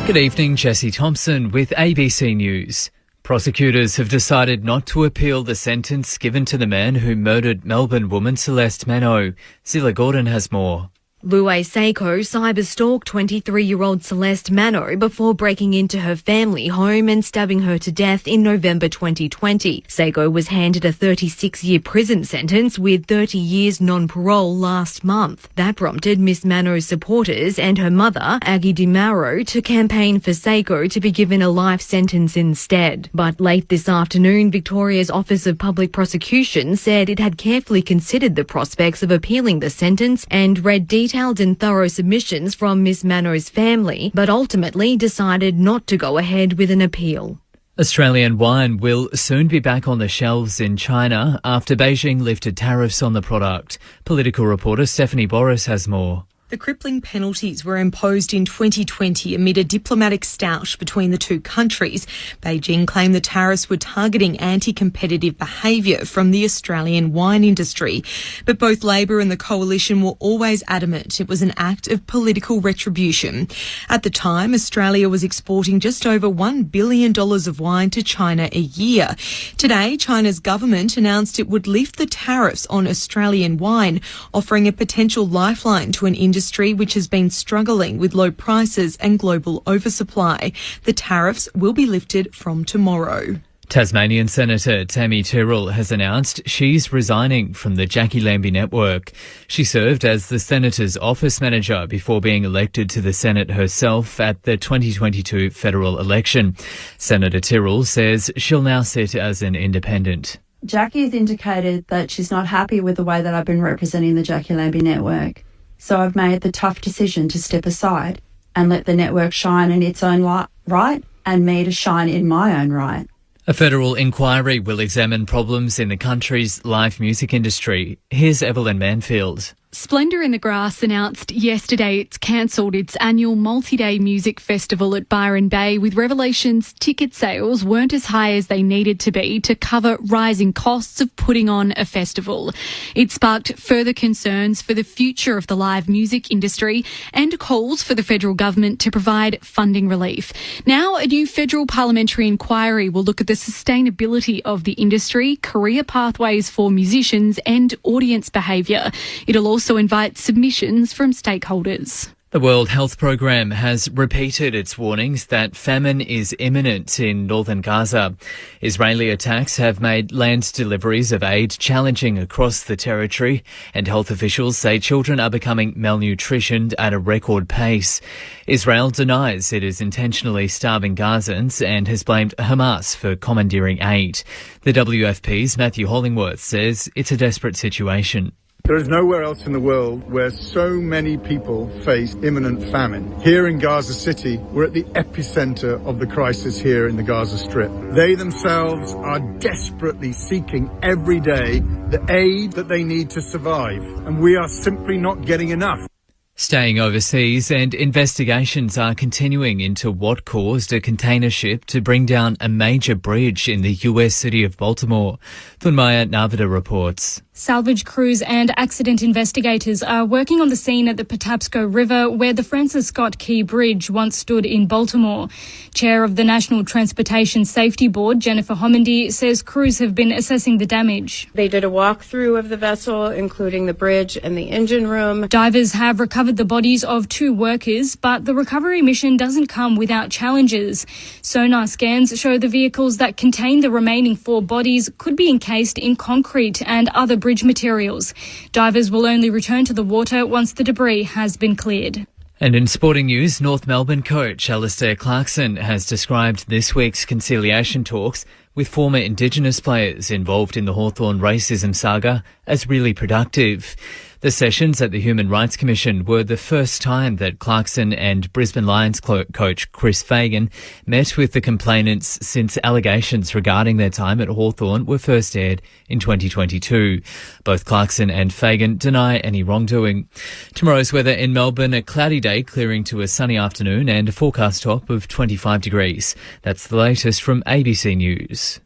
Good evening, Jesse Thompson with ABC News. Prosecutors have decided not to appeal the sentence given to the man who murdered Melbourne woman Celeste Meno. Zilla Gordon has more. Luay Seiko cyber-stalked 23-year-old Celeste Mano before breaking into her family home and stabbing her to death in November 2020. Seiko was handed a 36-year prison sentence with 30 years non-parole last month. That prompted Miss Mano's supporters and her mother, Aggie Di Mauro, to campaign for Seiko to be given a life sentence instead. But late this afternoon, Victoria's Office of Public Prosecution said it had carefully considered the prospects of appealing the sentence and read detailed and thorough submissions from Miss Mano's family, but ultimately decided not to go ahead with an appeal. Australian wine will soon be back on the shelves in China after Beijing lifted tariffs on the product. Political reporter Stephanie Boris has more. The crippling penalties were imposed in 2020 amid a diplomatic stoush between the two countries. Beijing claimed the tariffs were targeting anti-competitive behaviour from the Australian wine industry. But both Labor and the Coalition were always adamant it was an act of political retribution. At the time, Australia was exporting just over $1 billion of wine to China a year. Today, China's government announced it would lift the tariffs on Australian wine, offering a potential lifeline to an industry which has been struggling with low prices and global oversupply. The tariffs will be lifted from tomorrow. Tasmanian Senator Tammy Tyrrell has announced she's resigning from the Jackie Lambie network. She served as the Senator's office manager before being elected to the Senate herself at the 2022 federal election. Senator Tyrrell says she'll now sit as an independent. Jackie has indicated that she's not happy with the way that I've been representing the Jackie Lambie network. So I've made the tough decision to step aside and let the network shine in its own right and me to shine in my own right. A federal inquiry will examine problems in the country's live music industry. Here's Evelyn Manfield. Splendour in the Grass announced yesterday it's cancelled its annual multi-day music festival at Byron Bay, with revelations ticket sales weren't as high as they needed to be to cover rising costs of putting on a festival. It sparked further concerns for the future of the live music industry and calls for the federal government to provide funding relief. Now, a new federal parliamentary inquiry will look at the sustainability of the industry, career pathways for musicians and audience behaviour. It'll also invite submissions from stakeholders. The World Health Programme has repeated its warnings that famine is imminent in northern Gaza. Israeli attacks have made land deliveries of aid challenging across the territory, and health officials say children are becoming malnutritioned at a record pace. Israel denies it is intentionally starving Gazans and has blamed Hamas for commandeering aid. The WFP's Matthew Hollingworth says it's a desperate situation. There is nowhere else in the world where so many people face imminent famine. Here in Gaza City, we're at the epicenter of the crisis here in the Gaza Strip. They themselves are desperately seeking every day the aid that they need to survive, and we are simply not getting enough. Staying overseas, and investigations are continuing into what caused a container ship to bring down a major bridge in the US city of Baltimore. Thunmaya Navida reports. Salvage crews and accident investigators are working on the scene at the Patapsco River, where the Francis Scott Key Bridge once stood in Baltimore. Chair of the National Transportation Safety Board, Jennifer Homendy, says crews have been assessing the damage. They did a walkthrough of the vessel, including the bridge and the engine room. Divers have recovered the bodies of 2 workers, but the recovery mission doesn't come without challenges. Sonar scans show the vehicles that contain the remaining 4 bodies could be encased in concrete and other bridge materials. Divers will only return to the water once the debris has been cleared. And in sporting news, North Melbourne coach Alistair Clarkson has described this week's conciliation talks with former Indigenous players involved in the Hawthorn racism saga as really productive. The sessions at the Human Rights Commission were the first time that Clarkson and Brisbane Lions coach Chris Fagan met with the complainants since allegations regarding their time at Hawthorn were first aired in 2022. Both Clarkson and Fagan deny any wrongdoing. Tomorrow's weather in Melbourne, a cloudy day clearing to a sunny afternoon and a forecast top of 25 degrees. That's the latest from ABC News.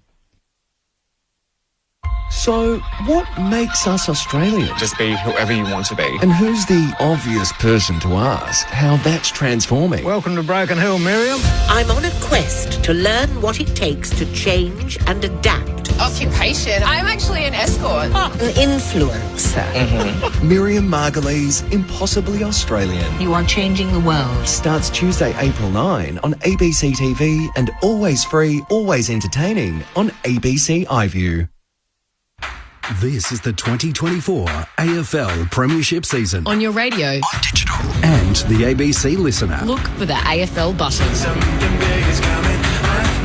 So, what makes us Australian? Just be whoever you want to be. And who's the obvious person to ask how that's transforming? Welcome to Broken Hill, Miriam. I'm on a quest to learn what it takes to change and adapt. Occupation. I'm actually an escort. An influencer. Miriam Margolyes, Impossibly Australian. You are changing the world. Starts Tuesday, April 9 on ABC TV and always free, always entertaining on ABC iView. This is the 2024 AFL Premiership season. On your radio. On digital. And the ABC Listener. Look for the AFL button. Something big is coming, I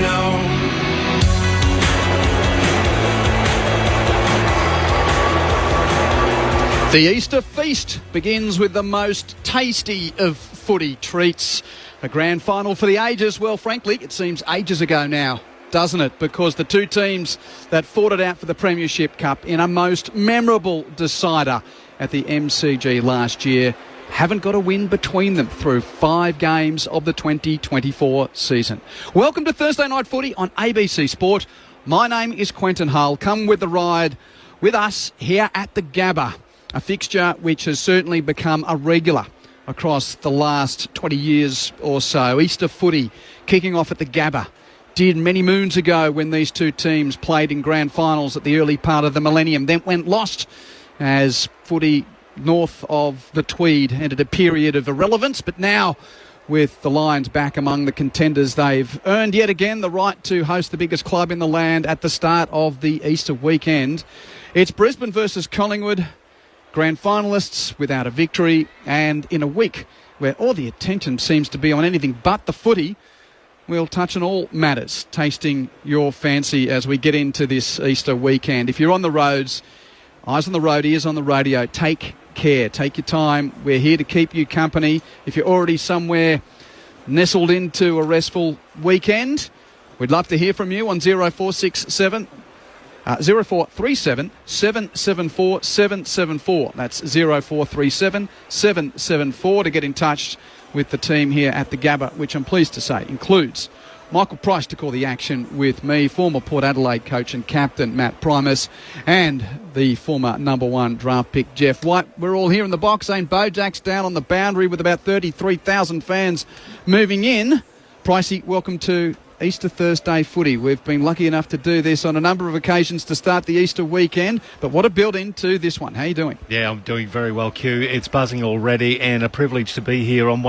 know. The Easter feast begins with the most tasty of footy treats. A grand final for the ages. Well, frankly, it seems ages ago now, doesn't it? Because the two teams that fought it out for the Premiership Cup in a most memorable decider at the MCG last year haven't got a win between them through 5 games of the 2024 season. Welcome to Thursday Night Footy on ABC Sport. My name is Quentin Hull. Come with the ride with us here at the Gabba, a fixture which has certainly become a regular across the last 20 years or so. Easter footy kicking off at the Gabba did many moons ago when these two teams played in grand finals at the early part of the millennium, then went lost as footy north of the Tweed entered a period of irrelevance. But now, with the Lions back among the contenders, they've earned yet again the right to host the biggest club in the land at the start of the Easter weekend. It's Brisbane versus Collingwood, grand finalists without a victory, and in a week where all the attention seems to be on anything but the footy, we'll touch on all matters, tasting your fancy as we get into this Easter weekend. If you're on the roads, eyes on the road, ears on the radio, take care, take your time. We're here to keep you company. If you're already somewhere nestled into a restful weekend, we'd love to hear from you on 0437 774 774. That's 0437 774 to get in touch with the team here at the Gabba, which I'm pleased to say includes Michael Price to call the action with me, former Port Adelaide coach and captain Matt Primus, and the former number 1 draft pick Jeff White. We're all here in the box. Zane Bojack's down on the boundary with about 33,000 fans moving in. Pricey, welcome to Easter Thursday footy. We've been lucky enough to do this on a number of occasions to start the Easter weekend, but what a build into this one. How are you doing? Yeah, I'm doing very well, Q. It's buzzing already, and a privilege to be here on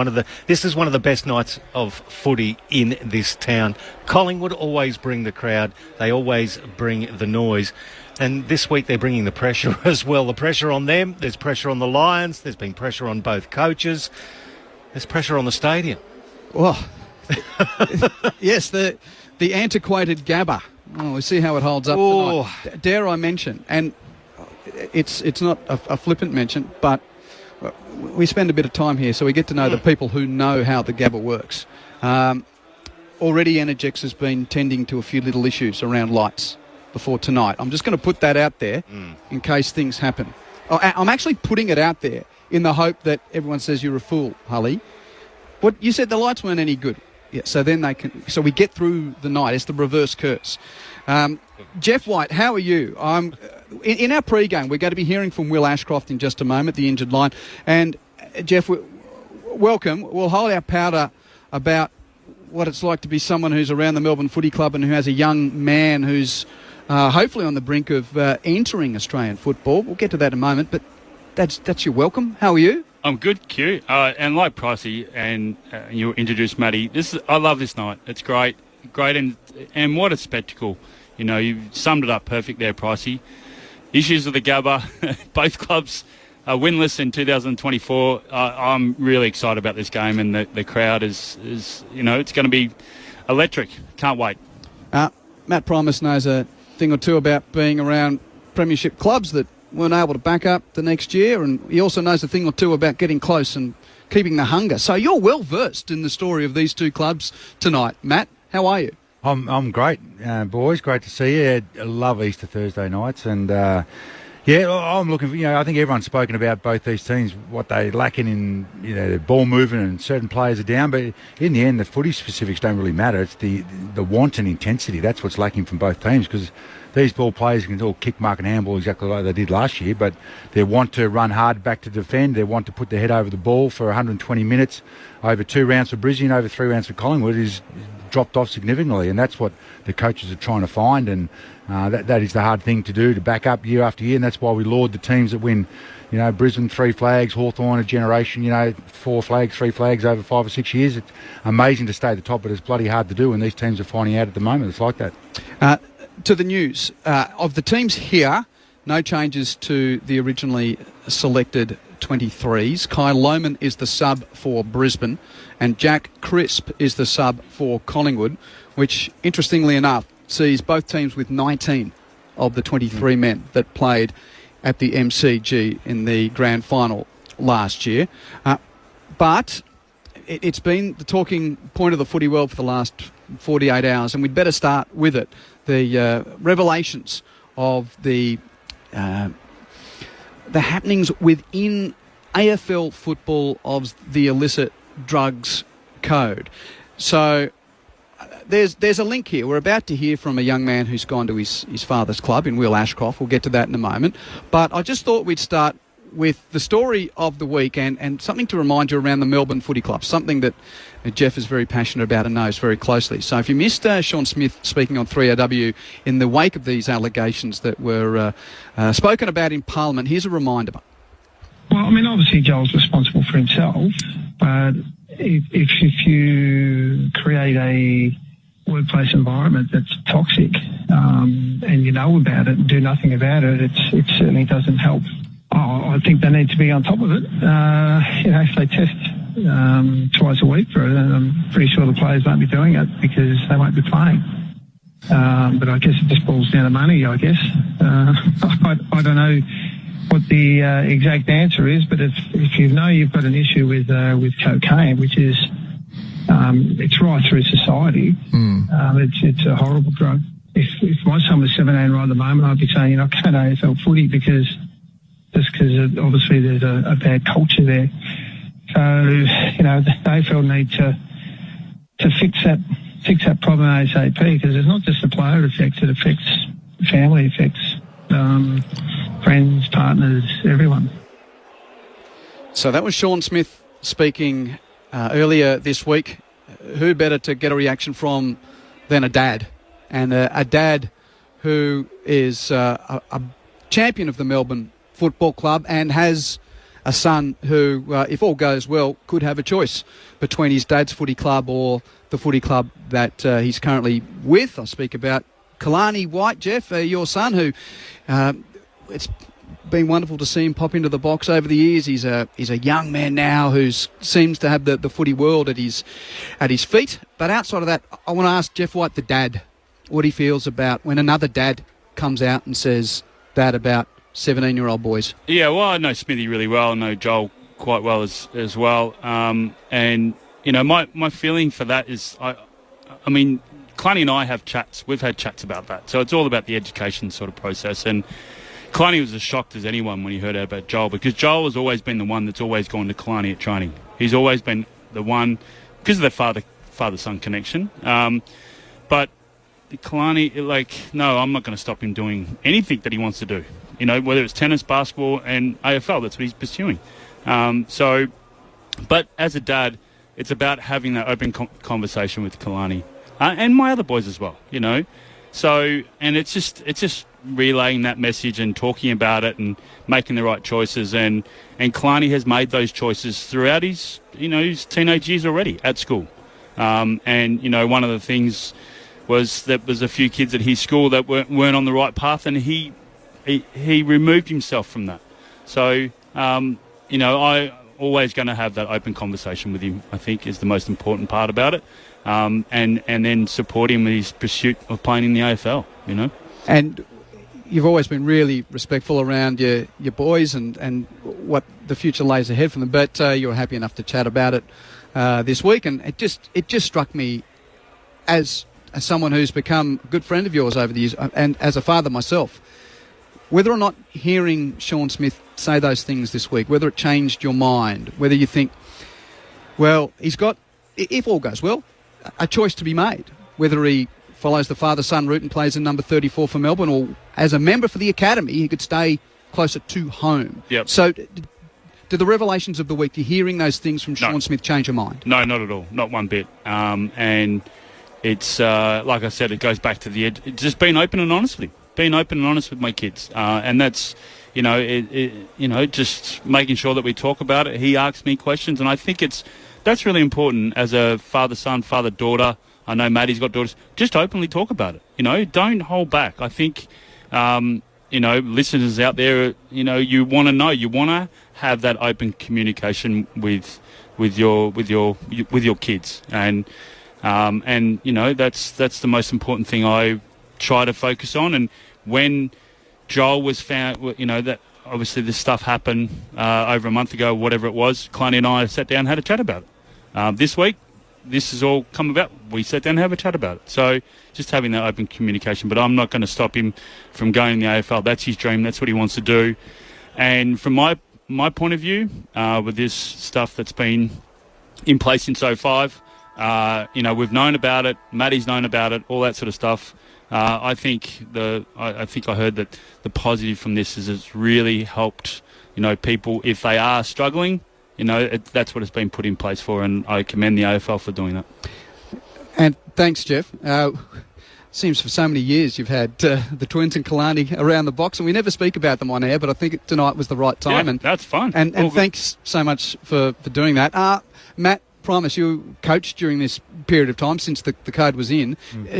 this is one of the best nights of footy in this town. Collingwood always bring the crowd. They always bring the noise. And this week they're bringing the pressure as well. The pressure on them. There's pressure on the Lions. There's been pressure on both coaches. There's pressure on the stadium. Oh, yes, the antiquated Gabba. Oh, we see how it holds up tonight. Dare I mention, and it's not a flippant mention, but we spend a bit of time here, so we get to know the people who know how the Gabba works. Already Energex has been tending to a few little issues around lights before tonight. I'm just going to put that out there in case things happen. I'm actually putting it out there in the hope that everyone says you're a fool, Hully. What you said, the lights weren't any good. Yeah, so then so we get through the night. It's the reverse curse. Jeff White, how are you? In our pre-game, we're going to be hearing from Will Ashcroft in just a moment, the injured line. And Jeff, welcome. We'll hold our powder about what it's like to be someone who's around the Melbourne Footy Club and who has a young man who's hopefully on the brink of entering Australian football. We'll get to that in a moment, but that's your welcome. How are you? I'm good, Q. And like Pricey and you introduced Matty, I love this night. It's great, and what a spectacle. You know, you summed it up perfect there, Pricey. Issues with the Gabba, both clubs are winless in 2024. I'm really excited about this game, and the crowd is it's going to be electric. Can't wait. Matt Primus knows a thing or two about being around premiership clubs that weren't able to back up the next year, and he also knows a thing or two about getting close and keeping the hunger. So you're well versed in the story of these two clubs tonight. Matt, how are you? I'm great, boys. Great to see you. I love Easter Thursday nights, and Yeah, I'm looking for, I think everyone's spoken about both these teams, what they're lacking in, their ball movement, and certain players are down. But in the end, the footy specifics don't really matter. It's the want and intensity. That's what's lacking from both teams, because these ball players can all kick, mark and handball exactly like they did last year, but they want to run hard back to defend. They want to put their head over the ball for 120 minutes over 2 rounds for Brisbane, over 3 rounds for Collingwood is dropped off significantly, and that's what the coaches are trying to find, and that is the hard thing to do, to back up year after year, and that's why we laud the teams that win. Brisbane 3 flags, Hawthorn a generation, 4 flags, 3 flags over 5 or 6 years. It's amazing to stay at the top, but it's bloody hard to do, and these teams are finding out at the moment it's like that. To the news, of the teams here, no changes to the originally selected 23s. Kyle Lohmann is the sub for Brisbane, and Jack Crisp is the sub for Collingwood, which, interestingly enough, sees both teams with 19 of the 23 men that played at the MCG in the grand final last year. But it's been the talking point of the footy world for the last 48 hours, and we'd better start with it. The revelations of the happenings within AFL football of the illicit drugs code. So there's a link here. We're about to hear from a young man who's gone to his father's club in Will Ashcroft. We'll get to that in a moment. But I just thought we'd start with the story of the week and something to remind you around the Melbourne Footy Club, something that Jeff is very passionate about and knows very closely. So if you missed Sean Smith speaking on 3AW in the wake of these allegations that were spoken about in Parliament, here's a reminder. Well, I mean, obviously Joel's responsible for himself, but if you create a workplace environment that's toxic and you know about it and do nothing about it, it certainly doesn't help. I think they need to be on top of it. If they test twice a week for it, then I'm pretty sure the players won't be doing it because they won't be playing. But I guess it just boils down to money, I guess. I don't know what the exact answer is, but if you know you've got an issue with cocaine, which is it's right through society, it's a horrible drug. If my son was 17 right at the moment, I'd be saying, I can't AFL footy because obviously there's a bad culture there. So, the AFL need to fix that problem ASAP, because it's not just the player it affects family, it affects friends, partners, everyone. So that was Sean Smith speaking earlier this week. Who better to get a reaction from than a dad? And a dad who is a champion of the Melbourne Football Club and has a son who, if all goes well, could have a choice between his dad's footy club or the footy club that he's currently with. I speak about Kalani White, Jeff, your son, who it's been wonderful to see him pop into the box over the years. He's a young man now who seems to have the footy world at his feet. But outside of that, I want to ask Jeff White, the dad, what he feels about when another dad comes out and says that about 17-year-old boys. Yeah, well, I know Smithy really well. I know Joel quite well as well. And, my feeling for that is, I mean, Kalani and I have chats. We've had chats about that. So it's all about the education sort of process. And Kalani was as shocked as anyone when he heard about Joel, because Joel has always been the one that's always gone to Kalani at training. He's always been the one, because of their father-son connection. But Kalani, no, I'm not going to stop him doing anything that he wants to do. Whether it's tennis, basketball, and AFL, that's what he's pursuing. But as a dad, it's about having that open conversation with Kalani and my other boys as well. So, and it's just relaying that message and talking about it and making the right choices. And Kalani has made those choices throughout his teenage years already at school. One of the things was that there's a few kids at his school that weren't on the right path, and he removed himself from that. So, I always going to have that open conversation with him, I think, is the most important part about it. And then support him in his pursuit of playing in the AFL, And you've always been really respectful around your boys and what the future lays ahead for them. But you were happy enough to chat about it this week, and it just struck me as someone who's become a good friend of yours over the years, and as a father myself, Whether or not hearing Sean Smith say those things this week, whether it changed your mind, whether you think, well, he's got, if all goes well, a choice to be made, whether he follows the father-son route and plays in number 34 for Melbourne, or as a member for the academy, he could stay closer to home. Yep. So do the revelations of the week, do hearing those things from Sean Smith change your mind? No, not at all. Not one bit. And it's, like I said, it goes back to it's just being open and honest with him. Being open and honest with my kids. And that's, just making sure that we talk about it. He asks me questions, and I think that's really important as a father-son, father-daughter. I know Maddie's got daughters. Just openly talk about it. Don't hold back. I think, listeners out there, you want to know. You want to have that open communication with your kids, and that's the most important thing I try to focus on. And when Joel was found, that obviously this stuff happened over a month ago, whatever it was, Kleiny and I sat down and had a chat about it. This week, this has all come about. We sat down and have a chat about it. So just having that open communication. But I'm not going to stop him from going in the AFL. That's his dream. That's what he wants to do. And from my point of view, with this stuff that's been in place since 05, we've known about it. Maddie's known about it. All that sort of stuff. I think I heard that the positive from this is it's really helped, people if they are struggling. That's what it's been put in place for, and I commend the AFL for doing that. And thanks, Jeff. Seems for so many years you've had the Twins and Kalani around the box, and we never speak about them on air, but I think tonight was the right time. Yeah, and that's fun. And thanks so much for doing that. Matt, Primus, you coached during this period of time since the code was in.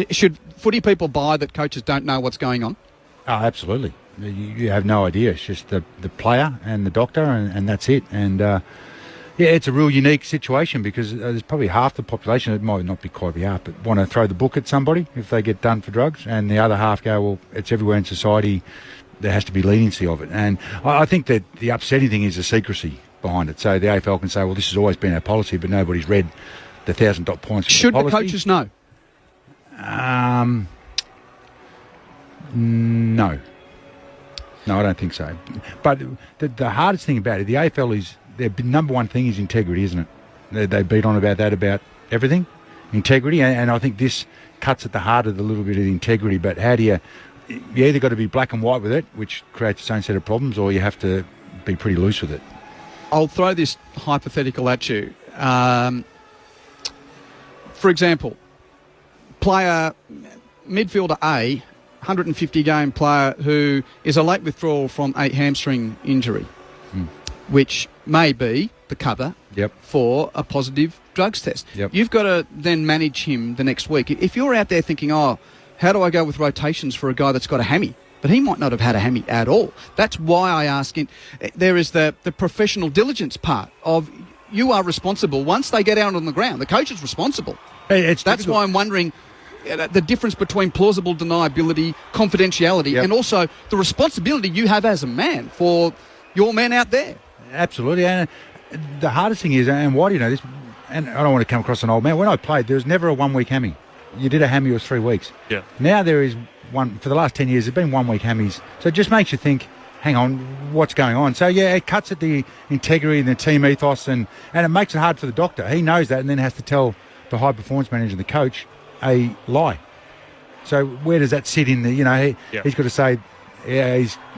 Should footy people buy that coaches don't know what's going on? Oh, absolutely. You have no idea. It's just the player and the doctor, and that's it. And it's a real unique situation because there's probably half the population, it might not be quite half, but want to throw the book at somebody if they get done for drugs, and the other half go, well, it's everywhere in society. There has to be leniency of it. And I think that the upsetting thing is the secrecy behind it. So the AFL can say, well, this has always been our policy, but nobody's read the 1,000 dot points. Should the coaches know? No. No, I don't think so. But the hardest thing about it, the AFL is, their number one thing is integrity, isn't it? They beat on about that, about everything, integrity, and I think this cuts at the heart of the little bit of the integrity. But how do you either got to be black and white with it, which creates its own set of problems, or you have to be pretty loose with it. I'll throw this hypothetical at you. For example, player, midfielder A, 150-game player who is a late withdrawal from a hamstring injury, which may be the cover for a positive drugs test. You've got to then manage him the next week. If you're out there thinking, how do I go with rotations for a guy that's got a hammy? But he might not have had a hammy at all. That's why I ask him. There is the professional diligence part of you are responsible. Once they get out on the ground, the coach is responsible. That's why I'm wondering the difference between plausible deniability, confidentiality, and also the responsibility you have as a man for your men out there. Absolutely. And the hardest thing is, and why do you know this, and I don't want to come across an old man, when I played, there was never a 1 week hammy. You did a hammy, it was 3 weeks. Yeah. Now there is one, for the last 10 years, there's been 1 week hammies. So it just makes you think, hang on, what's going on? So, it cuts at the integrity and the team ethos, and it makes it hard for the doctor. He knows that and then has to tell the high performance manager and the coach a lie. So where does that sit in the, he's got to say,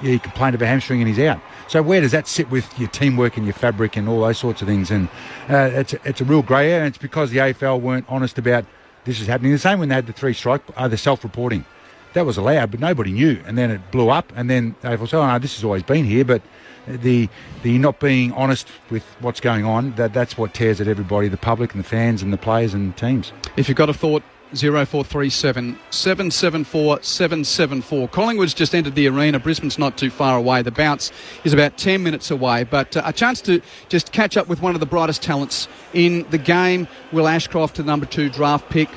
he complained of a hamstring and he's out. So where does that sit with your teamwork and your fabric and all those sorts of things? And it's a real grey area, and it's because the AFL weren't honest about this is happening. The same when they had the 3 strike, the self-reporting. That was allowed, but nobody knew. And then it blew up, and then they thought, no, this has always been here. But the not being honest with what's going on, that's what tears at everybody, the public and the fans and the players and teams. If you've got a thought, 0437 774 774. Collingwood's just entered the arena. Brisbane's not too far away. The bounce is about 10 minutes away. But a chance to just catch up with one of the brightest talents in the game. Will Ashcroft, the number 2 draft pick,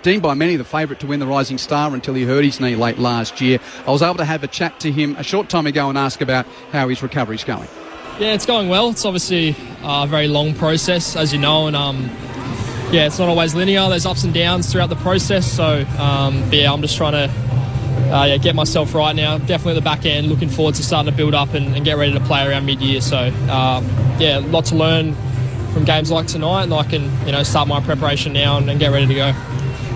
deemed by many the favourite to win the Rising Star until he hurt his knee late last year. I was able to have a chat to him a short time ago and ask about how his recovery's going. Yeah, it's going well. It's obviously a very long process, as you know, and it's not always linear. There's ups and downs throughout the process. So, I'm just trying to get myself right now. Definitely at the back end, looking forward to starting to build up and get ready to play around mid-year. So, lot to learn from games like tonight, and I can, start my preparation now and get ready to go.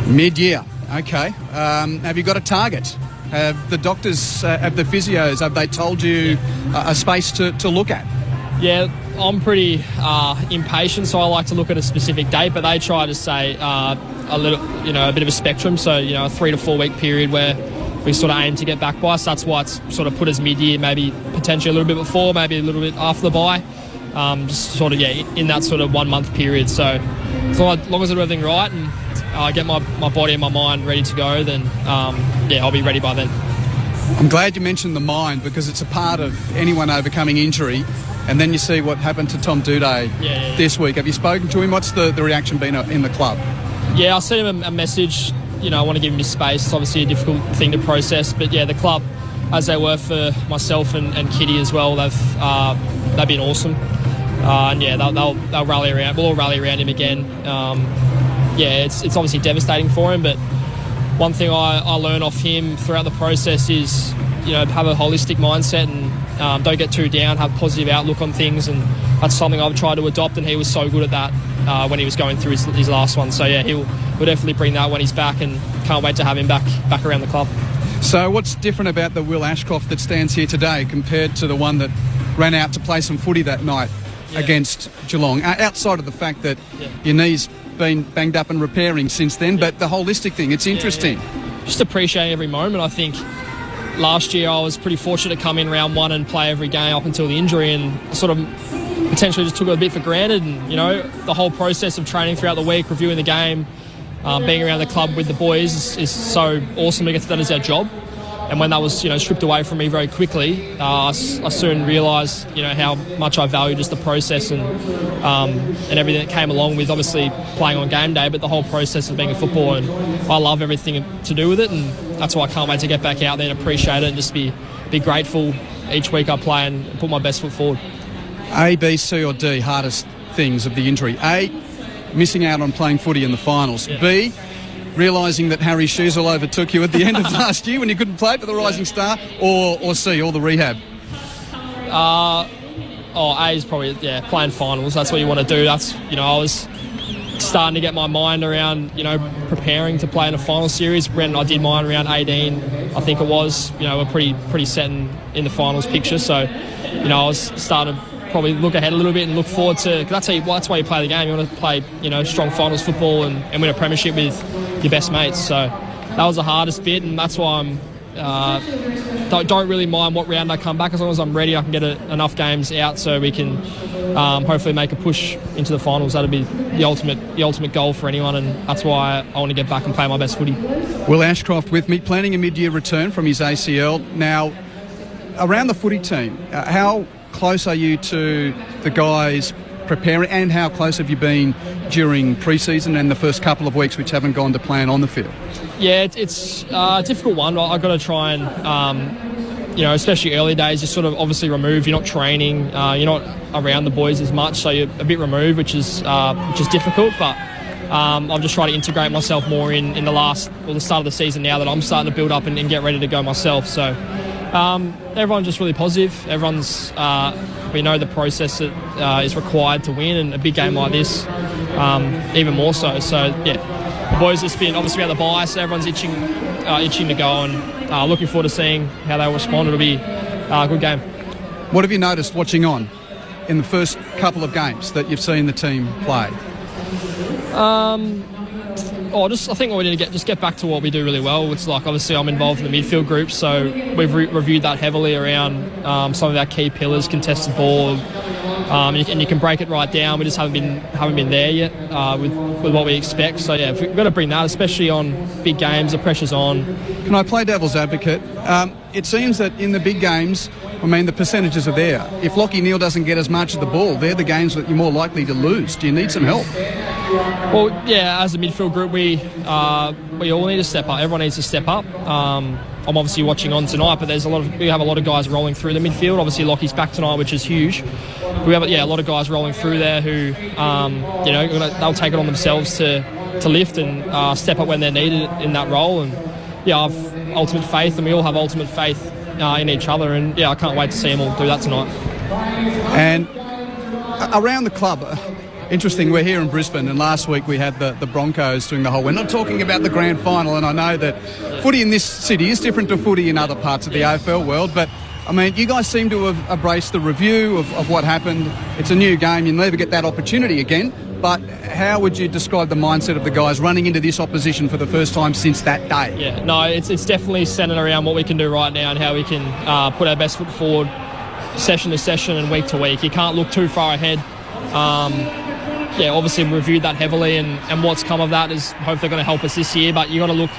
Mid-year, okay. Have you got a target? Have the doctors, have the physios, have they told you a space to look at? Yeah, I'm pretty impatient, so I like to look at a specific date, but they try to say a bit of a spectrum, so, a 3 to 4 week period where we sort of aim to get back by. So that's why it's sort of put as mid-year, maybe potentially a little bit before, maybe a little bit after the bye. Just sort of, in that sort of 1 month period. So as long as I do everything right and I get my body and my mind ready to go, then, I'll be ready by then. I'm glad you mentioned the mind, because it's a part of anyone overcoming injury. And then you see what happened to Tom Doedee this week. Have you spoken to him? What's the reaction been in the club? Yeah, I sent him a message. I want to give him his space. It's obviously a difficult thing to process. But, the club, as they were for myself and Kitty as well, they've been awesome. They'll rally around. We'll all rally around him again. It's obviously devastating for him. But one thing I learned off him throughout the process is, have a holistic mindset and don't get too down, have a positive outlook on things. And that's something I've tried to adopt, and he was so good at that when he was going through his last one. So, we'll definitely bring that when he's back, and can't wait to have him back around the club. So what's different about the Will Ashcroft that stands here today compared to the one that ran out to play some footy that night against Geelong, outside of the fact that your knee's been banged up and repairing since then, but the holistic thing, it's interesting. Just appreciate every moment. I think last year I was pretty fortunate to come in round one and play every game up until the injury, and sort of potentially just took it a bit for granted. And, the whole process of training throughout the week, reviewing the game, being around the club with the boys is so awesome. We get that as our job. And when that was, stripped away from me very quickly, I soon realised, how much I value just the process and everything that came along with obviously playing on game day, but the whole process of being a footballer. And I love everything to do with it, and that's why I can't wait to get back out there and appreciate it and just be grateful each week I play and put my best foot forward. A, B, C or D, hardest things of the injury? A, missing out on playing footy in the finals. B, realising that Harry Sheasel overtook you at the end of last year when you couldn't play for the Rising Star, or C, all the rehab? A is probably, playing finals. That's what you want to do. That's, I was starting to get my mind around, preparing to play in a final series. When I did mine around 18, I think it was, we're pretty set in the finals picture. So, I was starting to probably look ahead a little bit and look forward to, because that's why you play the game. You want to play, strong finals football and win a premiership with your best mates. So that was the hardest bit, and that's why I'm don't really mind what round I come back. As long as I'm ready, I can get enough games out so we can hopefully make a push into the finals. That'd be the ultimate goal for anyone, and that's why I want to get back and play my best footy. Will Ashcroft with me, planning a mid-year return from his ACL. Now, around the footy team, how close are you to the guys preparing, and how close have you been during pre-season and the first couple of weeks which haven't gone to plan on the field? Yeah, it's a difficult one. I've got to try and, especially early days, you're sort of obviously removed. You're not training, you're not around the boys as much, so you're a bit removed, which is difficult. But I've just tried to integrate myself more in the start of the season now that I'm starting to build up and get ready to go myself. So everyone's just really positive. Everyone's we know the process that is required to win, and a big game like this even more so. So the boys just been obviously out the bye, so everyone's itching to go, and looking forward to seeing how they'll respond. It'll be a good game. What have you noticed watching on in the first couple of games that you've seen the team play? I think what we need to get back to what we do really well. It's like, obviously I'm involved in the midfield group, so we've reviewed that heavily around some of our key pillars, contested ball, and you can break it right down. We just haven't been there yet with what we expect. So we've got to bring that, especially on big games. The pressure's on. Can I play devil's advocate? It seems that in the big games, the percentages are there. If Lachie Neale doesn't get as much of the ball, they're the games that you're more likely to lose. Do you need some help? Well, as a midfield group, we all need to step up. Everyone needs to step up. I'm obviously watching on tonight, but we have a lot of guys rolling through the midfield. Obviously, Lachie's back tonight, which is huge. We have a lot of guys rolling through there who, they'll take it on themselves to lift and step up when they're needed in that role. And I've ultimate faith, and we all have ultimate faith in each other. And I can't wait to see them all do that tonight. And around the club, interesting, we're here in Brisbane, and last week we had the Broncos doing the whole... We're not talking about the grand final, and I know that footy in this city is different to footy in other parts of the AFL world, but, I mean, you guys seem to have embraced the review of what happened. It's a new game. You'll never get that opportunity again, but how would you describe the mindset of the guys running into this opposition for the first time since that day? Yeah, no, it's definitely centred around what we can do right now and how we can put our best foot forward session to session and week to week. You can't look too far ahead. Obviously we reviewed that heavily, and what's come of that is hopefully going to help us this year, but you got to look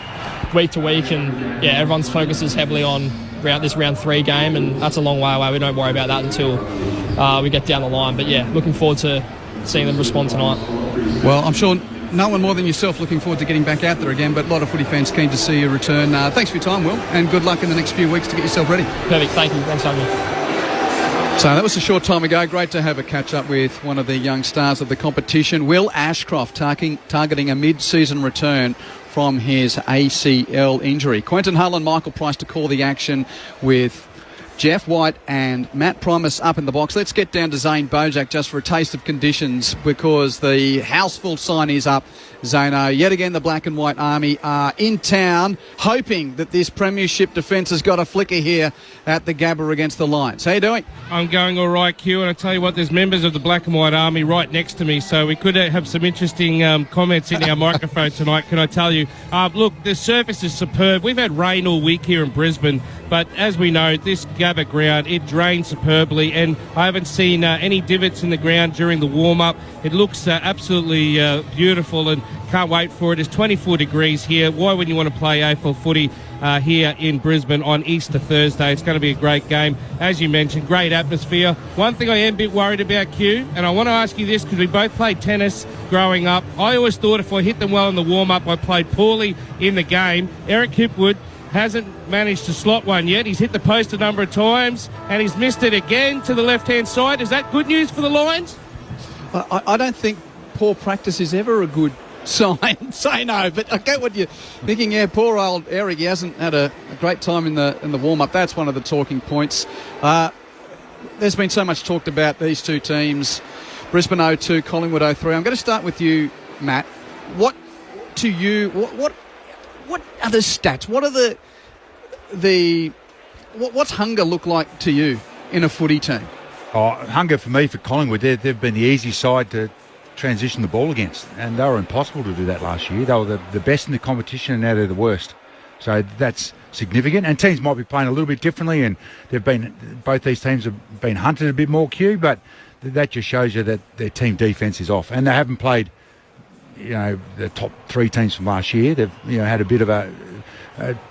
week to week, and everyone's focus is heavily on this round 3 game, and that's a long way away. We don't worry about that until we get down the line, but looking forward to seeing them respond tonight. Well, I'm sure no one more than yourself looking forward to getting back out there again, but a lot of footy fans keen to see you return. Thanks for your time, Will, and good luck in the next few weeks to get yourself ready. Perfect, thank you. Thanks, Tony. So that was a short time ago. Great to have a catch-up with one of the young stars of the competition, Will Ashcroft, targeting a mid-season return from his ACL injury. Quentin Hull and Michael Price to call the action with Jeff White and Matt Primus up in the box. Let's get down to Zane Bojak just for a taste of conditions, because the houseful sign is up. Zano, yet again the Black and White Army are in town, hoping that this premiership defence has got a flicker here at the Gabba against the Lions. How you doing? I'm going all right, Q, and I tell you what, there's members of the Black and White Army right next to me, so we could have some interesting comments in our microphone tonight, can I tell you. Look, the surface is superb. We've had rain all week here in Brisbane, but as we know, this Gabba ground, it drains superbly, and I haven't seen any divots in the ground during the warm-up. It looks absolutely beautiful, and can't wait for it. It's 24 degrees here. Why wouldn't you want to play AFL footy here in Brisbane on Easter Thursday? It's going to be a great game. As you mentioned, great atmosphere. One thing I am a bit worried about, Q, and I want to ask you this because we both played tennis growing up. I always thought if I hit them well in the warm-up, I played poorly in the game. Eric Hipwood hasn't managed to slot one yet. He's hit the post a number of times, and he's missed it again to the left-hand side. Is that good news for the Lions? I don't think poor practice is ever a good sign. Say no, but I get what you're thinking. Yeah, poor old Eric, he hasn't had a great time in the warm-up. That's one of the talking points. There's been so much talked about these two teams, Brisbane 0-2, Collingwood 0-3. I'm going to start with you, Matt. What to you? What are the stats? What are what's hunger look like to you in a footy team? Hunger for me, for Collingwood, they've been the easy side to transition the ball against, and they were impossible to do that last year. They were the best in the competition, and now they're the worst. So that's significant, and teams might be playing a little bit differently, and both these teams have been hunted a bit more, Q, but that just shows you that their team defence is off, and they haven't played the top 3 teams from last year. They've had a bit of a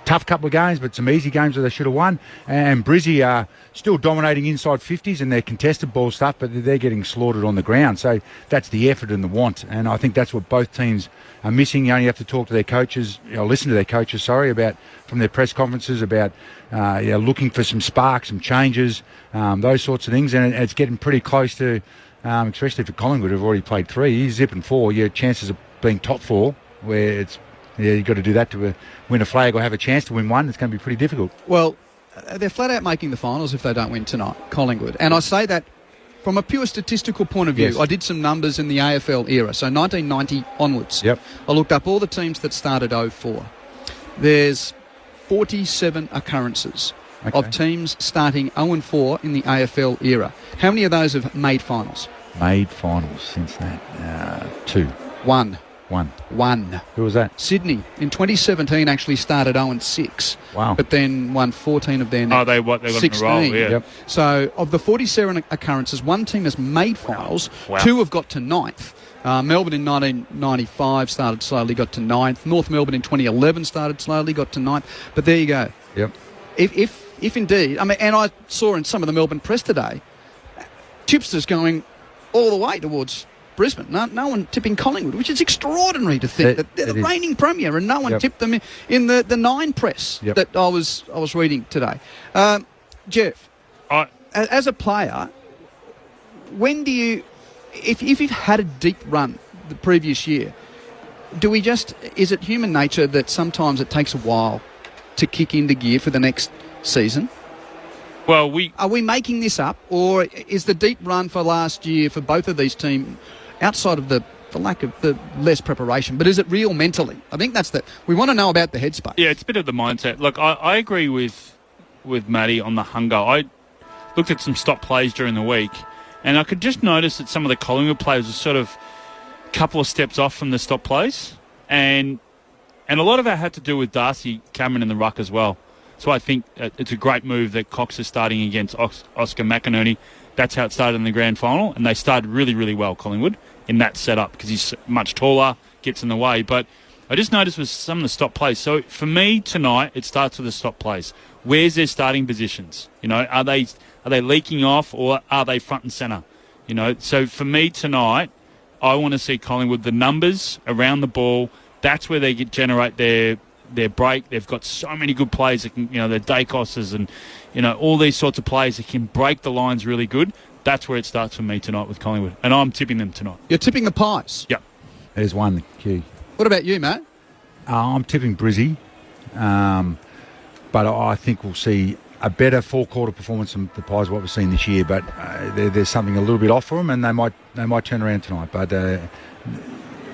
tough couple of games, but some easy games that they should have won. And Brizzy are still dominating inside 50s and their contested ball stuff, but they're getting slaughtered on the ground. So that's the effort and the want, and I think that's what both teams are missing. You only have to talk to their coaches, listen to their coaches, about from their press conferences about looking for some sparks, some changes, those sorts of things, and it's getting pretty close to, especially for Collingwood, who've already played 3, zipping 4. Your chances of being top 4, where it's you've got to do that to win a flag or have a chance to win one. It's going to be pretty difficult. Well, they're flat out making the finals if they don't win tonight, Collingwood. And I say that from a pure statistical point of view. Yes. I did some numbers in the AFL era, so 1990 onwards. Yep. I looked up all the teams that started 04. There's 47 occurrences of teams starting 0-4 in the AFL era. How many of those have made finals? Made finals since that? 2. 1. One. Who was that? Sydney in 2017 actually started 0-6. Wow. But then won 14 of their next they got 16. In a row, yeah. Yep. So of the 47 occurrences, one team has made finals. Wow. 2 have got to 9th. Melbourne in 1995 started slowly, got to 9th. North Melbourne in 2011 started slowly, got to 9th. But there you go. Yep. If indeed, and I saw in some of the Melbourne press today, tipsters going all the way towards Brisbane. No one tipping Collingwood, which is extraordinary to think that they're the reigning premier, and no one tipped them in the 9 press that I was reading today. Jeff, as a player, when do you, if you've had a deep run the previous year, is it human nature that sometimes it takes a while to kick into gear for the next season? Well, are we making this up, or is the deep run for last year for both of these teams outside of the lack of the less preparation, but is it real mentally? I think that's we want to know about the headspace. Yeah, it's a bit of the mindset. Look, I agree with Matty on the hunger. I looked at some stop plays during the week, and I could just notice that some of the Collingwood players were sort of a couple of steps off from the stop plays, and a lot of that had to do with Darcy Cameron in the ruck as well. So I think it's a great move that Cox is starting against Oscar McInerney. That's how it started in the grand final, and they started really, really well, Collingwood, in that setup because he's much taller, gets in the way. But I just noticed with some of the stop plays. So for me tonight, it starts with the stop plays. Where's their starting positions? You know, are they leaking off or are they front and centre? You know, so for me tonight, I want to see Collingwood, the numbers around the ball. That's where they generate their break. They've got so many good players that can, you know, their Dacoses and, you know, all these sorts of players that can break the lines really good. That's where it starts for me tonight with Collingwood. And I'm tipping them tonight. You're tipping the Pies? Yep. There's one key. What about you, Matt? I'm tipping Brizzy. But I think we'll see a better four-quarter performance from the Pies what we've seen this year. But there's something a little bit off for them, and they might turn around tonight. But the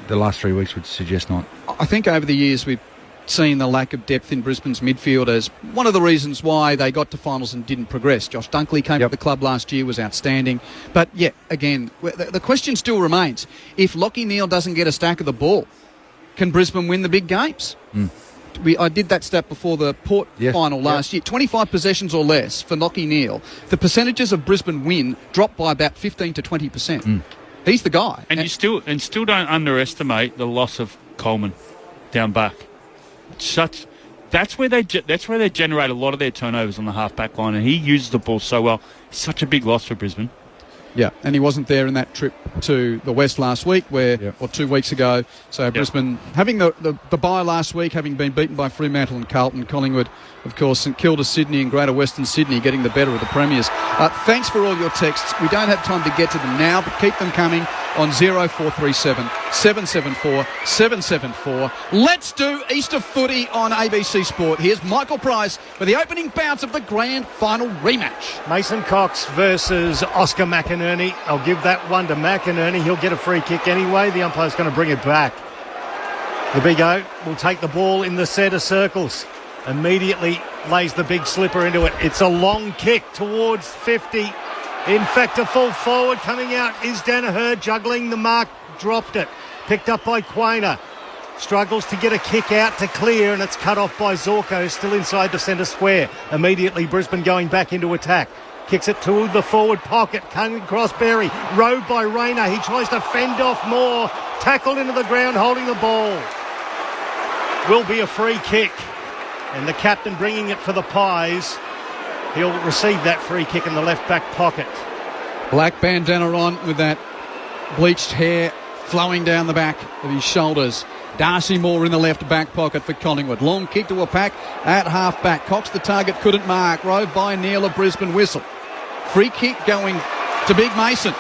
last 3 weeks would suggest not. I think over the years we've seen the lack of depth in Brisbane's midfield as one of the reasons why they got to finals and didn't progress. Josh Dunkley came to the club last year, was outstanding. But, yeah, again, the question still remains. If Lachie Neale doesn't get a stack of the ball, can Brisbane win the big games? I did that stat before the Port final last year. 25 possessions or less for Lachie Neale. The percentages of Brisbane win dropped by about 15 to 20%. He's the guy. And you still don't underestimate the loss of Coleman down back. That's where they generate a lot of their turnovers on the half-back line, and he uses the ball so well. It's such a big loss for Brisbane. Yeah, and he wasn't there in that trip to the West last week, or 2 weeks ago. So Brisbane having the bye last week, having been beaten by Fremantle and Carlton, Collingwood, of course, St Kilda, Sydney and Greater Western Sydney getting the better of the Premiers. Thanks for all your texts. We don't have time to get to them now, but keep them coming on 0437 774 774. Let's do Easter footy on ABC Sport. Here's Michael Price for the opening bounce of the grand final rematch. Mason Cox versus Oscar McInerney. I'll give that one to McInerney. He'll get a free kick anyway. The umpire's going to bring it back. The big O will take the ball in the centre circles. Immediately lays the big slipper into it. It's a long kick towards 50. In fact, a full forward coming out is Danaher juggling the mark. Dropped it. Picked up by Quainer. Struggles to get a kick out to clear, and it's cut off by Zorko, still inside the centre square. Immediately Brisbane going back into attack. Kicks it to the forward pocket. Coming across Berry. Rowed by Rayner. He tries to fend off Moore. Tackled into the ground holding the ball. Will be a free kick. And the captain bringing it for the Pies. He'll receive that free kick in the left back pocket. Black bandana on with that bleached hair flowing down the back of his shoulders. Darcy Moore in the left back pocket for Collingwood. Long kick to a pack at half back. Cox the target, couldn't mark. Rove by Neale, a Brisbane whistle. Free kick going to Big Mason,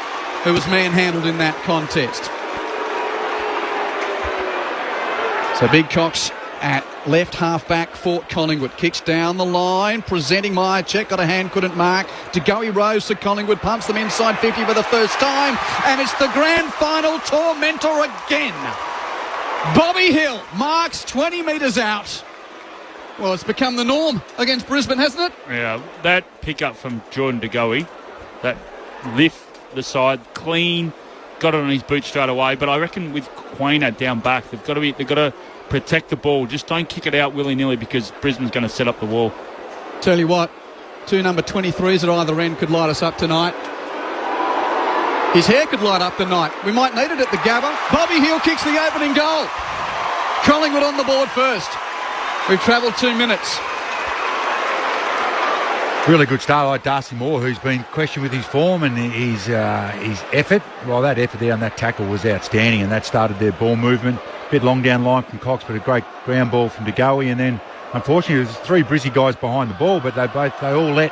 who was manhandled in that contest. So Big Cox at left half-back for Collingwood. Kicks down the line, presenting Myercheck, got a hand, couldn't mark. Degoe Rose for Collingwood, pumps them inside 50 for the first time, and it's the grand final tormentor again. Bobby Hill marks 20 metres out. Well, it's become the norm against Brisbane, hasn't it? Yeah, that pick-up from Jordan Degoe, that lift the side, clean, got it on his boot straight away, but I reckon with Quainer down back, they've got to protect the ball. Just don't kick it out willy-nilly because Brisbane's going to set up the wall. Tell you what, two number 23s at either end could light us up tonight. His hair could light up tonight. We might need it at the Gabba. Bobby Hill kicks the opening goal. Collingwood on the board first. We've travelled 2 minutes. Really good start like Darcy Moore, who's been questioned with his form and his effort. Well, that effort there on that tackle was outstanding, and that started their ball movement. A bit long down line from Cox, but a great ground ball from Degoe. And then, unfortunately, there's three Brizzy guys behind the ball, but they all let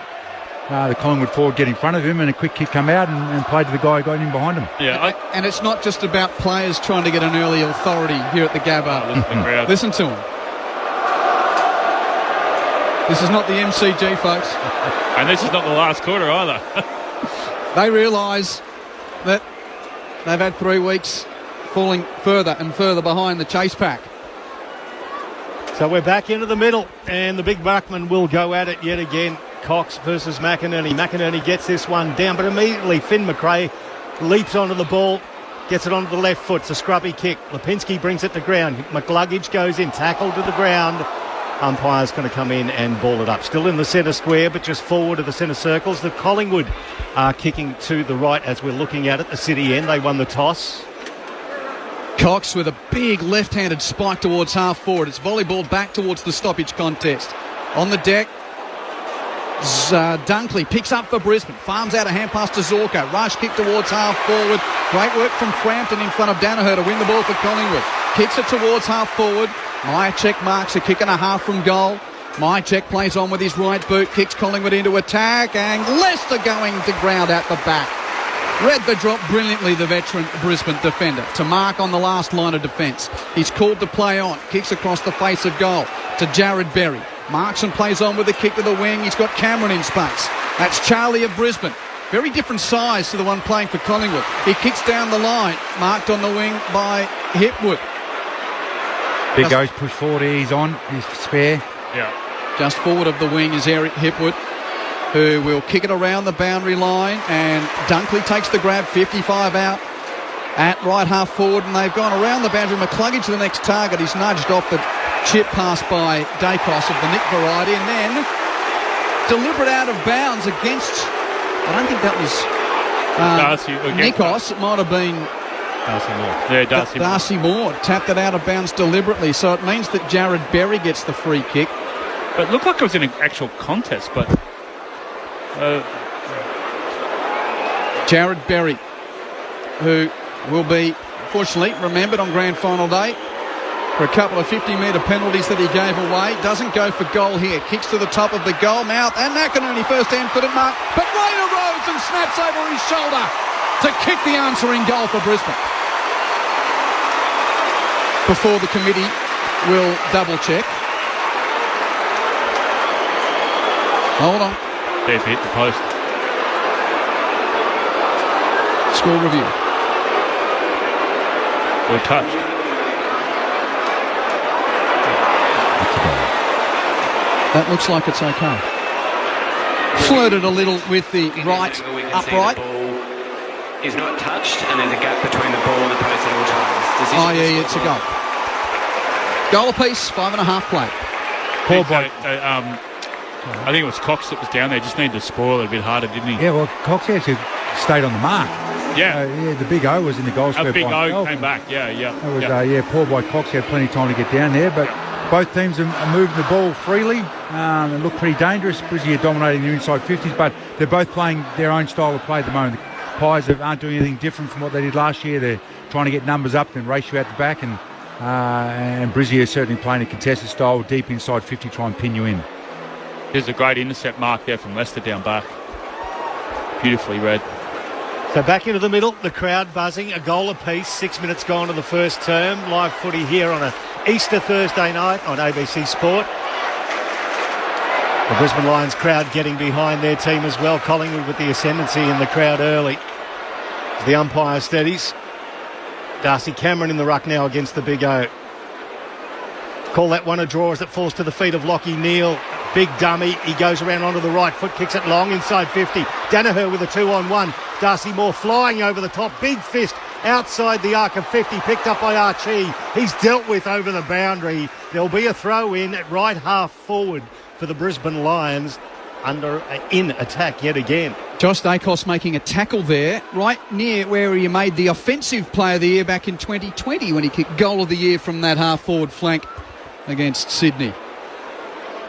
the Collingwood forward get in front of him, and a quick kick come out and played to the guy who got in behind him. Yeah, and it's not just about players trying to get an early authority here at the Gabba. Listen to Listen to him. This is not the MCG, folks. And this is not the last quarter either. They realise that they've had 3 weeks falling further and further behind the chase pack. So we're back into the middle, and the big Buckman will go at it yet again. Cox versus McInerney. McInerney gets this one down, but immediately Finn McRae leaps onto the ball, gets it onto the left foot. It's a scrubby kick. Lipinski brings it to ground. McLuggage goes in, tackle to the ground. Umpire's going to come in and ball it up. Still in the centre square, but just forward of the centre circles. The Collingwood are kicking to the right as we're looking at it. The City end, they won the toss. Cox with a big left-handed spike towards half forward. It's volleyball back towards the stoppage contest. On the deck, Dunkley picks up for Brisbane. Farms out a hand pass to Zorko. Rush kick towards half forward. Great work from Frampton in front of Danaher to win the ball for Collingwood. Kicks it towards half forward. Myercheck marks a kick and a half from goal. Myercheck plays on with his right boot. Kicks Collingwood into attack. And Lester going to ground at the back. Read the drop brilliantly, the veteran Brisbane defender. To mark on the last line of defence. He's called to play on. Kicks across the face of goal to Jared Berry. Marks and plays on with a kick to the wing. He's got Cameron in space. That's Charlie of Brisbane. Very different size to the one playing for Collingwood. He kicks down the line. Marked on the wing by Hipwood. Big goes push forward. He's on. He's spare. Yeah. Just forward of the wing is Eric Hipwood, who will kick it around the boundary line, and Dunkley takes the grab, 55 out at right half forward, and they've gone around the boundary. McCluggage to the next target. He's nudged off the chip pass by Dacos of the Nick variety, and then deliberate out of bounds against, I don't think that was Nikos. It might have been Darcy Moore. Yeah, Darcy Moore tapped it out of bounds deliberately, so it means that Jared Berry gets the free kick. But it looked like it was in an actual contest, but Jared Berry, who will be, fortunately, remembered on grand final day for a couple of 50-metre penalties that he gave away. Doesn't go for goal here. Kicks to the top of the goal mouth, and McInerney first hand couldn't mark, but Rayner Rhodes and snaps over his shoulder to kick the answering goal for Brisbane. Before the committee will double check. Hold on. They've hit the post. Score review. We're touched. That looks like it's okay. Flirted a little with the right upright. Is not touched, and there's a gap between the ball and the post at all times. It's a goal. Goal apiece, 5.5 play. Poor bloke. I think it was Cox that was down there. Just needed to spoil it a bit harder, didn't he? Yeah, well, Cox actually stayed on the mark. Yeah. The big O was in the goal square. A big O came back, yeah. That was, poor by Cox. He had plenty of time to get down there, but both teams are moving the ball freely and look pretty dangerous. Brisbane are dominating the inside 50s, but they're both playing their own style of play at the moment. The Pies aren't doing anything different from what they did last year. They're trying to get numbers up and race you out the back, and Brisbane are certainly playing a contested style, deep inside 50, try and pin you in. There's a great intercept mark there from Leicester down back. Beautifully read. So back into the middle, the crowd buzzing, a goal apiece, 6 minutes gone to the first term. Live footy here on a Easter Thursday night on ABC Sport. The Brisbane Lions crowd getting behind their team as well. Collingwood with the ascendancy in the crowd early. As the umpire steadies. Darcy Cameron in the ruck now against the Big O. Call that one a draw as it falls to the feet of Lockie Neal. Big dummy. He goes around onto the right foot, kicks it long inside 50. Danaher with a 2-on-1. Darcy Moore flying over the top. Big fist outside the arc of 50, picked up by Archie. He's dealt with over the boundary. There'll be a throw in at right half forward for the Brisbane Lions in attack yet again. Josh Dacos making a tackle there, right near where he made the offensive player of the year back in 2020 when he kicked goal of the year from that half forward flank against Sydney.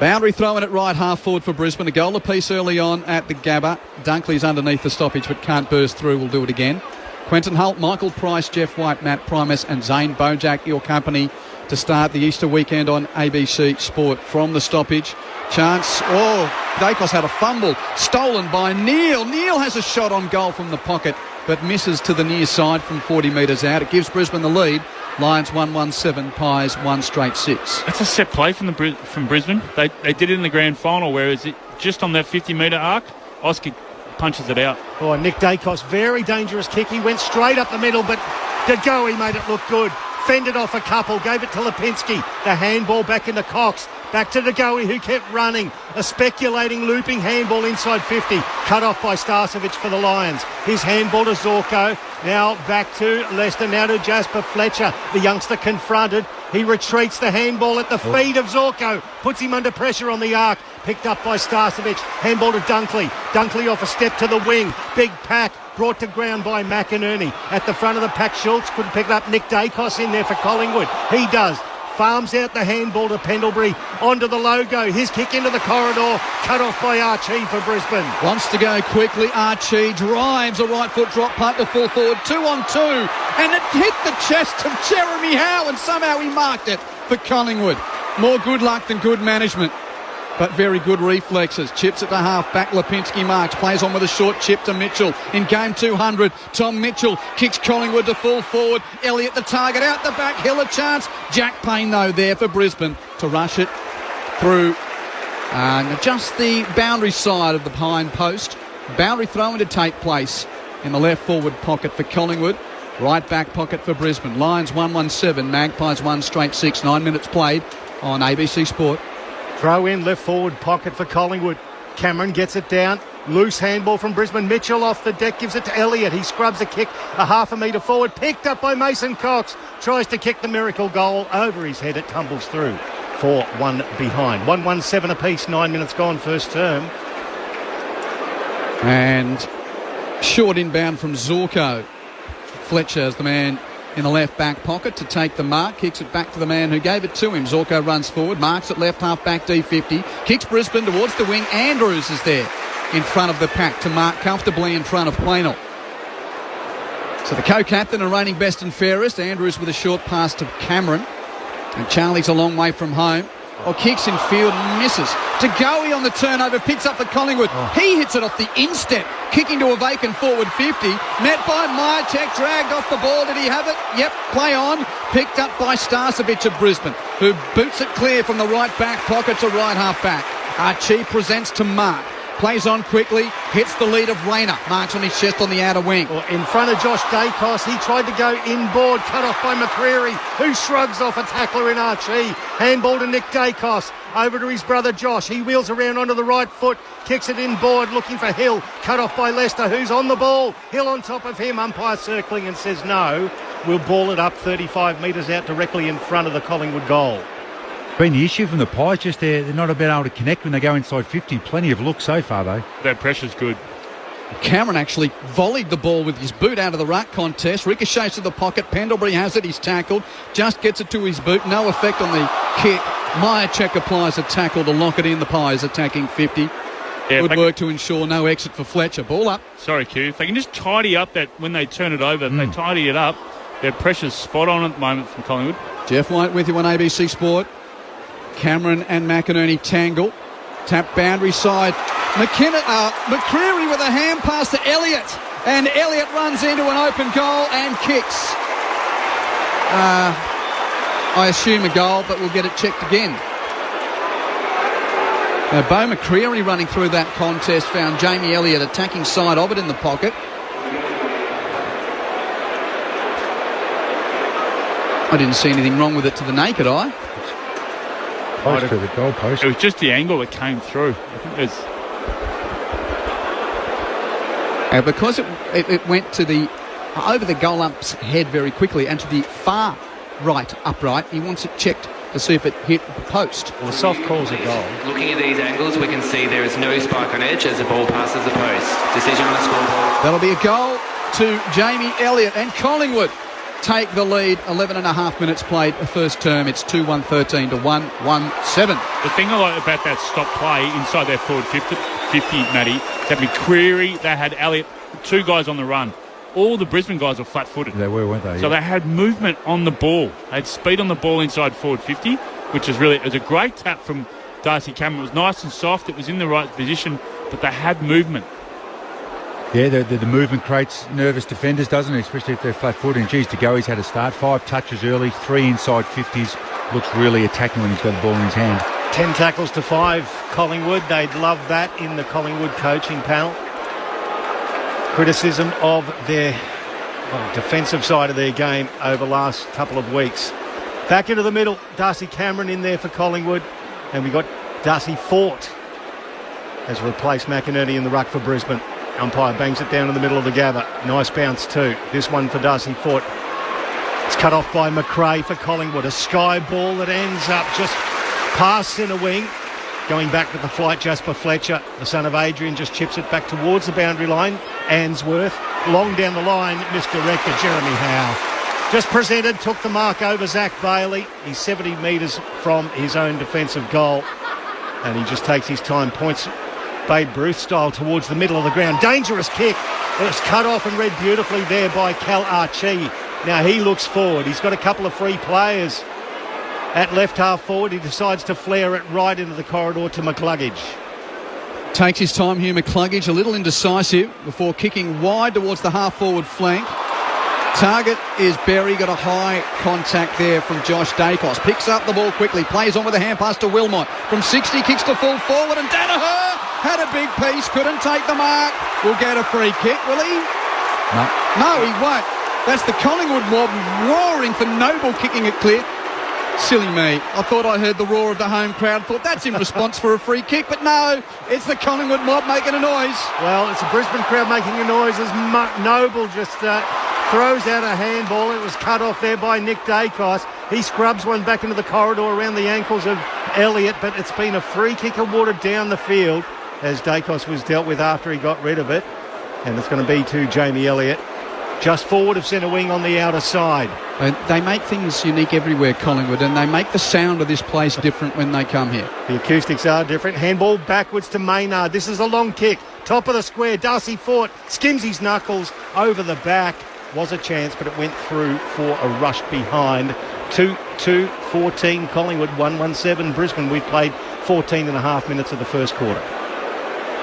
Boundary throw in at right half forward for Brisbane. A goal apiece early on at the Gabba. Dunkley's underneath the stoppage but can't burst through. We'll do it again. Quentin Holt, Michael Price, Jeff White, Matt Primus and Zane Bojack, your company to start the Easter weekend on ABC Sport. From the stoppage, chance. Dacos had a fumble. Stolen by Neal. Neal has a shot on goal from the pocket but misses to the near side from 40 metres out. It gives Brisbane the lead Lions 1-1-7, Pies 1 straight 6. That's a set play from Brisbane. They did it in the grand final, whereas it just on that 50-metre arc, Oscar punches it out. Oh, Nick Dacos, very dangerous kick. He went straight up the middle, but Degoe made it look good. Fended off a couple, gave it to Lipinski. The handball back into Cox. Back to Degoe, who kept running. A speculating, looping handball inside 50. Cut off by Starcevic for the Lions. His handball to Zorko. Now back to Leicester, now to Jasper Fletcher. The youngster confronted. He retreats the handball at the feet of Zorko. Puts him under pressure on the arc. Picked up by Starcevic. Handball to Dunkley. Dunkley off a step to the wing. Big pack. Brought to ground by McInerney. At the front of the pack, Schultz couldn't pick it up. Nick Dacos in there for Collingwood. He does. Farms out the handball to Pendlebury. Onto the logo. His kick into the corridor. Cut off by Archie for Brisbane. Wants to go quickly. Archie drives a right foot drop punt to full forward. 2-on-2. And it hit the chest of Jeremy Howe, and somehow he marked it for Collingwood. More good luck than good management, but very good reflexes. Chips at the half back. Lipinski marks. Plays on with a short chip to Mitchell. In game 200, Tom Mitchell kicks Collingwood to full forward. Elliott the target. Out the back. Hill a chance. Jack Payne, though, there for Brisbane to rush it through just the boundary side of the Pine post. Boundary throw-in to take place in the left forward pocket for Collingwood. Right back pocket for Brisbane. Lions 1-1-7. Magpies 1 straight 6. 9 minutes played on ABC Sport. Throw in left forward pocket for Collingwood. Cameron gets it down. Loose handball from Brisbane. Mitchell off the deck, gives it to Elliott. He scrubs a kick a half a metre forward. Picked up by Mason Cox. Tries to kick the miracle goal over his head. It tumbles through for 1 behind. 1-1-7 apiece. 9 minutes gone first term. And short inbound from Zorko. Fletcher's the man in the left back pocket to take the mark. Kicks it back to the man who gave it to him. Zorko runs forward. Marks at left half back D50. Kicks Brisbane towards the wing. Andrews is there in front of the pack to mark comfortably in front of Plainall. So the co-captain and reigning best and fairest. Andrews with a short pass to Cameron. And Charlie's a long way from home. Kicks in field and misses. Degoe on the turnover, picks up the Collingwood. He hits it off the instep, kicking to a vacant forward 50. Met by Myercheck, dragged off the ball. Did he have it? Yep, play on. Picked up by Starcevic of Brisbane, who boots it clear from the right back pocket to right half back. Archie presents to Mark. Plays on quickly, hits the lead of Rayner. Marks on his chest on the outer wing. In front of Josh Dacos, he tried to go inboard, cut off by McCreary, who shrugs off a tackler in Archie. Handball to Nick Dacos, over to his brother Josh. He wheels around onto the right foot, kicks it inboard, looking for Hill. Cut off by Leicester, who's on the ball. Hill on top of him, umpire circling and says no. We'll ball it up 35 metres out directly in front of the Collingwood goal. Been the issue from the Pies, just they're not about able to connect when they go inside 50. Plenty of looks so far, though. That pressure's good. Cameron actually volleyed the ball with his boot out of the ruck contest. Ricochets to the pocket. Pendlebury has it. He's tackled. Just gets it to his boot. No effect on the kick. Myercheck applies a tackle to lock it in. The Pies attacking 50. Yeah, good work to ensure no exit for Fletcher. Ball up. Sorry, Q. If they can just tidy up that when they turn it over, if they tidy it up, their pressure's spot on at the moment from Collingwood. Jeff White with you on ABC Sport. Cameron and McInerney tangle. Tap boundary side. McCreary with a hand pass to Elliott. And Elliott runs into an open goal and kicks. I assume a goal, but we'll get it checked again. Now, Beau McCreary running through that contest found Jamie Elliott attacking side of it in the pocket. I didn't see anything wrong with it to the naked eye. Post to the goal post. It was just the angle that came through. I think there's... because it went to the over the goal ump's head very quickly and to the far right upright, he wants it checked to see if it hit the post. Well, the soft call's a goal. Looking at these angles, we can see there is no spike on edge as the ball passes the post. Decision on the scoreboard. That'll be a goal to Jamie Elliott, and Collingwood take the lead. 11 and a half minutes played the first term. It's 2-1-13 to 1-1-7. The thing I like about that stop play inside their forward 50 Matty, that McCreary, they had Elliott, 2 guys on the run. All the Brisbane guys were flat-footed. They were, weren't they? So they had movement on the ball. They had speed on the ball inside forward 50, which is really, it was a great tap from Darcy Cameron. It was nice and soft. It was in the right position, but they had movement. Yeah, the movement creates nervous defenders, doesn't it? Especially if they're flat-footed. And geez, he's had a start. 5 touches early, 3 inside 50s. Looks really attacking when he's got the ball in his hand. 10 tackles to 5, Collingwood. They'd love that in the Collingwood coaching panel. Criticism of their defensive side of their game over the last couple of weeks. Back into the middle, Darcy Cameron in there for Collingwood. And we got Darcy Fort has replaced McInerney in the ruck for Brisbane. Umpire bangs it down in the middle of the gather. Nice bounce too. This one for Darcy Fort. It's cut off by McRae for Collingwood. A sky ball that ends up just past centre wing. Going back with the flight, Jasper Fletcher, the son of Adrian, just chips it back towards the boundary line. Answorth, long down the line, misdirected. Jeremy Howe just presented, took the mark over Zach Bailey. He's 70 metres from his own defensive goal. And he just takes his time, points Babe Ruth style towards the middle of the ground. Dangerous kick. It was cut off and read beautifully there by Cal Archie. Now he looks forward. He's got a couple of free players at left half forward. He decides to flare it right into the corridor to McCluggage. Takes his time here, McCluggage, a little indecisive before kicking wide towards the half forward flank. Target is Berry, got a high contact there from Josh Dacos. Picks up the ball quickly, plays on with a hand pass to Wilmot. From 60, kicks to full forward, and Danaher had a big piece, couldn't take the mark. Will get a free kick, will he? No, he won't. That's the Collingwood mob roaring for Noble kicking it clear. Silly me. I thought I heard the roar of the home crowd. Thought that's in response for a free kick, but no, it's the Collingwood mob making a noise. Well, it's the Brisbane crowd making a noise as Noble just throws out a handball. It was cut off there by Nick Dacos. He scrubs one back into the corridor around the ankles of Elliott, but it's been a free kick awarded down the field as Dacos was dealt with after he got rid of it. And it's going to be to Jamie Elliott, just forward of centre wing on the outer side. They make things unique everywhere, Collingwood, and they make the sound of this place different when they come here. The acoustics are different. Handball backwards to Maynard. This is a long kick. Top of the square. Darcy Fort skims his knuckles over the back. Was a chance, but it went through for a rush behind. 2-2-14 Collingwood, 1-1-7 Brisbane. We've played 14 and a half minutes of the first quarter.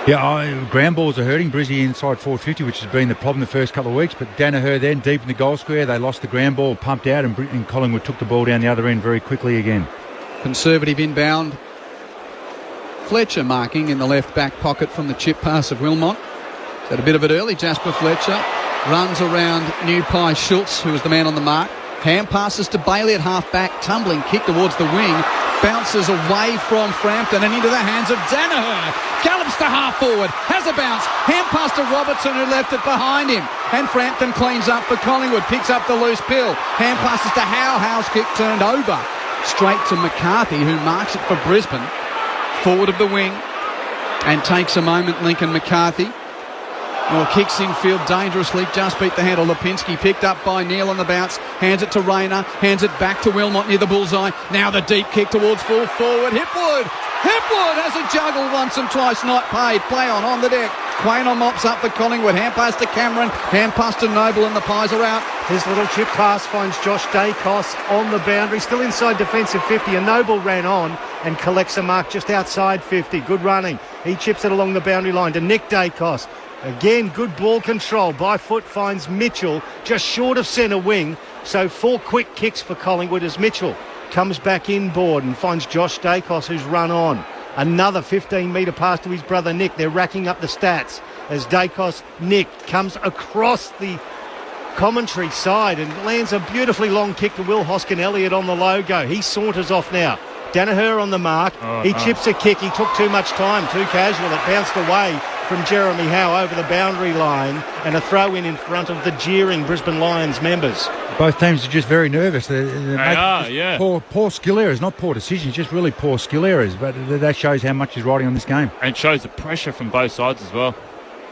Yeah, ground balls are hurting Brizzy inside 450, which has been the problem the first couple of weeks. But Danaher then deep in the goal square, they lost the ground ball, pumped out, and Collingwood took the ball down the other end very quickly again. Conservative inbound. Fletcher marking in the left back pocket from the chip pass of Wilmot. Had a bit of it early. Jasper Fletcher runs around New Pie Schultz, who was the man on the mark. Hand passes to Bailey at half back, tumbling kick towards the wing. Bounces away from Frampton and into the hands of Danaher. Gallops to half forward, has a bounce. Hand pass to Robertson, who left it behind him. And Frampton cleans up for Collingwood, picks up the loose pill. Hand passes to Howe. Howe's kick turned over. Straight to McCarthy, who marks it for Brisbane. Forward of the wing. And takes a moment, Lincoln McCarthy. Well, kicks infield dangerously, just beat the handle. Lipinski picked up by Neil on the bounce, hands it to Rayner, hands it back to Wilmot near the bullseye. Now the deep kick towards full forward. Hipwood has a juggle once and twice, not paid. Play on the deck. Quaynor mops up for Collingwood. Hand pass to Cameron, hand pass to Noble, and the Pies are out. His little chip pass finds Josh Dacos on the boundary, still inside defensive 50, and Noble ran on and collects a mark just outside 50. Good running. He chips it along the boundary line to Nick Dacos. Again, good ball control. By foot finds Mitchell just short of centre wing. So 4 quick kicks for Collingwood as Mitchell comes back inboard and finds Josh Dacos, who's run on. Another 15-metre pass to his brother Nick. They're racking up the stats as Dacos, Nick, comes across the commentary side and lands a beautifully long kick to Will Hoskin-Elliott on the logo. He saunters off now. Danaher on the mark. He chips a kick. He took too much time, too casual. It bounced away from Jeremy Howe over the boundary line, and a throw in front of the jeering Brisbane Lions members. Both teams are just very nervous. They are, yeah. Poor skill errors, not poor decisions, just really poor skill errors. But that shows how much is riding on this game. And shows the pressure from both sides as well.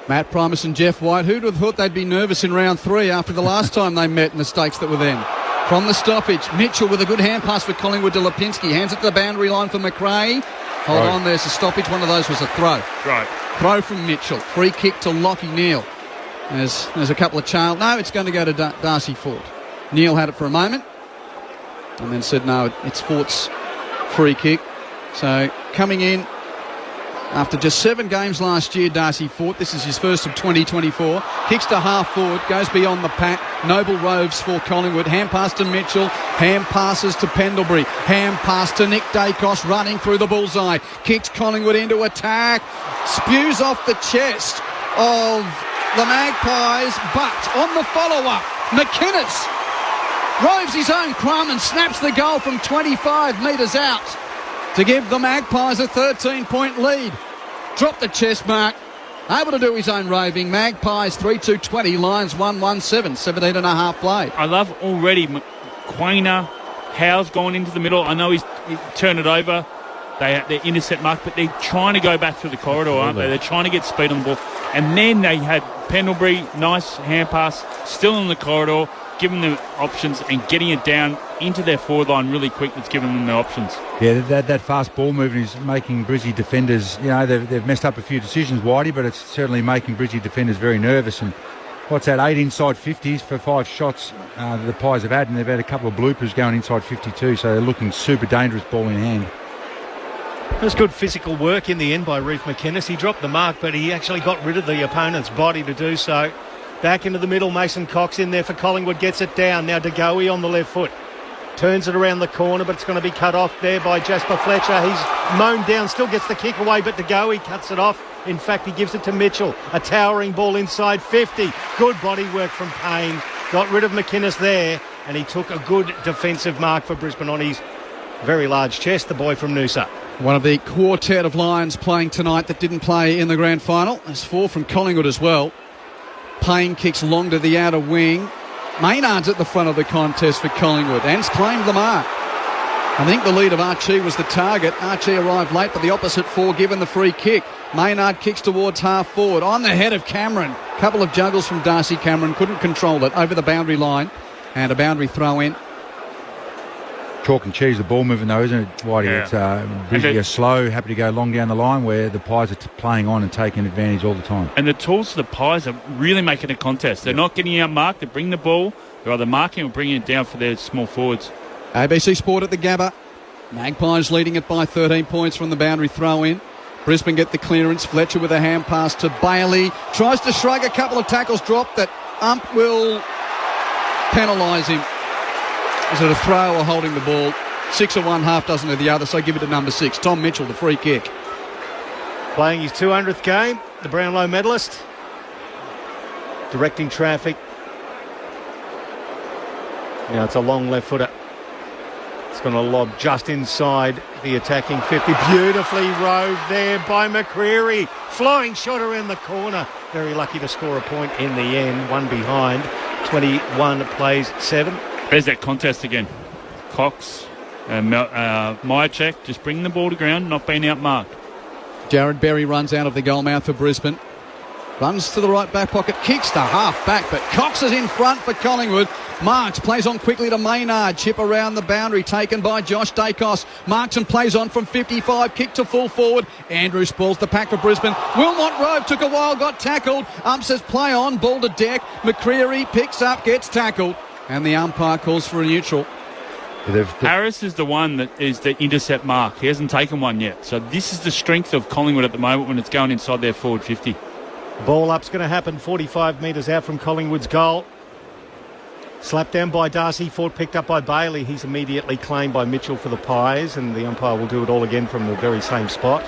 Matt Primus and Jeff White, who'd have thought they'd be nervous in round 3 after the last time they met and the stakes that were then? From the stoppage, Mitchell with a good hand pass for Collingwood to Lipinski. Hands it to the boundary line for McRae. Hold on, there's a stoppage. One of those was a throw. Right. Throw from Mitchell. Free kick to Lockie Neal. There's a couple of No, it's going to go to Darcy Fort. Neal had it for a moment and then said, no, it's Fort's free kick. So coming in After just 7 games last year, Darcy Fort. This is his first of 2024. Kicks to half forward, goes beyond the pack. Noble roves for Collingwood. Hand pass to Mitchell. Hand passes to Pendlebury. Hand pass to Nick Dacos, running through the bullseye. Kicks Collingwood into attack. Spews off the chest of the Magpies, but on the follow-up, McInnes roves his own crumb and snaps the goal from 25 metres out to give the Magpies a 13-point lead. Drop the chest mark, able to do his own roving. Magpies 3-2-20, Lions 1-1-7, 17 and a half played. I love already Quainer, Howe's gone into the middle. I know he's turned it over. They intercept mark, but they're trying to go back through the corridor, aren't they? They're trying to get speed on the ball. And then they had Pendlebury, nice hand pass, still in the corridor, giving them options and getting it down into their forward line really quick. That's giving them the options. Yeah, that fast ball movement is making Brizzy defenders, they've messed up a few decisions, Whitey, but it's certainly making Brizzy defenders very nervous. And what's that, 8 inside 50s for 5 shots the Pies have had, and they've had a couple of bloopers going inside 52, so they're looking super dangerous ball in hand. It was good physical work in the end by Reef McInnes. He dropped the mark, but he actually got rid of the opponent's body to do so. Back into the middle, Mason Cox in there for Collingwood, gets it down. Now De Goey on the left foot. Turns it around the corner, but it's going to be cut off there by Jasper Fletcher. He's mown down, still gets the kick away, but De Goey cuts it off. In fact, he gives it to Mitchell. A towering ball inside 50. Good body work from Payne. Got rid of McInnes there, and he took a good defensive mark for Brisbane on his very large chest, the boy from Noosa. One of the quartet of Lions playing tonight that didn't play in the grand final. There's 4 from Collingwood as well. Payne kicks long to the outer wing. Maynard's at the front of the contest for Collingwood and's claimed the mark. I think the lead of Archie was the target. Archie arrived late, but the opposite 4 given the free kick. Maynard kicks towards half forward on the head of Cameron. Couple of juggles from Darcy Cameron, couldn't control it over the boundary line, and a boundary throw in. Chalk and cheese, the ball moving though, isn't it, Whitey? Yeah. It's Brizzy are slow, happy to go long down the line, where the Pies are playing on and taking advantage all the time. And the tools of the Pies are really making a contest. They're not getting out marked, they bring the ball, they're either marking or bringing it down for their small forwards. ABC Sport at the Gabba. Magpies leading it by 13 points from the boundary throw in. Brisbane get the clearance. Fletcher with a hand pass to Bailey. Tries to shrug, a couple of tackles dropped that ump will penalise him. Is it a throw or holding the ball? 6 of one, half dozen of the other, so give it to number 6. Tom Mitchell, the free kick. Playing his 200th game, the Brownlow medalist. Directing traffic. Now it's a long left footer. It's going to lob just inside the attacking 50. Beautifully roved there by McCreary. Flying shot around the corner. Very lucky to score a point in the end. One behind. 21 plays 7. There's that contest again. Cox and Myercheck just bringing the ball to ground, not being outmarked. Jared Berry runs out of the goal mouth for Brisbane. Runs to the right back pocket, kicks to half back, but Cox is in front for Collingwood. Marks plays on quickly to Maynard. Chip around the boundary, taken by Josh Dacos. Marks and plays on from 55, kick to full forward. Andrew spoils the pack for Brisbane. Wilmot Rove took a while, got tackled. Says play on, ball to deck. McCreary picks up, gets tackled. And the umpire calls for a neutral. Harris is the one that is the intercept mark. He hasn't taken one yet. So this is the strength of Collingwood at the moment when it's going inside their forward 50. Ball up's going to happen 45 metres out from Collingwood's goal. Slapped down by Darcy Fort, picked up by Bailey. He's immediately claimed by Mitchell for the Pies, and the umpire will do it all again from the very same spot.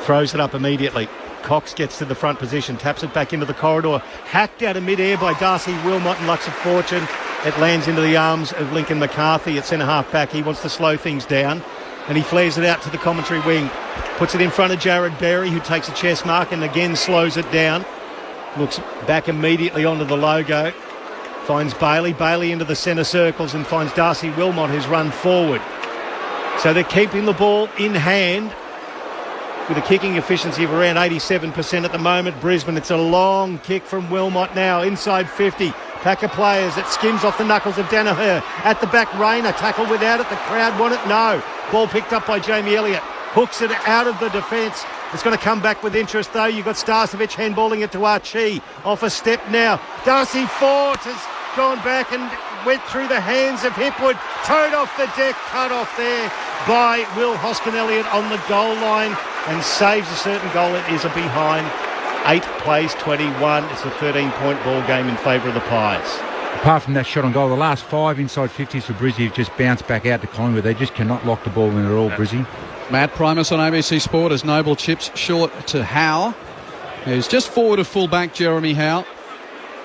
Throws it up immediately. Cox gets to the front position, taps it back into the corridor. Hacked out of mid-air by Darcy Wilmot and Lux of Fortune. It lands into the arms of Lincoln McCarthy at centre-half back. He wants to slow things down, and he flares it out to the commentary wing. Puts it in front of Jared Berry, who takes a chest mark and again slows it down. Looks back immediately onto the logo. Finds Bailey into the centre circles and finds Darcy Wilmot, who's run forward. So they're keeping the ball in hand with a kicking efficiency of around 87% at the moment. Brisbane, it's a long kick from Wilmot now, inside 50. Pack of players, it skims off the knuckles of Danaher. At the back, Rayner, tackle without it. The crowd want it, no. Ball picked up by Jamie Elliott. Hooks it out of the defence. It's going to come back with interest, though. You've got Starcevic handballing it to Archie. Off a step now. Darcy Fort has gone back and went through the hands of Hipwood. Towed off the deck, cut off there by Will Hoskin-Elliott on the goal line and saves a certain goal. It is a behind. 8 plays 21. It's a 13-point ball game in favour of the Pies. Apart from that shot on goal, the last 5 inside 50s for Brizzy have just bounced back out to Collingwood. They just cannot lock the ball in at all, Brizzy. Matt Primus on ABC Sport as Noble chips short to Howe, who's just forward of full-back Jeremy Howe.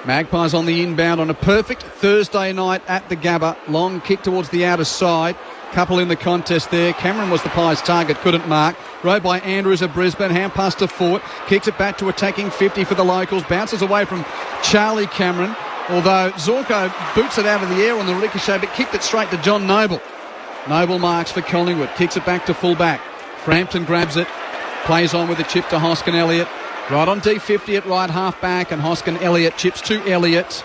Magpies on the inbound on a perfect Thursday night at the Gabba. Long kick towards the outer side. Couple in the contest there. Cameron was the Pies' target, couldn't mark. Rowed by Andrews of Brisbane. Hand pass to Fort. Kicks it back to attacking 50 for the locals. Bounces away from Charlie Cameron. Although Zorko boots it out of the air on the ricochet, but kicked it straight to John Noble. Noble marks for Collingwood. Kicks it back to full-back. Frampton grabs it. Plays on with a chip to Hoskin Elliott. Right on D50 at right half-back, and Hoskin Elliott chips to Elliott.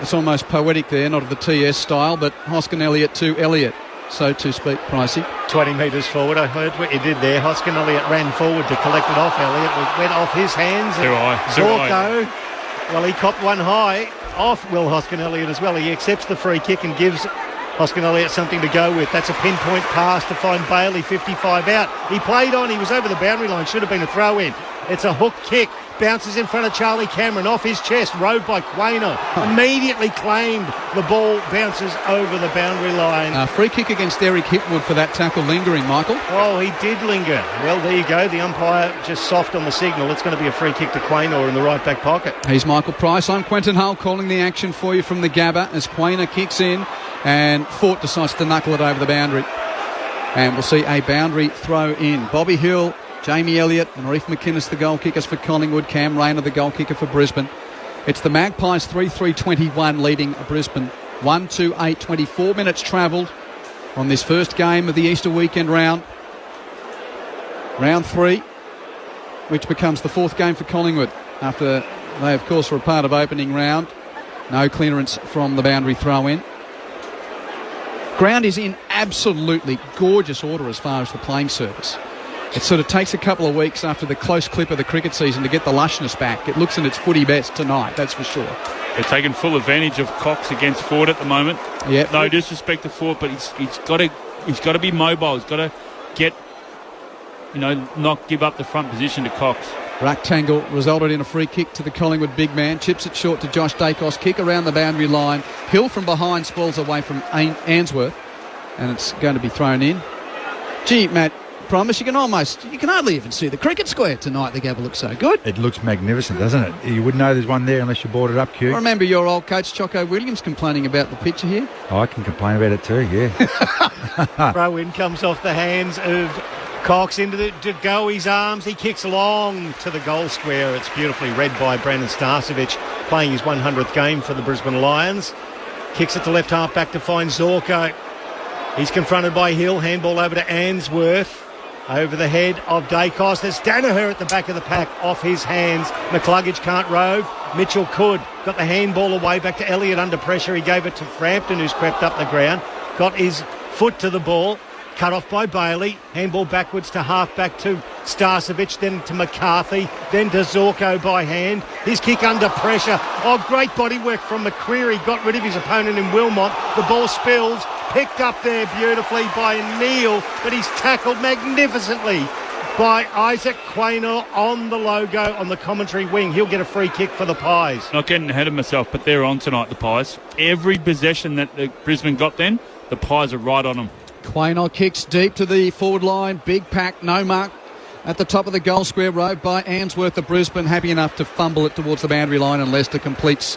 It's almost poetic there, not of the TS style, but Hoskin Elliott to Elliott, so to speak, Pricey. 20 metres forward, I heard what you did there. Hoskin Elliott ran forward to collect it off Elliott. It went off his hands. Zorko, well, he copped one high off Will Hoskin Elliott as well. He accepts the free kick and gives Hoskin Elliott something to go with. That's a pinpoint pass to find Bailey, 55 out. He played on, he was over the boundary line, should have been a throw in. It's a hook kick, bounces in front of Charlie Cameron, off his chest, rowed by Quaino. Immediately claimed, the ball bounces over the boundary line. Free kick against Eric Hipwood for that tackle lingering, Michael. Oh, he did linger. Well, there you go, the umpire just soft on the signal. It's going to be a free kick to Quaino in the right back pocket. He's Michael Price. I'm Quentin Hull calling the action for you from the Gabba as Quaino kicks in and Fort decides to knuckle it over the boundary. And we'll see a boundary throw in. Bobby Hill, Jamie Elliott and Reef McInnes, the goal kickers for Collingwood. Cam Rayner, the goal kicker for Brisbane. It's the Magpies 3-3-21 leading Brisbane 1-2-8, 24 minutes travelled on this first game of the Easter weekend round. Round 3, which becomes the 4th game for Collingwood after they, of course, were a part of opening round. No clearance from the boundary throw-in. Ground is in absolutely gorgeous order as far as the playing surface. It sort of takes a couple of weeks after the close clip of the cricket season to get the lushness back. It looks in its footy best tonight, that's for sure. They're taking full advantage of Cox against Ford at the moment. Yep. No disrespect to Ford, but he's got to be mobile. He's got to get, not give up the front position to Cox. Rectangle resulted in a free kick to the Collingwood big man. Chips it short to Josh Dacos. Kick around the boundary line. Hill from behind spoils away from Ainsworth, and it's going to be thrown in. Gee, Matt, promise you can hardly even see the cricket square tonight. The Gabba looks so good. It looks magnificent, doesn't it? You wouldn't know there's one there unless you brought it up, Q. I remember your old coach Choco Williams complaining about the picture here. Oh, I can complain about it too, yeah. Throw in comes off the hands of Cox into De Goey's arms. He kicks long to the goal square. It's beautifully read by Brandon Starcevic, playing his 100th game for the Brisbane Lions. Kicks it to left half back to find Zorko. He's confronted by Hill. Handball over to Ainsworth. Over the head of Dacos. There's Danaher at the back of the pack, off his hands. McCluggage can't rove. Mitchell could. Got the handball away back to Elliott under pressure. He gave it to Frampton, who's crept up the ground. Got his foot to the ball. Cut off by Bailey. Handball backwards to half-back to Starcevic, then to McCarthy, then to Zorko by hand. His kick under pressure. Oh, great body work from McCreery. Got rid of his opponent in Wilmot. The ball spills. Picked up there beautifully by Neil, but he's tackled magnificently by Isaac Quaynor on the logo on the commentary wing. He'll get a free kick for the Pies. Not getting ahead of myself, but they're on tonight, the Pies. Every possession that the Brisbane got then, the Pies are right on them. Quaynor kicks deep to the forward line. Big pack, no mark at the top of the goal square, rowed by Ainsworth of Brisbane. Happy enough to fumble it towards the boundary line, and Leicester completes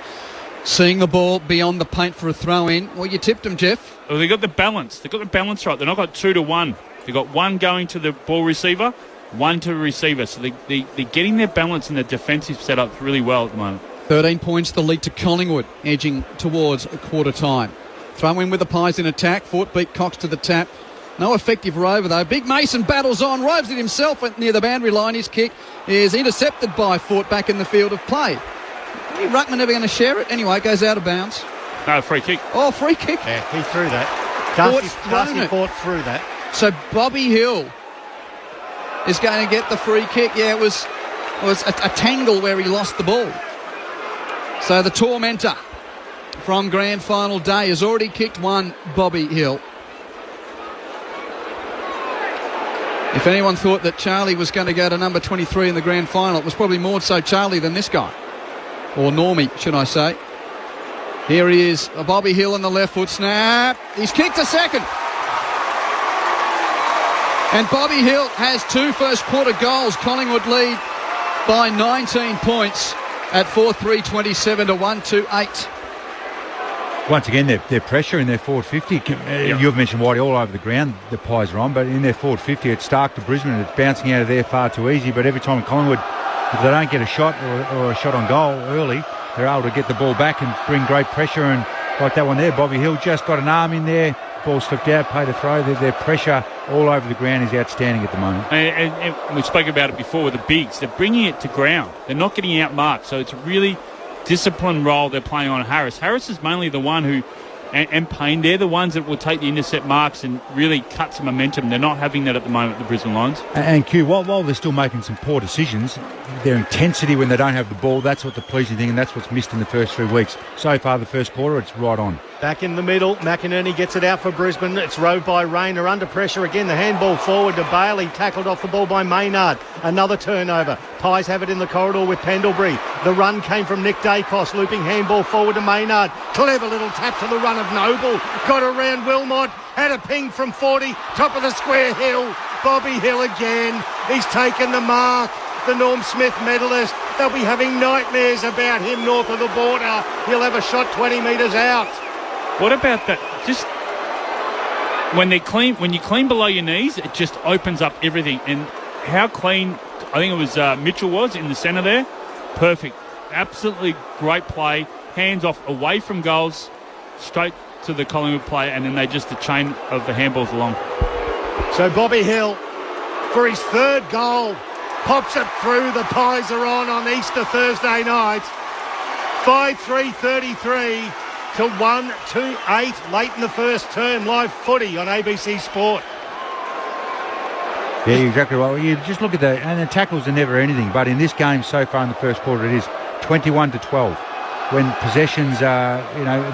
seeing the ball beyond the paint for a throw-in. Well, you tipped them, Jeff. Well, they got the balance. They got the balance right. They've not got 2-1. They got one going to the ball receiver, one to the receiver. So they're getting their balance in the defensive setup really well at the moment. 13 points the lead to Collingwood, edging towards a quarter time. Throw in with the Pies in attack. Fort beat Cox to the tap. No effective rover, though. Big Mason battles on, roves it himself near the boundary line. His kick is intercepted by Fort back in the field of play. Is Ruckman ever going to share it? Anyway, it goes out of bounds. No, free kick. Oh, free kick. Yeah, he threw that. Darcy Fort threw that. So Bobby Hill is going to get the free kick. Yeah, it was a tangle where he lost the ball. So the tormentor from grand final day has already kicked one, Bobby Hill. If anyone thought that Charlie was going to go to number 23 in the grand final, it was probably more so Charlie than this guy. Or Normie, should I say. Here he is, Bobby Hill on the left foot snap. He's kicked a second. And Bobby Hill has 2 first quarter goals. Collingwood lead by 19 points at 4-3-27 to 1-2-8. Once again, their pressure in their forward 50. You've mentioned Whitey all over the ground, the pies are on, but in their forward 50, it's Stark to Brisbane, and it's bouncing out of there far too easy. But every time Collingwood, if they don't get a shot or a shot on goal early, they're able to get the ball back and bring great pressure. And like that one there, Bobby Hill just got an arm in there, ball slipped out, paid a throw. Their pressure all over the ground is outstanding at the moment. And we spoke about it before with the bigs. They're bringing it to ground. They're not getting out marked. So it's a really disciplined role they're playing on Harris. Harris is mainly the one who, and Payne, they're the ones that will take the intercept marks and really cut some momentum. They're not having that at the moment, the Brisbane Lions. And Q, while they're still making some poor decisions, their intensity when they don't have the ball, that's what the pleasing thing, and that's what's missed in the first 3 weeks. So far, the first quarter, it's right on. Back in the middle, McInerney gets it out for Brisbane. It's rowed by Rayner, under pressure again. The handball forward to Bailey, tackled off the ball by Maynard. Another turnover. Pies have it in the corridor with Pendlebury. The run came from Nick Dacos, looping handball forward to Maynard. Clever little tap to the run of Noble. Got around Wilmot, had a ping from 40, top of the square Hill. Bobby Hill again. He's taken the mark. The Norm Smith medalist. They'll be having nightmares about him north of the border. He'll have a shot 20 metres out. What about that? Just when you clean below your knees, it just opens up everything. And how clean, I think it was Mitchell was in the centre there. Perfect. Absolutely great play. Hands off, away from goals, straight to the Collingwood player, and then the chain of the handballs along. So Bobby Hill, for his 3rd goal, pops it through. The Pies are on Easter Thursday night. 5-3-33 to 1-2-8 late in the first term. Live footy on ABC Sport. Yeah, exactly right. You just look at that, and the tackles are never anything. But in this game so far in the first quarter, it is 21-12. When possessions are,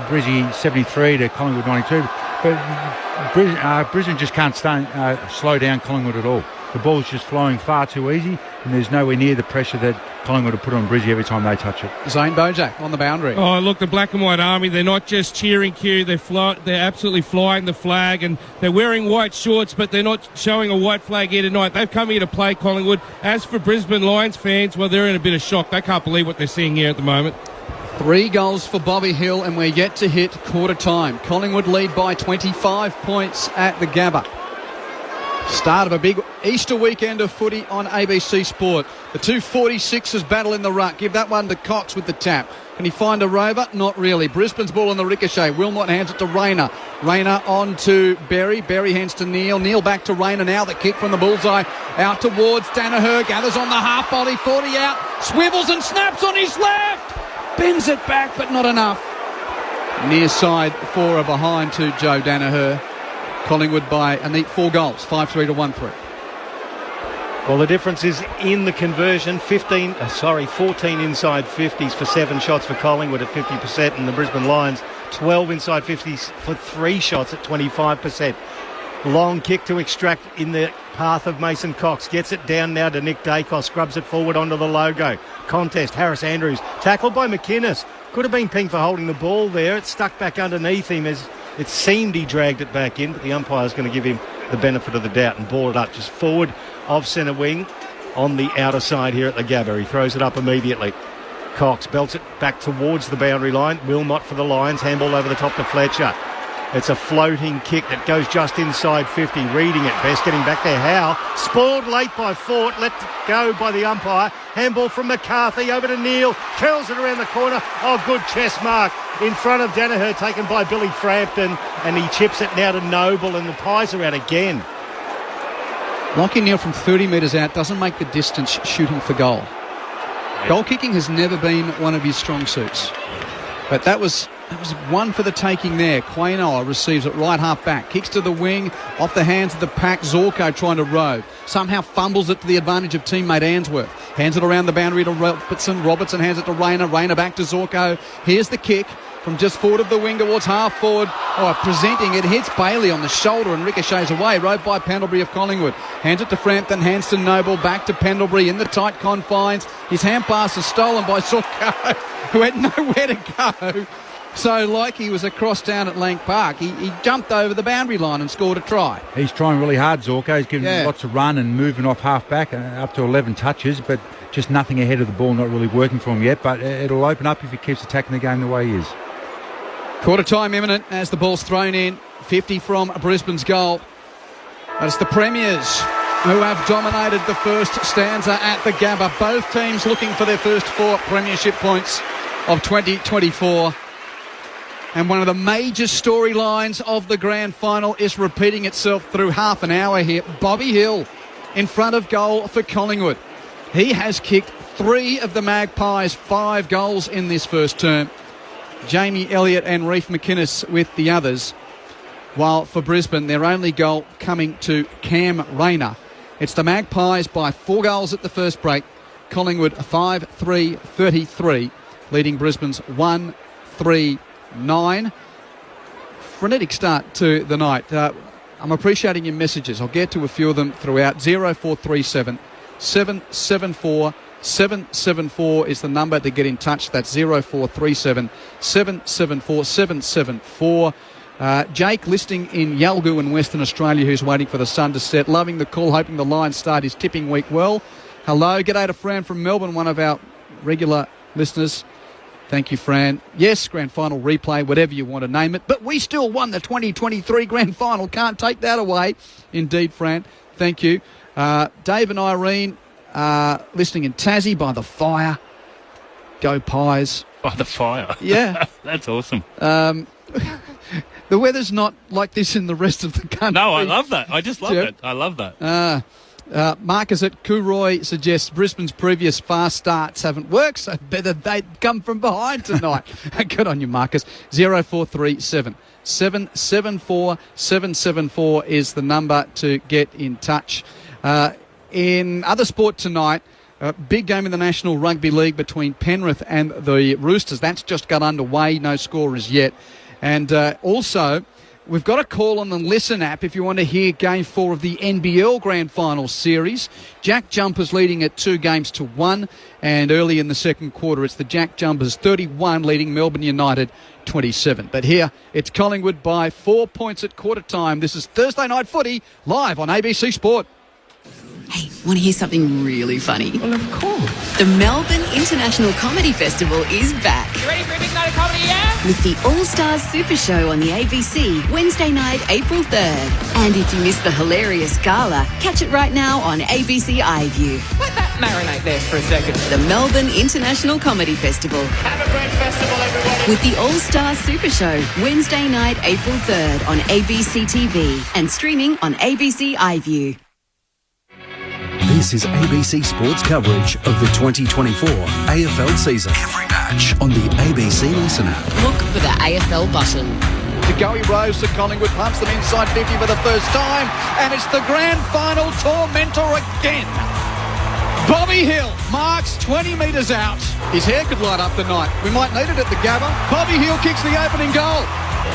Brizzy 73 to Collingwood 92. But Brisbane just can't slow down Collingwood at all. The ball's just flowing far too easy, and there's nowhere near the pressure that Collingwood will put on Brizzy every time they touch it. Zane Bojak on the boundary. Oh, look, the Black and White Army, they're not just cheering Q, they're absolutely flying the flag, and they're wearing white shorts, but they're not showing a white flag here tonight. They've come here to play Collingwood. As for Brisbane Lions fans, well, they're in a bit of shock. They can't believe what they're seeing here at the moment. 3 goals for Bobby Hill, and we're yet to hit quarter time. Collingwood lead by 25 points at the Gabba. Start of a big Easter weekend of footy on ABC Sport. The 246ers battle in the ruck. Give that one to Cox with the tap. Can he find a rover? Not really. Brisbane's ball on the ricochet. Wilmot hands it to Rayner. Rayner on to Berry. Berry hands to Neil. Neil back to Rayner now. The kick from the bullseye out towards Danaher. Gathers on the half volley. 40 out. Swivels and snaps on his left. Bends it back, but not enough. Near side 4 are behind to Joe Danaher. Collingwood by a neat 4 goals, 5-3 to 1-3. Well, the difference is in the conversion. 14 inside 50s for 7 shots for Collingwood at 50%, and the Brisbane Lions 12 inside 50s for 3 shots at 25%. Long kick to extract in the path of Mason Cox. Gets it down now to Nick Dacos. Scrubs it forward onto the logo. Contest, Harris Andrews. Tackled by McInnes. Could have been pinged for holding the ball there. It stuck back underneath him as it seemed he dragged it back in, but the umpire's going to give him the benefit of the doubt and ball it up just forward of centre wing on the outer side here at the Gabba. He throws it up immediately. Cox belts it back towards the boundary line. Wilmot for the Lions. Handball over the top to Fletcher. It's a floating kick that goes just inside 50. Reading it best, getting back there. Howe spoiled late by Fort. Let go by the umpire. Handball from McCarthy over to Neil. Curls it around the corner. Oh, good chest mark in front of Danaher, taken by Billy Frampton. And he chips it now to Noble, and the Pies are out again. Lockie Neal from 30 metres out doesn't make the distance shooting for goal. Goal kicking has never been one of his strong suits. But that was one for the taking there. Quainoa receives it right half back. Kicks to the wing, off the hands of the pack. Zorko trying to rove. Somehow fumbles it to the advantage of teammate Answorth. Hands it around the boundary to Robertson. Robertson hands it to Rayner. Rayner back to Zorko. Here's the kick. from just forward of the wing towards half forward. Presenting it, hits Bailey on the shoulder and ricochets away. Rode by Pendlebury of Collingwood. Hands it to Frampton, hands to Noble, back to Pendlebury in the tight confines. His hand pass is stolen by Sorko, who had nowhere to go. So, like he was across down at Lang Park, he jumped over the boundary line and scored a try. He's trying really hard, Zorko. He's giving lots of run and moving off half-back, up to 11 touches, but just nothing ahead of the ball, not really working for him yet. But it'll open up if he keeps attacking the game the way he is. Quarter time imminent as the ball's thrown in. 50 from Brisbane's goal. But it's the Premiers who have dominated the first stanza at the Gabba. Both teams looking for their first 4 premiership points of 2024. And one of the major storylines of the grand final is repeating itself through half an hour here. Bobby Hill in front of goal for Collingwood. He has kicked 3 of the Magpies' 5 goals in this first term. Jamie Elliott and Reef McInnes with the others. While for Brisbane, their only goal coming to Cam Rayner. It's the Magpies by 4 goals at the first break. Collingwood 5-3-33, leading Brisbane's 1-3-9. Frenetic start to the night. I'm appreciating your messages. I'll get to a few of them throughout. 0437 774 774 is the number to get in touch. That's 0437 774 774. Jake, listening in Yalgoo in Western Australia, who's waiting for the sun to set. Loving the call, hoping the Lions start his tipping week well. Hello, g'day to Fran from Melbourne, one of our regular listeners. Thank you, Fran. Yes, grand final replay, whatever you want to name it. But we still won the 2023 grand final. Can't take that away. Indeed, Fran. Thank you. Dave and Irene listening in Tassie by the fire. Go Pies. By the fire? Yeah. That's awesome. The weather's not like this in the rest of the country. No, I love that. I just love it. I love that. Marcus at Cooroy suggests Brisbane's previous fast starts haven't worked, so better they'd come from behind tonight. Good on you, Marcus. 0437 774 774 is the number to get in touch. In other sport tonight, big game in the National Rugby League between Penrith and the Roosters. That's just got underway. No score as yet. And also, we've got a call on the Listen app if you want to hear Game 4 of the NBL Grand Final Series. Jack Jumpers leading at 2-1. And early in the second quarter, it's the Jack Jumpers 31 leading Melbourne United 27. But here, it's Collingwood by 4 points at quarter time. This is Thursday Night Footy, live on ABC Sport. Hey, want to hear something really funny? Well, of course. The Melbourne International Comedy Festival is back. You ready for a big night of comedy, yeah? With the All-Stars Super Show on the ABC, Wednesday night, April 3rd. And if you missed the hilarious gala, catch it right now on ABC iView. Let that marinate there for a second. The Melbourne International Comedy Festival. Have a great festival, everybody. With the All-Stars Super Show, Wednesday night, April 3rd on ABC TV and streaming on ABC iView. This is ABC Sports coverage of the 2024 AFL season. Every match on the ABC Listen app. Look for the AFL button. Goey Rose to Collingwood, pumps them inside 50 for the first time, and it's the grand final tormentor again. Bobby Hill marks 20 metres out. His hair could light up the night. We might need it at the Gabba. Bobby Hill kicks the opening goal.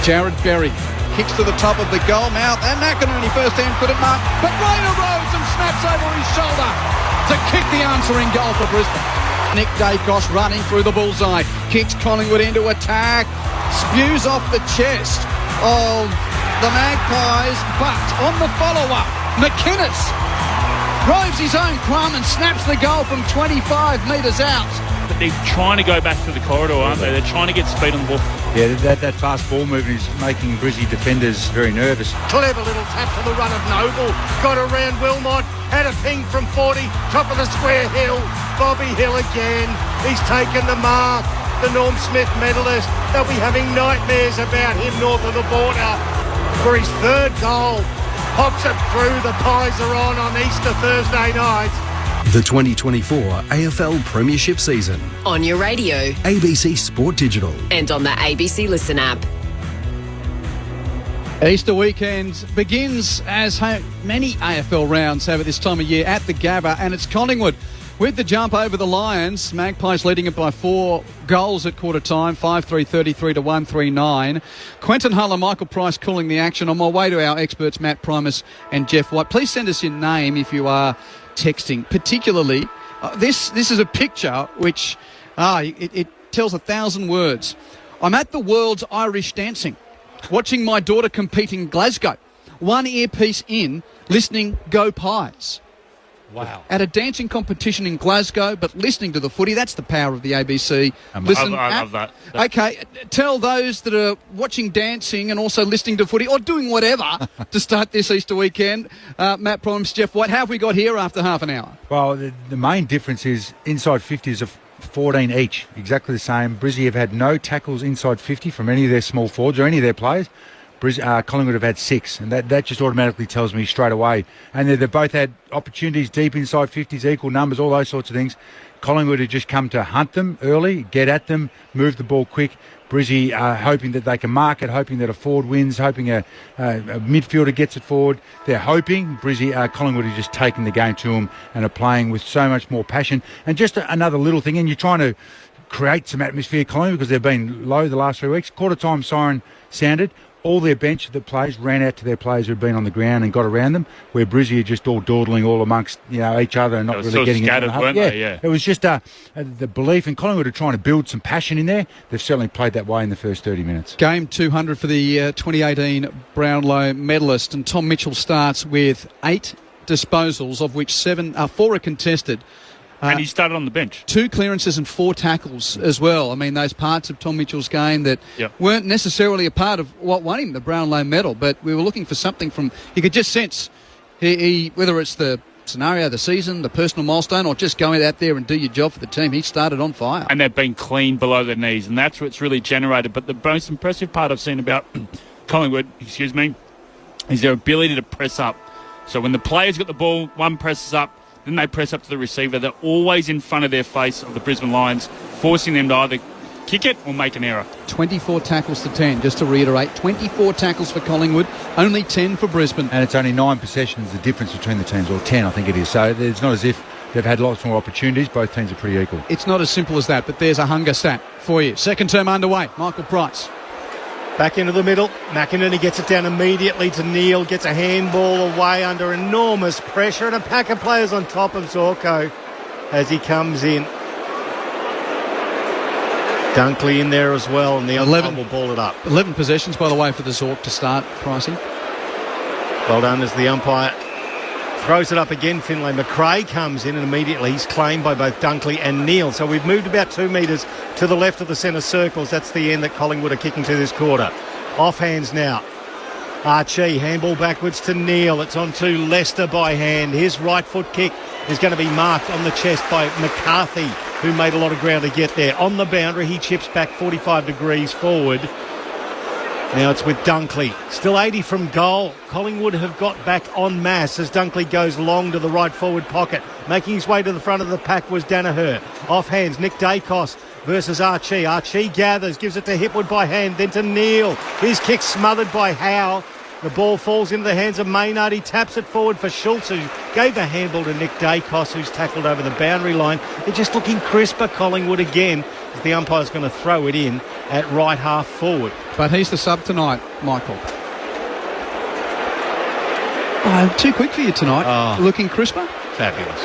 Jared Berry kicks to the top of the goal mouth, and McInerney first hand couldn't mark, but Rayner rose and snaps over his shoulder to kick the answering goal for Brisbane. Nick Dacos running through the bullseye, kicks Collingwood into attack, spews off the chest of the Magpies, but on the follow-up, McInnes roves his own crumb and snaps the goal from 25 metres out. But they're trying to go back to the corridor, aren't they? They're trying to get speed on the ball. Yeah, that fast ball movement is making Brizzy defenders very nervous. Clever little tap to the run of Noble. Got around Wilmot. Had a ping from 40. Top of the square hill. Bobby Hill again. He's taken the mark. The Norm Smith medalist. They'll be having nightmares about him north of the border for his third goal. Pops it through. The Pies are on Easter Thursday night. The 2024 AFL Premiership season. On your radio. ABC Sport Digital. And on the ABC Listen app. Easter weekend begins as many AFL rounds have at this time of year at the Gabba, and it's Collingwood With the jump over the Lions, Magpies leading it by 4 goals at quarter time, 5-3, 33 to 139. Quentin Huller, Michael Price calling the action. On my way to our experts, Matt Primus and Jeff White. Please send us your name if you are texting. Particularly, this is a picture which it tells 1,000 words. I'm at the World's Irish Dancing, watching my daughter compete in Glasgow. One earpiece in, listening Go Pies. Wow. At a dancing competition in Glasgow, but listening to the footy. That's the power of the ABC. I love that. Okay, tell those that are watching dancing and also listening to footy or doing whatever to start this Easter weekend. Matt Primus, Jeff White, how have we got here after half an hour? Well, the main difference is inside 50s of 14 each, exactly the same. Brizzy have had no tackles inside 50 from any of their small forwards or any of their players. Collingwood have had 6, and that just automatically tells me straight away. And they've both had opportunities deep inside 50s, equal numbers, all those sorts of things. Collingwood have just come to hunt them early, get at them, move the ball quick. Brizzy are hoping that they can mark it, hoping that a forward wins, hoping a midfielder gets it forward. They're hoping. Collingwood are just taking the game to them and are playing with so much more passion. And just another little thing, and you're trying to create some atmosphere, Collingwood, because they've been low the last 3 weeks. Quarter time siren sounded. All their bench that plays ran out to their players who'd been on the ground and got around them, where Brizzy are just all dawdling all amongst each other and not really getting scattered, into the weren't they? Yeah. It was just the belief, and Collingwood are trying to build some passion in there. They've certainly played that way in the first 30 minutes. Game 200 for the 2018 Brownlow medalist, and Tom Mitchell starts with 8 disposals, of which 4 are contested. And he started on the bench. 2 clearances and 4 tackles as well. I mean, those parts of Tom Mitchell's game that weren't necessarily a part of what won him the Brownlow medal, but we were looking for something from... You could just sense, whether it's the scenario, the season, the personal milestone, or just going out there and do your job for the team, he started on fire. And they've been clean below their knees, and that's what's really generated. But the most impressive part I've seen about Collingwood, is their ability to press up. So when the players got the ball, one presses up, then they press up to the receiver. They're always in front of their face of the Brisbane Lions, forcing them to either kick it or make an error. 24 tackles to 10, just to reiterate. 24 tackles for Collingwood, only 10 for Brisbane. And it's only 9 possessions, the difference between the teams, or 10, I think it is. So it's not as if they've had lots more opportunities. Both teams are pretty equal. It's not as simple as that, but there's a hunger stat for you. Second term underway. Michael Price. Back into the middle. McInerney gets it down immediately to Neil. Gets a handball away under enormous pressure, and a pack of players on top of Zorko as he comes in. Dunkley in there as well, and the 11 will ball it up. 11 possessions, by the way, for the Zork to start, Pricey. Well done as the umpire throws it up again. Finlay McRae comes in, and immediately he's claimed by both Dunkley and Neil. So we've moved about 2 metres to the left of the centre circles. That's the end that Collingwood are kicking to this quarter. Off hands now. Archie, handball backwards to Neil. It's on to Lester by hand. His right foot kick is going to be marked on the chest by McCarthy, who made a lot of ground to get there. On the boundary, he chips back 45 degrees forward. Now it's with Dunkley. Still 80 from goal. Collingwood have got back en masse as Dunkley goes long to the right forward pocket. Making his way to the front of the pack was Danaher. Off hands, Nick Dacos versus Archie. Archie gathers, gives it to Hipwood by hand, then to Neil. His kick smothered by Howe. The ball falls into the hands of Maynard. He taps it forward for Schultz, who gave the handball to Nick Dacos, who's tackled over the boundary line. They're just looking crisper, Collingwood again, as the umpire's going to throw it in at right half forward. But he's the sub tonight, Michael. Oh, too quick for you tonight. Oh. Looking crisper? Fabulous.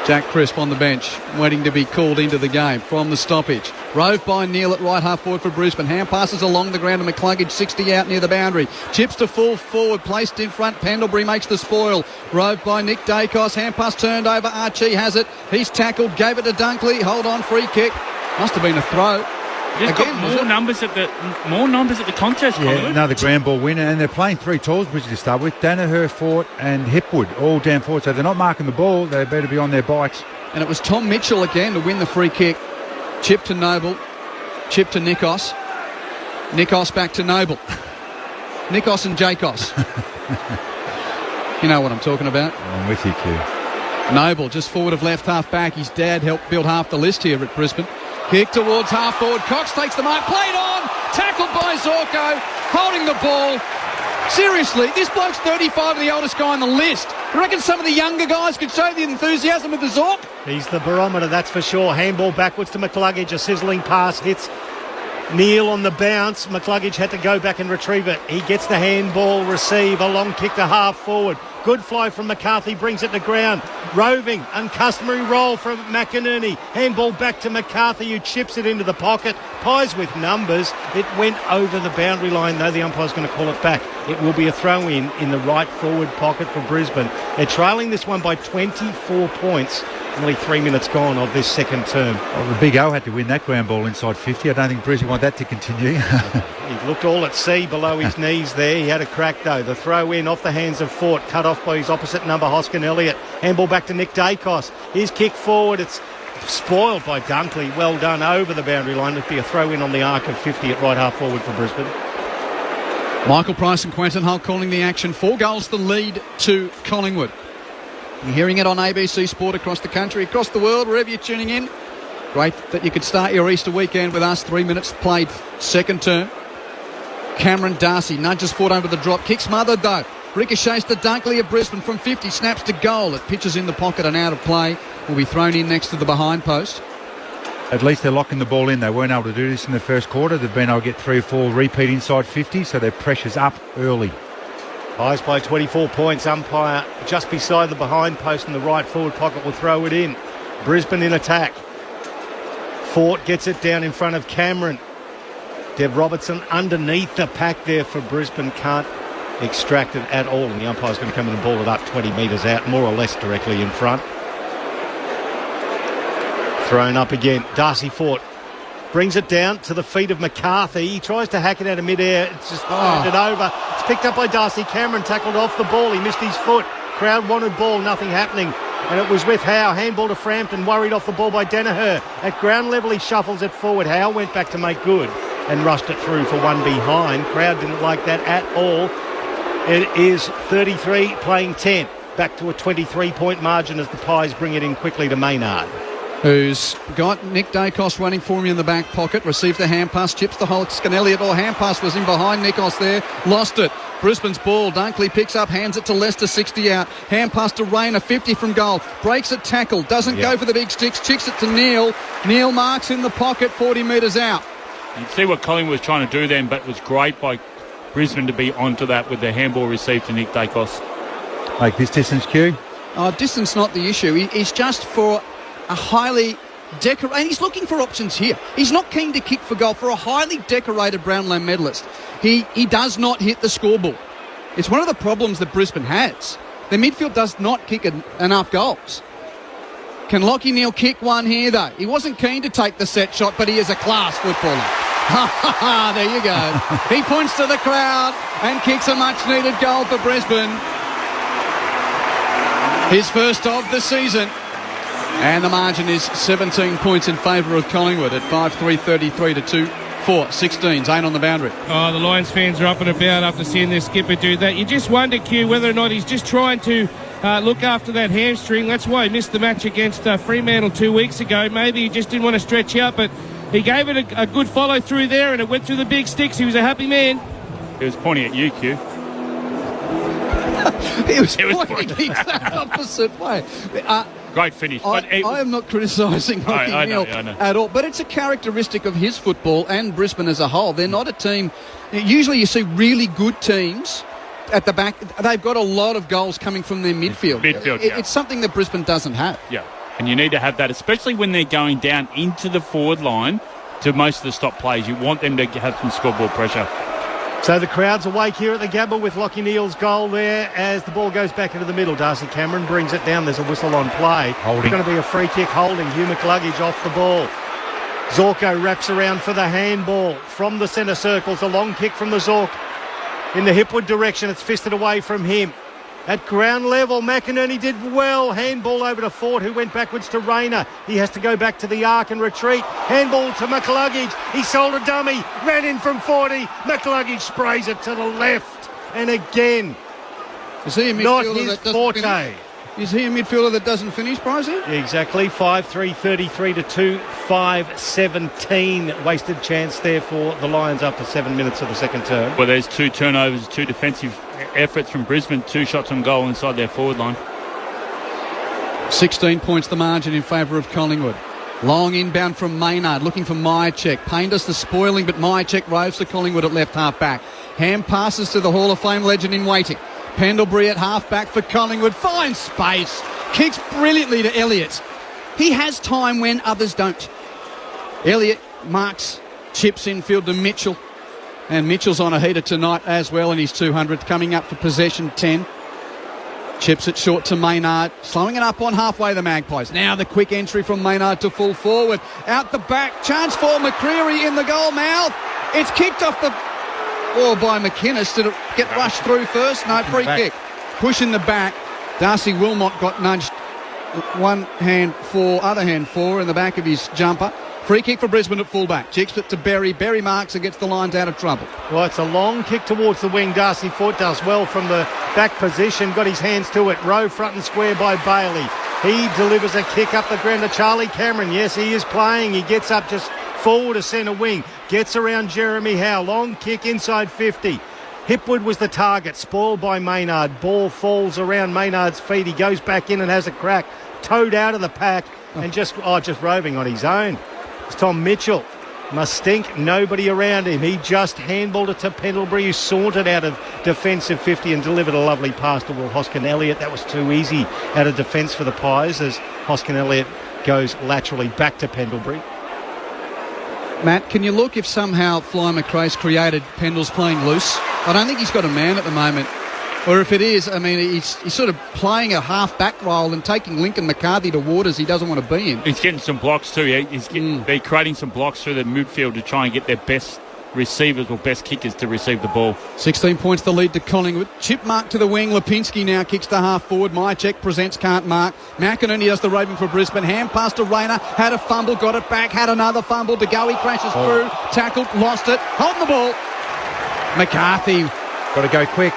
Jack Crisp on the bench, waiting to be called into the game from the stoppage. Rove by Neil at right half forward for Brisbane. Hand passes along the ground to McCluggage, 60 out near the boundary. Chips to full forward, placed in front. Pendlebury makes the spoil. Rove by Nick Dacos. Hand pass turned over. Archie has it. He's tackled, gave it to Dunkley. Hold on, free kick. Must have been a throw. Just again, got more numbers at the contest. Yeah, another grand ball winner, and they're playing 3 tools, Bridget, to start with. Danaher, Fort and Hipwood all down forward, so they're not marking the ball. They better be on their bikes. And it was Tom Mitchell again to win the free kick. Chip to Noble, chip to Nikos. Nikos back to Noble. Nikos and Jacos. You know what I'm talking about. I'm with you, Q. Noble just forward of left half back. His dad helped build half the list here at Brisbane. Kick towards half forward. Cox takes the mark. Played on. Tackled by Zorko. Holding the ball. Seriously, this bloke's 35, the oldest guy on the list. You reckon some of the younger guys could show the enthusiasm with the Zork? He's the barometer, that's for sure. Handball backwards to McCluggage. A sizzling pass hits Neil on the bounce. McCluggage had to go back and retrieve it. He gets the handball receive. A long kick to half forward. Good fly from McCarthy, brings it to ground. Roving, uncustomary roll from McInerney. Handball back to McCarthy, who chips it into the pocket. Pies with numbers. It went over the boundary line, though the umpire's going to call it back. It will be a throw-in the right forward pocket for Brisbane. They're trailing this one by 24 points. Only 3 minutes gone of this second term. Well, the Big O had to win that ground ball inside 50. I don't think Brisbane want that to continue. He looked all at sea below his knees there. He had a crack, though. The throw in off the hands of Fort, cut off by his opposite number, Hoskin Elliott. Handball back to Nick Dacos. His kick forward. It's spoiled by Dunkley. Well done over the boundary line. It'd be a throw in on the arc of 50 at right half forward for Brisbane. Michael Price and Quentin Hull calling the action. 4 goals the lead to Collingwood. You're hearing it on ABC Sport across the country, across the world, wherever you're tuning in. Great that you could start your Easter weekend with us. 3 minutes played, second term. Cameron Darcy nudges Ford over the drop. Kick smothered, though. Ricochets to Dunkley of Brisbane from 50. Snaps to goal. It pitches in the pocket and out of play. Will be thrown in next to the behind post. At least they're locking the ball in. They weren't able to do this in the first quarter. They've been able to get 3 or 4 repeat inside 50, so their pressure's up early. Pies by 24 points. Umpire just beside the behind post in the right forward pocket will throw it in. Brisbane in attack. Fort gets it down in front of Cameron. Dev Robertson underneath the pack there for Brisbane. Can't extract it at all. And the umpire's going to come in and ball it up 20 metres out, more or less directly in front. Thrown up again. Darcy Fort brings it down to the feet of McCarthy. He tries to hack it out of mid-air. It's just handed over. It's picked up by Darcy Cameron, tackled off the ball. He missed his foot. Crowd wanted ball, nothing happening. And it was with Howe. Handball to Frampton, worried off the ball by Danaher. At ground level, he shuffles it forward. Howe went back to make good and rushed it through for one behind. Crowd didn't like that at all. It is 33 playing 10. Back to a 23-point margin as the Pies bring it in quickly to Maynard, who's got Nick Dacos running for him in the back pocket. Received the hand pass, chips the Hoskin Elliott. Or hand pass was in behind Nikos there. Lost it. Brisbane's ball. Dunkley picks up, hands it to Lester, 60 out. Hand pass to Rayner, 50 from goal. Breaks a tackle, doesn't go for the big sticks, chicks it to Neil. Neil marks in the pocket, 40 metres out. You can see what Collingwood was trying to do then, but it was great by Brisbane to be onto that with the handball received to Nick Dacos. Like this distance, Q? Distance not the issue. He's just for a highly decorated, and he's looking for options here. He's not keen to kick for goal. For a highly decorated Brownlow medalist, he does not hit the scoreboard. It's one of the problems that Brisbane has. Their midfield does not kick enough goals. Can Lachie Neale kick one here, though? He wasn't keen to take the set shot, but he is a class footballer. There you go. He points to the crowd and kicks a much-needed goal for Brisbane. His first of the season. And the margin is 17 points in favour of Collingwood at 5-3-33 to 2-4-16. Zane on the boundary. Oh, the Lions fans are up and about after seeing their skipper do that. You just wonder, Q, whether or not he's just trying to look after that hamstring. That's why he missed the match against Fremantle 2 weeks ago. Maybe he just didn't want to stretch out, but he gave it a good follow through there, and it went through the big sticks. He was a happy man. He was pointing at you, Q. He was pointing the exact opposite way. Great finish. I am not criticising Lachie Neale at all, but it's a characteristic of his football and Brisbane as a whole. They're not a team. Usually you see really good teams at the back. They've got a lot of goals coming from their midfield. It's something that Brisbane doesn't have. Yeah, and you need to have that, especially when they're going down into the forward line to most of the stop plays. You want them to have some scoreboard pressure. So the crowd's awake here at the Gabba with Lachie Neale's goal there as the ball goes back into the middle. Darcy Cameron brings it down. There's a whistle on play. Holding. It's going to be a free kick holding. Hugh McCluggage off the ball. Zorko wraps around for the handball from the centre circles. A long kick from the Zork in the Hipwood direction. It's fisted away from him. At ground level, McInerney did well. Handball over to Fort, who went backwards to Rayner. He has to go back to the arc and retreat. Handball to McCluggage. He sold a dummy. Ran in from 40. McCluggage sprays it to the left. And again, is he a not his forte. Is he a midfielder that doesn't finish, Pricey? Exactly. 5-3-33 to 2-5-17. Wasted chance there for the Lions after 7 minutes of the second term. Well, there's 2 turnovers, 2 defensive efforts from Brisbane, 2 shots on goal inside their forward line. 16 points the margin in favour of Collingwood. Long inbound from Maynard, looking for Myercheck. Payne does the spoiling, but Myercheck roves to Collingwood at left half back. Ham passes to the Hall of Fame legend in waiting. Pendlebury at half back for Collingwood. Finds space. Kicks brilliantly to Elliott. He has time when others don't. Elliott marks, chips infield to Mitchell. And Mitchell's on a heater tonight as well in his 200th, coming up for possession 10. Chips it short to Maynard, slowing it up on halfway the Magpies. Now the quick entry from Maynard to full forward. Out the back, chance for McCreery in the goal mouth. It's kicked off the ball by McInnes. Did it get rushed through first? No, free kick. Push in the back. Darcy Wilmot got nudged one hand for, other hand for in the back of his jumper. Free kick for Brisbane at fullback. Chips it to Berry. Berry marks and gets the Lions out of trouble. Well, it's a long kick towards the wing. Darcy Fort does well from the back position. Got his hands to it. Rowe front and square by Bailey. He delivers a kick up the ground to Charlie Cameron. Yes, he is playing. He gets up just forward to centre wing. Gets around Jeremy Howe. Long kick inside 50. Hipwood was the target. Spoiled by Maynard. Ball falls around Maynard's feet. He goes back in and has a crack. Towed out of the pack and just roving on his own. It's Tom Mitchell. Must stink. Nobody around him. He just handballed it to Pendlebury, who sauntered out of defensive 50 and delivered a lovely pass to Will Hoskin-Elliott. That was too easy out of defence for the Pies as Hoskin-Elliott goes laterally back to Pendlebury. Matt, can you look if somehow Fly McRae's created Pendle's playing loose? I don't think he's got a man at the moment. Or if it is, I mean, he's sort of playing a half-back role and taking Lincoln McCarthy to waters he doesn't want to be in. He's getting some blocks too. They're creating some blocks through the midfield to try and get their best receivers or best kickers to receive the ball. 16 points the lead to Collingwood. Chip mark to the wing. Lipinski now kicks to half forward. Myercheck presents, can't mark. McInerney does the roving for Brisbane. Hand pass to Rayner. Had a fumble, got it back. Had another fumble. DeGoey crashes through. Tackled, lost it. Holding the ball. McCarthy. Got to go quick.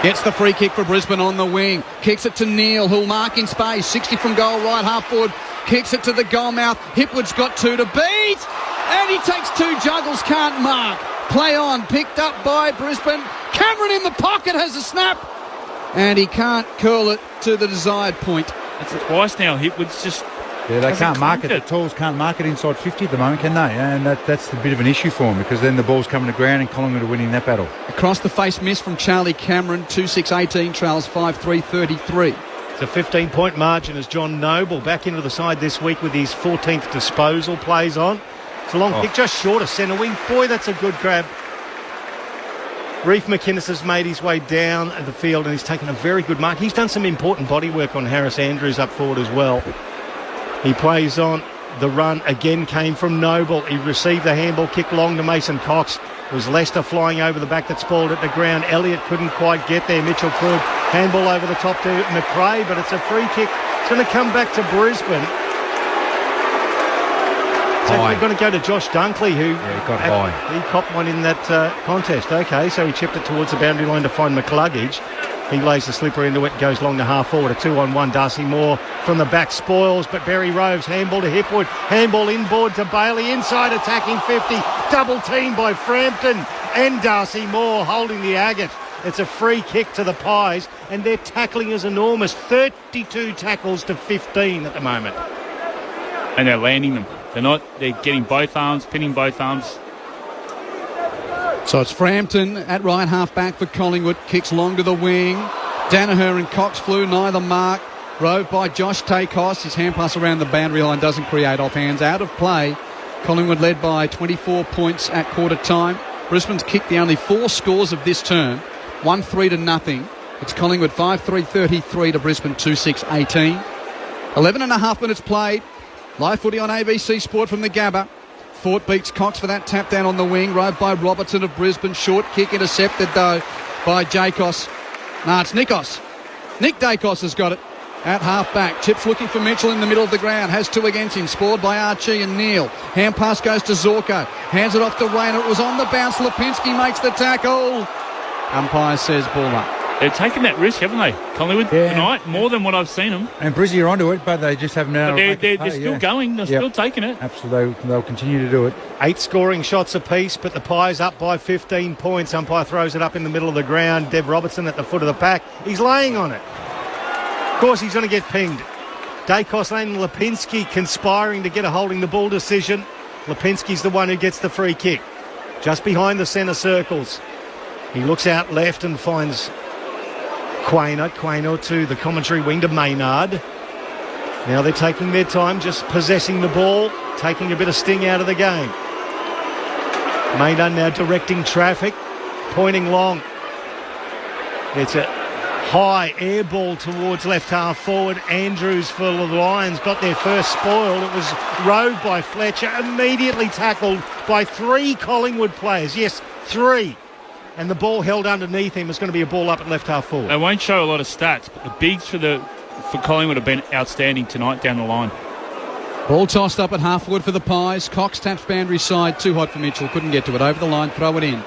Gets the free kick for Brisbane on the wing. Kicks it to Neale, who'll mark in space. 60 from goal, right half forward. Kicks it to the goal mouth. Hipwood's got 2 to beat. And he takes 2 juggles, can't mark. Play on, picked up by Brisbane. Cameron in the pocket has a snap. And he can't curl it to the desired point. It's twice now. Hipwood's just... Yeah, they can't mark it. The Tools can't mark it inside 50 at the moment, can they? And that's a bit of an issue for them because then the ball's coming to ground and Collingwood are winning that battle. Across the face miss from Charlie Cameron. 2-6-18 trails 5-3-33. It's a 15-point margin as John Noble back into the side this week with his 14th disposal plays on. It's a long kick just short of centre wing. Boy, that's a good grab. Reef McInnes has made his way down the field and he's taken a very good mark. He's done some important body work on Harris Andrews up forward as well. He plays on. The run again came from Noble. He received the handball kick long to Mason Cox. It was Lester flying over the back that spoiled it to ground. Elliott couldn't quite get there. Mitchell could. Handball over the top to McRae, but it's a free kick. It's going to come back to Brisbane. So we're going to go to Josh Dunkley, who got high. He copped one in that contest. Okay, so he chipped it towards the boundary line to find McCluggage. He lays the slipper into it, goes long to half forward. A 2-on-1. Darcy Moore from the back spoils, but Barry Roves. Handball to Hipwood. Handball inboard to Bailey. Inside attacking 50. Double team by Frampton and Darcy Moore holding the agate. It's a free kick to the Pies, and their tackling is enormous. 32 tackles to 15 at the moment. And they're landing them. They're getting both arms, pinning both arms. So it's Frampton at right half back for Collingwood. Kicks long to the wing. Danaher and Cox flew, neither mark. Rove by Josh Takos. His hand pass around the boundary line doesn't create offhands. Out of play. Collingwood led by 24 points at quarter time. Brisbane's kicked the only 4 scores of this term. 1-3-0. It's Collingwood 5-3-33 to Brisbane 2-6-18. 11 and a half minutes played. Live footy on ABC Sport from the Gabba. Fort beats Cox for that tap down on the wing. Rove by Robertson of Brisbane. Short kick intercepted though by Jacos. No, it's Nikos. Nick Dacos has got it at half back. Chips looking for Mitchell in the middle of the ground. Has 2 against him. Spoiled by Archie and Neale. Hand pass goes to Zorko. Hands it off to Rayner. It was on the bounce. Lipinski makes the tackle. Umpire says ball up. They're taking that risk, haven't they, Collingwood, tonight? More than what I've seen them. And Brizzy are onto it, but they just haven't been able to They're still going. They're still taking it. Absolutely. They'll continue to do it. 8 scoring shots apiece, but the Pies up by 15 points. Umpire throws it up in the middle of the ground. Dev Robertson at the foot of the pack. He's laying on it. Of course, he's going to get pinged. Dacos and Lipinski conspiring to get a holding the ball decision. Lipinski's the one who gets the free kick. Just behind the centre circles. He looks out left and finds Quainer to the commentary wing to Maynard. Now they're taking their time, just possessing the ball, taking a bit of sting out of the game. Maynard now directing traffic, pointing long. It's a high air ball towards left half forward. Andrews for the Lions got their first spoiled. It was rowed by Fletcher, immediately tackled by 3 Collingwood players. Yes, 3. And the ball held underneath him is going to be a ball up at left half forward. They won't show a lot of stats, but the bigs for Collingwood have been outstanding tonight down the line. Ball tossed up at half forward for the Pies. Cox taps boundary side, too hot for Mitchell, couldn't get to it. Over the line, throw it in.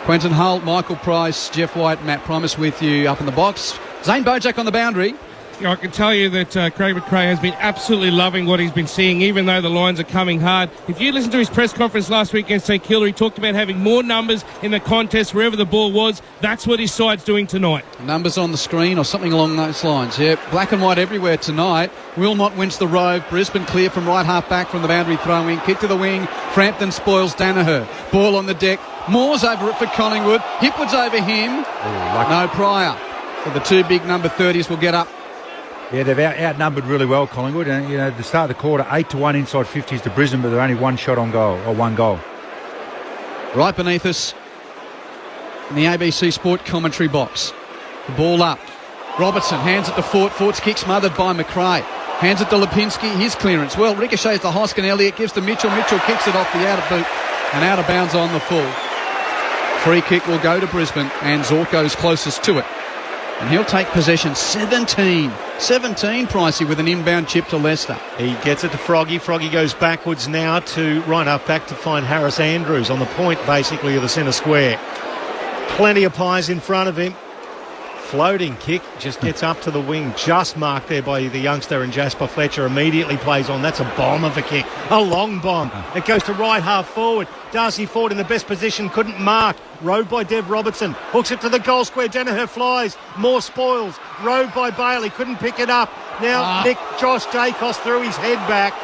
Quentin Holt, Michael Price, Jeff White, Matt Primus with you up in the box. Zane Bojack on the boundary. I can tell you that Craig McRae has been absolutely loving what he's been seeing, even though the Lions are coming hard. If you listened to his press conference last week against St Kilda, he talked about having more numbers in the contest wherever the ball was. That's what his side's doing tonight. Numbers on the screen or something along those lines. Yeah, black and white everywhere tonight. Wilmot wins the Rove. Brisbane clear from right half back from the boundary throwing. Kick to the wing. Frampton spoils Danaher. Ball on the deck. Moore's over it for Collingwood. Hipwood's over him. No Pryor. So the 2 big number 30s will get up. Yeah, they've outnumbered really well, Collingwood. And, at the start of the quarter, 8-1 inside 50s to Brisbane, but they're only 1 shot on goal, or 1 goal. Right beneath us in the ABC Sport commentary box. The ball up. Robertson hands it to Fort. Fort's kick smothered by McRae. Hands it to Lipinski. His clearance. Well, ricochets to Hoskin. Elliott gives to Mitchell. Mitchell kicks it off the outer boot and out of bounds on the full. Free kick will go to Brisbane, and Zorko's closest to it. And he'll take possession. 17, Pricey, with an inbound chip to Leicester. He gets it to Froggy. Froggy goes backwards now to right up back to find Harris Andrews on the point, basically, of the centre square. Plenty of Pies in front of him. Floating kick, just gets up to the wing, just marked there by the youngster, and Jasper Fletcher immediately plays on. That's a bomb of a kick, a long bomb. It goes to right half forward. Darcy Ford in the best position, couldn't mark. Rowed by Dev Robertson, hooks it to the goal square. Danaher flies, more spoils. Rowed by Bailey, couldn't pick it up. Now Josh Dacos threw his head back.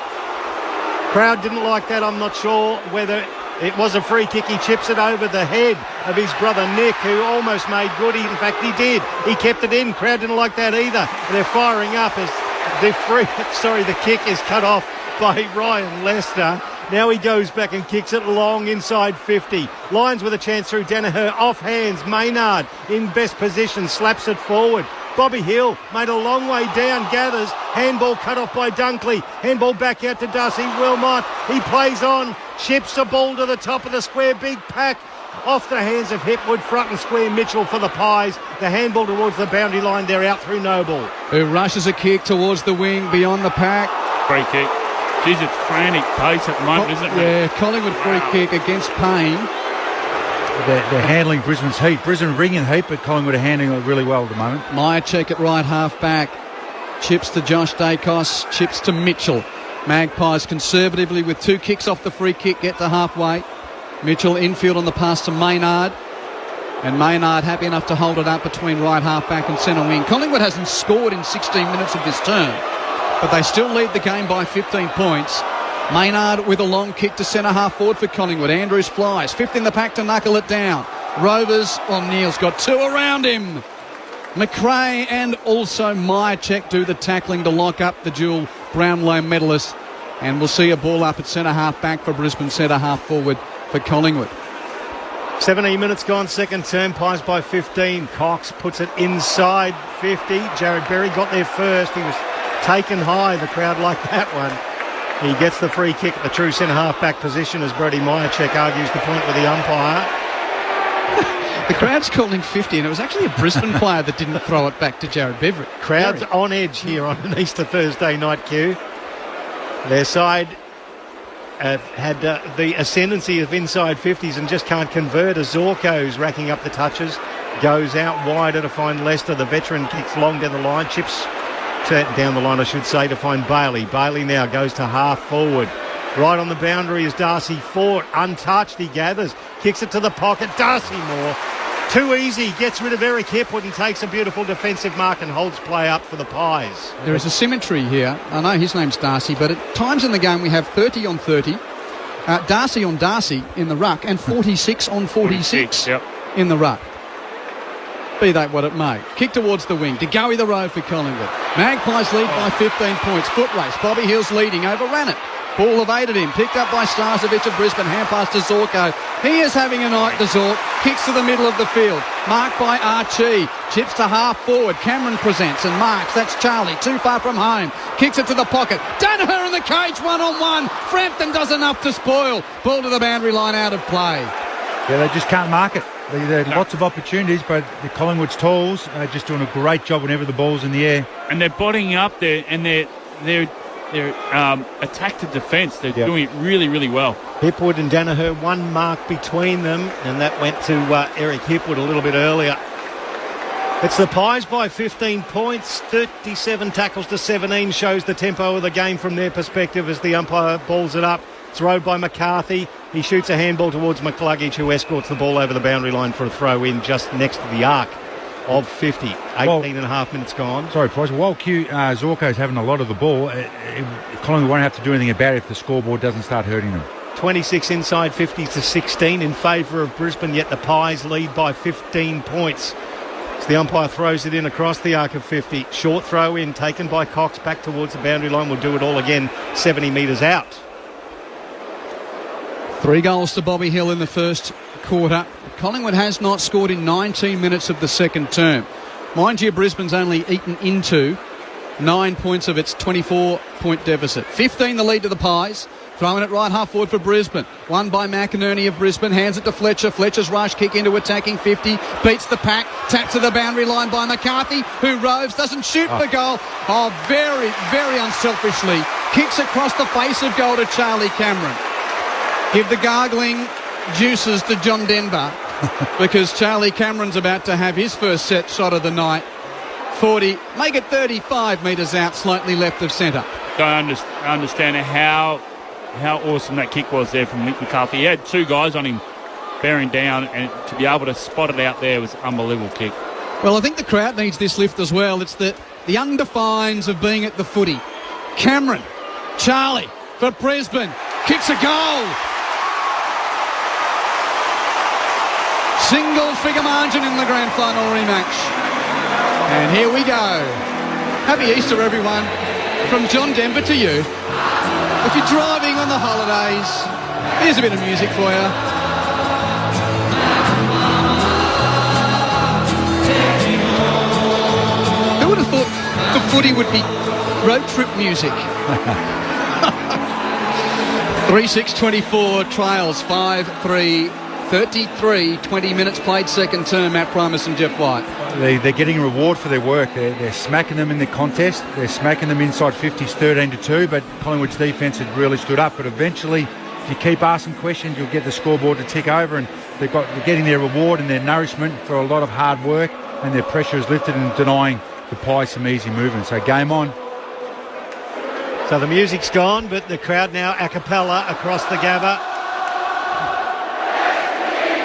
Crowd didn't like that. I'm not sure whether it was a free kick. He chips it over the head of his brother Nick, who almost made good. In fact, he did. He kept it in. Crowd didn't like that either. They're firing up as the kick is cut off by Ryan Lester. Now he goes back and kicks it long inside 50. Lions with a chance through Danaher. Off hands. Maynard in best position. Slaps it forward. Bobby Hill made a long way down. Gathers. Handball cut off by Dunkley. Handball back out to Darcy Wilmot. He plays on. Chips the ball to the top of the square. Big pack off the hands of Hipwood. Front and square Mitchell for the Pies. The handball towards the boundary line. They're out through Noble, who rushes a kick towards the wing beyond the pack. Free kick. Geez, it's frantic pace at the moment, isn't it? Yeah, Collingwood free kick against Payne. They're handling Brisbane's heat. Brisbane bringing heat, but Collingwood are handling it really well at the moment. Myercheck at right half back. Chips to Josh Dacos. Chips to Mitchell. Magpies conservatively with 2 kicks off the free kick. Get to halfway. Mitchell infield on the pass to Maynard. And Maynard happy enough to hold it up between right half back and centre wing. Collingwood hasn't scored in 16 minutes of this term, but they still lead the game by 15 points. Maynard with a long kick to centre half forward for Collingwood. Andrews flies. 5th in the pack to knuckle it down. Rovers, Neil's got 2 around him. McRae and also Myercheck do the tackling to lock up the dual Brownlow medalist. And we'll see a ball up at centre half back for Brisbane, centre half forward for Collingwood. 17 minutes gone, second term. Pies by 15. Cox puts it inside 50. Jared Berry got there first. He was taken high. The crowd liked that one. He gets the free kick at the true centre half-back position as Brody Myercheck argues the point with the umpire. The crowd's calling 50, and it was actually a Brisbane player that didn't throw it back to Jared Beveridge. Crowd's on edge here on an Easter Thursday night, Q. Their side had the ascendancy of inside 50s and just can't convert as Zorko's racking up the touches. goes out wider to find Lester. The veteran kicks long down the line, chips down the line, I should say, to find Bailey. Bailey now goes to half forward. Right on the boundary is Darcy Fort. Untouched, he gathers. Kicks it to the pocket. Darcy Moore. Too easy. Gets rid of Eric Hipwood and takes a beautiful defensive mark and holds play up for the Pies. There is a symmetry here. I know his name's Darcy, but at times in the game we have 30 on 30, Darcy on Darcy in the ruck, and 46 on 46 in the ruck. Be that what it may. Kick towards the wing. DeGoey the road for Collingwood. Magpies lead by 15 points. Foot race. Bobby Hill's leading. Overran it. Ball evaded him. Picked up by Starcevic of Brisbane. Hand pass to Zorko. He is having a night, to Zork. Kicks to the middle of the field. Marked by Archie. Chips to half forward. Cameron presents and marks. That's Charlie. Too far from home. Kicks it to the pocket. Danaher in the cage. 1-on-1. Frampton does enough to spoil. Ball to the boundary line, out of play. Yeah, they just can't mark it. There are lots of opportunities, but the Collingwood's tools are just doing a great job whenever the ball's in the air. And they're bodying up there, and they're attack to defence. They're doing it really, really well. Hipwood and Danaher, one mark between them, and that went to Eric Hipwood a little bit earlier. It's the Pies by 15 points. 37 tackles to 17 shows the tempo of the game from their perspective as the umpire balls it up. It's rowed by McCarthy. He shoots a handball towards McCluggage, who escorts the ball over the boundary line for a throw-in just next to the arc of 50. 18 and a half minutes gone. Sorry, Price. While Zorko's having a lot of the ball, Collingwood won't have to do anything about it if the scoreboard doesn't start hurting them. 26 inside, 50 to 16 in favour of Brisbane, yet the Pies lead by 15 points. So the umpire throws it in across the arc of 50. Short throw in, taken by Cox back towards the boundary line. We'll do it all again, 70 metres out. 3 goals to Bobby Hill in the first quarter. Collingwood has not scored in 19 minutes of the second term. Mind you, Brisbane's only eaten into 9 points of its 24-point deficit. 15 the lead to the Pies. Throwing it right half forward for Brisbane. Won by McInerney of Brisbane. Hands it to Fletcher. Fletcher's rush kick into attacking 50. Beats the pack. Tapped to the boundary line by McCarthy, who roves. Doesn't shoot for goal. Oh, very, very unselfishly. Kicks across the face of goal to Charlie Cameron. Give the gargling juices to John Denver because Charlie Cameron's about to have his first set shot of the night. 40, make it 35 metres out, slightly left of centre. Don't understand how awesome that kick was there from Mick McCarthy. He had 2 guys on him bearing down, and to be able to spot it out there was an unbelievable kick. Well, I think the crowd needs this lift as well. It's the undefines of being at the footy. Cameron, Charlie for Brisbane, kicks a goal. Single figure margin in the grand final rematch. And here we go. Happy Easter, everyone. From John Denver to you. If you're driving on the holidays, here's a bit of music for you. Who would have thought the footy would be road trip music? 3-6-24 trials, 5-3. 33, 20 minutes played second term, Matt Primus and Jeff White. They're getting a reward for their work. They're smacking them in the contest. They're smacking them inside 50s 13-2, but Collingwood's defence had really stood up. But eventually, if you keep asking questions, you'll get the scoreboard to tick over, and they're getting their reward and their nourishment for a lot of hard work, and their pressure is lifted and denying the Pies some easy movement. So game on. So the music's gone, but the crowd now a cappella across the Gabba.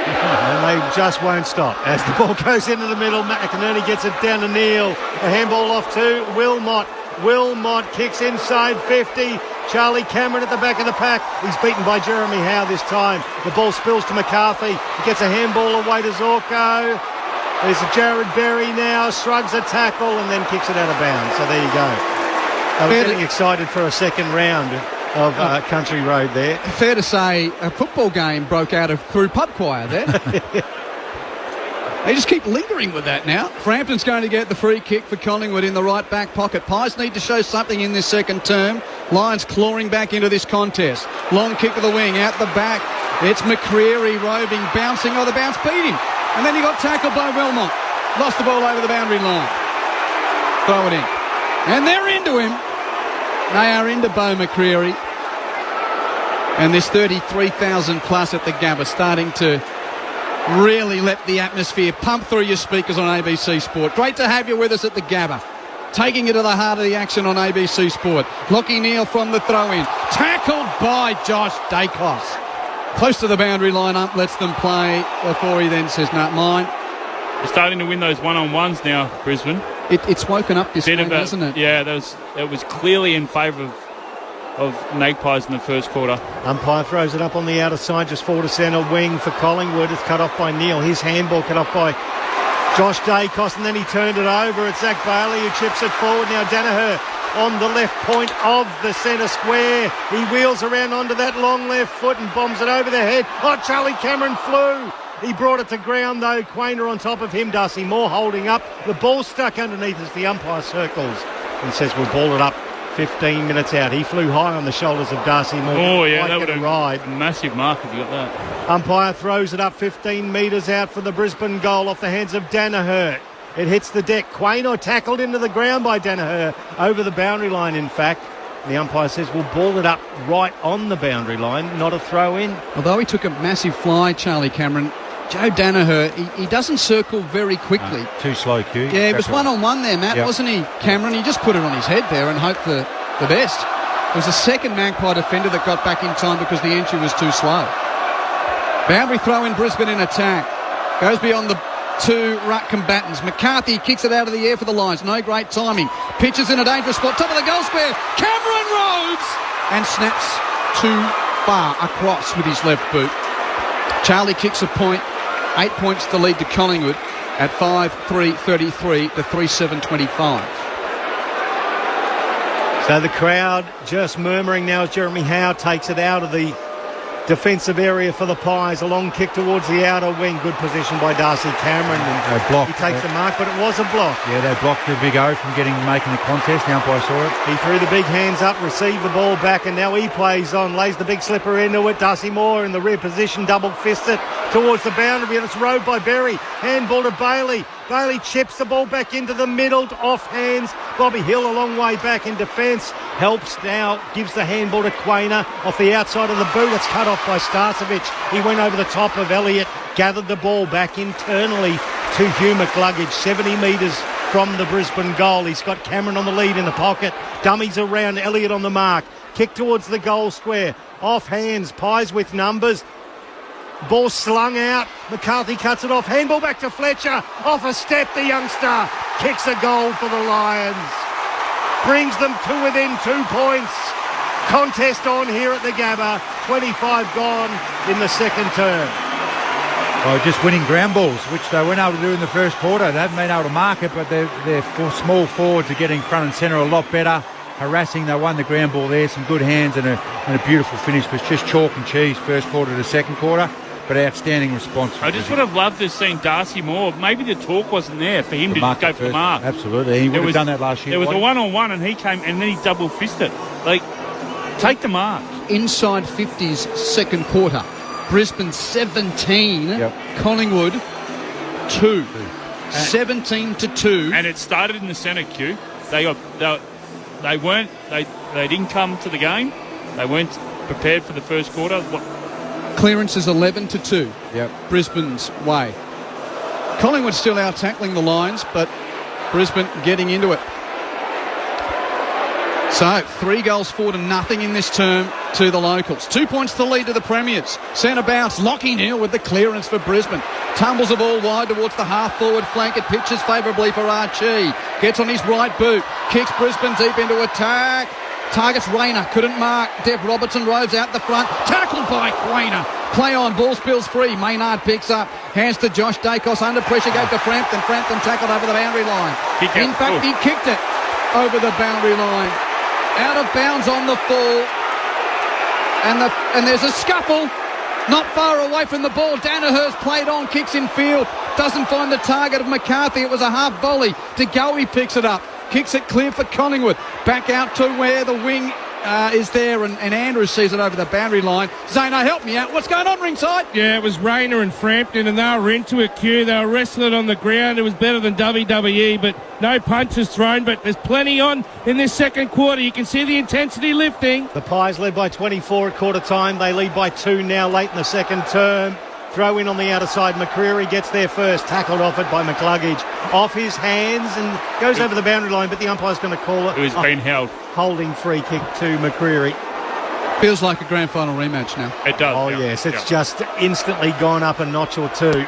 And they just won't stop. As the ball goes into the middle, McInerney gets it down to Neil. A handball off to Wilmot. Wilmot kicks inside 50. Charlie Cameron at the back of the pack. He's beaten by Jeremy Howe this time. The ball spills to McCarthy. He gets a handball away to Zorko. There's Jared Berry now, shrugs a tackle and then kicks it out of bounds. So there you go. I was getting excited for a second round of Country Road there. Fair to say a football game broke out of Crew Pub Choir there. They just keep lingering with that now. Frampton's going to get the free kick for Collingwood in the right back pocket. Pies need to show something in this second term. Lions clawing back into this contest. Long kick to the wing, out the back. It's McCreary roving, bouncing. Oh, the bounce beat him. And then he got tackled by Wilmot. Lost the ball over the boundary line. Throw it in. And they're into him. They are into Beau McCreary. And this 33,000 plus at the Gabba starting to really let the atmosphere pump through your speakers on ABC Sport. Great to have you with us at the Gabba. Taking it to the heart of the action on ABC Sport. Lockie Neal from the throw-in. Tackled by Josh Dacos. Close to the boundary line, up, lets them play before he then says, "Not mine." They're starting to win those one-on-ones now, Brisbane. It's woken up this game, hasn't it? Yeah, it was clearly in favour of Magpies in the first quarter. Umpire throws it up on the outer side, just forward to centre wing for Collingwood. It's cut off by Neal. His handball cut off by Josh Dacos, and then he turned it over. It's Zach Bailey who chips it forward. Now Danaher on the left point of the centre square. He wheels around onto that long left foot and bombs it over the head. Oh, Charlie Cameron flew. He brought it to ground though. Quainer on top of him. Darcy Moore holding up. The ball stuck underneath as the umpire circles and says we'll ball it up 15 minutes out. He flew high on the shoulders of Darcy Moore. Oh yeah, that would have ride. A massive mark if you got that. Umpire throws it up 15 metres out for the Brisbane goal off the hands of Danaher. It hits the deck. Quainer tackled into the ground by Danaher over the boundary line, in fact. The umpire says we'll ball it up right on the boundary line, not a throw in. Although he took a massive fly, Charlie Cameron, Joe Danaher, he doesn't circle very quickly. No, too slow, Q. Yeah, it was one-on-one there, Matt, wasn't he, Cameron? He just put it on his head there and hoped for the best. It was the second Magpie defender that got back in time because the entry was too slow. Boundary throw in Brisbane in attack. Goes beyond the two ruck combatants. McCarthy kicks it out of the air for the Lions. No great timing. Pitches in a dangerous spot. Top of the goal square. Cameron Rhodes! And snaps too far across with his left boot. Charlie kicks a point. 8 points to lead to Collingwood at 5-3-33 to 3-7-25. So the crowd just murmuring now as Jeremy Howe takes it out of the defensive area for the Pies. A long kick towards the outer wing. Good position by Darcy Cameron. And blocked, he takes the mark, but it was a block. Yeah, they blocked the big O from making the contest. The umpire saw it. He threw the big hands up, received the ball back, and now he plays on. Lays the big slipper into it. Darcy Moore in the rear position, double fist it towards the boundary, and it's rowed by Berry. Handball to Bailey. Bailey chips the ball back into the middle, off hands. Bobby Hill a long way back in defence. Helps now, gives the handball to Quainer off the outside of the boot. It's cut off by Starcevic. He went over the top of Elliott, gathered the ball back internally to Hugh McLuggage, 70 metres from the Brisbane goal. He's got Cameron on the lead in the pocket. Dummies around, Elliott on the mark. Kick towards the goal square. Off hands, Pies with numbers. Ball slung out. McCarthy cuts it off. Handball back to Fletcher. Off a step, the youngster kicks a goal for the Lions. Brings them to within 2 points. Contest on here at the Gabba. 25 gone in the second term. Well, just winning ground balls, which they weren't able to do in the first quarter. They haven't been able to mark it, but their small forwards are getting front and centre a lot better. Harassing, they won the ground ball there. Some good hands and a beautiful finish. It was just chalk and cheese first quarter to second quarter. But outstanding response. I just would have loved to have seen Darcy Moore. Maybe the talk wasn't there for him to just go for the mark. Absolutely. He would have done that last year. There was a one-on-one and he came and then he double-fisted. Like, take the mark. Inside 50s second quarter. Brisbane 17. Collingwood 2. 17-2. And it started in the centre, Q. They didn't come to the game. They weren't prepared for the first quarter. Clearance is 11-2. Yep. Brisbane's way. Collingwood still out tackling the Lions, but Brisbane getting into it. So 3 goals 4-0 in this term to the locals. 2 points to lead to the Premiers. Centre bounce. Lockie Neal with the clearance for Brisbane. Tumbles the ball wide towards the half-forward flank. It pitches favourably for Archie. Gets on his right boot. Kicks Brisbane deep into attack. Targets Rayner, couldn't mark. Deb Robertson roves out the front. Tackled by Quainer. Play on, ball spills free. Maynard picks up. Hands to Josh Dacos. Under pressure goes to Frampton. Frampton tackled over the boundary line. In fact, he kicked it over the boundary line. Out of bounds on the fall. And there's a scuffle. Not far away from the ball. Danaher's played on, kicks in field. Doesn't find the target of McCarthy. It was a half volley. De Goey picks it up. Kicks it clear for Collingwood. Back out to where the wing is there, and Andrews sees it over the boundary line. Zano, help me out. What's going on ringside? Yeah, it was Rayner and Frampton, and they were into a queue. They were wrestling on the ground. It was better than WWE, but no punches thrown. But there's plenty on in this second quarter. You can see the intensity lifting. The Pies led by 24 at quarter time. They lead by 2 now late in the second term. Throw in on the outer side. McCreery gets there first. Tackled off it by McCluggage. Off his hands and goes over the boundary line, but the umpire's going to call it. Who's been held. Holding free kick to McCreery. Feels like a grand final rematch now. It does. Oh, yes. It's just instantly gone up a notch or two.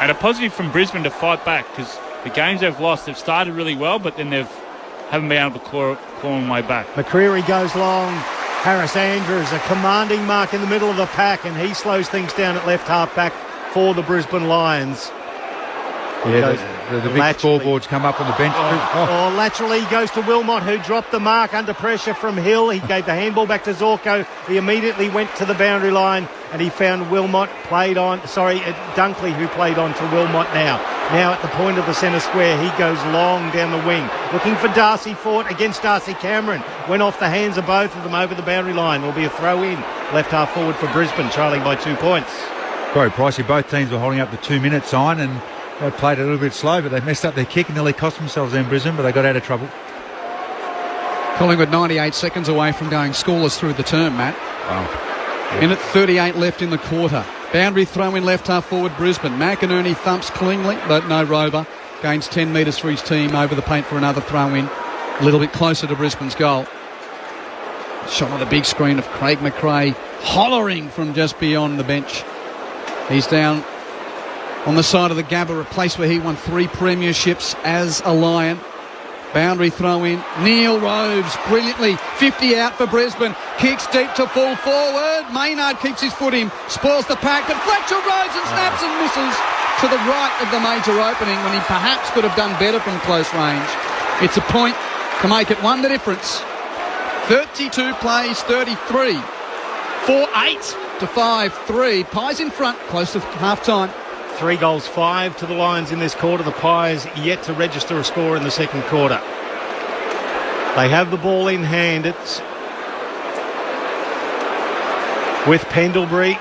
And a positive from Brisbane to fight back, because the games they've lost, they've started really well, but then haven't been able to claw them way back. McCreery goes long. Harris Andrews, a commanding mark in the middle of the pack, and he slows things down at left half back for the Brisbane Lions. Yeah, the big scoreboards come up on the bench. Laterally goes to Wilmot, who dropped the mark under pressure from Hill. He gave the handball back to Zorko. He immediately went to the boundary line, and he found Dunkley, who played on to Wilmot now. Now at the point of the centre square, he goes long down the wing. Looking for Darcy Fort against Darcy Cameron. Went off the hands of both of them over the boundary line. Will be a throw in. Left half forward for Brisbane, trailing by 2 points. Very pricey. Both teams were holding up the 2-minute sign, and they played a little bit slow, but they messed up their kick and nearly cost themselves in Brisbane, but they got out of trouble. Collingwood 98 seconds away from going scoreless through the term, Matt. Wow. Minute 38 left in the quarter. Boundary throw in left half forward Brisbane. McInerney thumps cleanly, but no rover. Gains 10 metres for his team over the paint for another throw in. A little bit closer to Brisbane's goal. Shot on the big screen of Craig McRae hollering from just beyond the bench. He's down on the side of the Gabba, a place where he won 3 premierships as a Lion. Boundary throw in. Neil Roves brilliantly. 50 out for Brisbane. Kicks deep to full forward. Maynard keeps his foot in. Spoils the pack. But Fletcher rides and snaps and misses to the right of the major opening when he perhaps could have done better from close range. It's a point to make it 1 the difference. 32 plays 33. 4-8 to 5-3. Pies in front. Close to half-time. 3 goals, 5 to the Lions in this quarter. The Pies yet to register a score in the second quarter. They have the ball in hand. It's with Pendlebury.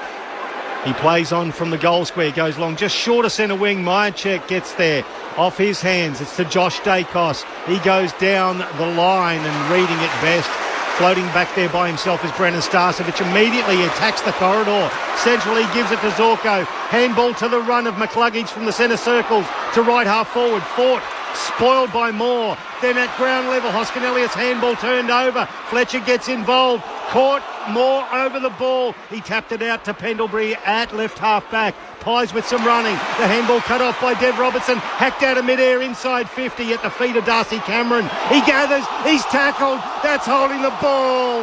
He plays on from the goal square, goes long, just short of centre wing. Myercheck gets there. Off his hands, it's to Josh Dacos. He goes down the line and reading it best. Floating back there by himself is Brennan Starcevich. Immediately attacks the corridor. Centrally gives it to Zorko. Handball to the run of McCluggage from the centre circles to right half forward. Fort spoiled by Moore. Then at ground level, Hoskin Elliott's handball turned over. Fletcher gets involved. Caught Moore over the ball. He tapped it out to Pendlebury at left half back. Pies with some running. The handball cut off by Dev Robertson. Hacked out of midair inside 50 at the feet of Darcy Cameron. He gathers. He's tackled. That's holding the ball.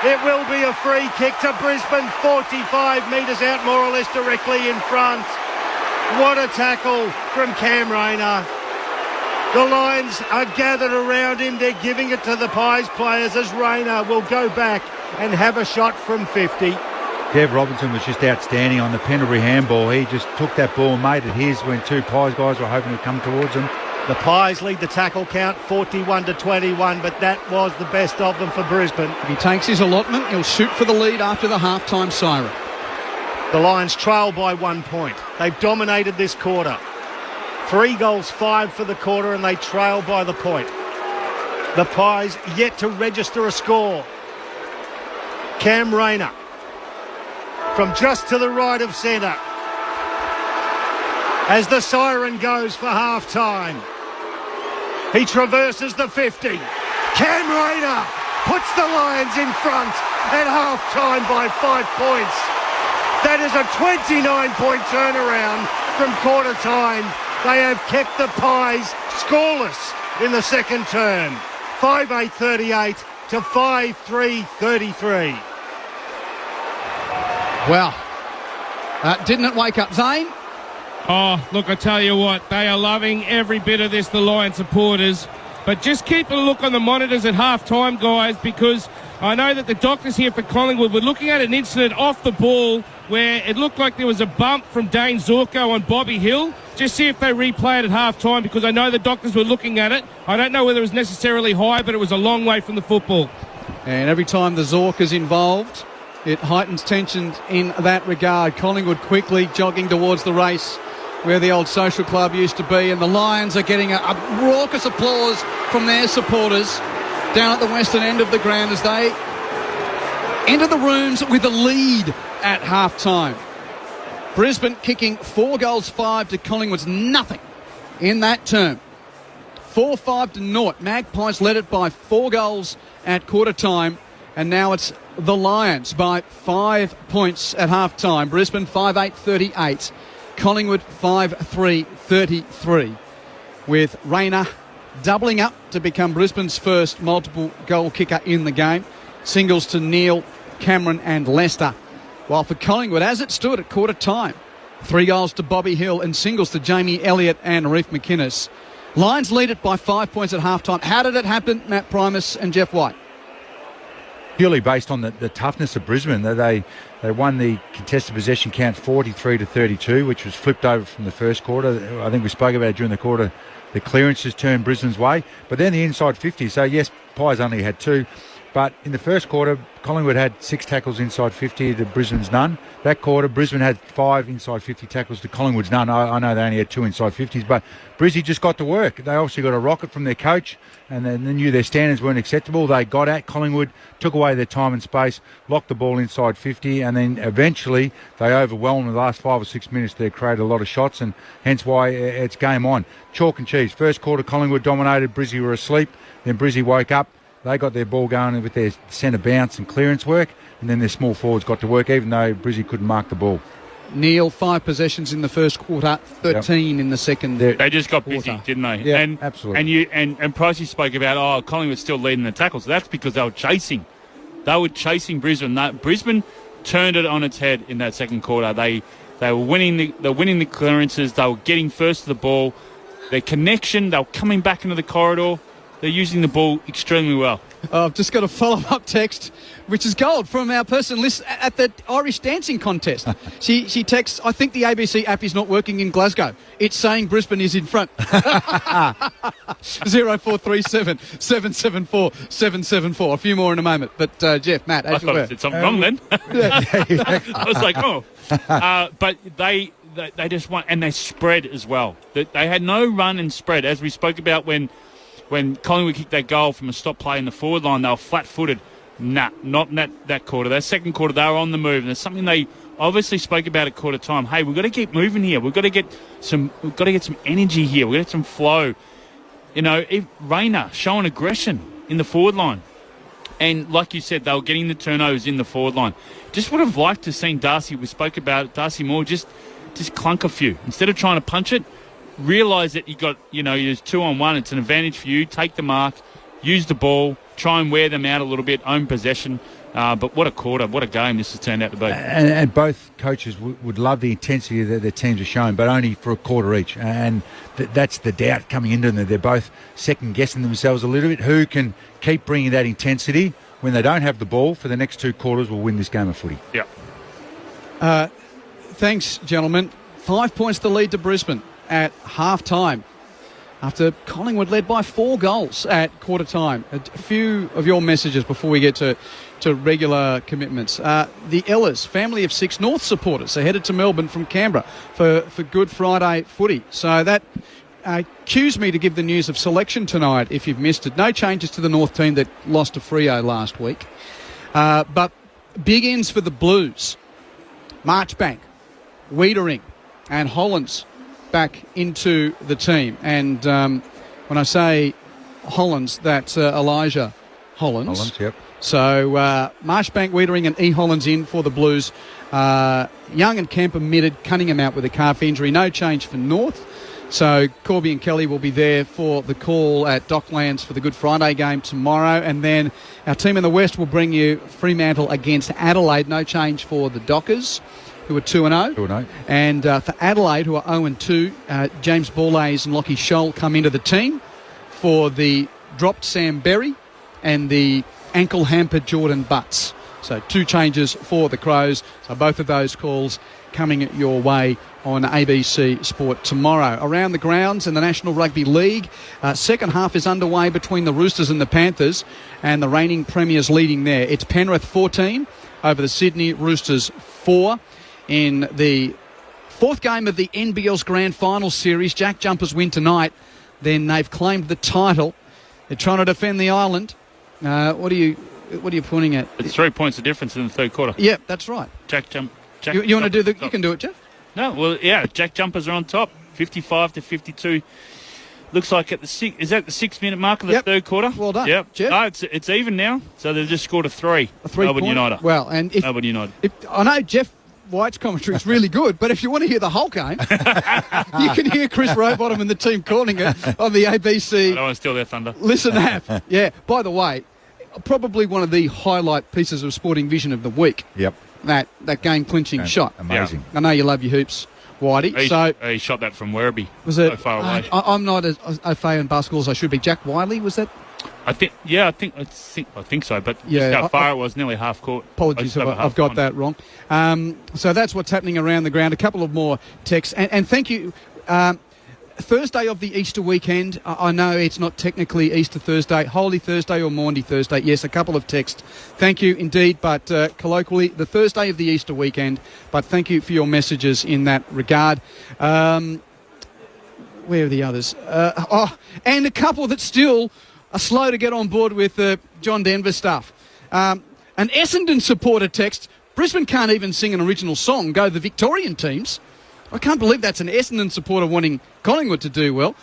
It will be a free kick to Brisbane. 45 metres out, more or less directly in front. What a tackle from Cam Rayner. The Lions are gathered around him. They're giving it to the Pies players as Rayner will go back and have a shot from 50. Dev Robinson was just outstanding on the Pendlebury handball. He just took that ball and made it his when 2 Pies guys were hoping to come towards him. The Pies lead the tackle count 41-21, but that was the best of them for Brisbane. If he takes his allotment, he'll shoot for the lead after the half-time siren. The Lions trail by 1 point. They've dominated this quarter. 3 goals, 5 for the quarter, and they trail by the point. The Pies yet to register a score. Cam Rayner from just to the right of centre as the siren goes for half-time. He traverses the 50. Cam Rayner puts the Lions in front at half-time by 5 points. That is a 29-point turnaround from quarter time. They have kept the Pies scoreless in the second term. 5-8-38 to 5-3-33. Well, didn't it wake up Zane? Oh, look, I tell you what, they are loving every bit of this, the Lion supporters. But just keep a look on the monitors at half-time, guys, because I know that the doctors here for Collingwood were looking at an incident off the ball where it looked like there was a bump from Dane Zorko on Bobby Hill. Just see if they replay it at half-time, because I know the doctors were looking at it. I don't know whether it was necessarily high, but it was a long way from the football. And every time the Zork is involved, it heightens tension in that regard. Collingwood quickly jogging towards the race where the old social club used to be, and the Lions are getting a raucous applause from their supporters down at the western end of the ground as they enter the rooms with a lead at half-time. Brisbane kicking 4 goals 5 to Collingwood's nothing in that term. 4-5 to naught. Magpies led it by 4 goals at quarter time, and now it's the Lions by 5 points at half time. Brisbane 5-8-38. Collingwood 5-3-33. With Rayner doubling up to become Brisbane's first multiple goal kicker in the game. Singles to Neil, Cameron and Lester. While for Collingwood, as it stood at quarter time, 3 goals to Bobby Hill and singles to Jamie Elliott and Reef McInnes. Lions lead it by 5 points at half-time. How did it happen, Matt Primus and Jeff White? Purely based on the toughness of Brisbane. They won the contested possession count 43-32, which was flipped over from the first quarter. I think we spoke about it during the quarter. The clearances turned Brisbane's way. But then the inside 50. So, yes, Pies only had 2. But in the first quarter, Collingwood had 6 tackles inside 50 to Brisbane's none. That quarter, Brisbane had 5 inside 50 tackles to Collingwood's none. I know they only had 2 inside 50s, but Brizzy just got to work. They obviously got a rocket from their coach, and they knew their standards weren't acceptable. They got at Collingwood, took away their time and space, locked the ball inside 50, and then eventually they overwhelmed in the last 5 or 6 minutes. They created a lot of shots, and hence why it's game on. Chalk and cheese. First quarter, Collingwood dominated. Brizzy were asleep. Then Brizzy woke up. They got their ball going with their centre bounce and clearance work, and then their small forwards got to work, even though Brizzy couldn't mark the ball. Neil, 5 possessions in the first quarter, 13 in the second. They just got busy, didn't they? Yeah, absolutely. And Pricey spoke about, Collingwood still leading the tackles. That's because they were chasing. They were chasing Brisbane. Brisbane turned it on its head in that second quarter. They were winning the clearances. They were getting first to the ball. Their connection, they were coming back into the corridor. They're using the ball extremely well. I've just got a follow-up text, which is gold, from our person at the Irish dancing contest. She texts, I think the ABC app is not working in Glasgow. It's saying Brisbane is in front. 0437 774 774. A few more in a moment. But, Jeff, Matt, as you were. I thought I did something wrong then. I was like, but they just won, and they spread as well. They had no run and spread, as we spoke about when Collingwood kicked that goal from a stop play in the forward line. They were flat-footed. Nah, not in that quarter. That second quarter, they were on the move. And there's something they obviously spoke about at quarter time. Hey, we've got to keep moving here. We've got to get some energy here. We've got to get some flow. Rayner showing aggression in the forward line. And like you said, they were getting the turnovers in the forward line. Just would have liked to have seen Darcy, we spoke about it, Darcy Moore, just clunk a few. Instead of trying to punch it, realise that you're 2-on-1. It's an advantage for you. Take the mark, use the ball, try and wear them out a little bit, own possession. But what a quarter, what a game this has turned out to be. And both coaches would love the intensity that their teams are showing, but only for a quarter each. And that's the doubt coming into them. They're both second-guessing themselves a little bit. Who can keep bringing that intensity when they don't have the ball for the next 2 quarters will win this game of footy. Yeah. Thanks, gentlemen. 5 points the lead to Brisbane at half-time after Collingwood led by 4 goals at quarter time. A few of your messages before we get to regular commitments. The Ellers, family of 6 North supporters, are headed to Melbourne from Canberra for Good Friday footy. So that cues me to give the news of selection tonight if you've missed it. No changes to the North team that lost to Freo last week. But big ends for the Blues. Marchbank, Wiedering and Hollands back into the team. And when I say Hollands, that's Elijah Hollands. Hollands, yep. So Marchbank, Wiedering and E. Hollands in for the Blues. Young and Kemp omitted, Cunningham out with a calf injury. No change for North. So Corby and Kelly will be there for the call at Docklands for the Good Friday game tomorrow. And then our team in the West will bring you Fremantle against Adelaide. No change for the Dockers, who are 2-0. 2-0. And for Adelaide, who are 0-2, James Borlase and Lockie Scholl come into the team for the dropped Sam Berry and the ankle-hampered Jordan Butts. So 2 changes for the Crows. So both of those calls coming your way on ABC Sport tomorrow. Around the grounds in the National Rugby League, second half is underway between the Roosters and the Panthers, and the reigning premiers leading there. It's Penrith 14 over the Sydney Roosters 4. In the 4th game of the NBL's Grand Final Series, Jack Jumpers win tonight. Then they've claimed the title. They're trying to defend the island. What are you pointing at? It's 3 points of difference in the third quarter. Yeah, that's right. Jack. You want to do the? You can do it, Jeff. No, well, yeah, Jack Jumpers are on top, 55-52. Looks like at the is that the 6 minute mark of the third quarter? Well done. Yep. Jeff? No, it's even now. So they've just scored a 3. Melbourne United. Well, and Melbourne United. I know Jeff White's commentary is really good, but if you want to hear the whole game, you can hear Chris Rowbottom and the team calling it on the ABC. I don't want to steal their thunder. Listen app. Yeah. By the way, probably one of the highlight pieces of sporting vision of the week. Yep. That game clinching shot. Amazing. I know you love your hoops, Whitey. He shot that from Werribee. Was it so far away? I'm not as au fait in basketball as I should be. Jack Wiley, was that? I think so. But just how far it was, nearly half court. Apologies if I've got that wrong. So that's what's happening around the ground. A couple of more texts, and thank you. Thursday of the Easter weekend. I know it's not technically Easter Thursday, Holy Thursday or Maundy Thursday. Yes, a couple of texts. Thank you indeed, but colloquially, the Thursday of the Easter weekend. But thank you for your messages in that regard. Where are the others? And a couple that still are slow to get on board with John Denver stuff. An Essendon supporter text, Brisbane can't even sing an original song, go the Victorian teams. I can't believe that's an Essendon supporter wanting Collingwood to do well.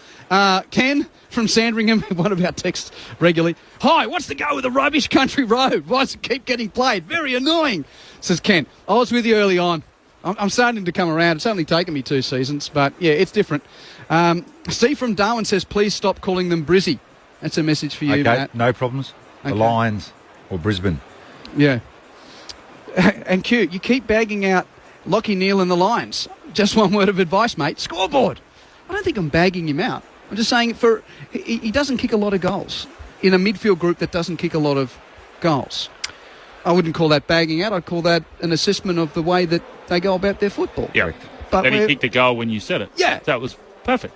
Ken from Sandringham, one of our texts regularly. Hi, what's the go with the rubbish country road? Why does it keep getting played? Very annoying, says Ken. I was with you early on. I'm starting to come around. It's only taken me 2 seasons, but yeah, it's different. Steve from Darwin says, please stop calling them Brizzy. That's a message for you, Matt. No problems. Okay. The Lions or Brisbane. Yeah. And Q, you keep bagging out Lockie Neal and the Lions. Just one word of advice, mate. Scoreboard. I don't think I'm bagging him out. I'm just saying he doesn't kick a lot of goals in a midfield group that doesn't kick a lot of goals. I wouldn't call that bagging out. I'd call that an assessment of the way that they go about their football. Yeah. But then he kicked a goal when you said it. Yeah. That was perfect.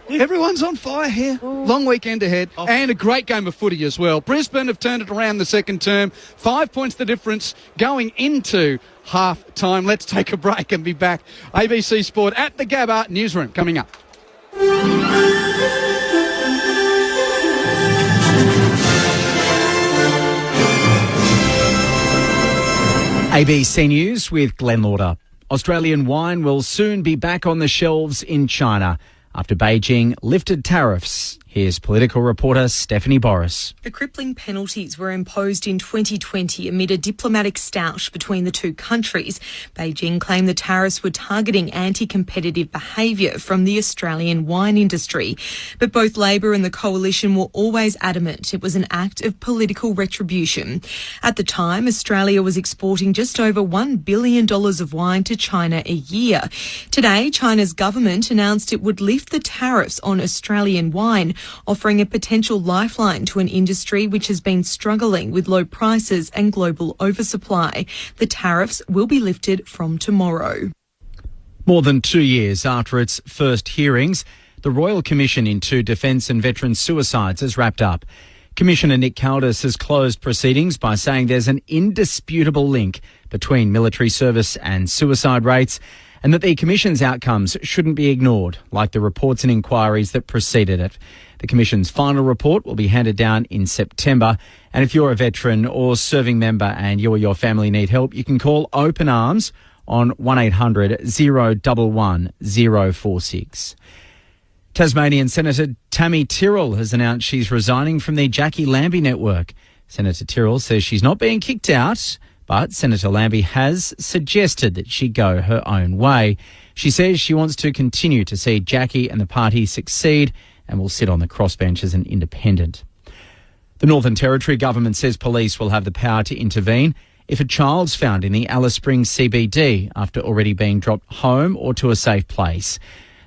Everyone's on fire here. Long weekend ahead. And a great game of footy as well. Brisbane have turned it around the second term. 5 points the difference going into half time. Let's take a break and be back. ABC Sport at the Gabba newsroom coming up. ABC News with Glenn Lauder. Australian wine will soon be back on the shelves in China after Beijing lifted tariffs. Here's political reporter Stephanie Boris. The crippling penalties were imposed in 2020 amid a diplomatic stoush between the two countries. Beijing claimed the tariffs were targeting anti-competitive behaviour from the Australian wine industry. But both Labor and the coalition were always adamant it was an act of political retribution. At the time, Australia was exporting just over $1 billion of wine to China a year. Today, China's government announced it would lift the tariffs on Australian wine, offering a potential lifeline to an industry which has been struggling with low prices and global oversupply. The tariffs will be lifted from tomorrow. More than 2 years after its first hearings, the Royal Commission into Defence and Veterans Suicides has wrapped up. Commissioner Nick Caldis has closed proceedings by saying there's an indisputable link between military service and suicide rates, and that the Commission's outcomes shouldn't be ignored, like the reports and inquiries that preceded it. The Commission's final report will be handed down in September, and if you're a veteran or serving member and you or your family need help, you can call Open Arms on 1800 011 046. Tasmanian Senator Tammy Tyrrell has announced she's resigning from the Jackie Lambie network. Senator Tyrrell says she's not being kicked out, but Senator Lambie has suggested that she go her own way. She says she wants to continue to see Jackie and the party succeed and will sit on the crossbench as an independent. The Northern Territory government says police will have the power to intervene if a child's found in the Alice Springs CBD after already being dropped home or to a safe place.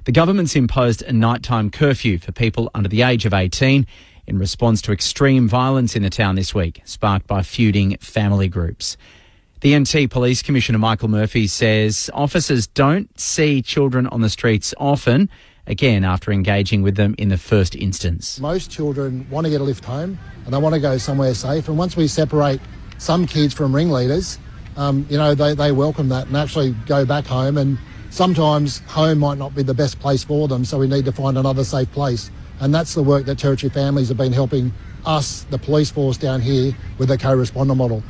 The government's imposed a nighttime curfew for people under the age of 18 in response to extreme violence in the town this week, sparked by feuding family groups. The NT Police Commissioner Michael Murphy says officers don't see children on the streets often, again after engaging with them in the first instance. Most children want to get a lift home and they want to go somewhere safe, and once we separate some kids from ringleaders, they welcome that and actually go back home, and sometimes home might not be the best place for them, so we need to find another safe place. And that's the work that Territory Families have been helping us, the police force down here, with the co-responder model.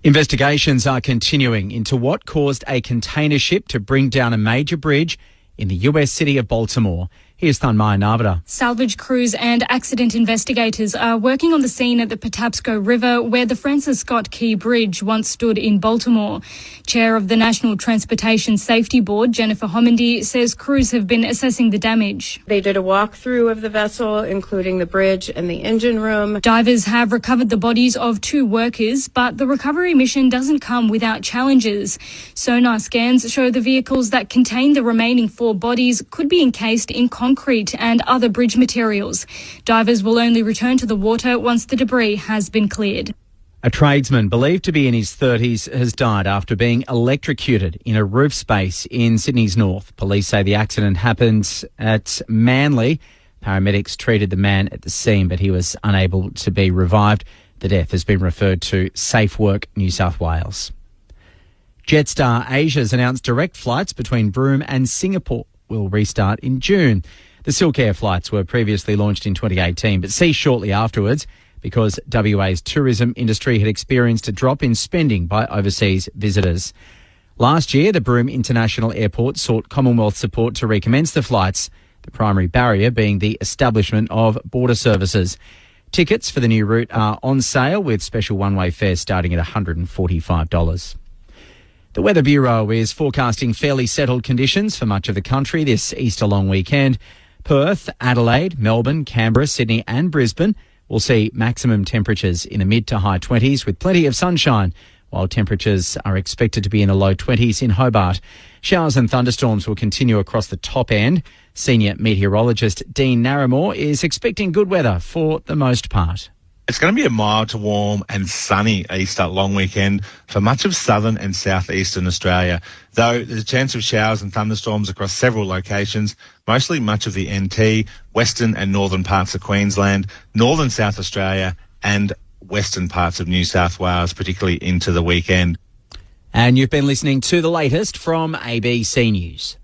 Investigations are continuing into what caused a container ship to bring down a major bridge in the US city of Baltimore. Here's Thanmaya Navada. Salvage crews and accident investigators are working on the scene at the Patapsco River where the Francis Scott Key Bridge once stood in Baltimore. Chair of the National Transportation Safety Board, Jennifer Homendy, says crews have been assessing the damage. They did a walkthrough of the vessel, including the bridge and the engine room. Divers have recovered the bodies of 2 workers, but the recovery mission doesn't come without challenges. Sonar scans show the vehicles that contain the remaining 4 bodies could be encased in concrete and other bridge materials. Divers will only return to the water once the debris has been cleared. A tradesman believed to be in his 30s has died after being electrocuted in a roof space in Sydney's north. Police say the accident happened at Manly. Paramedics treated the man at the scene, but he was unable to be revived. The death has been referred to Safe Work New South Wales. Jetstar Asia has announced direct flights between Broome and Singapore will restart in June. The Silk Air flights were previously launched in 2018 but ceased shortly afterwards because WA's tourism industry had experienced a drop in spending by overseas visitors. Last year, the Broome International Airport sought Commonwealth support to recommence the flights, the primary barrier being the establishment of border services. Tickets for the new route are on sale with special one-way fares starting at $145. The Weather Bureau is forecasting fairly settled conditions for much of the country this Easter long weekend. Perth, Adelaide, Melbourne, Canberra, Sydney and Brisbane will see maximum temperatures in the mid to high 20s with plenty of sunshine, while temperatures are expected to be in the low 20s in Hobart. Showers and thunderstorms will continue across the top end. Senior meteorologist Dean Narramore is expecting good weather for the most part. It's going to be a mild to warm and sunny Easter long weekend for much of southern and southeastern Australia, though there's a chance of showers and thunderstorms across several locations, mostly much of the NT, western and northern parts of Queensland, northern South Australia and western parts of New South Wales, particularly into the weekend. And you've been listening to the latest from ABC News.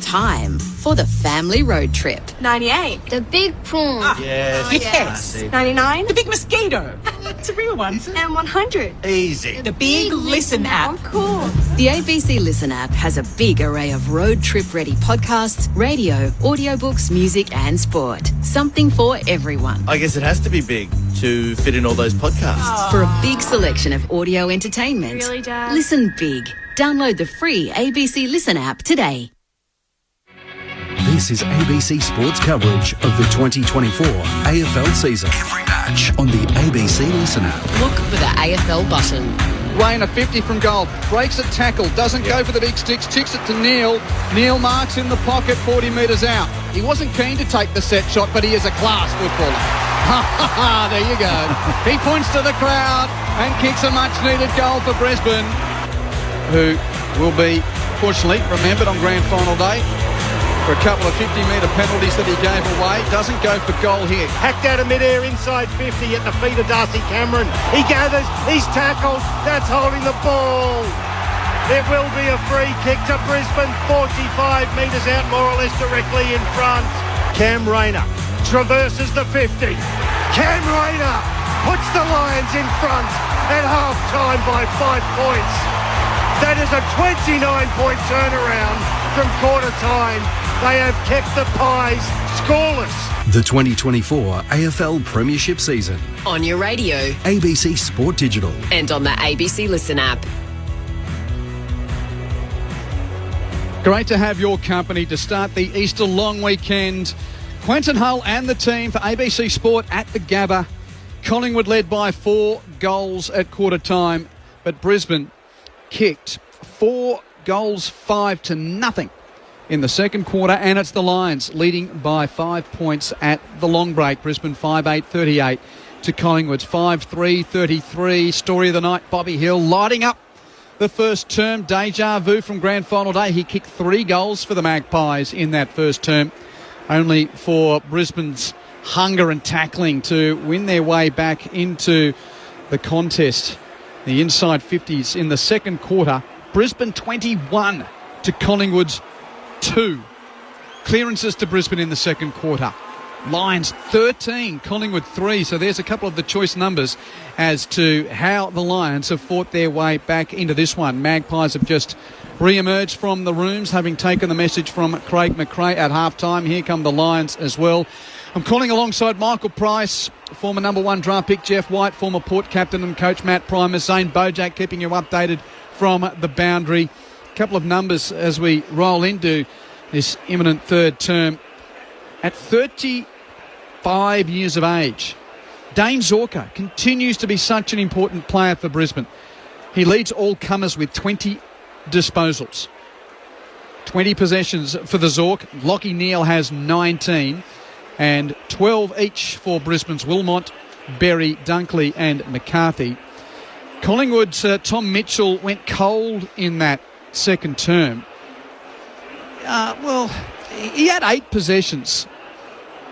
Time for the family road trip. 98. The big prawn. Yes. 99. The big mosquito. It's a real one. And 100. Easy. The big Listen app. Of course. The ABC Listen app has a big array of road trip ready podcasts, radio, audiobooks, music and sport. Something for everyone. I guess it has to be big to fit in all those podcasts. For a big selection of audio entertainment. Really, Dad? Listen big. Download the free ABC Listen app today. This is ABC Sports coverage of the 2024 AFL season. Every match on the ABC Listen app. Look for the AFL button. Wayne, a 50 from goal. Breaks a tackle. Doesn't go for the big sticks. Ticks it to Neil. Neil marks in the pocket 40 metres out. He wasn't keen to take the set shot, but he is a class footballer. There you go. He points to the crowd and kicks a much-needed goal for Brisbane, who will be, fortunately, remembered on grand final day for a couple of 50-metre penalties that he gave away. Doesn't go for goal here. Hacked out of midair inside 50 at the feet of Darcy Cameron. He gathers, he's tackled, that's holding the ball. It will be a free kick to Brisbane, 45 metres out, more or less directly in front. Cam Rayner traverses the 50. Cam Rayner puts the Lions in front at half-time by 5 points. That is a 29-point turnaround from quarter time. They have kept the Pies scoreless. The 2024 AFL Premiership season. On your radio. ABC Sport Digital. And on the ABC Listen app. Great to have your company to start the Easter long weekend. Quentin Hull and the team for ABC Sport at the Gabba. Collingwood led by 4 goals at quarter time, but Brisbane kicked 4 goals, 5-0 in the second quarter, and it's the Lions leading by 5 points at the long break. Brisbane 5-8-38 to Collingwood's 5-3-33. Story of the night, Bobby Hill lighting up the first term. Deja vu from grand final day. He kicked 3 goals for the Magpies in that first term, only for Brisbane's hunger and tackling to win their way back into the contest. The inside 50s in the second quarter. Brisbane 21 to Collingwood's 2. Clearances to Brisbane in the second quarter. Lions 13, Collingwood 3. So there's a couple of the choice numbers as to how the Lions have fought their way back into this one. Magpies have just re-emerged from the rooms, having taken the message from Craig McRae at half-time. Here come the Lions as well. I'm calling alongside Michael Price, former number 1 draft pick Jeff White, former Port captain and coach Matt Primus, Zane Bojack keeping you updated from the boundary. A couple of numbers as we roll into this imminent third term. At 35 years of age, Dane Zorko continues to be such an important player for Brisbane. He leads all comers with 20 disposals. 20 possessions for the Zork. Lockie Neal has 19. And 12 each for Brisbane's Wilmot, Berry, Dunkley and McCarthy. Collingwood's Tom Mitchell went cold in that second term. Well, he had 8 possessions,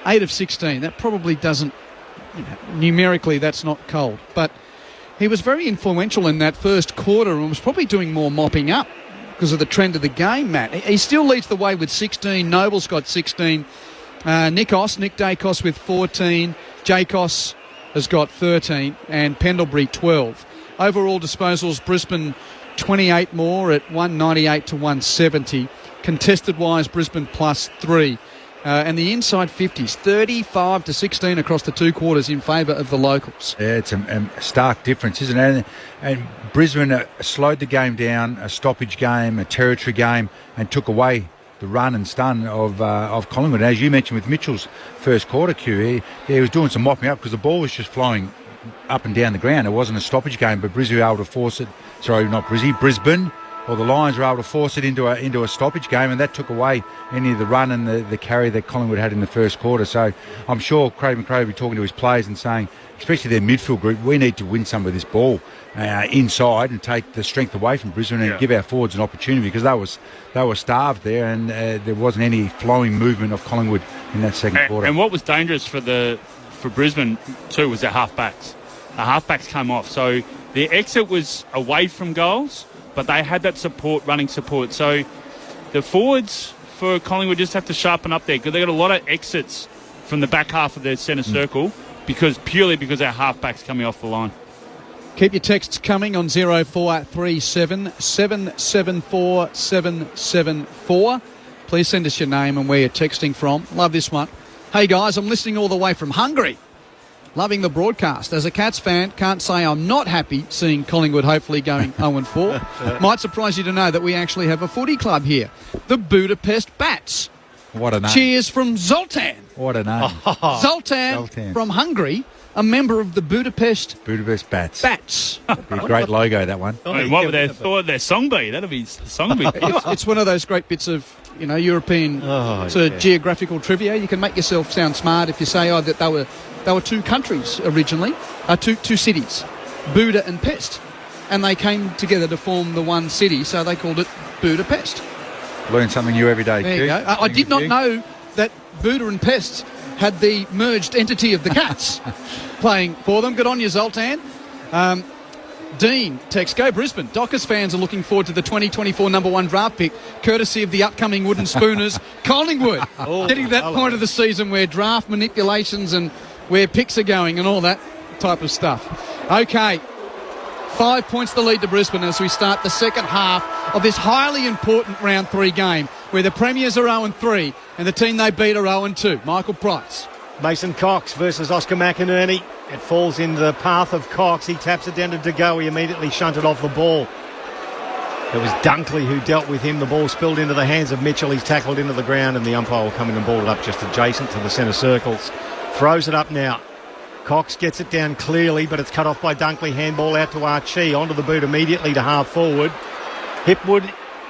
8 of 16. That probably doesn't, numerically that's not cold. But he was very influential in that first quarter and was probably doing more mopping up because of the trend of the game, Matt. He still leads the way with 16. Noble's got 16. Nick Dacos with 14. Jacos has got 13 and Pendlebury 12. Overall disposals, Brisbane 28 more at 198 to 170. Contested wise, Brisbane plus 3. And the inside 50s, 35 to 16 across the 2 quarters in favour of the locals. Yeah, it's a stark difference, isn't it? And Brisbane slowed the game down, a stoppage game, a territory game, and took away the run and stun of Collingwood. And as you mentioned with Mitchell's first quarter, Q, he was doing some mopping up because the ball was just flowing up and down the ground. It wasn't a stoppage game, but Brisbane were able to force it. Sorry, not Brisbane. Or the Lions were able to force it into a stoppage game, and that took away any of the run and the carry that Collingwood had in the first quarter. So I'm sure Craig McRae will be talking to his players and saying, especially their midfield group, we need to win some of this ball inside and take the strength away from Brisbane and give our forwards an opportunity, because they were starved there, and there wasn't any flowing movement of Collingwood in that second quarter. And what was dangerous for Brisbane too was their halfbacks. The halfbacks came off, so their exit was away from goals, but they had that running support. So the forwards for Collingwood just have to sharpen up there, because they got a lot of exits from the back half of their centre circle because our halfbacks coming off the line. Keep your texts coming on 0437 774 774. Please send us your name and where you're texting from. Love this one. Hey guys, I'm listening all the way from Hungary. Loving the broadcast. As a Cats fan, can't say I'm not happy seeing Collingwood hopefully going 0-4. Might surprise you to know that we actually have a footy club here, the Budapest Bats. What a name. Cheers from Zoltan. What a name. Zoltan from Hungary, a member of the Budapest Bats. That'd be a great logo, that one. What would their song be? That'd be the song be. It's one of those great bits of European geographical trivia. You can make yourself sound smart if you say that they were 2 countries originally, 2 cities, Buda and Pest, and they came together to form the one city, so they called it Budapest. Learn something new every day. There you go. I did not know that Buda and Pest had the merged entity of the Cats playing for them. Good on you, Zoltan. Dean text, go Brisbane. Dockers fans are looking forward to the 2024 number 1 draft pick, courtesy of the upcoming Wooden Spooners, Collingwood. Getting to that point of the season where draft manipulations and where picks are going and all that type of stuff. Okay, 5 points the lead to Brisbane as we start the second half of this highly important round 3 game, where the Premiers are 0-3 and the team they beat are 0-2. Michael Price. Mason Cox versus Oscar McInerney. It falls into the path of Cox. He taps it down to De Goey, immediately shunted off the ball. It was Dunkley who dealt with him. The ball spilled into the hands of Mitchell. He's tackled into the ground, and the umpire will come in and ball it up just adjacent to the centre circles. Throws it up now. Cox gets it down clearly, but it's cut off by Dunkley. Handball out to Archie. Onto the boot immediately to half forward. Hipwood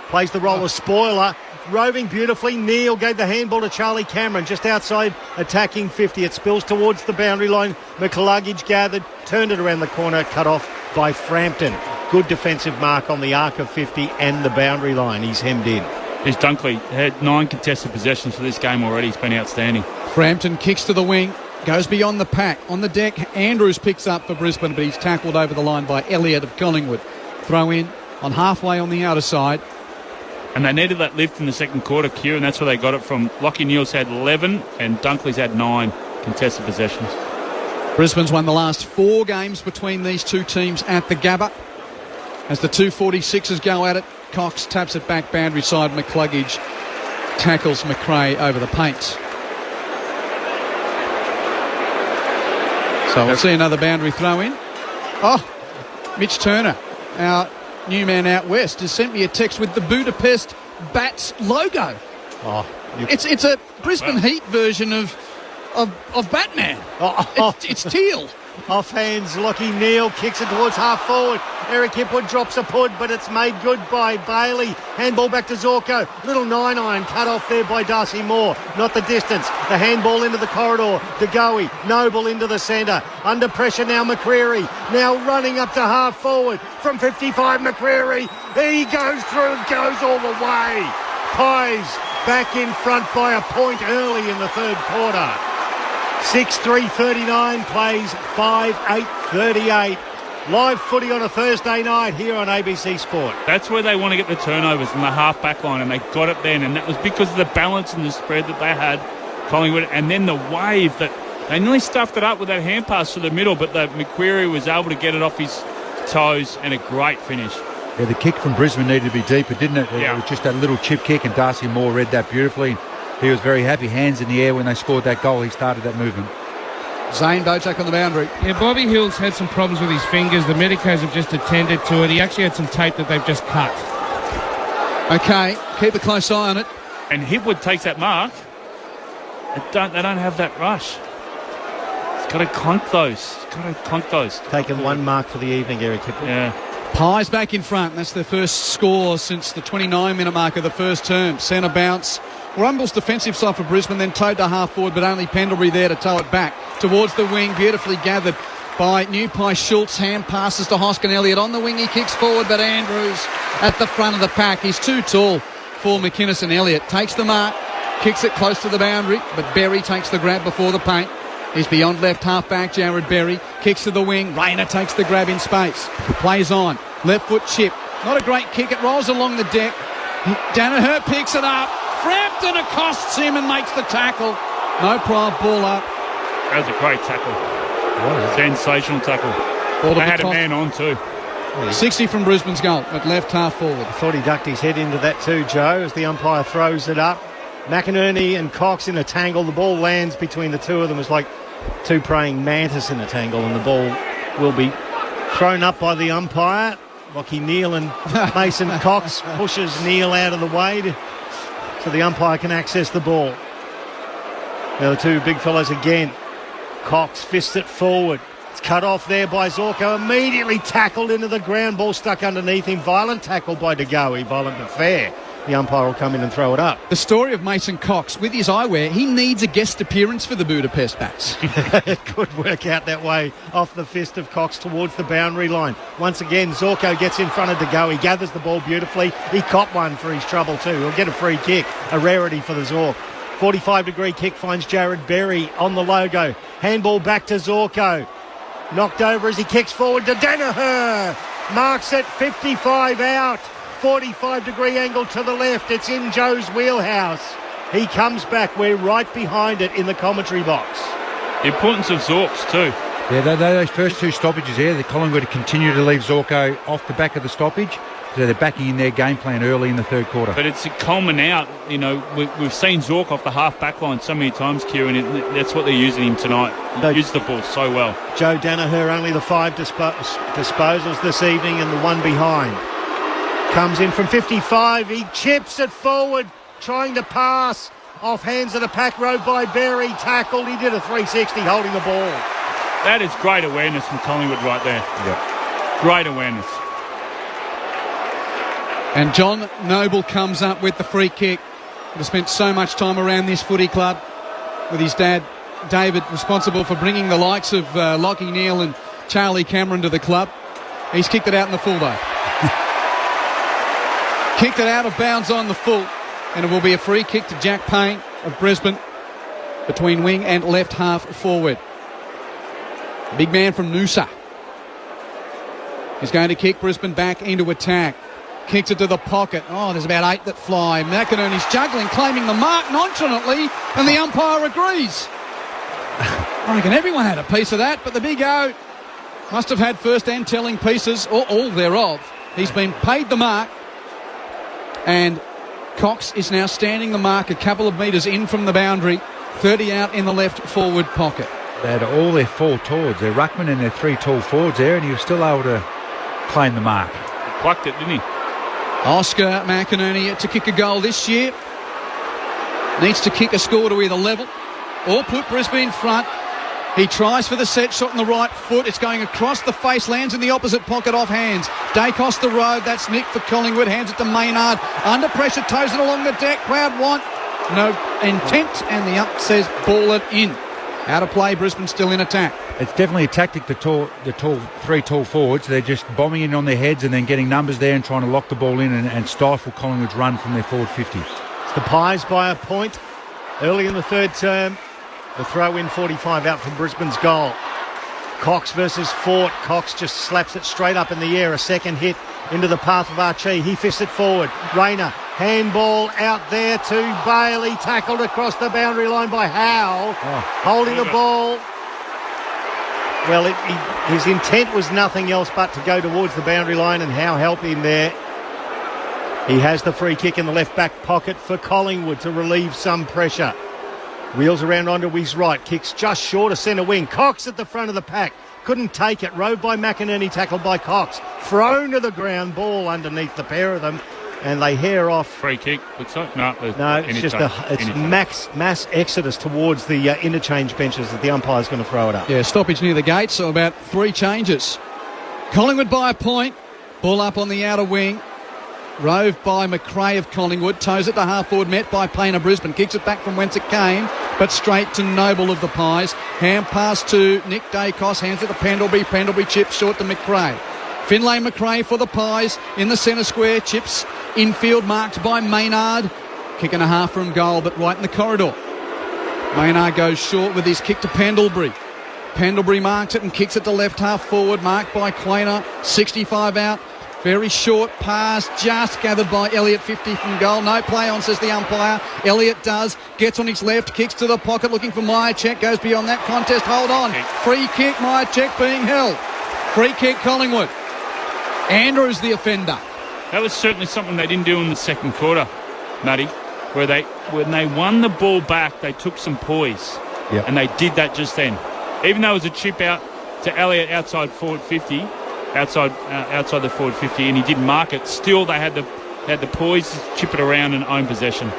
plays the role of spoiler. Roving beautifully. Neal gave the handball to Charlie Cameron just outside attacking 50. It spills towards the boundary line. McCluggage gathered, turned it around the corner, cut off by Frampton. Good defensive mark on the arc of 50 and the boundary line. He's hemmed in. He's Dunkley had 9 contested possessions for this game already. He's been outstanding. Frampton kicks to the wing, goes beyond the pack. On the deck, Andrews picks up for Brisbane, but he's tackled over the line by Elliott of Collingwood. Throw in on halfway on the outer side. And they needed that lift in the second quarter, Q, and that's where they got it from. Lachie Neale's had 11 and Dunkley's had 9 contested possessions. Brisbane's won the last 4 games between these two teams at the Gabba. As the 246ers go at it, Cox taps it back boundary side. McCluggage tackles McRae over the paint. So we'll see another boundary throw in. Oh, Mitch Turner, our new man out west, has sent me a text with the Budapest Bats logo. Oh, it's a Brisbane Heat version of Batman. It's teal. Off hands, Lachie Neale kicks it towards half forward. Eric Hipwood drops a pud, but it's made good by Bailey. Handball back to Zorko. Little 9-iron cut off there by Darcy Moore. Not the distance. The handball into the corridor. DeGoey, Noble into the centre. Under pressure now McCreary. Now running up to half forward. From 55, McCreary. He goes through, goes all the way. Pies back in front by a point early in the third quarter. 6-3-39 plays 5-8-38. Live footy on a Thursday night here on ABC Sport. That's where they want to get the turnovers in the half-back line, and they got it then, and that was because of the balance and the spread that they had, Collingwood, and then the wave that they nearly stuffed it up with that hand pass to the middle, but McQuarrie was able to get it off his toes, and a great finish. Yeah, the kick from Brisbane needed to be deeper, didn't it? Yeah. It was just that little chip kick, and Darcy Moore read that beautifully. He was very happy, hands in the air when they scored that goal. He started that movement. Zane Bojack on the boundary. Yeah, Bobby Hill's had some problems with his fingers. The medicos have just attended to it. He actually had some tape that they've just cut. Okay, keep a close eye on it. And Hipwood takes that mark. They don't have that rush. He's got to clunk those. Taken one mark for the evening, Eric Hipwood. Yeah. Pies back in front. That's their first score since the 29-minute mark of the first term. Centre bounce. Rumble's defensive side for Brisbane, then towed to half forward, but only Pendlebury there to tow it back towards the wing. Beautifully gathered by New Pie Schultz. Hand passes to Hoskin Elliott. On the wing, he kicks forward, but Andrews at the front of the pack. He's too tall for McInnes, and Elliott takes the mark, kicks it close to the boundary, but Berry takes the grab before the paint. He's beyond left half-back, Jared Berry. Kicks to the wing. Rayner takes the grab in space. Plays on. Left foot chip. Not a great kick. It rolls along the deck. Danaher picks it up. Frampton accosts him and makes the tackle. No pride, ball up. That was a great tackle. Sensational tackle. They had a man on too. 60 from Brisbane's goal at left half forward. I thought he ducked his head into that too, Joe, as the umpire throws it up. McInerney and Cox in a tangle. The ball lands between the two of them. It's like two praying mantis in a tangle, and the ball will be thrown up by the umpire. Lachie Neale and Mason Cox pushes Neale out of the way so the umpire can access the ball. Now the two big fellows again. Cox fists it forward. It's cut off there by Zorko. Immediately tackled into the ground. Ball stuck underneath him. Violent tackle by DeGoey. Violent but fair. The umpire will come in and throw it up. The story of Mason Cox, with his eyewear, he needs a guest appearance for the Budapest Bats. It could work out that way. Off the fist of Cox towards the boundary line. Once again, Zorko gets in front of DeGoey. He gathers the ball beautifully. He copped one for his trouble too. He'll get a free kick. A rarity for the Zork. 45-degree kick finds Jared Berry on the logo. Handball back to Zorko. Knocked over as he kicks forward to Danaher. Marks it 55 out. 45-degree angle to the left. It's in Joe's wheelhouse. He comes back. We're right behind it in the commentary box. The importance of Zorks too. Yeah, those first two stoppages there, the Collingwood continue to leave Zorko off the back of the stoppage. So they're backing in their game plan early in the third quarter. But it's a Coleman out. You know, we've seen Zork off the half-back line so many times, Q, and that's what they're using him tonight. He used the ball so well. Joe Danaher, only the 5 disposals this evening and the one behind. Comes in from 55. He chips it forward, trying to pass. Off hands of the pack row by Berry. Tackled. He did a 360 holding the ball. That is great awareness from Collingwood right there. Yeah. Great awareness. And John Noble comes up with the free kick. He spent so much time around this footy club with his dad, David, responsible for bringing the likes of Lachie Neale and Charlie Cameron to the club. He's kicked it out in the full, though. Kicked it out of bounds on the full, and it will be a free kick to Jack Payne of Brisbane between wing and left half forward. Big man from Noosa is going to kick Brisbane back into attack. Kicks it to the pocket. Oh, there's about 8 that fly. McInerney's juggling, claiming the mark nonchalantly, and the umpire agrees. I reckon everyone had a piece of that, but the big O must have had first-hand telling pieces, or all thereof. He's been paid the mark, and Cox is now standing the mark a couple of metres in from the boundary, 30 out in the left forward pocket. They had all their 4 towards, their ruckman and their 3 tall forwards there, and he was still able to claim the mark. He plucked it, didn't he? Oscar McInerney to kick a goal this year. Needs to kick a score to either level or put Brisbane in front. He tries for the set shot on the right foot. It's going across the face, lands in the opposite pocket off hands. Dacos the road. That's Nick for Collingwood. Hands it to Maynard. Under pressure, toes it along the deck. Crowd want no intent, and the ump says ball it in. Out of play, Brisbane still in attack. It's definitely a tactic, the 3 tall forwards. They're just bombing in on their heads and then getting numbers there and trying to lock the ball in and stifle Collingwood's run from their forward 50. It's the Pies by a point early in the third term. The throw-in 45 out from Brisbane's goal. Cox versus Fort. Cox just slaps it straight up in the air. A second hit into the path of Archie. He fists it forward. Rayner, handball out there to Bailey. Tackled across the boundary line by Howe. Holding the ball. Well, his intent was nothing else but to go towards the boundary line, and Howe helped him there. He has the free kick in the left back pocket for Collingwood to relieve some pressure. Wheels around onto his right, kicks just short of centre wing. Cox at the front of the pack, couldn't take it. Rode by McInerney, tackled by Cox. Thrown to the ground, ball underneath the pair of them, and they hair off. Free kick, looks like. No, it's just mass exodus towards the interchange benches that the umpire's going to throw it up. Yeah, stoppage near the gate, so about 3 changes. Collingwood by a point, ball up on the outer wing. Rove by McRae of Collingwood, toes it to half-forward, met by Payne of Brisbane, kicks it back from whence it came, but straight to Noble of the Pies. Hand pass to Nick Dacos, hands it to Pendlebury. Pendlebury chips short to McRae. Finlay McRae for the Pies in the centre square, chips infield marked by Maynard. Kick and a half from goal, but right in the corridor. Maynard goes short with his kick to Pendlebury. Pendlebury marks it and kicks it to left half forward, marked by Quainer, 65 out. Very short pass, just gathered by Elliott, 50 from goal. No play on, says the umpire. Elliott does, gets on his left, kicks to the pocket, looking for Myercheck, goes beyond that contest. Hold on. Free kick, Myercheck being held. Free kick, Collingwood. Andrews the offender. That was certainly something they didn't do in the second quarter, Matty, when they won the ball back, they took some poise. Yep. And they did that just then. Even though it was a chip out to Elliott outside forward 50, outside the forward 50, and he didn't mark it, still they had the poise to chip it around and own possession.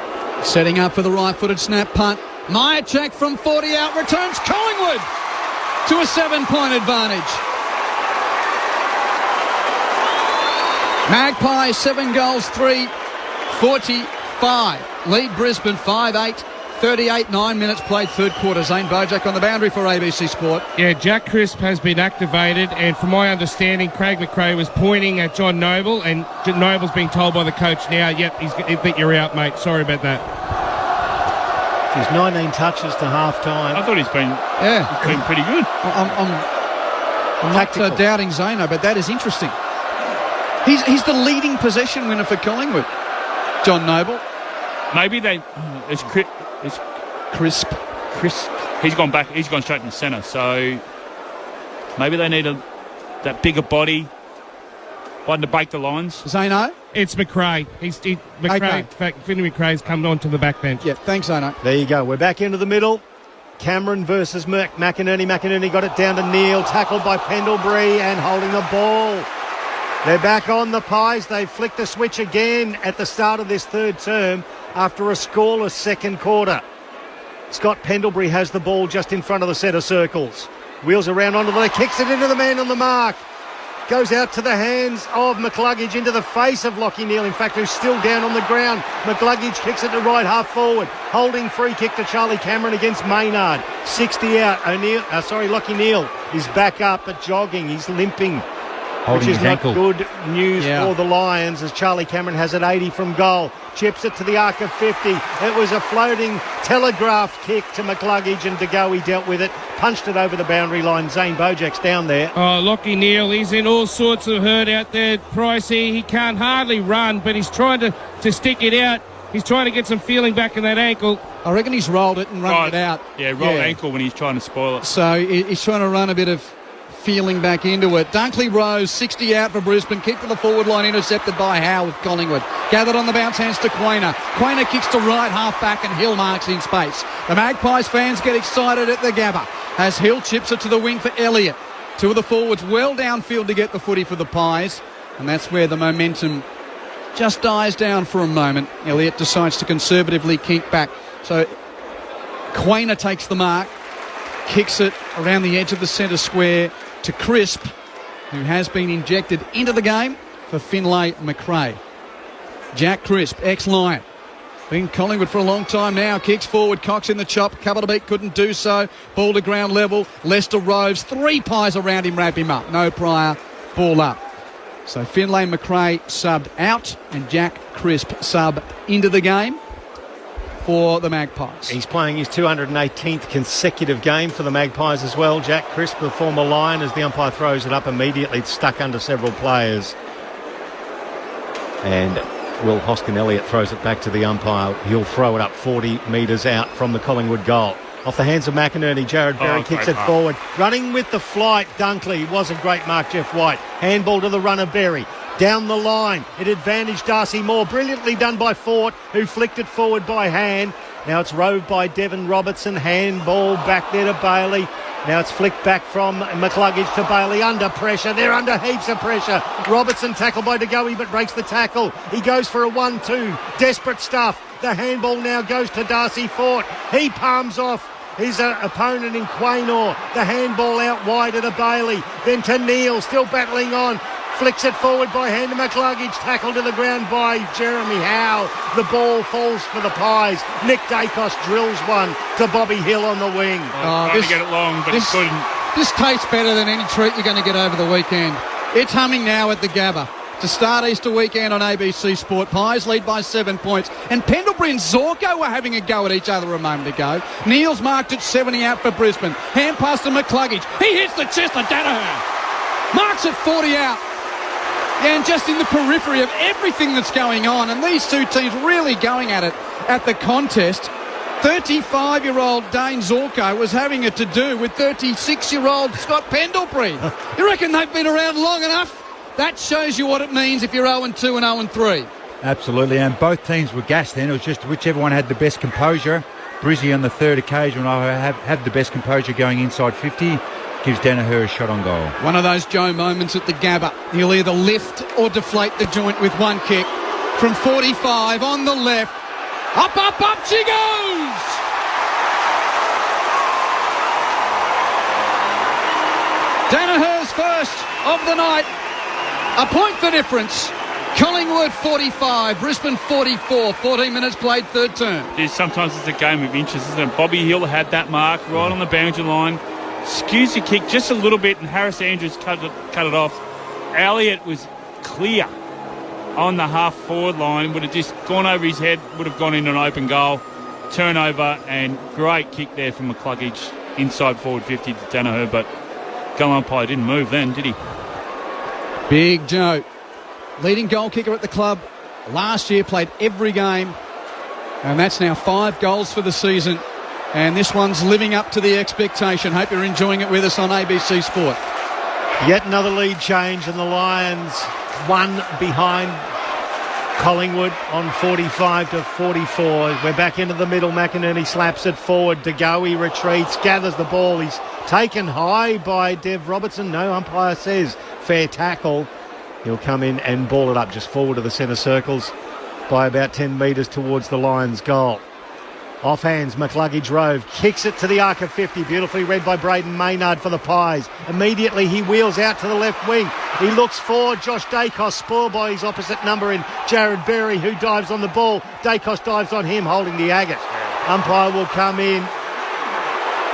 Setting up for the right-footed snap punt. Myercheck from 40 out returns Collingwood to a 7-point advantage. Magpies 7 goals, 3, 45. Lead Brisbane 5-8. 38, 9 minutes played third quarter. Zane Bojack on the boundary for ABC Sport. Yeah, Jack Crisp has been activated, and from my understanding, Craig McRae was pointing at John Noble, and Noble's being told by the coach now, yep, you're out, mate. Sorry about that. He's 19 touches to half-time. I thought he's been pretty good. I'm not doubting Zano, but that is interesting. He's the leading possession winner for Collingwood, John Noble. Maybe it's Crisp. He's gone back. He's gone straight in the centre. So maybe they need that bigger body, one to break the lines. Zano? It's McRae. McRae. Okay. In fact, Finney McRae's come on to the back bench. Yeah, thanks, Zano. There you go. We're back into the middle. Cameron versus McInerney. McInerney got it down to Neal, tackled by Pendlebury and holding the ball. They're back on the Pies. They flicked the switch again at the start of this third term after a scoreless second quarter. Scott Pendlebury has the ball just in front of the centre circles. Wheels around onto the kicks it into the man on the mark. Goes out to the hands of McCluggage, into the face of Lachie Neale, in fact, who's still down on the ground. McCluggage kicks it to right half forward. Holding free kick to Charlie Cameron against Maynard. 60 out. Lachie Neale is back up but jogging. He's limping. Holding which is his not ankle. good news for the Lions, as Charlie Cameron has it 80 from goal. Chips it to the arc of 50. It was a floating telegraphed kick to McCluggage, and De Goey dealt with it, punched it over the boundary line. Zane Bojak's down there. Oh, Lockie Neal, he's in all sorts of hurt out there, Pricey. He can't hardly run, but he's trying to stick it out. He's trying to get some feeling back in that ankle. I reckon he's rolled it and run it out. Yeah, rolled ankle when he's trying to spoil it. So he's trying to run a bit of feeling back into it. Dunkley Rose, 60 out for Brisbane. Kick to the forward line, intercepted by Howe with Collingwood. Gathered on the bounce, hands to Quainer. Quainer kicks to right, half back, and Hill marks in space. The Magpies fans get excited at the Gabba as Hill chips it to the wing for Elliott. Two of the forwards well downfield to get the footy for the Pies, and that's where the momentum just dies down for a moment. Elliott decides to conservatively kick back. So Quainer takes the mark, kicks it around the edge of the centre square to Crisp, who has been injected into the game for Finlay McRae. Jack Crisp, ex-Lion. Been Collingwood for a long time now. Kicks forward, Cox in the chop. Couple to beat, couldn't do so. Ball to ground level. Lester roves. Three Pies around him, wrap him up. No prior, ball up. So Finlay McRae subbed out and Jack Crisp subbed into the game for the Magpies. He's playing his 218th consecutive game for the Magpies as well. Jack Crisp, the former Lion, as the umpire throws it up immediately. It's stuck under several players. And Will Hoskin-Elliott throws it back to the umpire. He'll throw it up 40 metres out from the Collingwood goal. Off the hands of McInerney, Jared Berry kicks it forward. Running with the flight, Dunkley. Wasn't great mark, Jeff White. Handball to the runner, Berry. Down the line, it advantaged Darcy Moore. Brilliantly done by Fort, who flicked it forward by hand. Now it's roved by Devon Robertson. Handball back there to Bailey. Now it's flicked back from McCluggage to Bailey. Under pressure. They're under heaps of pressure. Robertson tackled by De Goey, but breaks the tackle. He goes for a 1-2. Desperate stuff. The handball now goes to Darcy Fort. He palms off his opponent in Quaynor. The handball out wide to Bailey. Then to Neal, still battling on. Flicks it forward by hand to McCluggage. Tackled to the ground by Jeremy Howe. The ball falls for the Pies. Nick Dacos drills one to Bobby Hill on the wing. Trying to get it long, but he couldn't. This tastes better than any treat you're going to get over the weekend. It's humming now at the Gabba. To start Easter weekend on ABC Sport, Pies lead by 7 points. And Pendlebury and Zorko were having a go at each other a moment ago. Neal's marked at 70 out for Brisbane. Hand pass to McCluggage. He hits the chest of Danaher. Marks at 40 out. And just in the periphery of everything that's going on, and these two teams really going at it at the contest. 35-year-old Dane Zorko was having it to do with 36-year-old Scott Pendlebury. You reckon they've been around long enough? That shows you what it means if you're 0-2 and 0-3. Absolutely, and both teams were gassed then. It was just whichever one had the best composure. Brizzy on the third occasion will have the best composure going inside 50. Gives Danaher a shot on goal. One of those Joe moments at the Gabba. He'll either lift or deflate the joint with one kick. From 45 on the left. Up, up, up she goes! Danaher's first of the night. A point the difference. Collingwood 45, Brisbane 44. 14 minutes played, third term. Sometimes it's a game of inches, isn't it? Bobby Hill had that mark right on the boundary line. Skews the kick just a little bit, and Harris Andrews cut it off. Elliott was clear on the half-forward line. Would have just gone over his head, would have gone in an open goal. Turnover, and great kick there from McCluggage. Inside forward 50 to Danaher, but goal umpire didn't move then, did he? Big Joe, leading goal kicker at the club. Last year played every game, and that's now 5 goals for the season. And this one's living up to the expectation. Hope you're enjoying it with us on ABC Sport. Yet another lead change, and the Lions one behind Collingwood on 45 to 44. We're back into the middle. McInerney slaps it forward. De Goey retreats, gathers the ball. He's taken high by Dev Robertson. No umpire says fair tackle. He'll come in and ball it up just forward of the centre circles by about 10 metres towards the Lions' goal. Off hands, McCluggage rove, kicks it to the arc of 50, beautifully read by Braden Maynard for the Pies. Immediately he wheels out to the left wing. He looks for Josh Dacos, spoiled by his opposite number in Jared Berry, who dives on the ball. Dacos dives on him, holding the agate. Umpire will come in.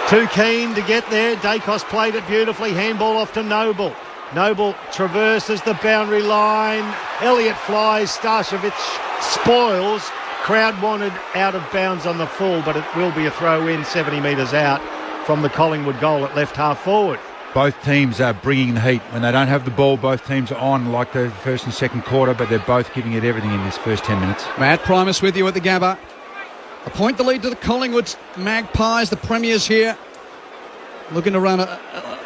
Too keen to get there. Dacos played it beautifully. Handball off to Noble. Noble traverses the boundary line. Elliott flies. Starcevic spoils. Crowd wanted out of bounds on the full, but it will be a throw-in 70 metres out from the Collingwood goal at left half forward. Both teams are bringing the heat. When they don't have the ball, both teams are on like the first and second quarter, but they're both giving it everything in this first 10 minutes. Matt Primus with you at the Gabba. A point the lead to the Collingwood Magpies, the premiers here. Looking to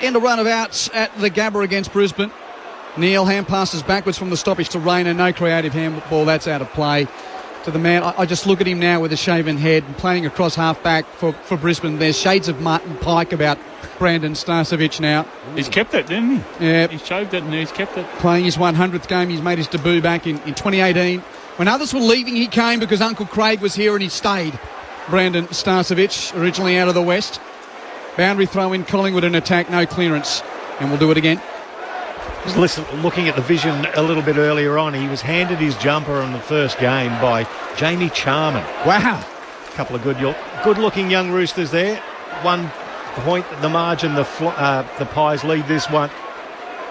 end a run of outs at the Gabba against Brisbane. Neil hand passes backwards from the stoppage to Rayner. No creative handball, that's out of play. To the man, I just look at him now with a shaven head and playing across half-back for Brisbane. There's shades of Martin Pike about Brandon Starcevic now. He's kept it, didn't he? Yeah. He's shaved it and he's kept it. Playing his 100th game, he's made his debut back in 2018. When others were leaving, he came because Uncle Craig was here and he stayed. Brandon Starcevic, originally out of the West. Boundary throw in, Collingwood in attack, no clearance. And we'll do it again. Just looking at the vision a little bit earlier on, he was handed his jumper on the first game by Jamie Charman. Wow. A couple of good-looking young roosters there. 1 point at the margin, the Pies lead this one.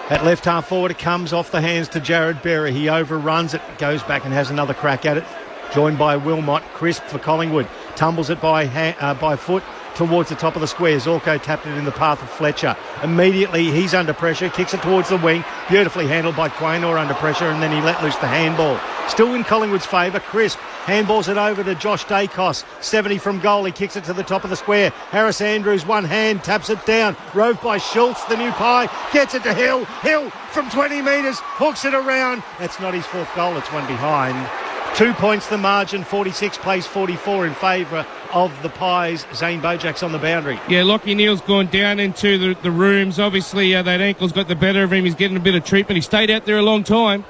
At left half forward, it comes off the hands to Jared Berry. He overruns it, goes back and has another crack at it. Joined by Wilmot, crisp for Collingwood. Tumbles it by foot towards the top of the square. Zorko tapped it in the path of Fletcher. Immediately, he's under pressure, kicks it towards the wing. Beautifully handled by Quaynor under pressure, and then he let loose the handball. Still in Collingwood's favour, crisp. Handballs it over to Josh Dacos. 70 from goal. He kicks it to the top of the square. Harris Andrews, one hand, taps it down. Roved by Schultz, the new Pie. Gets it to Hill. Hill from 20 metres. Hooks it around. That's not his fourth goal. It's one behind. 2 points the margin. 46 plays 44 in favour of the Pies. Zane Bojak's on the boundary. Yeah, Lockie Neal's gone down into the rooms. Obviously, that ankle's got the better of him. He's getting a bit of treatment. He stayed out there a long time.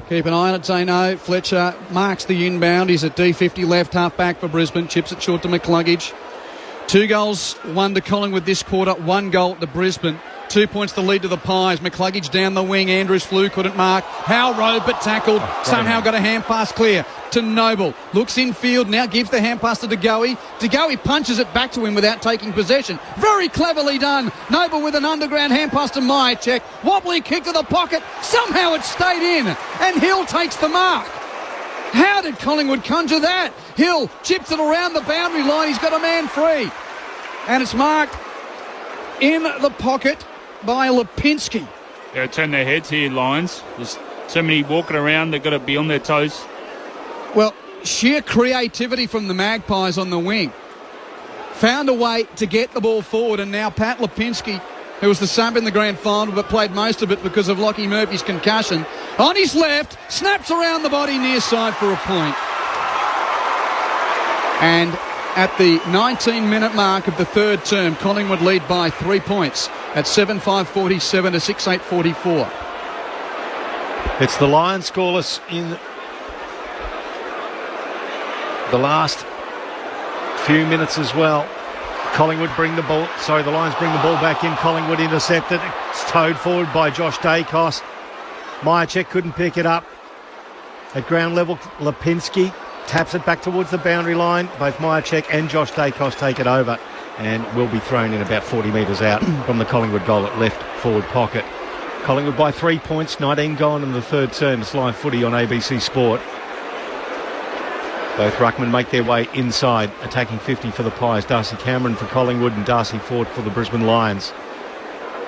Keep an eye on it, Zano. Fletcher marks the inbound. He's at D50 left, half back for Brisbane. Chips it short to McCluggage. 2 goals, 1 to Collingwood this quarter, 1 goal to Brisbane. 2 points the lead to the Pies. McCluggage down the wing. Andrews flew, couldn't mark. Howe rode but tackled. Somehow got a hand pass clear to Noble. Looks infield, now gives the hand pass to De Goey. De Goey punches it back to him without taking possession. Very cleverly done. Noble with an underground hand pass to Myercheck. Wobbly kick to the pocket. Somehow it stayed in. And Hill takes the mark. How did Collingwood conjure that? Hill chips it around the boundary line. He's got a man free. And it's marked in the pocket by Lipinski. They'll turn their heads here, Lions. There's so many walking around, they've got to be on their toes. Well, sheer creativity from the Magpies on the wing. Found a way to get the ball forward, and now Pat Lipinski, who was the sub in the grand final but played most of it because of Lockie Murphy's concussion, on his left, snaps around the body near side for a point. And at the 19-minute mark of the third term, Collingwood lead by 3 points at 7-5-47 to 6-8-44. It's the Lions scoreless in the last few minutes as well. The Lions bring the ball back in. Collingwood intercepted. It's towed forward by Josh Dacos. Myercheck couldn't pick it up. At ground level, Lipinski taps it back towards the boundary line. Both Myercheck and Josh Dacos take it over and will be thrown in about 40 metres out from the Collingwood goal at left forward pocket. Collingwood by 3 points, 19 gone in the third term. It's live footy on ABC Sport. Both ruckmen make their way inside, attacking 50 for the Pies. Darcy Cameron for Collingwood and Darcy Ford for the Brisbane Lions.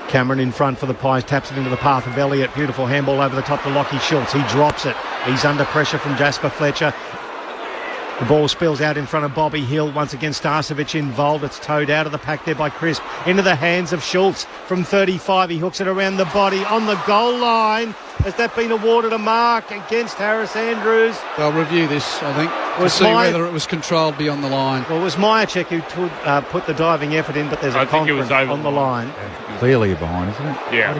Cameron in front for the Pies, taps it into the path of Elliott. Beautiful handball over the top to Lockie Schultz. He drops it. He's under pressure from Jasper Fletcher. The ball spills out in front of Bobby Hill. Once again, Starcevic involved. It's towed out of the pack there by Crisp. Into the hands of Schultz from 35. He hooks it around the body on the goal line. Has that been awarded a mark against Harris Andrews? They'll review this, I think, to see whether it was controlled beyond the line. Well, it was Myercheck who put the diving effort in, but there's a conference on the line. Yeah, clearly behind, isn't it? Yeah.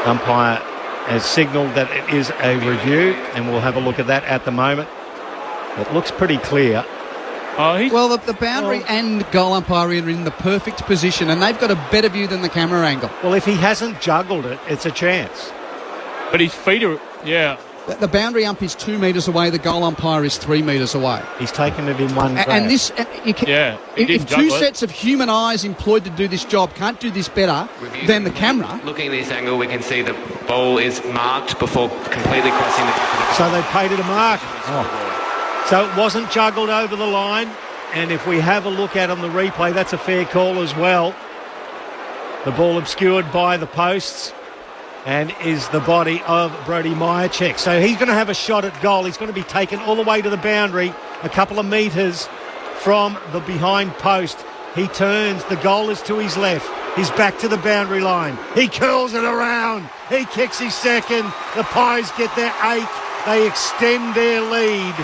Umpire has signalled that it is a review, and we'll have a look at that at the moment. It looks pretty clear. Well, the boundary and goal umpire are in the perfect position, and they've got a better view than the camera angle. Well, if he hasn't juggled it, it's a chance. But his feet are, The boundary ump is 2 metres away. The goal umpire is 3 metres away. He's taken it in one grab. And this, if two sets of human eyes employed to do this job can't do this better than the camera. Looking at this angle, we can see the ball is marked before completely crossing the back of the So they paid it a mark. So it wasn't juggled over the line. And if we have a look at on the replay, that's a fair call as well. The ball obscured by the posts and is the body of Brody Myercheck. So he's going to have a shot at goal. He's going to be taken all the way to the boundary, a couple of metres from the behind post. He turns. The goal is to his left. He's back to the boundary line. He curls it around. He kicks his second. The Pies get their 8th. They extend their lead.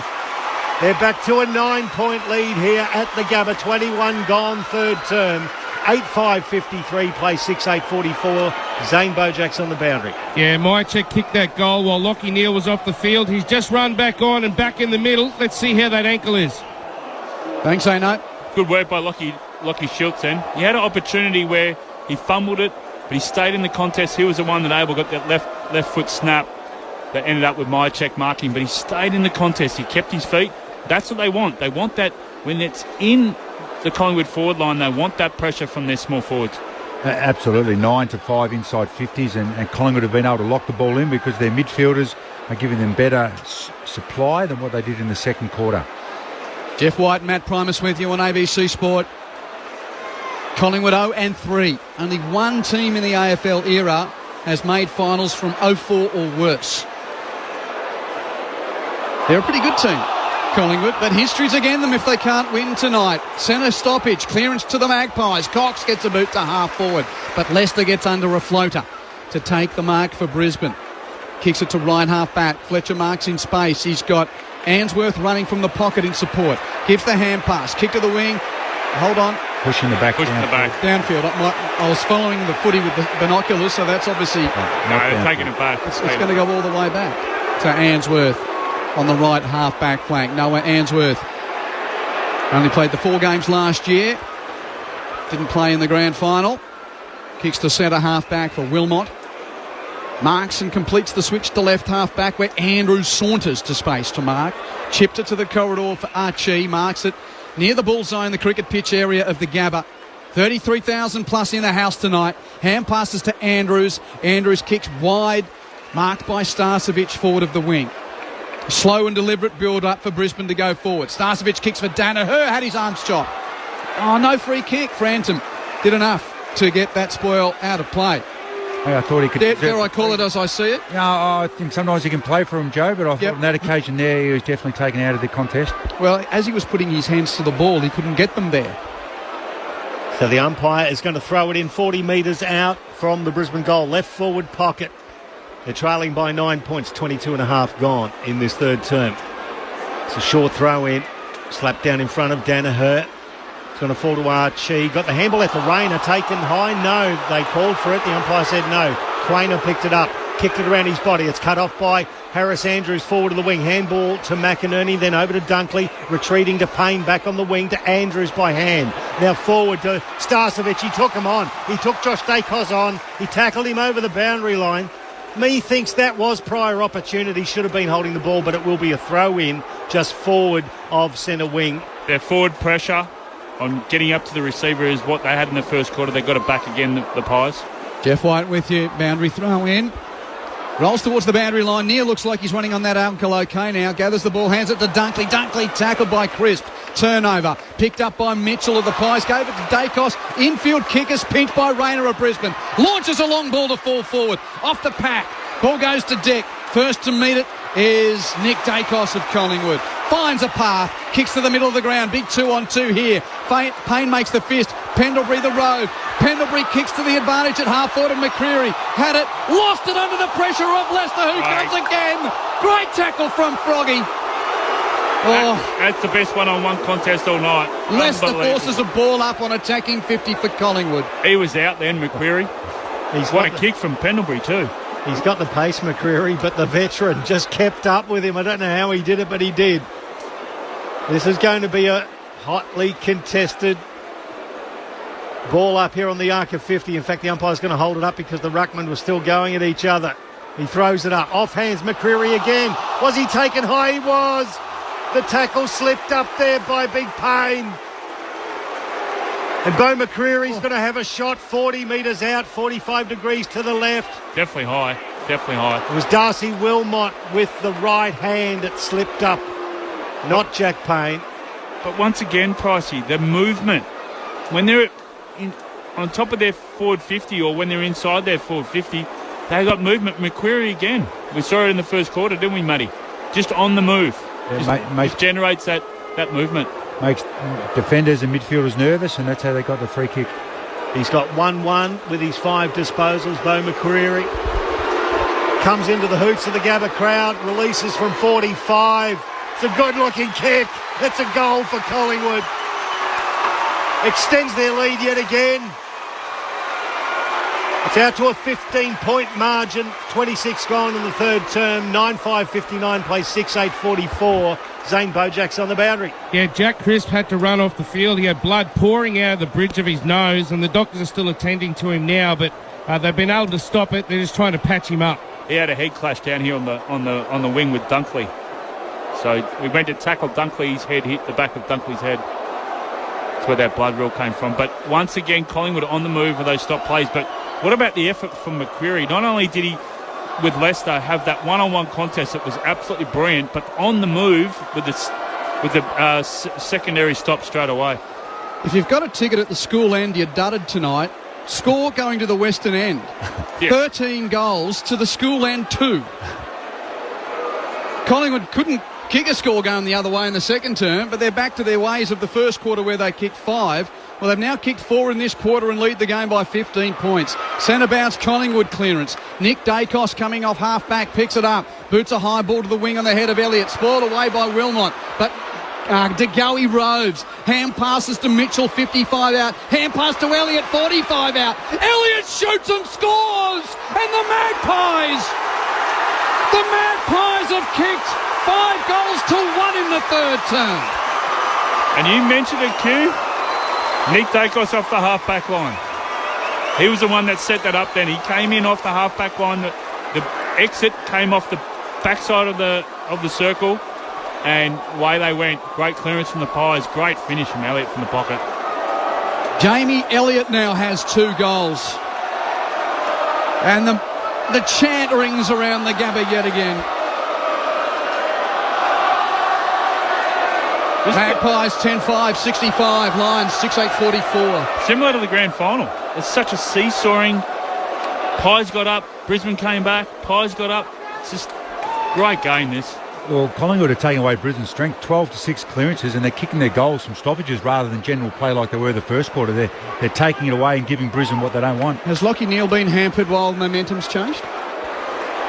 They're back to a 9-point lead here at the Gabba. 21 gone, third term. 8-5-53, play 6-8-44. Zane Bojak's on the boundary. Yeah, Myercheck kicked that goal while Lockie Neal was off the field. He's just run back on and back in the middle. Let's see how that ankle is. Thanks, Ano. Good work by Lockie Schultz then. He had an opportunity where he fumbled it, but he stayed in the contest. He was the one that got that left foot snap that ended up with Myercheck marking, but he stayed in the contest. He kept his feet. That's what they want. They want that when it's in the Collingwood forward line. They want that pressure from their small forwards. Absolutely. 9-5 inside 50s, and Collingwood have been able to lock the ball in because their midfielders are giving them better supply than what they did in the second quarter. Jeff White and Matt Primus with you on ABC Sport. Collingwood 0-3. Only one team in the AFL era has made finals from 0-4 or worse. They're a pretty good team, Collingwood, but history's against them if they can't win tonight. Centre stoppage, clearance to the Magpies. Cox gets a boot to half forward, but Leicester gets under a floater to take the mark for Brisbane. Kicks it to right half back. Fletcher marks in space. He's got Answorth running from the pocket in support. Gives the hand pass. Kick to the wing. Hold on. Pushing the back downfield. I was following the footy with the binoculars, so that's obviously... No, taking it back. It's going to go all the way back to Answorth on the right half-back flank. Noah Answorth only played the 4 games last year. Didn't play in the grand final. Kicks to centre half-back for Wilmot. Marks and completes the switch to left half-back where Andrews saunters to space to mark. Chipped it to the corridor for Archie. Marks it near the bullseye in the cricket pitch area of the Gabba. 33,000 plus in the house tonight. Hand passes to Andrews. Andrews kicks wide. Marked by Starcevic forward of the wing. Slow and deliberate build-up for Brisbane to go forward. Starcevic kicks for Danaher, had his arms chopped. Oh, no free kick. Frampton did enough to get that spoil out of play. I thought he could... Dare I call it as I see it? No, I think sometimes he can play for him, Joe, but I thought on that occasion there he was definitely taken out of the contest. Well, as he was putting his hands to the ball, he couldn't get them there. So the umpire is going to throw it in 40 metres out from the Brisbane goal. Left forward pocket. They're trailing by 9 points, 22 and a half gone in this third term. It's a short throw in. Slapped down in front of Danaher. It's going to fall to Archie. Got the handball at the Rayner taken high. No, they called for it. The umpire said no. Quainer picked it up. Kicked it around his body. It's cut off by Harris Andrews forward of the wing. Handball to McInerney, then over to Dunkley. Retreating to Payne, back on the wing to Andrews by hand. Now forward to Starcevic. He took him on. He took Josh Dacos on. He tackled him over the boundary line. Me thinks that was prior opportunity. Should have been holding the ball, but it will be a throw-in just forward of centre wing. Their forward pressure on getting up to the receiver is what they had in the first quarter. They got it back again, the Pies. Jeff White with you. Boundary throw in. Rolls towards the boundary line. Near looks like he's running on that ankle okay now. Gathers the ball, hands it to Dunkley. Dunkley tackled by Crisp. Turnover. Picked up by Mitchell of the Pies. Gave it to Dacos. Infield kickers pinched by Rayner of Brisbane. Launches a long ball to fall forward. Off the pack. Ball goes to Dick. First to meet it is Nick Dacos of Collingwood. Finds a path. Kicks to the middle of the ground. Big 2-on-2 here. Payne makes the fist. Pendlebury the road. Pendlebury kicks to the advantage at half forward of McCreary. Had it. Lost it under the pressure of Leicester, who comes again. Great tackle from Froggy. That's the best one-on-one contest all night. Leicester forces a ball up on attacking 50 for Collingwood. He was out then, McCreary. What a kick from Pendlebury too. He's got the pace, McCreary, but the veteran just kept up with him. I don't know how he did it, but he did. This is going to be a hotly contested ball up here on the arc of 50. In fact, the umpire's going to hold it up because the ruckman was still going at each other. He throws it up. Off hands McCreary again. Was he taken high? He was. The tackle slipped up there by Big Payne. And Bo McCreary's going to have a shot 40 metres out, 45 degrees to the left. Definitely high. Definitely high. It was Darcy Wilmot with the right hand that slipped up, not Jack Payne. But once again, Pricey, the movement, when they're on top of their forward 50 or when they're inside their forward 50, they got movement. McQuarrie again. We saw it in the first quarter, didn't we, Matty? Just on the move. Yeah, just generates that movement. Makes defenders and midfielders nervous, and that's how they got the free kick. He's got 1-1 with his 5 disposals, Bo McCreary. Comes into the hoots of the Gabba crowd, releases from 45. It's a good-looking kick. That's a goal for Collingwood. Extends their lead yet again. It's out to a 15-point margin. 26 gone in the third term. 9-5-59 plays 6-8-44. Zane Bojak's on the boundary. Yeah, Jack Crisp had to run off the field. He had blood pouring out of the bridge of his nose, and the doctors are still attending to him now, but they've been able to stop it. They're just trying to patch him up. He had a head clash down here on the wing with Dunkley. So we went to tackle Dunkley's head, hit the back of Dunkley's head. That's where that blood reel came from. But once again, Collingwood on the move with those stop plays. But what about the effort from McQuarrie? Not only did he, with Leicester, have that one-on-one contest that was absolutely brilliant, but on the move with the secondary stop straight away. If you've got a ticket at the school end, you're dudded tonight. Score going to the Western End. Yeah. 13 goals to the school end 2. Collingwood couldn't kick a score going the other way in the second term, but they're back to their ways of the first quarter where they kicked 5. Well, they've now kicked 4 in this quarter and lead the game by 15 points. Centre bounce Collingwood clearance. Nick Dacos coming off half-back, picks it up. Boots a high ball to the wing on the head of Elliott. Spoiled away by Wilmot, but DeGoey roves. Hand passes to Mitchell, 55 out. Hand pass to Elliott, 45 out. Elliott shoots and scores! And the Magpies have kicked 5 goals to 1 in the third term. And you mentioned it, Q. Nick Dacos off the half-back line. He was the one that set that up then. He came in off the half-back line. The exit came off the backside of the circle, and away they went. Great clearance from the Pies. Great finish from Elliott from the pocket. Jamie Elliott now has 2 goals. And the chant rings around the Gabba yet again. Magpies 10-5, 65, Lions 6-8-44. Similar to the grand final. It's such a seesawing. Pies got up, Brisbane came back, Pies got up. It's just great game, this. Well, Collingwood are taking away Brisbane's strength, 12-6 clearances, and they're kicking their goals from stoppages rather than general play like they were the first quarter. They're taking it away and giving Brisbane what they don't want. Has Lachie Neale been hampered while momentum's changed?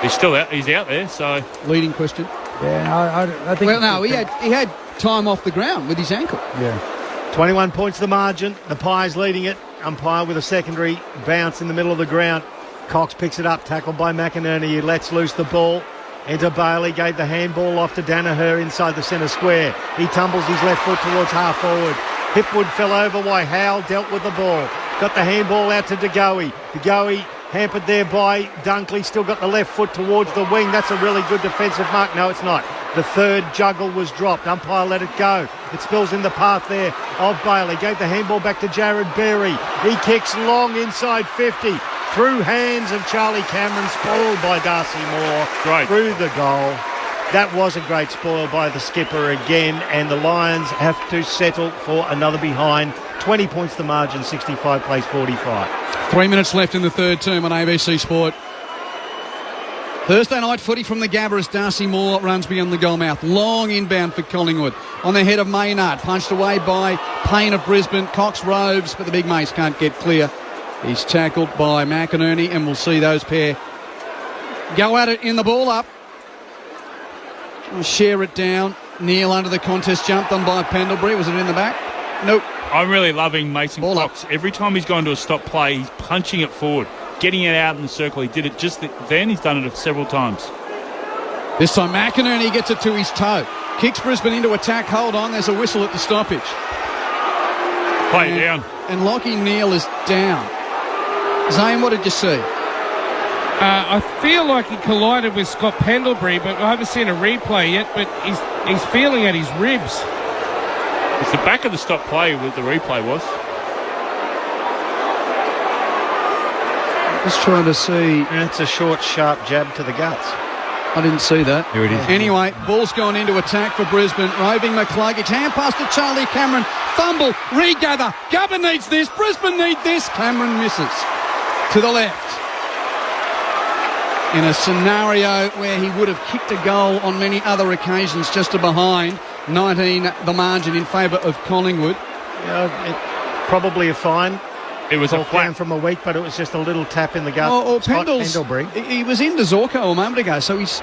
He's still out. He's out there, so... Leading question. Yeah, I think... Well, no, he had time off the ground with his ankle. Yeah. 21 points the margin. The Pies leading it. Umpire with a secondary bounce in the middle of the ground. Cox picks it up, tackled by McInerney. He lets loose the ball. Enter Bailey, gave the handball off to Danaher inside the centre square. He tumbles his left foot towards half forward. Hipwood fell over while Howell dealt with the ball. Got the handball out to DeGoey. DeGoey hampered there by Dunkley. Still got the left foot towards the wing. That's a really good defensive mark. No, it's not. The third juggle was dropped. Umpire let it go. It spills in the path there of Bailey. Gave the handball back to Jared Berry. He kicks long inside 50. Through hands of Charlie Cameron, spoiled by Darcy Moore. Great. Through the goal. That was a great spoil by the skipper again, and the Lions have to settle for another behind. 20 points the margin, 65 plays 45. 3 minutes left in the third term on ABC Sport. Thursday night footy from the Gabba as Darcy Moore runs beyond the goalmouth. Long inbound for Collingwood. On the head of Maynard, punched away by Payne of Brisbane. Cox roves, but the big mace can't get clear. He's tackled by McInerney, and we'll see those pair go at it in the ball up. We'll share it down. Neale under the contest, jumped on by Pendlebury. Was it in the back? Nope. I'm really loving Mason Cox. Every time he's gone to a stop play, he's punching it forward, getting it out in the circle. He did it just then. He's done it several times. This time McInerney gets it to his toe. Kicks Brisbane into attack. Hold on. There's a whistle at the stoppage. Play down. And Lachie Neale is down. Zane, what did you see? I feel like he collided with Scott Pendlebury, but I haven't seen a replay yet, but he's feeling at his ribs. It's the back of the stop play with the replay was. Just trying to see. And it's a short, sharp jab to the guts. I didn't see that. Here it is. Anyway, ball's gone into attack for Brisbane. Roving McCluggage. Hand pass to Charlie Cameron. Fumble. Regather. Gubba needs this. Brisbane need this. Cameron misses. To the left. In a scenario where he would have kicked a goal on many other occasions, just to behind. 19 the margin in favour of Collingwood. Yeah, probably a fine. It was a flat from a week, but it was just a little tap in the gut. Or Pendlebury. He was into Zorko a moment ago, so he's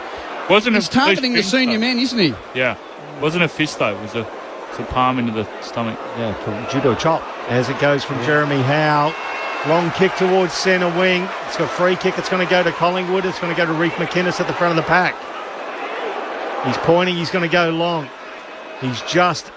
targeting the senior men, isn't he? Yeah. Wasn't a fist, though. It was a palm into the stomach. Yeah, judo chop. As it goes from Jeremy Howe. Long kick towards centre wing. It's got a free kick. It's going to go to Collingwood. It's going to go to Reef McInnes at the front of the pack. He's pointing. He's going to go long. He's just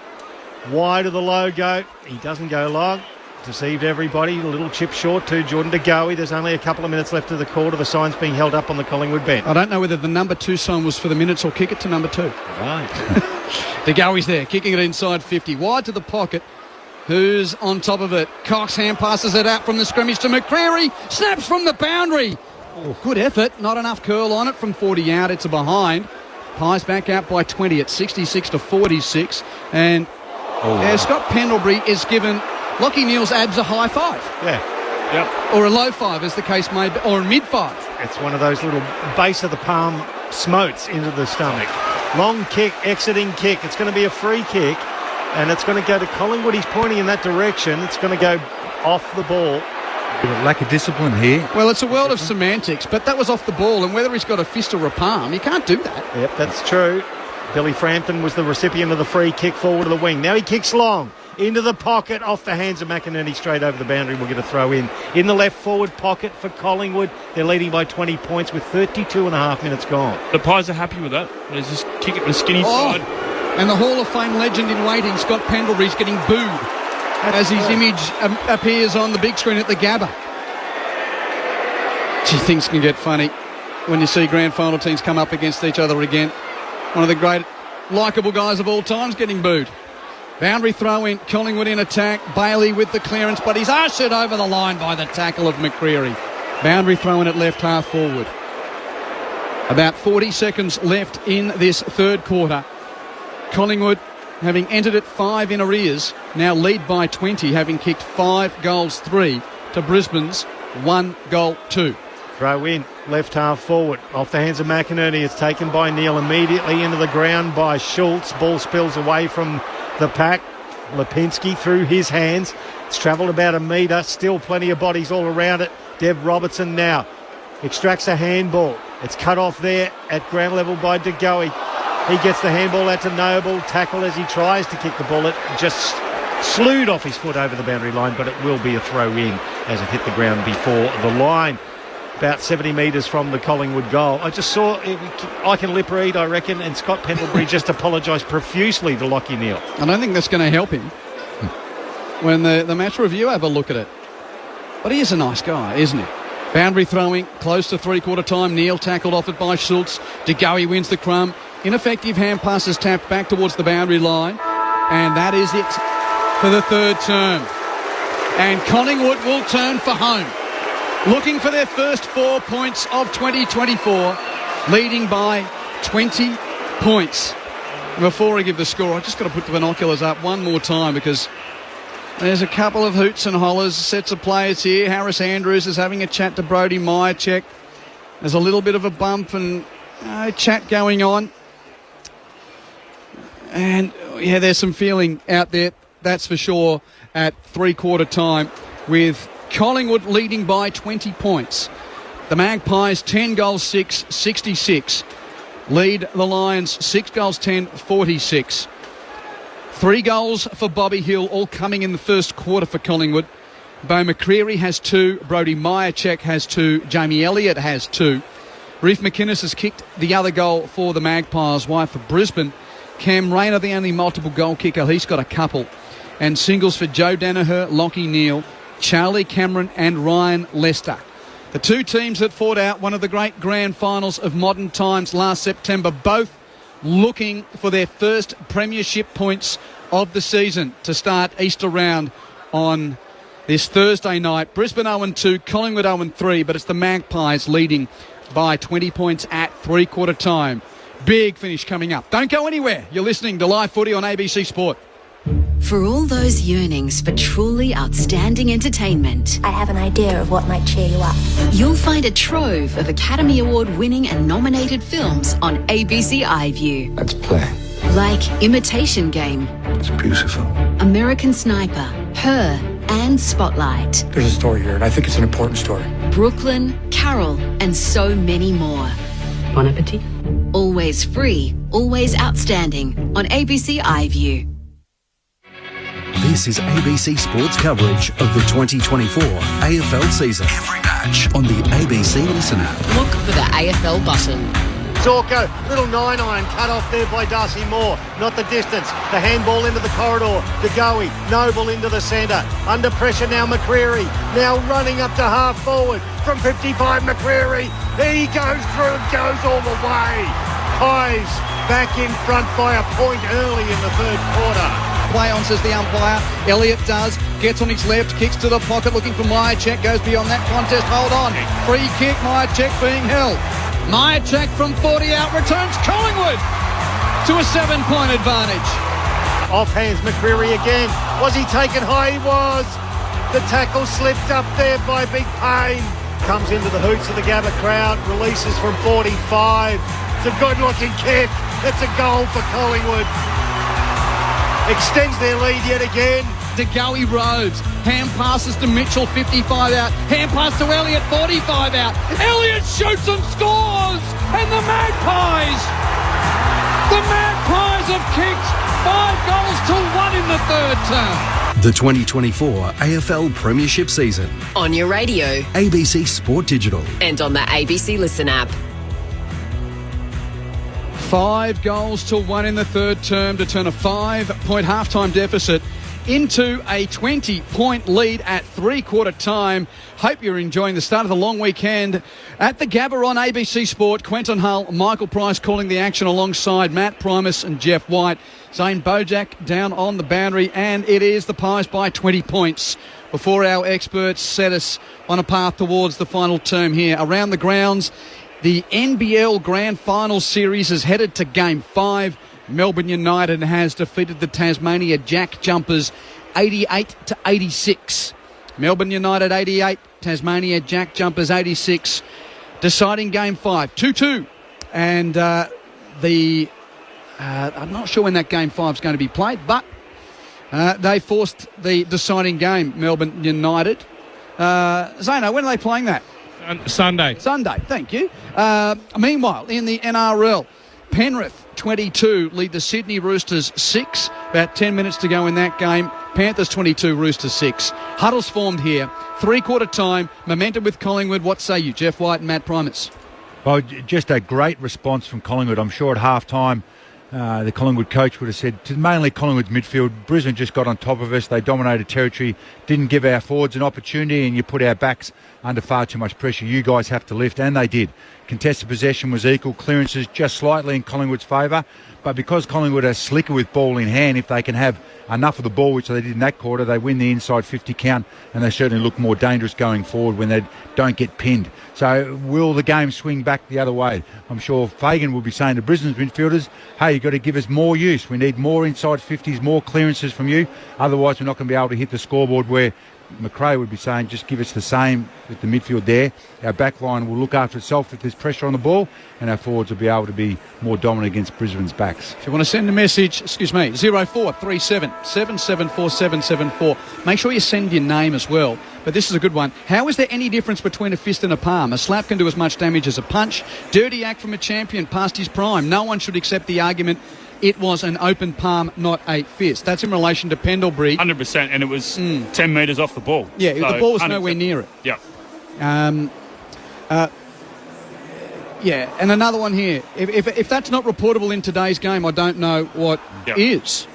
wide of the logo. He doesn't go long. Deceived everybody. A little chip short to Jordan De Goey. There's only a couple of minutes left of the quarter. The sign's being held up on the Collingwood bench. I don't know whether the number 2 sign was for the minutes or kick it to number 2. Right. De Goey's there, kicking it inside 50. Wide to the pocket. Who's on top of it? Cox hand passes it out from the scrimmage to McCreary. Snaps from the boundary. Oh, good effort. Not enough curl on it from 40 out. It's a behind. Pies back out by 20 at 66 to 46. And Scott Pendlebury is given Lockie Neal's abs a high 5. Yeah. Yep. Or a low 5, as the case may be, or a mid 5. It's one of those little base of the palm smotes into the stomach. Long kick, exiting kick. It's going to be a free kick, and it's going to go to Collingwood. He's pointing in that direction. It's going to go off the ball. Lack of discipline here. Well, it's a world of semantics, but that was off the ball, and whether he's got a fist or a palm, you can't do that. Yep, that's true. Billy Frampton was the recipient of the free kick forward of the wing. Now he kicks long. Into the pocket, off the hands of McInerney, straight over the boundary. We'll get a throw in the left forward pocket for Collingwood. They're leading by 20 points with 32 and a half minutes gone. The Pies are happy with that. They just kick it to the skinny side. And the Hall of Fame legend in waiting, Scott Pendlebury's getting booed as his image appears on the big screen at the Gabba. Gee, things can get funny when you see grand final teams come up against each other again. One of the great likeable guys of all times getting booed. Boundary throw in, Collingwood in attack. Bailey with the clearance, but he's ushered over the line by the tackle of McCreary. Boundary throw in at left half forward. About 40 seconds left in this third quarter. Collingwood, having entered at 5 in arrears, now lead by 20, having kicked 5 goals 3 to Brisbane's 1 goal 2. Throw in, left half forward. Off the hands of McInerney. It's taken by Neal immediately into the ground by Schultz. Ball spills away from the pack. Lipinski through his hands. It's travelled about a metre. Still plenty of bodies all around it. Dev Robertson now extracts a handball. It's cut off there at ground level by De Goey. He gets the handball out to Noble. Tackle as he tries to kick the ball. It just slewed off his foot over the boundary line, but it will be a throw in as it hit the ground before the line. About 70 metres from the Collingwood goal. I just saw, I can lip read, I reckon, and Scott Pendlebury just apologised profusely to Lockie Neal. I don't think that's going to help him when the match review have a look at it. But he is a nice guy, isn't he? Boundary throwing, close to three-quarter time. Neal tackled off it by Schultz. De Goey wins the crumb. Ineffective hand passes tapped back towards the boundary line. And that is it for the third term. And Collingwood will turn for home, looking for their first 4 points of 2024, leading by 20 points. And before I give the score, I've just got to put the binoculars up one more time because there's a couple of hoots and hollers, sets of players here. Harris Andrews is having a chat to Brody Myercheck. There's a little bit of a bump and chat going on. And, yeah, there's some feeling out there, that's for sure, at three-quarter time with Collingwood leading by 20 points. The Magpies 10 goals 6, 66. Lead the Lions 6 goals 10, 46. 3 goals for Bobby Hill, all coming in the first quarter for Collingwood. Beau McCreary has 2. Brody Myercheck has 2. Jamie Elliott has 2. Reef McInnes has kicked the other goal for the Magpies. While for Brisbane, Cam Rayner, the only multiple goal kicker, he's got a couple. And singles for Joe Danaher, Lockie Neal, Charlie Cameron and Ryan Lester. The two teams that fought out one of the great grand finals of modern times last September, both looking for their first premiership points of the season to start Easter round on this Thursday night. Brisbane 0-2, Collingwood 0-3, but it's the Magpies leading by 20 points at three-quarter time. Big finish coming up. Don't go anywhere. You're listening to Live Footy on ABC Sport. For all those yearnings for truly outstanding entertainment, I have an idea of what might cheer you up. you'll find a trove of Academy Award winning and nominated films on ABC iView. Let's play. Like Imitation Game, It's beautiful. American Sniper, Her, and Spotlight. There's a story here, and I think it's an important story. Brooklyn, Carol, and so many more. Bon appetit. Always free, always outstanding on ABC iView. This is ABC Sports coverage of the 2024 AFL season. Every match on the ABC Listen app. Look for the AFL button. Zorko, little 9-iron cut off there by Darcy Moore. Not the distance. The handball into the corridor. DeGoey, Noble into the centre. Under pressure now McCreary. Now running up to half forward. From 55 McCreary. He goes through, goes all the way. Pies back in front by a point early in the third quarter. Play on, says the umpire. Elliott does. Gets on his left. Kicks to the pocket looking for Myercheck. Goes beyond that contest. Hold on. Free kick. Myercheck being held. Myercheck from 40 out. Returns Collingwood to a 7-point advantage. Off hands McCreary again. Was he taken high? He was. The tackle slipped up there by Big Payne. Comes into the hoots of the Gabba crowd. Releases from 45. It's a good looking kick. It's a goal for Collingwood. Extends their lead yet again. DeGoey Rhodes. Hand passes to Mitchell, 55 out. Hand pass to Elliott, 45 out. Elliott shoots and scores! And the Magpies have kicked 5 goals to 1 in the third term. The 2024 AFL Premiership season. On your radio ABC Sport Digital. and on the ABC Listen app. 5 goals to 1 in the third term to turn a 5-point halftime deficit into a 20-point lead at three-quarter time. Hope you're enjoying the start of the long weekend at the Gabba on ABC Sport. Quentin Hull, Michael Price calling the action alongside Matt Primus and Jeff White. Zane Bojack down on the boundary, and it is the Pies by 20 points before our experts set us on a path towards the final term here. Around the grounds, the NBL Grand Final Series is headed to Game 5. Melbourne United has defeated the Tasmania Jack Jumpers 88-86. Melbourne United 88, Tasmania Jack Jumpers 86. Deciding Game 5, 2-2. And I'm not sure when that Game 5 is going to be played, but they forced the deciding game, Melbourne United. Zano, when are they playing that? Sunday, thank you. Meanwhile, in the NRL, Penrith 22 lead the Sydney Roosters 6. About 10 minutes to go in that game. Panthers 22, Roosters 6. Huddles formed here. Three-quarter time. Momentum with Collingwood. What say you, Jeff White and Matt Primus? Well, just a great response from Collingwood. I'm sure at half-time the Collingwood coach would have said, to mainly Collingwood's midfield, Brisbane just got on top of us. They dominated territory, didn't give our forwards an opportunity, and you put our backs under far too much pressure. You guys have to lift, and they did. Contested possession was equal, clearances just slightly in Collingwood's favour, but because Collingwood are slicker with ball in hand, if they can have enough of the ball, which they did in that quarter, they win the inside 50 count, and they certainly look more dangerous going forward when they don't get pinned. So will the game swing back the other way? I'm sure Fagan will be saying to Brisbane's midfielders, hey, you've got to give us more use. We need more inside 50s, more clearances from you. Otherwise, we're not going to be able to hit the scoreboard, where McRae would be saying, just give us the same with the midfield there. Our back line will look after itself if there's pressure on the ball, and our forwards will be able to be more dominant against Brisbane's backs. If you want to send a message, 0437 774 774. Make sure you send your name as well. But this is a good one. How is there any difference between a fist and a palm? A slap can do as much damage as a punch. Dirty act from a champion past his prime. No one should accept the argument it was an open palm, not a fist. That's in relation to Pendlebury. 100%, and it was 10 metres off the ball. Yeah, so the ball was 100%. nowhere near it. Yeah. Yeah, and another one here. If that's not reportable in today's game, I don't know what is.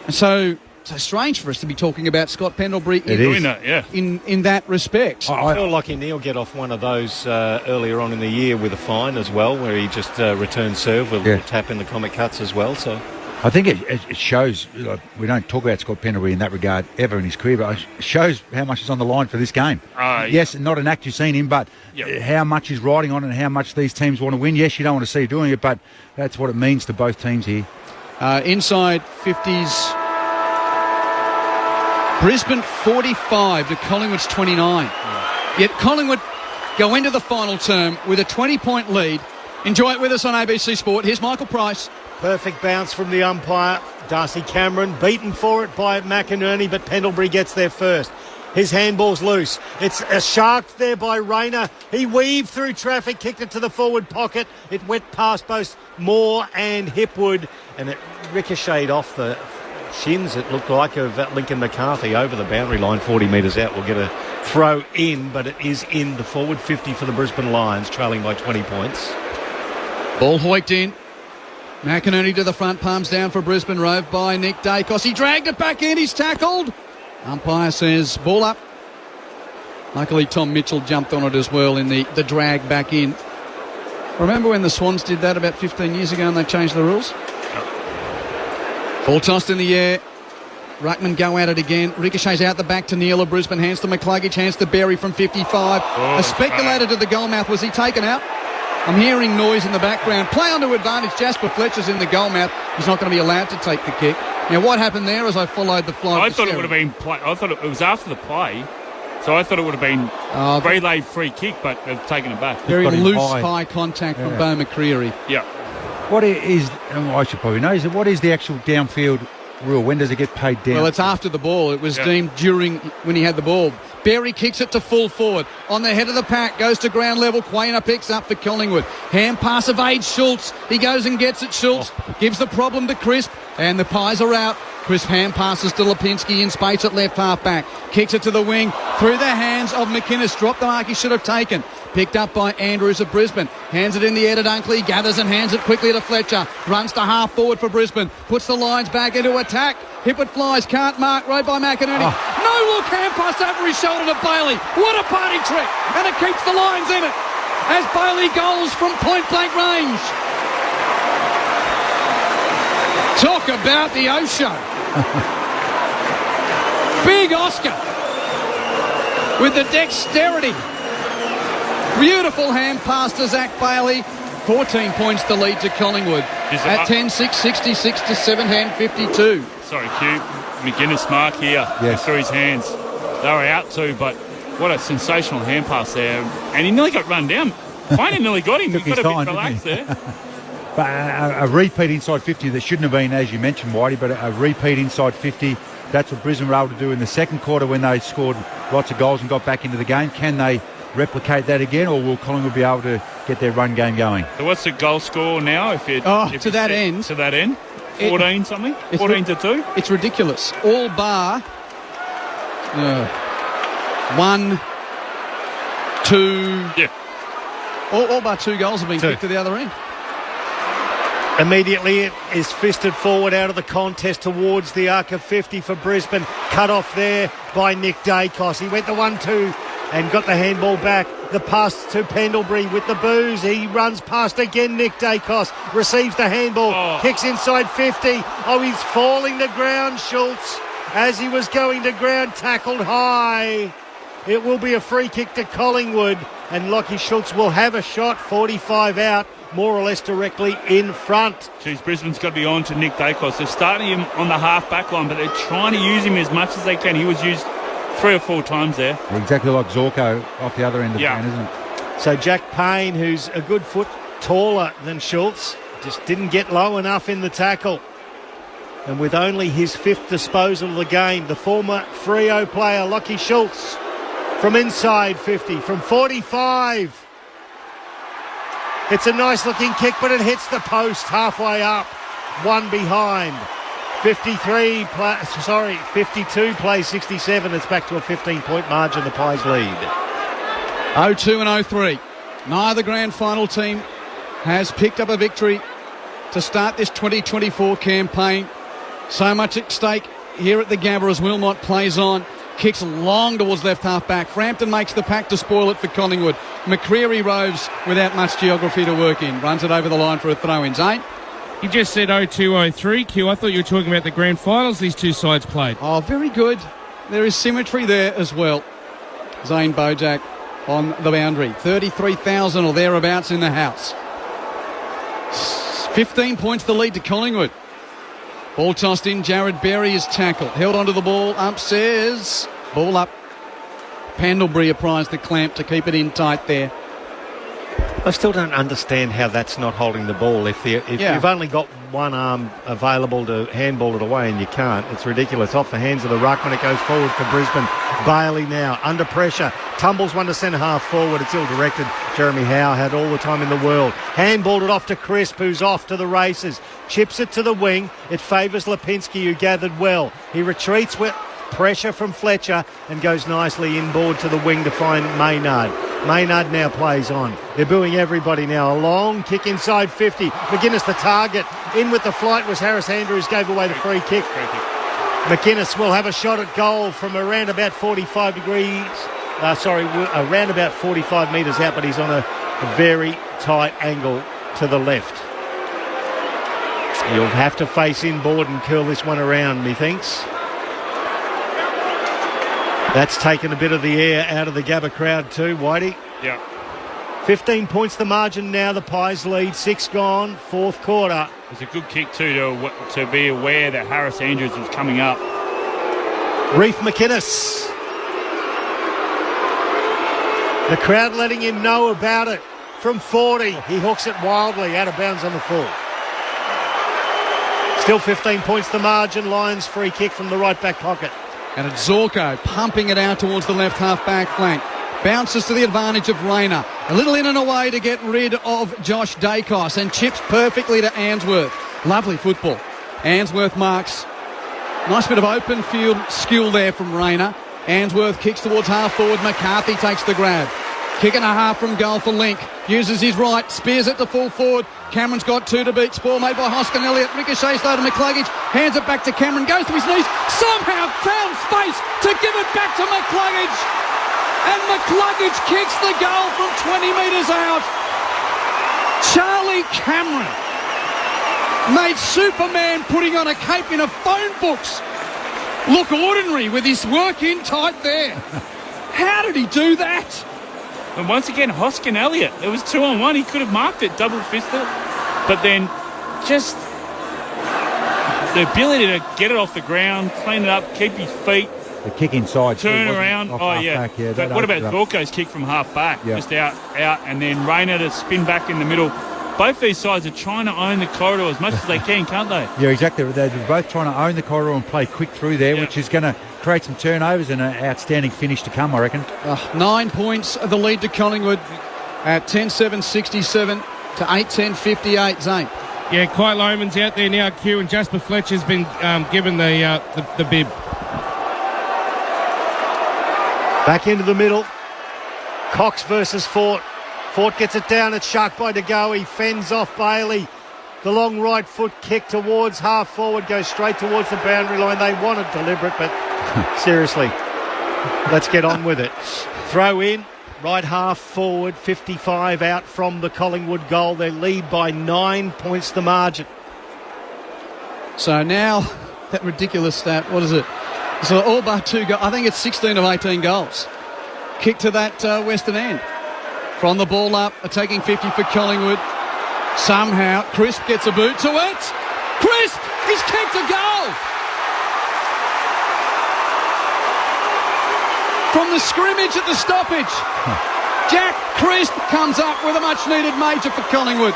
So So strange for us to be talking about Scott Pendlebury in that respect. I feel like he'll get off one of those earlier on in the year with a fine as well, where he just returns serve with a little tap in the comic cuts as well. So I think it shows, like, we don't talk about Scott Pendlebury in that regard ever in his career, but it shows how much is on the line for this game. Yes, not an act you've seen him, but how much is riding on it and how much these teams want to win. Yes, you don't want to see you doing it, but that's what it means to both teams here. Inside 50s, Brisbane 45 to Collingwood's 29. Yet Collingwood go into the final term with a 20-point lead. Enjoy it with us on ABC Sport. Here's Michael Price. Perfect bounce from the umpire. Darcy Cameron beaten for it by McInerney, but Pendlebury gets there first. His handball's loose. It's a shark there by Rayner. He weaved through traffic, kicked it to the forward pocket. It went past both Moore and Hipwood, and it ricocheted off the shins, it looked like, of Lincoln McCarthy over the boundary line, 40 metres out. We'll get a throw in, but it is in the forward 50 for the Brisbane Lions, trailing by 20 points. Ball hoiked in. McInerney to the front, palms down for Brisbane, roved by Nick Dacos. He dragged it back in, he's tackled. Umpire says ball up. Luckily Tom Mitchell jumped on it as well in the drag back in. Remember when the Swans did that about 15 years ago and they changed the rules? Ball tossed in the air. Ruckman go at it again. Ricochets out the back to Neal of Brisbane. Hands to McCluggage. Hands to Berry from 55. A speculator to the goal mouth. Was he taken out? I'm hearing noise in the background. Play onto advantage. Jasper Fletcher's in the goal mouth. He's not going to be allowed to take the kick. Now, what happened there as I followed the fly? I thought it would have been play. I thought it was after the play. So I thought it would have been relay free kick, but they've taken it back. Very loose high contact from Bo McCreary. Yeah. What is, I should probably know, what is the actual downfield rule? When does it get paid down? Well, it's after the ball. It was deemed during when he had the ball. Berry kicks it to full forward. On the head of the pack, goes to ground level. Quainer picks up for Collingwood. Hand pass evades Schultz. He goes and gets it. Schultz gives the problem to Crisp, and the Pies are out. Crisp hand passes to Lipinski in space at left half back. Kicks it to the wing through the hands of McInnes. Dropped the mark he should have taken. Picked up by Andrews of Brisbane. Hands it in the air to Dunkley. Gathers and hands it quickly to Fletcher. Runs to half forward for Brisbane. Puts the Lions back into attack. Hipwood flies. Can't mark. Rode by McInerney. No look. Hand pass over his shoulder to Bailey. What a party trick. And it keeps the Lions in it as Bailey goals from point blank range. Talk about the O-show. Big Oscar with the dexterity. Beautiful hand pass to Zach Bailey. 14 points to lead to Collingwood at 10-6, 66 to 7-52. Sorry, Q. McGuinness mark here through his hands. They were out too, but what a sensational hand pass there. And he nearly got run down. Finally nearly got him. He got a bit relaxed there. But a repeat inside 50 that shouldn't have been, as you mentioned, Whitey, but a repeat inside 50. That's what Brisbane were able to do in the second quarter when they scored lots of goals and got back into the game. Can they replicate that again, or will Collingwood be able to get their run game going? So what's the goal score now? To that end. 14 something? 14 to 2? It's ridiculous. All bar 1, 2. Yeah. All bar 2 goals have been kicked to the other end. Immediately it is fisted forward out of the contest towards the arc of 50 for Brisbane. Cut off there by Nick Dacos. He went the 1-2 and got the handball back. The pass to Pendlebury with the booze. He runs past again. Nick Dacos receives the handball. Kicks inside 50. He's falling to ground, Schultz. As he was going to ground, tackled high. It will be a free kick to Collingwood, and Lockie Schultz will have a shot, 45 out, more or less directly in front. Geez, Brisbane's got to be on to Nick Dacos. They're starting him on the half-back line, but they're trying to use him as much as they can. He was used 3 or 4 times there. Exactly like Zorko off the other end of the ground, isn't it? So Jack Payne, who's a good foot taller than Schultz, just didn't get low enough in the tackle. And with only his 5th disposal of the game, the former Freo player, Lockie Schultz, from inside 50, from 45. It's a nice-looking kick, but it hits the post halfway up. One behind. 52 plays 67. It's back to a 15-point margin. The Pies lead. 0-2 and 0-3. Neither grand final team has picked up a victory to start this 2024 campaign. So much at stake here at the Gabba as Wilmot plays on. Kicks long towards left half-back. Frampton makes the pack to spoil it for Collingwood. McCreary roves without much geography to work in. Runs it over the line for a throw-in. Zane? You just said 02-03, Q. I thought you were talking about the grand finals these two sides played. Oh, very good. There is symmetry there as well. Zane Bojack on the boundary. 33,000 or thereabouts in the house. 15 points the lead to Collingwood. Ball tossed in. Jared Berry is tackled. Held onto the ball. Upstairs. Ball up. Pendlebury applies the clamp to keep it in tight there. I still don't understand how that's not holding the ball. If you've only got one arm available to handball it away and you can't, it's ridiculous. Off the hands of the ruckman, it goes forward for Brisbane. Bailey now under pressure. Tumbles one to centre half forward. It's ill-directed. Jeremy Howe had all the time in the world. Handballed it off to Crisp, who's off to the races. Chips it to the wing. It favours Lipinski, who gathered well. He retreats with pressure from Fletcher and goes nicely inboard to the wing to find Maynard. Maynard now plays on. They're booing everybody now. A long kick inside 50. McGuinness the target. In with the flight was Harris Andrews, gave away the free kick. McGuinness will have a shot at goal from around about 45 degrees. Around about 45 metres out, but he's on a very tight angle to the left. You'll have to face inboard and curl this one around, methinks. That's taken a bit of the air out of the Gabba crowd too, Whitey. Yeah. 15 points the margin now. The Pies lead. 6 gone. Fourth quarter. It's a good kick too to be aware that Harris Andrews was coming up. Reef McInnes. The crowd letting him know about it. From 40, he hooks it wildly out of bounds on the full. Still 15 points the margin. Lions free kick from the right back pocket. And it's Zorko pumping it out towards the left half-back flank. Bounces to the advantage of Rayner. A little in and away to get rid of Josh Dacos and chips perfectly to Answorth. Lovely football. Answorth marks. Nice bit of open field skill there from Rayner. Answorth kicks towards half-forward. McCarthy takes the grab. Kick and a half from goal for Link. Uses his right. Spears it to full forward. Cameron's got 2 to beat. Spoil made by Hoskin Elliott. Ricochets though to McCluggage. Hands it back to Cameron. Goes to his knees. Somehow found space to give it back to McCluggage. And McCluggage kicks the goal from 20 metres out. Charlie Cameron made Superman putting on a cape in a phone books look ordinary with his work in tight there. How did he do that? And once again, Hoskin Elliott. It was 2-on-1. He could have marked it, double-fisted. But then just the ability to get it off the ground, clean it up, keep his feet. The kick inside. Turn around. Oh, yeah. But what about Zorko's kick from half-back? Yeah. Just out, and then Rayner to spin back in the middle. Both these sides are trying to own the corridor as much as they can, can't they? Yeah, exactly. They're both trying to own the corridor and play quick through there, which is going to create some turnovers and an outstanding finish to come, I reckon. 9 points the lead to Collingwood at 10-7-67 to 8-10-58. Zane. Yeah, Kai Loman's out there now, Q, and Jasper Fletcher's been given the bib. Back into the middle. Cox versus Fort. Fort gets it down. It's shucked by DeGoey. Fends off Bailey. The long right foot kick towards half forward goes straight towards the boundary line. They want it deliberate, but seriously, let's get on with it. Throw in. Right half forward. 55 out from the Collingwood goal. They lead by 9 points the margin. So now that ridiculous stat, what is it? So all but 2 goals. I think it's 16 of 18 goals. Kick to that western end. From the ball up, attacking 50 for Collingwood. Somehow, Crisp gets a boot to it. Crisp! He's kicked a goal! From the scrimmage at the stoppage. Jack Crisp comes up with a much-needed major for Collingwood.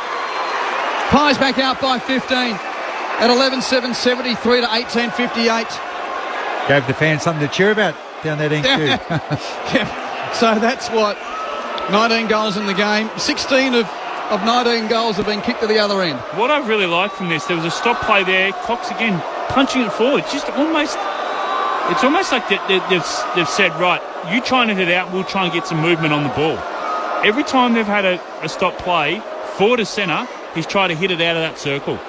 Pies back out by 15 at 11-7-73 to 18-58. Gave the fans something to cheer about down that end too. Yeah. So that's what... 19 goals in the game. 16 of 19 goals have been kicked to the other end. What I really like from this, there was a stop play there. Cox again punching it forward. It's almost like they've said, right, you try and hit it out, we'll try and get some movement on the ball. Every time they've had a stop play, forward to centre, he's tried to hit it out of that circle.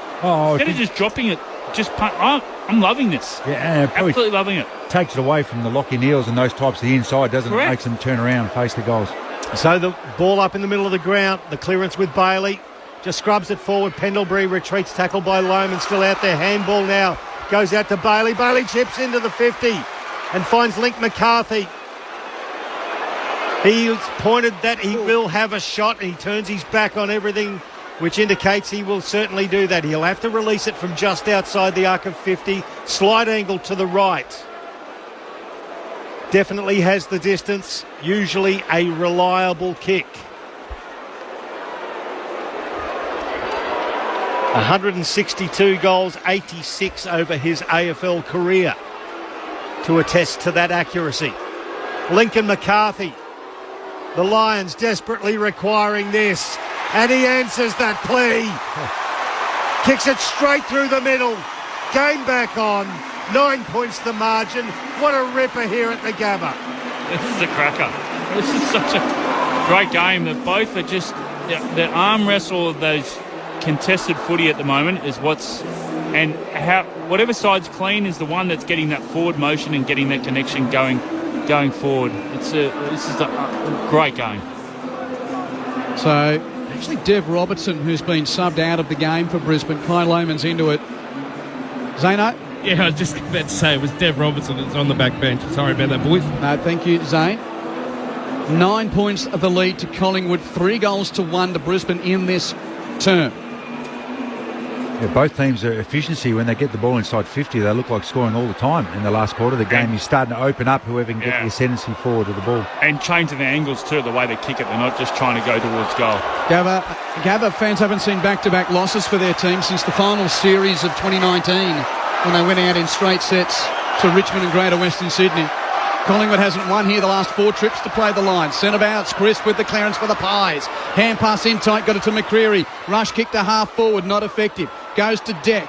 Instead of just dropping it just punt. I'm loving this. Yeah, absolutely loving it. Takes it away from the Lockie Neals and those types of the inside, doesn't Correct. it? Makes them turn around and face the goals. So the ball up in the middle of the ground. The clearance with Bailey. Just scrubs it forward. Pendlebury retreats, tackled by Loman, still out there. Handball now. Goes out to Bailey. Bailey chips into the 50 and finds Link McCarthy. He's pointed that he will have a shot, and he turns his back on everything, which indicates he will certainly do that. He'll have to release it from just outside the arc of 50. Slight angle to the right. Definitely has the distance. Usually a reliable kick. 162 goals, 86 over his AFL career to attest to that accuracy. Lincoln McCarthy, the Lions desperately requiring this, and he answers that plea. Kicks it straight through the middle. Game back on. 9 points the margin. What a ripper here at the Gabba. This is a cracker. This is such a great game that both are just the arm wrestle of those contested footy at the moment is whatever side's clean is the one that's getting that forward motion and getting that connection going forward. This is a great game. So actually Dev Robertson, who's been subbed out of the game for Brisbane, Kai Lohmann's into it. Zano? Yeah, I was just about to say it was Dev Robertson that's on the back bench. Sorry about that, boys. No, thank you, Zane. 9 points of the lead to Collingwood, 3-1 to Brisbane in this term. Yeah, both teams are efficiency. When they get the ball inside 50, they look like scoring all the time. In the last quarter, the game is starting to open up. Whoever can get the ascendancy forward of the ball. And changing the angles too, the way they kick it. They're not just trying to go towards goal. Gabba fans haven't seen back-to-back losses for their team since the final series of 2019 when they went out in straight sets to Richmond and Greater Western Sydney. Collingwood hasn't won here the last 4 trips to play the line. Centre bounce, Chris with the clearance for the Pies. Hand pass in tight, got it to McCreary. Rush kick to half forward, not effective. Goes to Deck.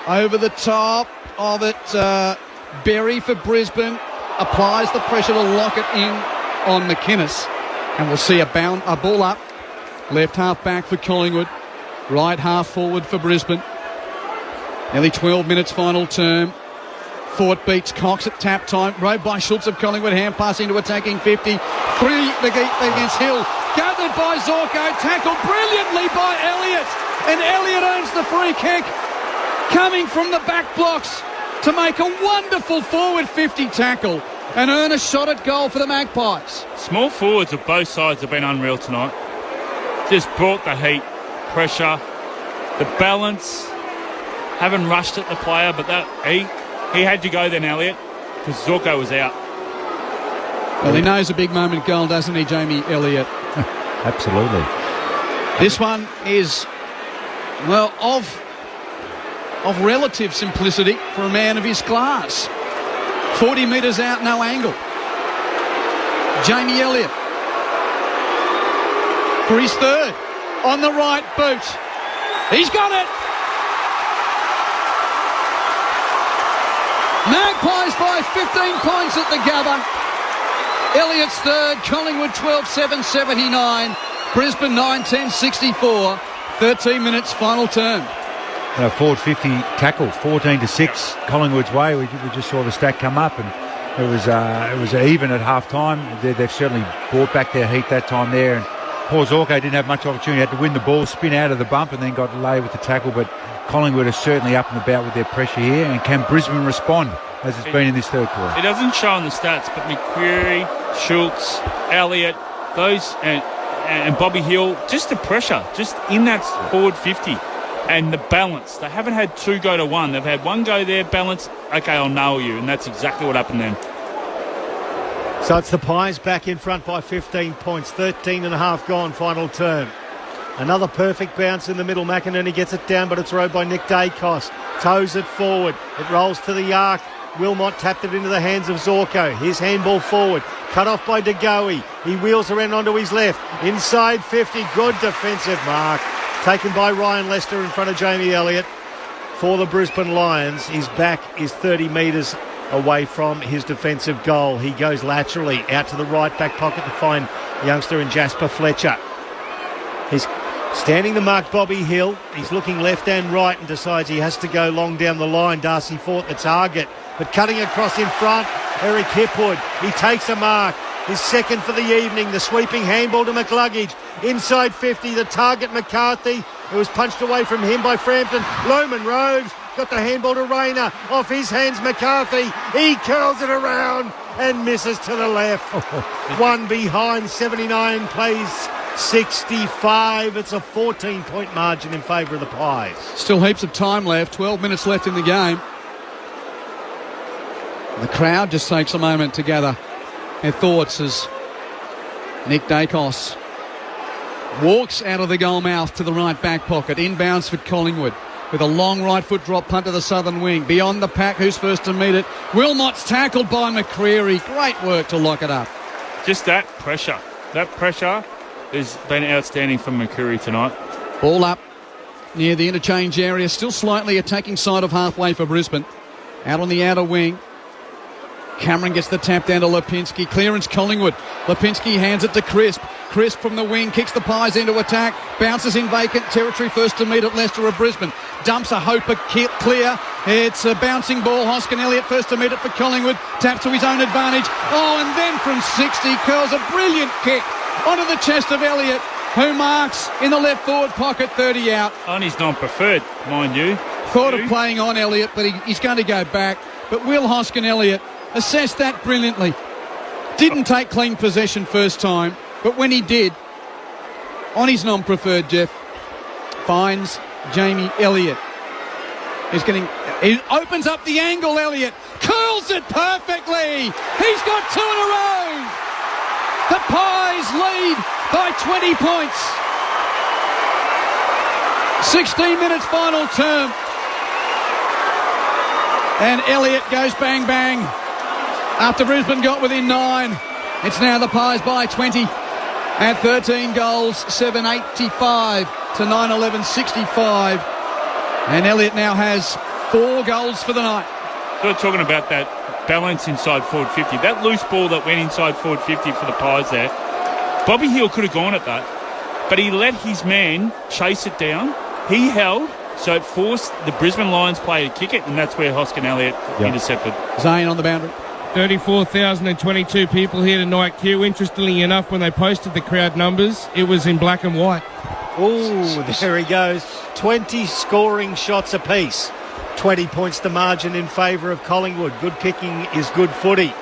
Over the top of it, Berry for Brisbane. Applies the pressure to lock it in on McInnes. And we'll see a ball up. Left half back for Collingwood. Right half forward for Brisbane. Nearly 12 minutes final term. Fort beats Cox at tap time. Rode by Schultz of Collingwood. Hand pass into attacking 50. 3 against Hill. Gathered by Zorko. Tackled brilliantly by Elliott. And Elliott earns the free kick. Coming from the back blocks to make a wonderful forward 50 tackle and earn a shot at goal for the Magpies. Small forwards of both sides have been unreal tonight. Just brought the heat, pressure, the balance. Haven't rushed at the player, but he had to go then, Elliott, because Zorko was out. Well, he knows a big moment goal, doesn't he, Jamie Elliott? Absolutely. This one is, well, of relative simplicity for a man of his class. 40 metres out, no angle. Jamie Elliott for his third. On the right boot. He's got it! Magpies by 15 points at the Gabba. Elliott's third, Collingwood 12-7-79, Brisbane 9-10-64, 13 minutes final term. Forward 50 tackle, 14-6, Collingwood's way. We just saw the stat come up, and it was even at half time. They've certainly brought back their heat that time there. And Paul Zorko didn't have much opportunity. Had to win the ball, spin out of the bump, and then got laid with the tackle. But Collingwood are certainly up and about with their pressure here. And can Brisbane respond as it's been in this third quarter? It doesn't show on the stats, but McQuarrie, Schultz, Elliott, those and Bobby Hill, just the pressure, just in that forward 50. And the balance. They haven't had 2 go to 1. They've had 1 go there, balance, okay, I'll nail you. And that's exactly what happened then. So it's the Pies back in front by 15 points. 13 and a half gone, final term. Another perfect bounce in the middle. McInerney gets it down, but it's rowed by Nick Dacos. Toes it forward. It rolls to the arc. Wilmot tapped it into the hands of Zorko. His handball forward. Cut off by De Goey. He wheels around onto his left. Inside 50. Good defensive mark. Taken by Ryan Lester in front of Jamie Elliott for the Brisbane Lions. His back is 30 metres away from his defensive goal. He goes laterally out to the right back pocket to find youngster in Jasper Fletcher. He's Standing the mark, Bobby Hill. He's looking left and right and decides he has to go long down the line. Darcy Fort, the target. But cutting across in front, Eric Hipwood. He takes a mark. His second for the evening. The sweeping handball to McLuggage. Inside 50, the target McCarthy. It was punched away from him by Frampton. Lohman Roves got the handball to Rayner. Off his hands, McCarthy. He curls it around and misses to the left. One behind, 79 plays 65. It's a 14-point margin in favour of the Pies. Still heaps of time left. 12 minutes left in the game. The crowd just takes a moment to gather their thoughts as Nick Dacos walks out of the goal mouth to the right back pocket. Inbounds for Collingwood with a long right foot drop punt to the southern wing. Beyond the pack, who's first to meet it? Wilmot's tackled by McCreery. Great work to lock it up. Just that pressure. That pressure has been outstanding from McCreery tonight. Ball up near the interchange area. Still slightly attacking side of halfway for Brisbane. Out on the outer wing. Cameron gets the tap down to Lipinski. Clearance Collingwood. Lipinski hands it to Crisp. Crisp from the wing kicks the Pies into attack. Bounces in vacant territory. First to meet at Leicester of Brisbane. Dumps a Hoper clear. It's a bouncing ball. Hoskin Elliott first to meet it for Collingwood. Taps to his own advantage. Oh, and then from 60 curls a brilliant kick onto the chest of Elliott, who marks in the left forward pocket, 30 out. On his non-preferred, mind you. Thought of playing on Elliott, but he's going to go back. But Will Hoskin Elliott assessed that brilliantly. Didn't take clean possession first time, but when he did, on his non-preferred, Jeff, finds Jamie Elliott. He opens up the angle, Elliott. Curls it perfectly. He's got two in a row. The Pies lead by 20 points. 16 minutes final term. And Elliott goes bang bang after Brisbane got within 9. It's now the Pies by 20 at 13 goals, 785 to 911-65. And Elliott now has 4 goals for the night. We're talking about that balance inside forward 50. That loose ball that went inside forward 50 for the Pies there. Bobby Hill could have gone at that, but he let his man chase it down. He held, so it forced the Brisbane Lions player to kick it, and that's where Hoskin Elliott intercepted. Zane on the boundary. 34,022 people here tonight, Q. Interestingly enough, when they posted the crowd numbers, it was in black and white. Oh, there he goes. 20 scoring shots apiece. 20 points the margin in favour of Collingwood. Good kicking is good footy.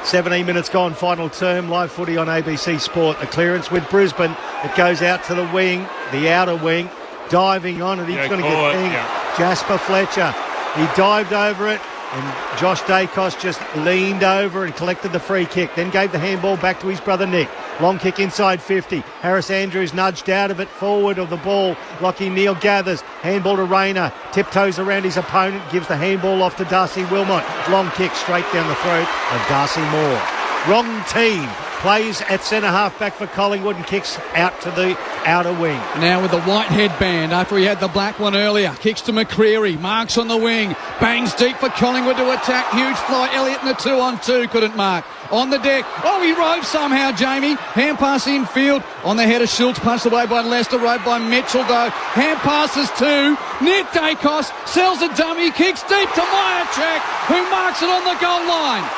17 minutes gone, final term. Live footy on ABC Sport. A clearance with Brisbane. It goes out to the wing, the outer wing. Diving on it. He's going to get pinged. Jasper Fletcher. He dived over it. And Josh Dacos just leaned over and collected the free kick. Then gave the handball back to his brother Nick. Long kick inside 50. Harris Andrews nudged out of it, forward of the ball. Lockie Neal gathers. Handball to Rayner. Tiptoes around his opponent. Gives the handball off to Darcy Wilmot. Long kick straight down the throat of Darcy Moore. Wrong team. Plays at centre half back for Collingwood and kicks out to the outer wing. Now with the white headband after he had the black one earlier. Kicks to McCreery. Marks on the wing. Bangs deep for Collingwood to attack. Huge fly. Elliott in the 2-on-2. Couldn't mark. On the deck. Oh, he rode somehow, Jamie. Hand pass infield. On the head of Schultz. Punched away by Leicester. Rode by Mitchell, though. Hand passes to Nick Dacos. Sells a dummy. Kicks deep to Myercheck, who marks it on the goal line.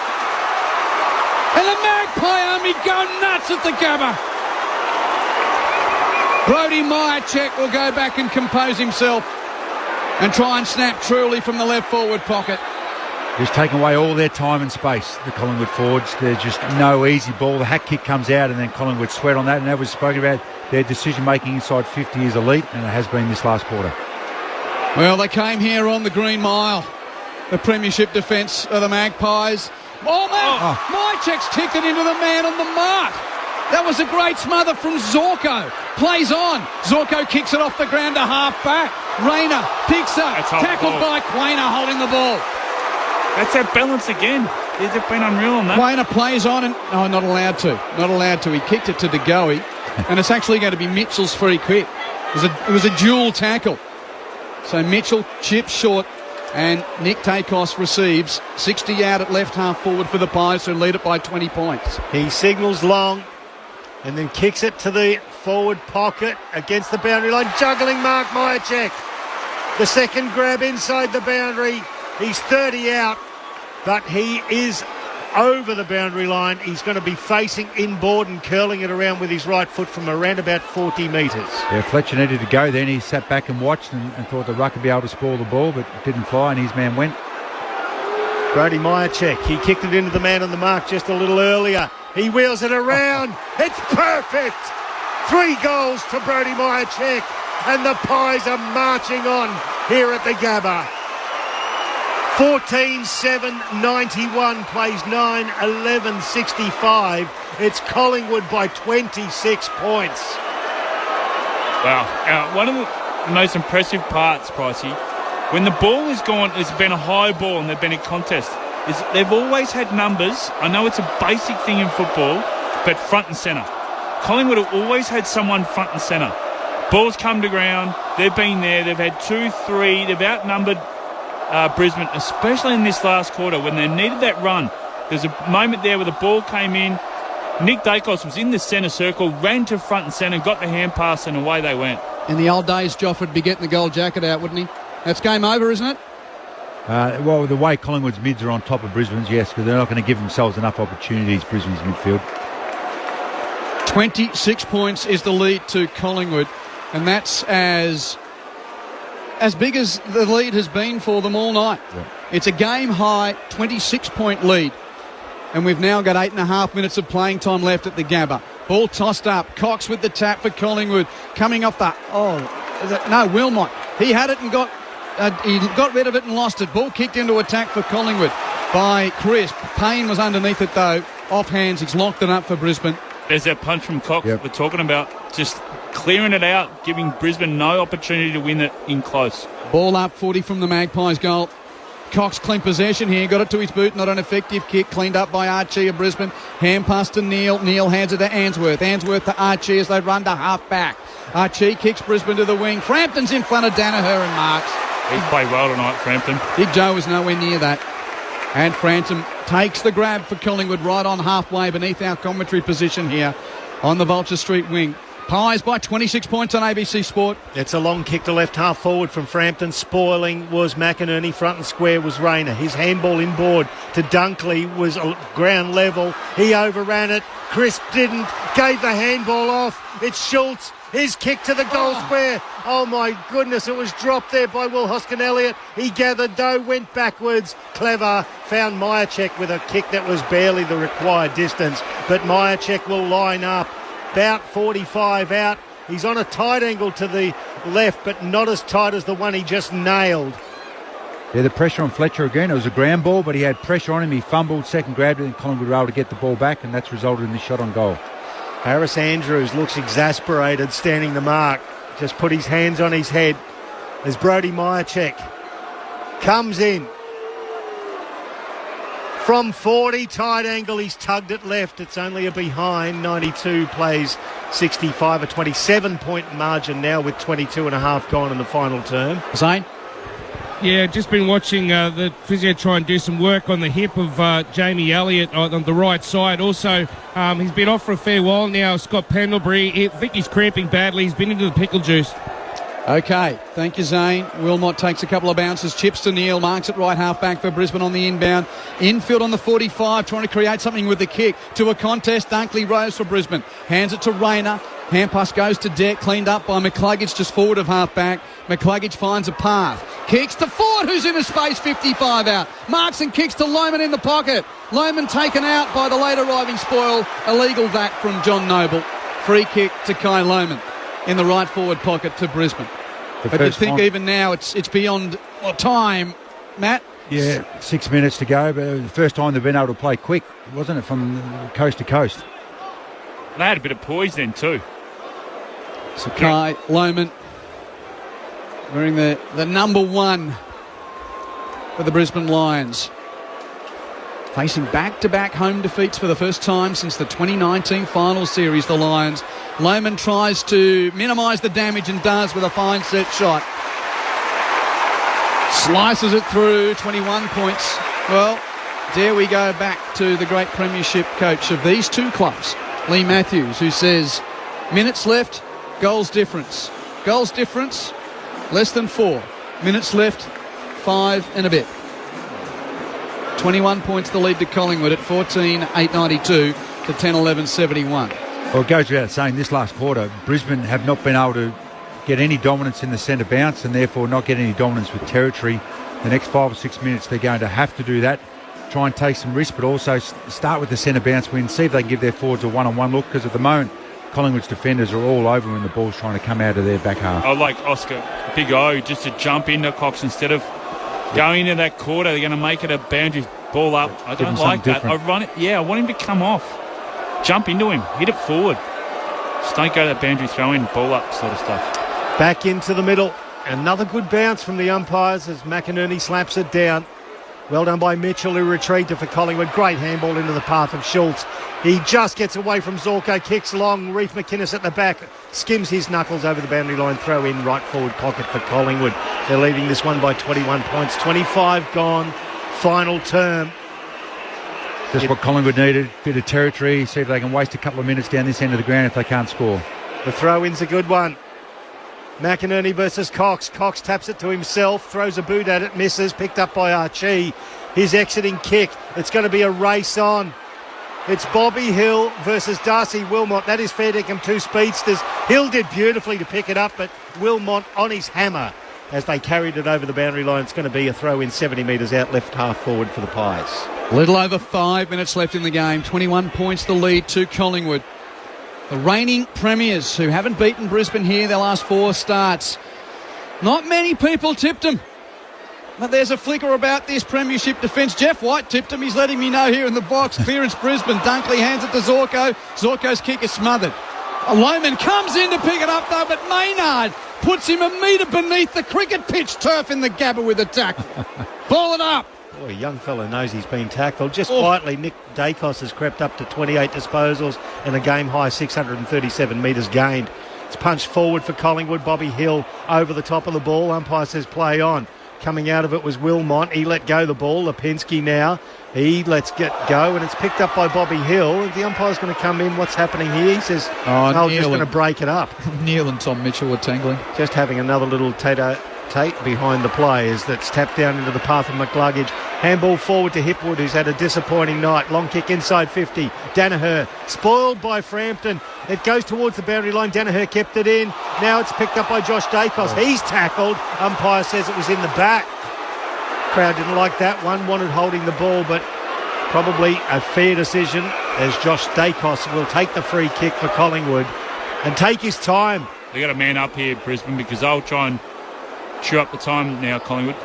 And the Magpie Army go nuts at the Gabba. Brodie Myercheck will go back and compose himself and try and snap truly from the left forward pocket. Just taking away all their time and space, the Collingwood forwards. There's just no easy ball. The hack kick comes out and then Collingwood sweat on that. And that was spoken about. Their decision-making inside 50 is elite, and it has been this last quarter. Well, they came here on the Green Mile. The premiership defence of the Magpies. Oh, man! Myercheck's kicked it into the man on the mark. That was a great smother from Zorko. Plays on. Zorko kicks it off the ground to half back. Rayner picks up. Tackled by Quainer holding the ball. That's that balance again. They've been unreal on that. Quainer plays on and... Oh, not allowed to. Not allowed to. He kicked it to De Goey. And it's actually going to be Mitchell's free kick. It was a dual tackle. So Mitchell chips short. And Nick Dacos receives 60 out at left half forward for the Pies, who lead it by 20 points. He signals long and then kicks it to the forward pocket against the boundary line, juggling Mark Myercheck. The second grab inside the boundary. He's 30 out, but he is over the boundary line. He's going to be facing inboard and curling it around with his right foot from around about 40 metres. Yeah, Fletcher needed to go then. He sat back and watched and thought the ruck would be able to spoil the ball, but it didn't fly, and his man went. Brody Myercheck, he kicked it into the man on the mark just a little earlier. He wheels it around. It's perfect. 3 goals to Brody Myercheck, and the Pies are marching on here at the Gabba. 14-7-91 plays 9-11-65. It's Collingwood by 26 points. Wow. One of the most impressive parts, Pricey, when the ball has gone, it's been a high ball and they've been in contest, is they've always had numbers. I know it's a basic thing in football, but front and centre. Collingwood have always had someone front and centre. Balls come to ground, they've been there, they've had 2-3, they've outnumbered Brisbane, especially in this last quarter when they needed that run. There's a moment there where the ball came in. Nick Dacos was in the centre circle, ran to front and centre, got the hand pass, and away they went. In the old days, Joff would be getting the gold jacket out, wouldn't he? That's game over, isn't it? Well, the way Collingwood's mids are on top of Brisbane's, yes, because they're not going to give themselves enough opportunities, Brisbane's midfield. 26 points is the lead to Collingwood, and that's as big as the lead has been for them all night. Yeah. It's a game-high 26-point lead, and we've now got 8.5 minutes of playing time left at the Gabba. Ball tossed up. Cox with the tap for Collingwood. Coming off the... Wilmot. He had it and got rid of it and lost it. Ball kicked into attack for Collingwood by Crisp. Payne was underneath it, though. Off hands. He's locked it up for Brisbane. There's that punch from Cox we're talking about. Just clearing it out, giving Brisbane no opportunity to win it in close. Ball up 40 from the Magpies goal. Cox clean possession here, got it to his boot, not an effective kick, cleaned up by Archie of Brisbane. Hand pass to Neil, Neil hands it to Answorth, Answorth to Archie as they run to half back. Archie kicks Brisbane to the wing, Frampton's in front of Danaher and marks. He's played well tonight, Frampton. Big Joe was nowhere near that. And Frampton takes the grab for Collingwood right on halfway beneath our commentary position here on the Vulture Street wing. Pies by 26 points on ABC Sport. It's a long kick to left half forward from Frampton. Spoiling was McInerney. Front and square was Rayner. His handball inboard to Dunkley was ground level. He overran it. Crisp didn't. Gave the handball off. It's Schultz. His kick to the goal square. Oh my goodness, it was dropped there by Will Hoskin-Elliott. He gathered though, went backwards. Clever. Found Myercheck with a kick that was barely the required distance. But Myercheck will line up. About 45 out. He's on a tight angle to the left, but not as tight as the one he just nailed. Yeah, the pressure on Fletcher again. It was a ground ball, but he had pressure on him. He fumbled, second grabbed it, and Collingwood were able to get the ball back, and that's resulted in this shot on goal. Harris Andrews looks exasperated, standing the mark. Just put his hands on his head as Brody Myercheck comes in. From 40, tight angle, he's tugged it left. It's only a behind. 92 plays 65, a 27-point margin now with 22 and a half gone in the final term. Zane? Yeah, just been watching the physio try and do some work on the hip of Jamie Elliott on the right side. Also, he's been off for a fair while now. Scott Pendlebury, I think he's cramping badly. He's been into the pickle juice. Okay, thank you, Zane. Wilmot takes a couple of bounces, chips to Neil, marks it right half back for Brisbane on the inbound. Infield on the 45, trying to create something with the kick. To a contest, Dunkley Rose for Brisbane. Hands it to Rayner. Hand pass goes to Deck, cleaned up by McCluggage just forward of half back. McCluggage finds a path. Kicks to Ford, who's in a space, 55 out. Marks and kicks to Lohman in the pocket. Lohman taken out by the late arriving spoil. Illegal that from John Noble. Free kick to Kai Lohman in the right forward pocket to Brisbane. But you think even now it's beyond time, Matt? Yeah, 6 minutes to go, but the first time they've been able to play quick, wasn't it, from coast to coast? They had a bit of poise then too. So Kai Lohman wearing the number 1 for the Brisbane Lions. Facing back-to-back home defeats for the first time since the 2019 final series, the Lions. Lohman tries to minimise the damage and does with a fine set shot. Slices it through, 21 points. Well, dare we go back to the great premiership coach of these two clubs, Lee Matthews, who says Minutes left, goals difference. Goals difference, less than 4. Minutes left, 5 and a bit. 21 points the lead to Collingwood at 14-8-92 to 10-11-71. Well, it goes without saying, this last quarter, Brisbane have not been able to get any dominance in the centre bounce and therefore not get any dominance with territory. The next 5 or 6 minutes, they're going to have to do that. Try and take some risk, but also start with the centre bounce win, see if they can give their forwards a one-on-one look, because at the moment, Collingwood's defenders are all over when the ball's trying to come out of their back half. I like Oscar Big O just to jump into Cox instead of going into that quarter. They're going to make it a boundary ball up. I don't like that. I want him to come off. Jump into him. Hit it forward. Just don't go to that boundary throw in, ball up sort of stuff. Back into the middle. Another good bounce from the umpires as McInerney slaps it down. Well done by Mitchell, who retrieved it for Collingwood. Great handball into the path of Schultz. He just gets away from Zorko, kicks long. Reef McInnes at the back, skims his knuckles over the boundary line, throw in right forward pocket for Collingwood. They're leading this one by 21 points. 25 gone, final term. Just what Collingwood needed, bit of territory, see if they can waste a couple of minutes down this end of the ground if they can't score. The throw-in's a good one. McInerney versus Cox. Cox taps it to himself, throws a boot at it, misses, picked up by Archie. His exiting kick. It's going to be a race on. It's Bobby Hill versus Darcy Wilmot. That is fair dinkum, two speedsters. Hill did beautifully to pick it up, but Wilmot on his hammer as they carried it over the boundary line. It's going to be a throw in 70 metres out, left half forward for the Pies. A little over 5 minutes left in the game. 21 points the lead to Collingwood. The reigning premiers who haven't beaten Brisbane here their last 4 starts. Not many people tipped them. But there's a flicker about this premiership defence. Jeff White tipped him. He's letting me know here in the box. Clearance Brisbane. Dunkley hands it to Zorko. Zorko's kick is smothered. Lohman comes in to pick it up though, but Maynard puts him a metre beneath the cricket pitch turf in the Gabba with a tackle. Ball it up. Boy, a young fella knows he's been tackled. Just quietly, Nick Dacos has crept up to 28 disposals and a game-high 637 metres gained. It's punched forward for Collingwood. Bobby Hill over the top of the ball. Umpire says play on. Coming out of it was Wilmot. He let go the ball. Lipinski now. He lets get go, and it's picked up by Bobby Hill. The umpire's going to come in. What's happening here? He says, I'm just going to break it up. Neil and Tom Mitchell were tangling. Just having another little Tate behind the players that's tapped down into the path of McCluggage. Handball forward to Hipwood, who's had a disappointing night. Long kick inside 50. Danaher spoiled by Frampton. It goes towards the boundary line. Danaher kept it in. Now it's picked up by Josh Dacos. He's tackled. Umpire says it was in the back. Crowd didn't like that one. Wanted holding the ball, but probably a fair decision as Josh Dacos will take the free kick for Collingwood and take his time. They got a man up here, Brisbane, because they'll try and chew up the time now, Collingwood.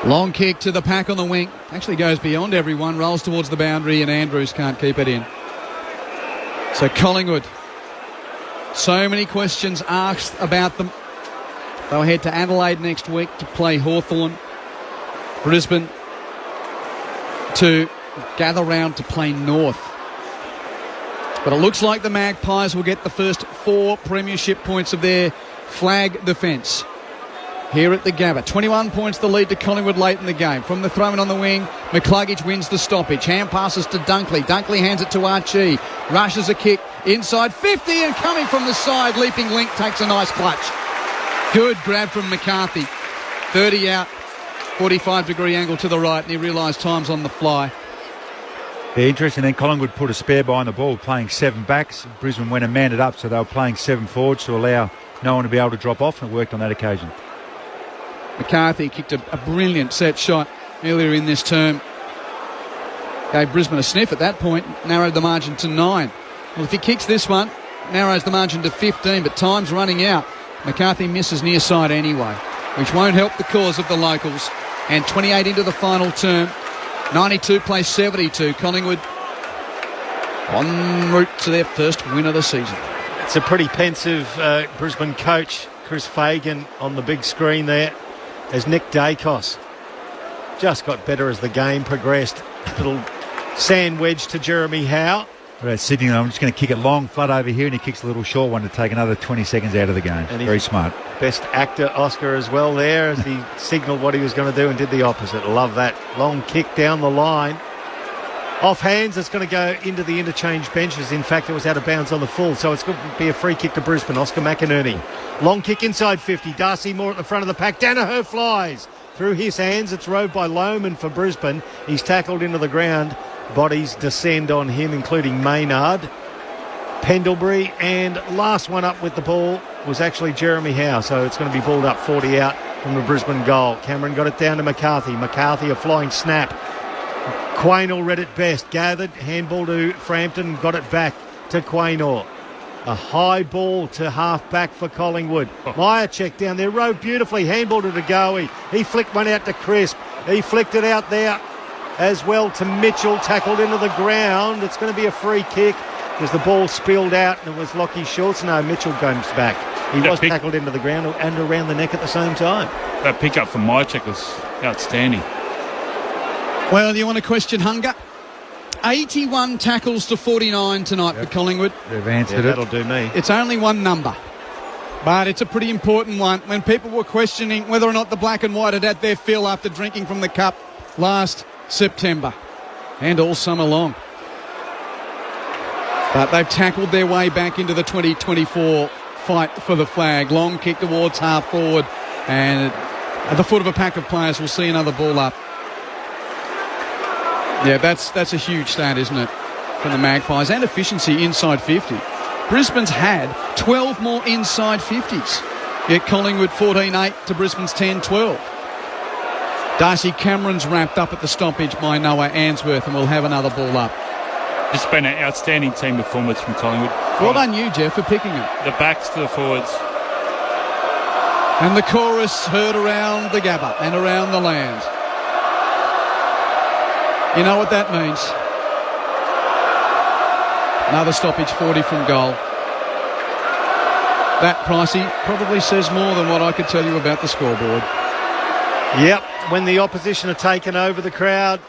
Long kick to the pack on the wing. Actually goes beyond everyone, rolls towards the boundary, and Andrews can't keep it in. So Collingwood, so many questions asked about them. They'll head to Adelaide next week to play Hawthorn. Brisbane to gather round to play North. But it looks like the Magpies will get the first 4 premiership points of their flag defence here at the Gabba. 21 points the lead to Collingwood late in the game. From the throw-in on the wing, McCluggage wins the stoppage. Hand passes to Dunkley. Dunkley hands it to Archie. Rushes a kick inside 50, and coming from the side, leaping Link takes a nice clutch. Good grab from McCarthy. 30 out, 45-degree angle to the right, and he realised time's on the fly. Yeah, interesting. Then Collingwood put a spare behind the ball, playing 7 backs. Brisbane went and manned it up, so they were playing 7 forwards to allow no one to be able to drop off, and it worked on that occasion. McCarthy kicked a brilliant set shot earlier in this term. Gave Brisbane a sniff at that point, narrowed the margin to 9. Well, if he kicks this one, narrows the margin to 15, but time's running out. McCarthy misses near side anyway, which won't help the cause of the locals. And 28 into the final term. 92 plays 72. Collingwood en route to their first win of the season. It's a pretty pensive Brisbane coach, Chris Fagan, on the big screen there, as Nick Dacos just got better as the game progressed. Little sand wedge to Jeremy Howe. Right, Sydney, I'm just going to kick it long, flat over here, and he kicks a little short one to take another 20 seconds out of the game. And very smart. Best actor Oscar as well there, as he signalled what he was going to do and did the opposite. Love that. Long kick down the line. Off hands, it's going to go into the interchange benches. In fact, it was out of bounds on the full, so it's going to be a free kick to Brisbane. Oscar McInerney. Long kick inside 50. Darcy Moore at the front of the pack. Danaher flies. Through his hands, it's rowed by Lohman for Brisbane. He's tackled into the ground. Bodies descend on him, including Maynard, Pendlebury, and last one up with the ball was actually Jeremy Howe, so it's going to be balled up 40 out from the Brisbane goal. Cameron got it down to McCarthy. McCarthy, a flying snap. Quaynor read it best. Gathered, handball to Frampton, got it back to Quaynor. A high ball to half-back for Collingwood. Meyer checked down there, rode beautifully. Handball to Degoe. He flicked one out to Crisp. He flicked it out there as well to Mitchell, tackled into the ground. It's going to be a free kick because the ball spilled out and it was Lockie Schultz. No, Mitchell comes back. He was tackled into the ground and around the neck at the same time. That pick-up from Mychek was outstanding. Well, you want to question hunger? 81 tackles to 49 tonight for Collingwood. They've answered it. That'll do me. It's only one number, but it's a pretty important one. When people were questioning whether or not the black and white had had their fill after drinking from the cup last September and all summer long. But they've tackled their way back into the 2024 fight for the flag. Long kick towards half forward, and at the foot of a pack of players, we'll see another ball up. Yeah, that's a huge stat, isn't it, from the Magpies, and efficiency inside 50. Brisbane's had 12 more inside 50s, yet Collingwood 14-8 to Brisbane's 10-12. Darcy Cameron's wrapped up at the stoppage by Noah Answorth, and we'll have another ball up. It's been an outstanding team performance from Collingwood. Well done you, Jeff, for picking it. The backs to the forwards. And the chorus heard around the Gabba and around the land. You know what that means. Another stoppage, 40 from goal. That, Pricey, probably says more than what I could tell you about the scoreboard. Yep, when the opposition are taken over the crowd,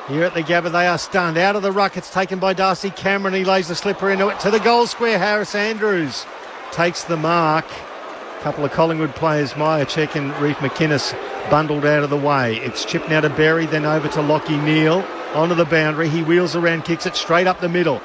here at the Gabba, they are stunned. Out of the ruck, it's taken by Darcy Cameron. He lays the slipper into it to the goal square. Harris Andrews takes the mark. A couple of Collingwood players, Myercheck and Reef McInnes, bundled out of the way. It's chipped now to Berry, then over to Lockie Neal. Onto the boundary. He wheels around, kicks it straight up the middle.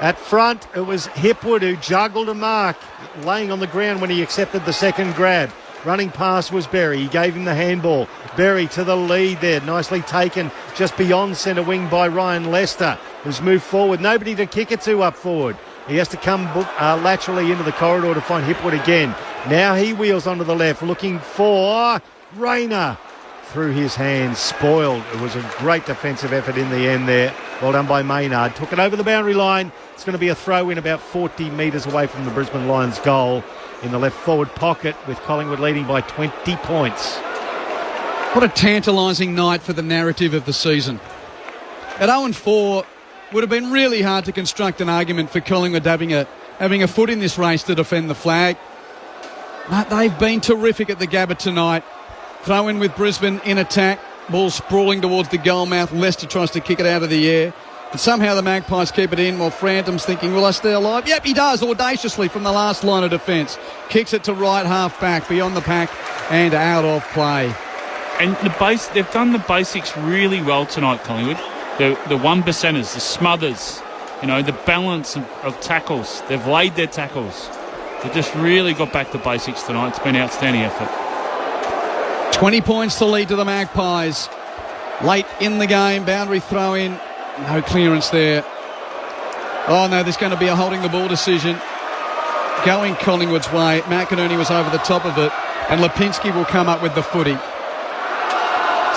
At front, it was Hipwood who juggled a mark, laying on the ground when he accepted the second grab. Running past was Berry. He gave him the handball. Berry to the lead there. Nicely taken just beyond centre wing by Ryan Lester, who's moved forward. Nobody to kick it to up forward. He has to come laterally into the corridor to find Hipwood again. Now he wheels onto the left, looking for Rayner. Through his hands, spoiled. It was a great defensive effort in the end there. Well done by Maynard. Took it over the boundary line. It's going to be a throw in about 40 metres away from the Brisbane Lions goal in the left forward pocket, with Collingwood leading by 20 points. What a tantalising night for the narrative of the season. At 0-4, would have been really hard to construct an argument for Collingwood having a foot in this race to defend the flag. But they've been terrific at the Gabba tonight. Throw in with Brisbane in attack. Ball sprawling towards the goal mouth. Lester tries to kick it out of the air. And somehow the Magpies keep it in while Frampton's thinking, will I stay alive? Yep, he does, audaciously from the last line of defence. Kicks it to right half back, beyond the pack and out of play. And they've done the basics really well tonight, Collingwood. The one percenters, the smothers, the balance of tackles. They've laid their tackles. They've just really got back to basics tonight. It's been an outstanding effort. 20 points to lead to the Magpies. Late in the game, boundary throw in. No clearance there. Oh no, there's going to be a holding the ball decision going Collingwood's way. McInerney was over the top of it, and Lipinski will come up with the footy.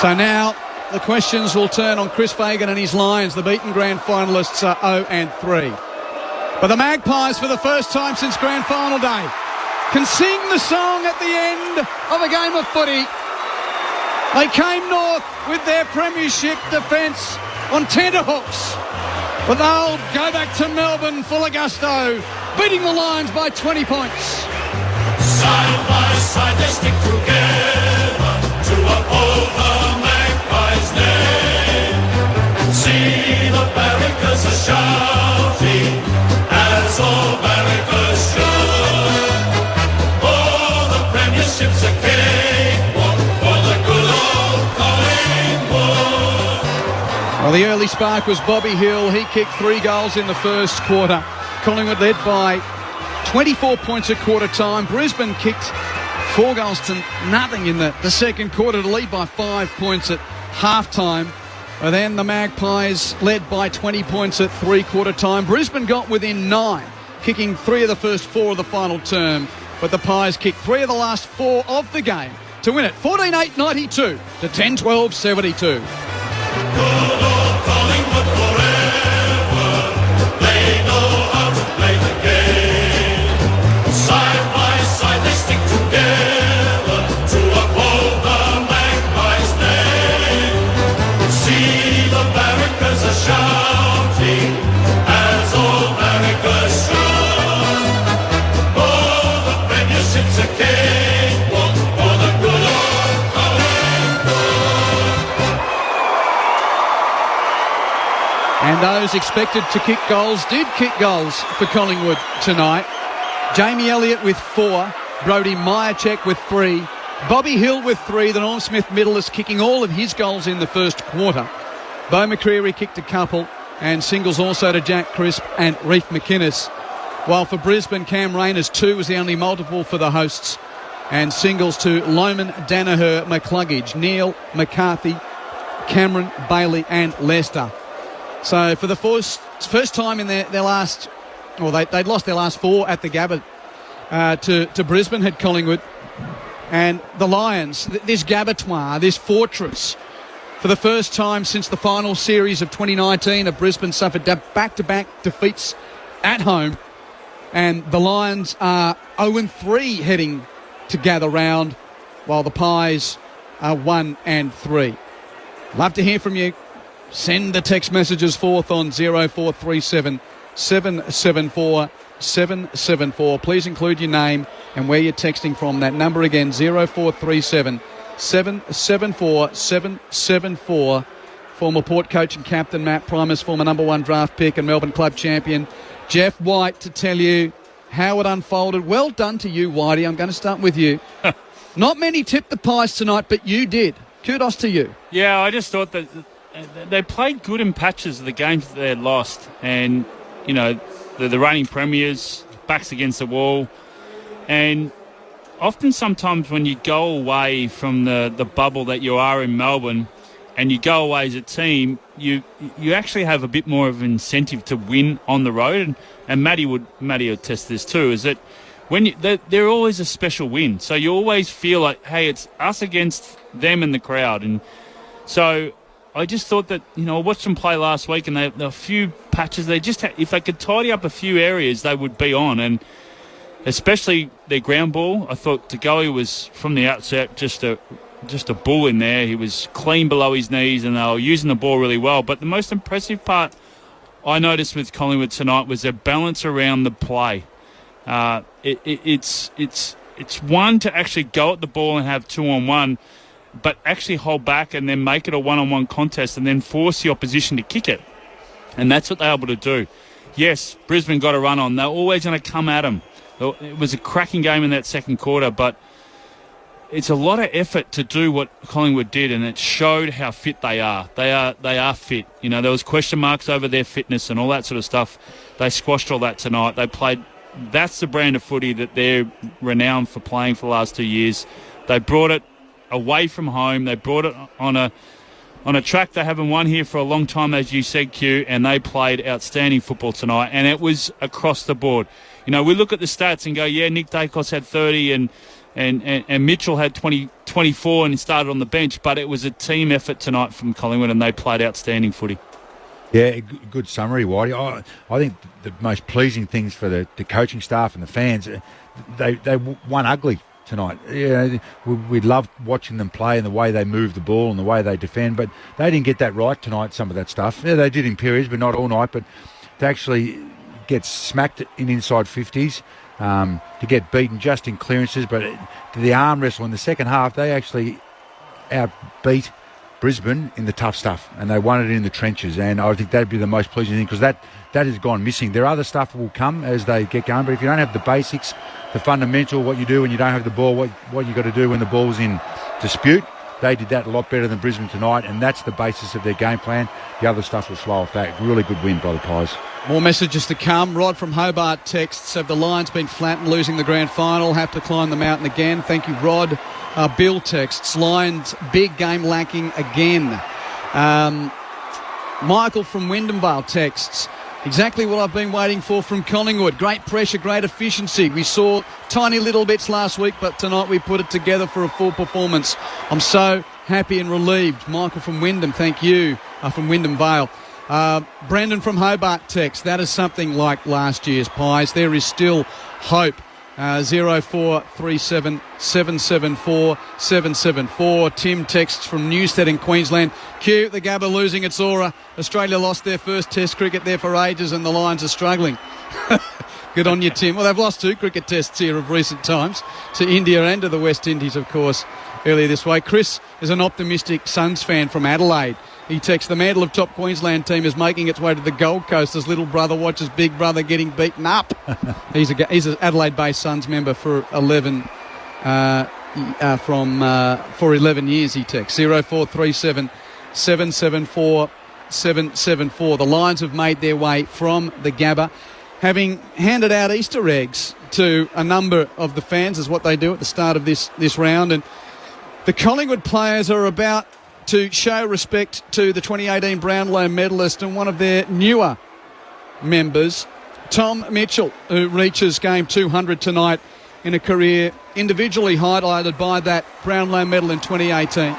So now the questions will turn on Chris Fagan and his Lions. The beaten grand finalists are 0-3. But the Magpies, for the first time since grand final day, can sing the song at the end of a game of footy. They came north with their premiership defence on tenterhooks, but they'll go back to Melbourne full of gusto, beating the Lions by 20 points. Side by side they stick together to uphold the Magpies' name. See the barricades are shouting as all barricades should. Oh, the premiership's a cakewalk for the good old Collingwood. Well, the early spark was Bobby Hill. He kicked 3 goals in the first quarter. Collingwood led by 24 points at quarter time. Brisbane kicked 4 goals to nothing in the second quarter to lead by 5 points at half time. And then the Magpies led by 20 points at 3-quarter time. Brisbane got within 9, kicking 3 of the first 4 of the final term. But the Pies kicked 3 of the last 4 of the game to win it 14-8 92 to 10-12 72. Collingwood forever. They know how to play the game. Side by side they stick together to uphold the Magpies' name. See the barrackers are shouting as all barrackers shout. Oh, the premiership's a cakewalk for the good old Collingwood. And those expected to kick goals did kick goals for Collingwood tonight. Jamie Elliott with 4, Brodie Myercheck with 3, Bobby Hill with 3, the Norm Smith medalist kicking all of his goals in the first quarter. Beau McCreery kicked a couple, and singles also to Jack Crisp and Reef McInnes. While for Brisbane, Cam Rayner's 2 was the only multiple for the hosts, and singles to Lohman, Danaher, McCluggage, Neal, McCarthy, Cameron, Bailey and Lester. So for the first time in their last, well, they'd lost their last 4 at the Gabba to Brisbane, had Collingwood. And the Lions, this Gabbatoir, this fortress, for the first time since the final series of 2019 of Brisbane suffered back-to-back defeats at home. And the Lions are 0-3 heading to Gather Round, while the Pies are 1-3. Love to hear from you. Send the text messages forth on 0437 774 774. Please include your name and where you're texting from. That number again, 0437 774 774. Former Port coach and captain Matt Primus, former number 1 draft pick and Melbourne club champion Jeff White, to tell you how it unfolded. Well done to you, Whitey. I'm going to start with you. Not many tipped the Pies tonight, but you did. Kudos to you. Yeah, I just thought that they played good in patches of the games that they had lost. And, you know, the reigning premiers, backs against the wall. And often sometimes when you go away from the bubble that you are in Melbourne and you go away as a team, you actually have a bit more of an incentive to win on the road. And Matty would attest this too, is that when they're always a special win. So you always feel like, hey, it's us against them and the crowd. And so I just thought that, you know, I watched them play last week and there were a few patches. They just if they could tidy up a few areas, they would be on. And especially their ground ball, I thought Tagoe was, from the outset, just a bull in there. He was clean below his knees and they were using the ball really well. But the most impressive part I noticed with Collingwood tonight was their balance around the play. It's one to actually go at the ball and have 2-on-1, but actually hold back and then make it a 1-on-1 contest and then force the opposition to kick it. And that's what they're able to do. Yes, Brisbane got a run on. They're always going to come at them. It was a cracking game in that second quarter, but it's a lot of effort to do what Collingwood did, and it showed how fit they are. They are fit. You know, there was question marks over their fitness and all that sort of stuff. They squashed all that tonight. They played. That's the brand of footy that they're renowned for playing for the last 2 years. They brought it away from home. They brought it on a track they haven't won here for a long time, as you said, Q, and they played outstanding football tonight, and it was across the board. You know, we look at the stats and go, yeah, Nick Dacos had 30 and Mitchell had 24 and he started on the bench, but it was a team effort tonight from Collingwood and they played outstanding footy. Yeah, good summary, Whitey. I think the most pleasing things for the coaching staff and the fans, they won ugly tonight. Yeah, we loved watching them play and the way they move the ball and the way they defend, but they didn't get that right tonight, some of that stuff. Yeah, they did in periods, but not all night. But to actually get smacked in inside 50s, to get beaten just in clearances, but to the arm wrestle in the second half, they actually outbeat Brisbane in the tough stuff, and they won it in the trenches. And I think that'd be the most pleasing thing, because that has gone missing. There are other stuff that will come as they get going, but if you don't have the basics, the fundamental, what you do when you don't have the ball, what you got to do when the ball's in dispute, They did that a lot better than Brisbane tonight, and that's the basis of their game plan. The other stuff will flow off that. Really good win by the Pies. More messages to come. Rod from Hobart texts, have the Lions been flattened losing the grand final? Have to climb the mountain again. Thank you, Rod. Bill texts, Lions big game lacking again. Michael from Wyndham Vale texts, exactly what I've been waiting for from Collingwood. Great pressure, great efficiency. We saw tiny little bits last week, but tonight we put it together for a full performance. I'm so happy and relieved. Michael from Wyndham, thank you, from Wyndham Vale. Brendan from Hobart text, that is something like last year's Pies. There is still hope. 0437 774 774. Tim texts from Newstead in Queensland. Q, the Gabba losing its aura. Australia lost their first Test cricket there for ages and the Lions are struggling. Good on you, Tim. Well, they've lost 2 cricket tests here of recent times, to India and to the West Indies, of course, earlier this way. Chris is an optimistic Suns fan from Adelaide. He texts, the mantle of top Queensland team is making its way to the Gold Coast as little brother watches big brother getting beaten up. He's an Adelaide-based Suns member for 11 years, he texts. 0437 774 774. The Lions have made their way from the Gabba, having handed out Easter eggs to a number of the fans, is what they do at the start of this round. And the Collingwood players are about to show respect to the 2018 Brownlow medalist and one of their newer members, Tom Mitchell, who reaches game 200 tonight in a career individually highlighted by that Brownlow medal in 2018.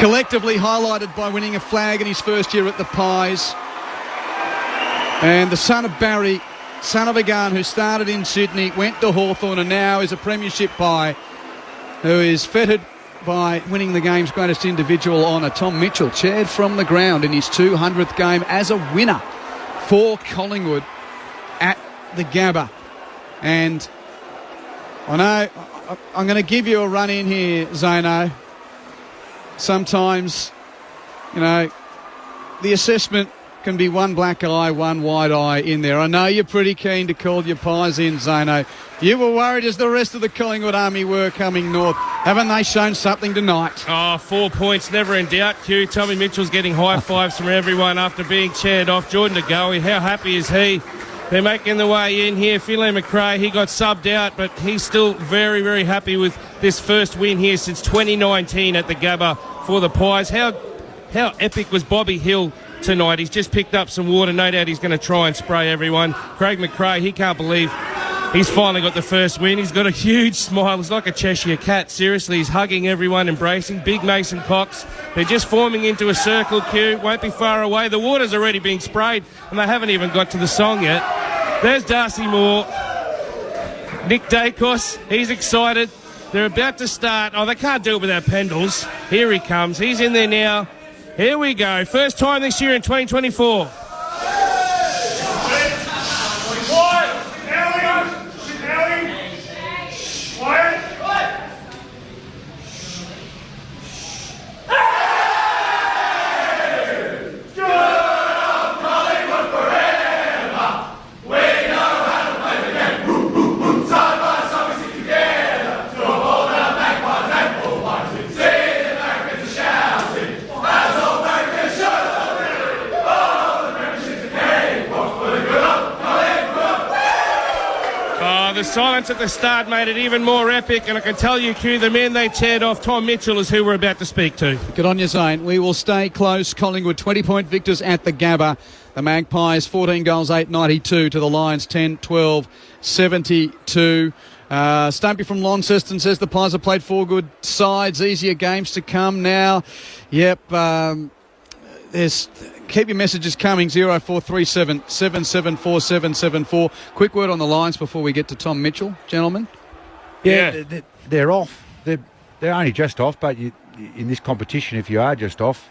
Collectively highlighted by winning a flag in his first year at the Pies. And the son of Barry, son of a gun, who started in Sydney, went to Hawthorn and now is a premiership Pie, who is fettered by winning the game's greatest individual honour. Tom Mitchell chaired from the ground in his 200th game as a winner for Collingwood at the Gabba. And I know I'm going to give you a run in here, Zano. Sometimes, the assessment can be one black eye, one white eye in there. I know you're pretty keen to call your Pies in, Zano. You were worried as the rest of the Collingwood army were coming north. Haven't they shown something tonight? 4 points, never in doubt, Q. Tommy Mitchell's getting high fives from everyone after being chaired off. Jordan DeGoey, how happy is he? They're making the way in here. Philae McRae, he got subbed out, but he's still very, very happy with this first win here since 2019 at the Gabba for the Pies. How epic was Bobby Hill tonight? He's just picked up some water. No doubt he's going to try and spray everyone. Craig McRae, he can't believe he's finally got the first win. He's got a huge smile. It's like a Cheshire cat. Seriously, he's hugging everyone, embracing. Big Mason Cox. They're just forming into a circle, Q. Won't be far away. The water's already being sprayed, and they haven't even got to the song yet. There's Darcy Moore. Nick Dacos, he's excited. They're about to start. Oh, they can't do it without Pendles. Here he comes. He's in there now. Here we go. First time this year in 2024. The silence at the start made it even more epic, and I can tell you, Q, the men they chaired off, Tom Mitchell, is who we're about to speak to. Good on you, Zane. We will stay close. Collingwood 20-point victors at the Gabba. The Magpies 14 goals, 892 to the Lions 10-12, 72. Stumpy from Launceston says the Pies have played 4 good sides. Easier games to come now. Yep. Keep your messages coming, 0437 774 774. Quick word on the Lions before we get to Tom Mitchell, gentlemen. Yeah. They're off. They're only just off, but in this competition, if you are just off,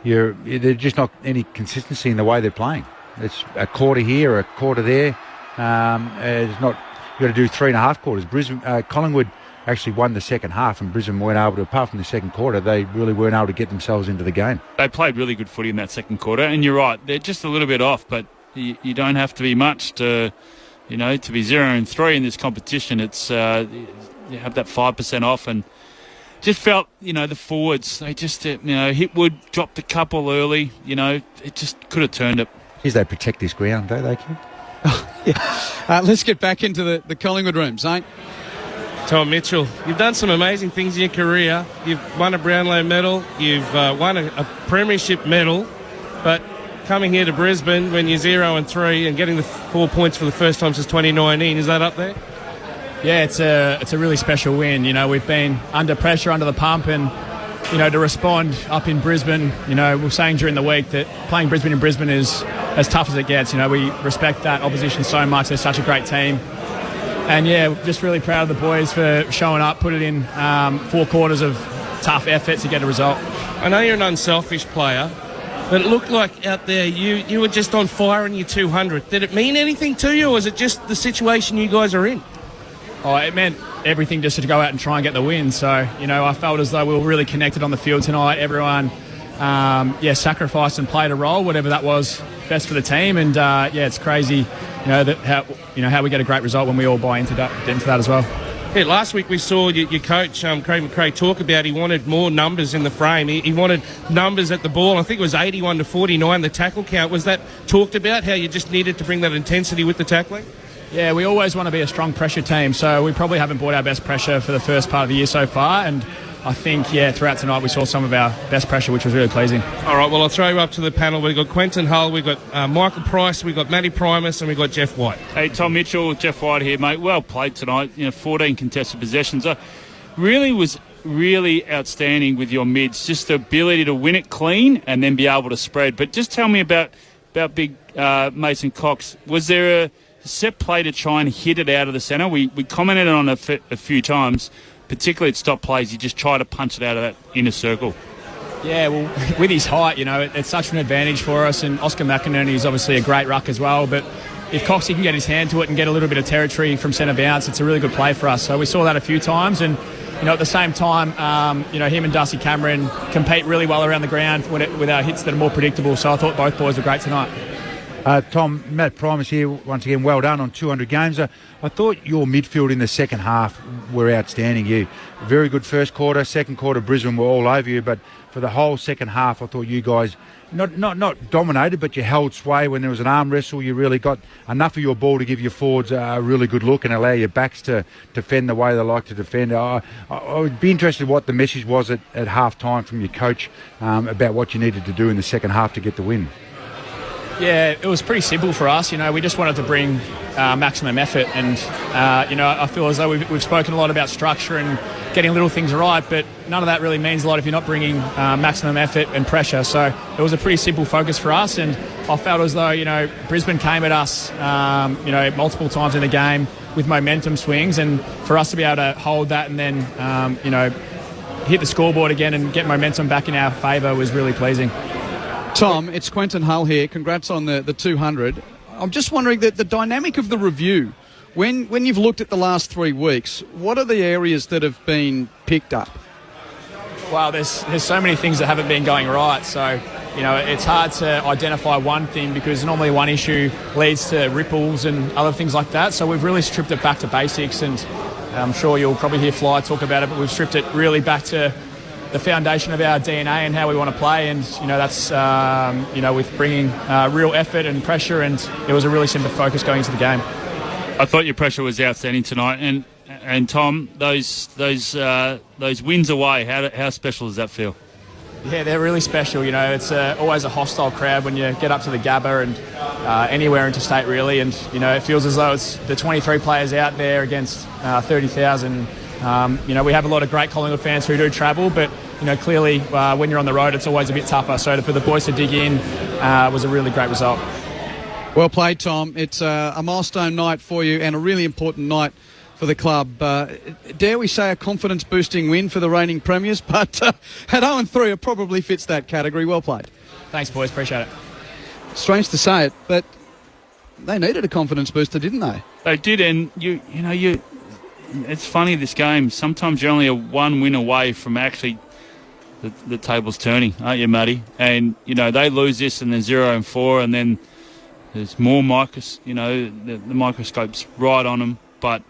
there's just not any consistency in the way they're playing. It's a quarter here, a quarter there. It's not. You've got to do 3.5 quarters. Collingwood actually won the second half, and Brisbane weren't able to, apart from the second quarter, they really weren't able to get themselves into the game. They played really good footy in that second quarter, and you're right, they're just a little bit off, but you don't have to be much to be 0-3 in this competition. It's you have that 5% off, and just felt, the forwards, they just, Hitwood dropped a couple early, it just could have turned it. Geez, they protect this ground, don't they, Ken? Let's get back into the Collingwood room, Zane. Tom Mitchell, you've done some amazing things in your career. You've won a Brownlow medal, you've won a premiership medal, but coming here to Brisbane when you're 0-3 and getting the 4 points for the first time since 2019, is that up there? Yeah, it's a really special win. We've been under pressure, under the pump, and to respond up in Brisbane. We were saying during the week that playing Brisbane in Brisbane is as tough as it gets. We respect that opposition so much. They're such a great team, and just really proud of the boys for showing up, put it in 4 quarters of tough effort to get a result. I know you're an unselfish player, but it looked like out there you were just on fire in your 200. Did it mean anything to you, or was it just the situation you guys are in? Oh, it meant everything just to go out and try and get the win. So, I felt as though we were really connected on the field tonight. Everyone, sacrificed and played a role, whatever that was best for the team. And, it's crazy, how we get a great result when we all buy into that as well. Yeah, last week we saw your coach, Craig McRae, talk about he wanted more numbers in the frame. He wanted numbers at the ball. I think it was 81-49, the tackle count. Was that talked about, how you just needed to bring that intensity with the tackling? Yeah, we always want to be a strong pressure team, so we probably haven't brought our best pressure for the first part of the year so far, and I think, throughout tonight we saw some of our best pressure, which was really pleasing. All right, well, I'll throw you up to the panel. We've got Quentin Hull, we've got Michael Price, we've got Matty Primus, and we've got Jeff White. Hey, Tom Mitchell, Jeff White here, mate. Well played tonight, 14 contested possessions. Was really outstanding with your mids, just the ability to win it clean and then be able to spread. But just tell me about big Mason Cox. Was there a set play to try and hit it out of the centre? We commented on it a few times, particularly at stop plays. You just try to punch it out of that inner circle. Yeah, well, with his height, it's such an advantage for us, and Oscar McInerney is obviously a great ruck as well, but if Coxie can get his hand to it and get a little bit of territory from centre bounce, it's a really good play for us. So we saw that a few times, and at the same time, him and Darcy Cameron compete really well around the ground with our hits that are more predictable, so I thought both boys were great tonight. Tom, Matt Primus here, once again, well done on 200 games. I thought your midfield in the second half were outstanding. You very good first quarter, second quarter, Brisbane were all over you, but for the whole second half, I thought you guys not dominated, but you held sway. When there was an arm wrestle, you really got enough of your ball to give your forwards a really good look and allow your backs to defend the way they like to defend. I would be interested in what the message was at half time from your coach about what you needed to do in the second half to get the win. Yeah, it was pretty simple for us. We just wanted to bring maximum effort, and I feel as though we've spoken a lot about structure and getting little things right, but none of that really means a lot if you're not bringing maximum effort and pressure. So it was a pretty simple focus for us, and I felt as though Brisbane came at us multiple times in the game with momentum swings, and for us to be able to hold that and then hit the scoreboard again and get momentum back in our favour was really pleasing. Tom, it's Quentin Hull here. Congrats on the 200. I'm just wondering that the dynamic of the review, when you've looked at the last 3 weeks, what are the areas that have been picked up? Well, there's so many things that haven't been going right, so it's hard to identify one thing because normally one issue leads to ripples and other things like that. So we've really stripped it back to basics, and I'm sure you'll probably hear Fly talk about it, but we've stripped it really back to the foundation of our DNA and how we want to play, and that's with bringing real effort and pressure, and it was a really simple focus going into the game. I thought your pressure was outstanding tonight, and Tom, those wins away, how special does that feel? Yeah, they're really special. It's always a hostile crowd when you get up to the Gabba and anywhere interstate really, and it feels as though it's the 23 players out there against 30,000. We have a lot of great Collingwood fans who do travel, but clearly when you're on the road, it's always a bit tougher. So for the boys to dig in was a really great result. Well played, Tom. It's a milestone night for you and a really important night for the club. Dare we say a confidence-boosting win for the reigning premiers, but at 0-3 it probably fits that category. Well played. Thanks, boys. Appreciate it. Strange to say it, but they needed a confidence booster, didn't they? They did, and it's funny, this game. Sometimes you're only a one win away from actually the tables turning, aren't you, Matty? And, they lose this and they're 0-4, and then there's more the microscope's right on them. But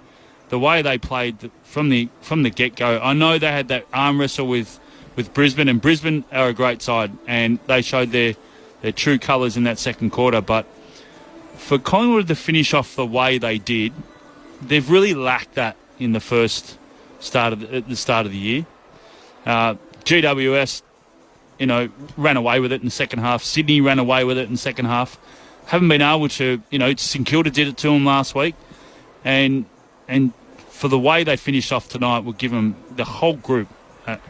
the way they played from the get-go. I know they had that arm wrestle with Brisbane, and Brisbane are a great side, and they showed their true colours in that second quarter. But for Collingwood to finish off the way they did, they've really lacked that in the at the start of the year. GWS, ran away with it in the second half. Sydney ran away with it in the second half. Haven't been able to, St Kilda did it to them last week, and for the way they finished off tonight will give them, the whole group,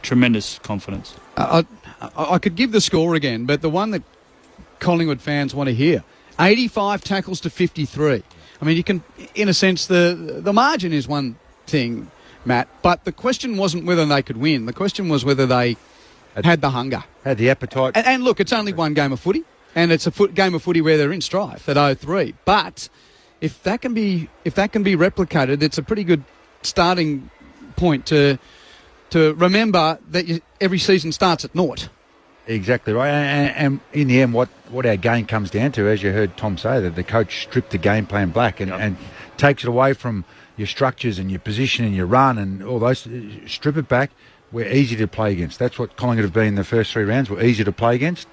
tremendous confidence. I could give the score again, but the one that Collingwood fans want to hear, 85 tackles to 53. I mean, you can, in a sense, the margin is one thing, Matt, but the question wasn't whether they could win. The question was whether they had the hunger. Had the appetite. And look, it's only one game of footy, and it's a game of footy where they're in strife at 0-3. But if that can be replicated, it's a pretty good starting point to remember that every season starts at naught. Exactly right. And in the end, what our game comes down to, as you heard Tom say, that the coach stripped the game plan black and takes it away from your structures and your position and your run and all those. Strip it back. We're easy to play against. That's what Collingwood have been in the first 3 rounds. We're easy to play against.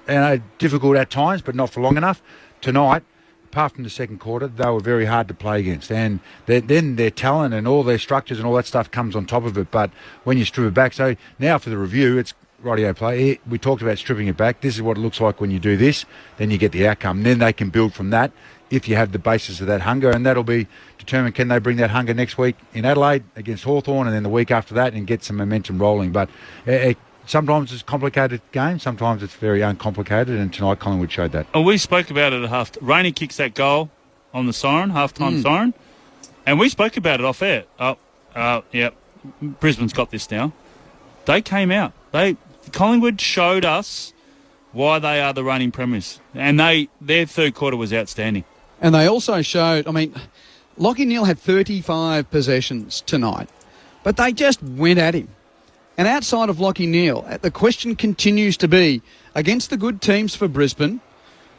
Difficult at times, but not for long enough. Tonight, apart from the second quarter, they were very hard to play against. And then their talent and all their structures and all that stuff comes on top of it. But when you strip it back, so now for the review, it's rightio play. We talked about stripping it back. This is what it looks like when you do this. Then you get the outcome. Then they can build from that if you have the basis of that hunger. And that'll be determined, can they bring that hunger next week in Adelaide against Hawthorn and then the week after that and get some momentum rolling. But sometimes it's a complicated game. Sometimes it's very uncomplicated. And tonight Collingwood showed that. Oh, we spoke about it at half. Rainey kicks that goal on the siren, halftime siren. And we spoke about it off air. Brisbane's got this now. They came out. Collingwood showed us why they are the reigning premiers. And their third quarter was outstanding. And they also showed, Lachie Neale had 35 possessions tonight, but they just went at him. And outside of Lachie Neale, the question continues to be, against the good teams for Brisbane,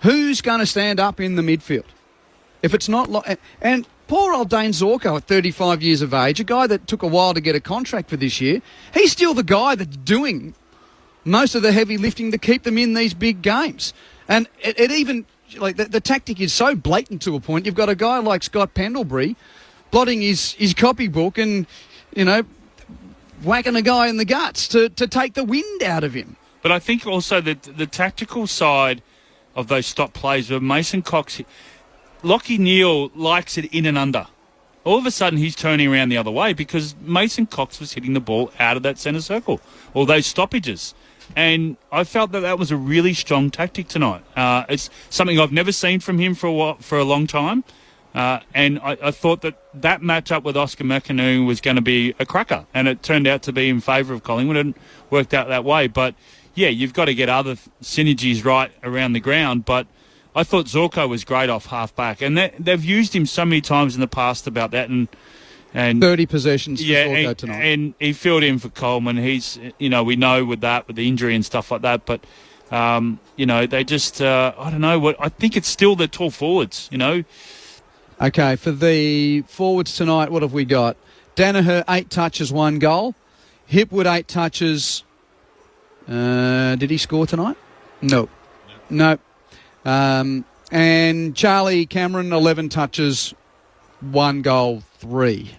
who's going to stand up in the midfield? If it's not... And poor old Dane Zorko at 35 years of age, a guy that took a while to get a contract for this year, he's still the guy that's doing most of the heavy lifting to keep them in these big games. And it even... the tactic is so blatant to a point. You've got a guy like Scott Pendlebury blotting his copybook and, whacking a guy in the guts to take the wind out of him. But I think also that the tactical side of those stop plays where Mason Cox... Lachie Neale likes it in and under. All of a sudden he's turning around the other way because Mason Cox was hitting the ball out of that centre circle, all those stoppages. And I felt that was a really strong tactic tonight. It's something I've never seen from him for a long time. And I thought that matchup with Oscar McInerney was going to be a cracker. And it turned out to be in favour of Collingwood and worked out that way. But, yeah, you've got to get other synergies right around the ground. But I thought Zorko was great off half-back. And they've used him so many times in the past about that. And 30 possessions for Zorko tonight. And he filled in for Coleman. He's, we know with the injury and stuff like that. But, they just, I don't know. I think it's still the tall forwards, Okay, for the forwards tonight, what have we got? Danaher, 8 touches, 1 goal. Hipwood, 8 touches. Did he score tonight? No. And Charlie Cameron, 11 touches, 1 goal, 3.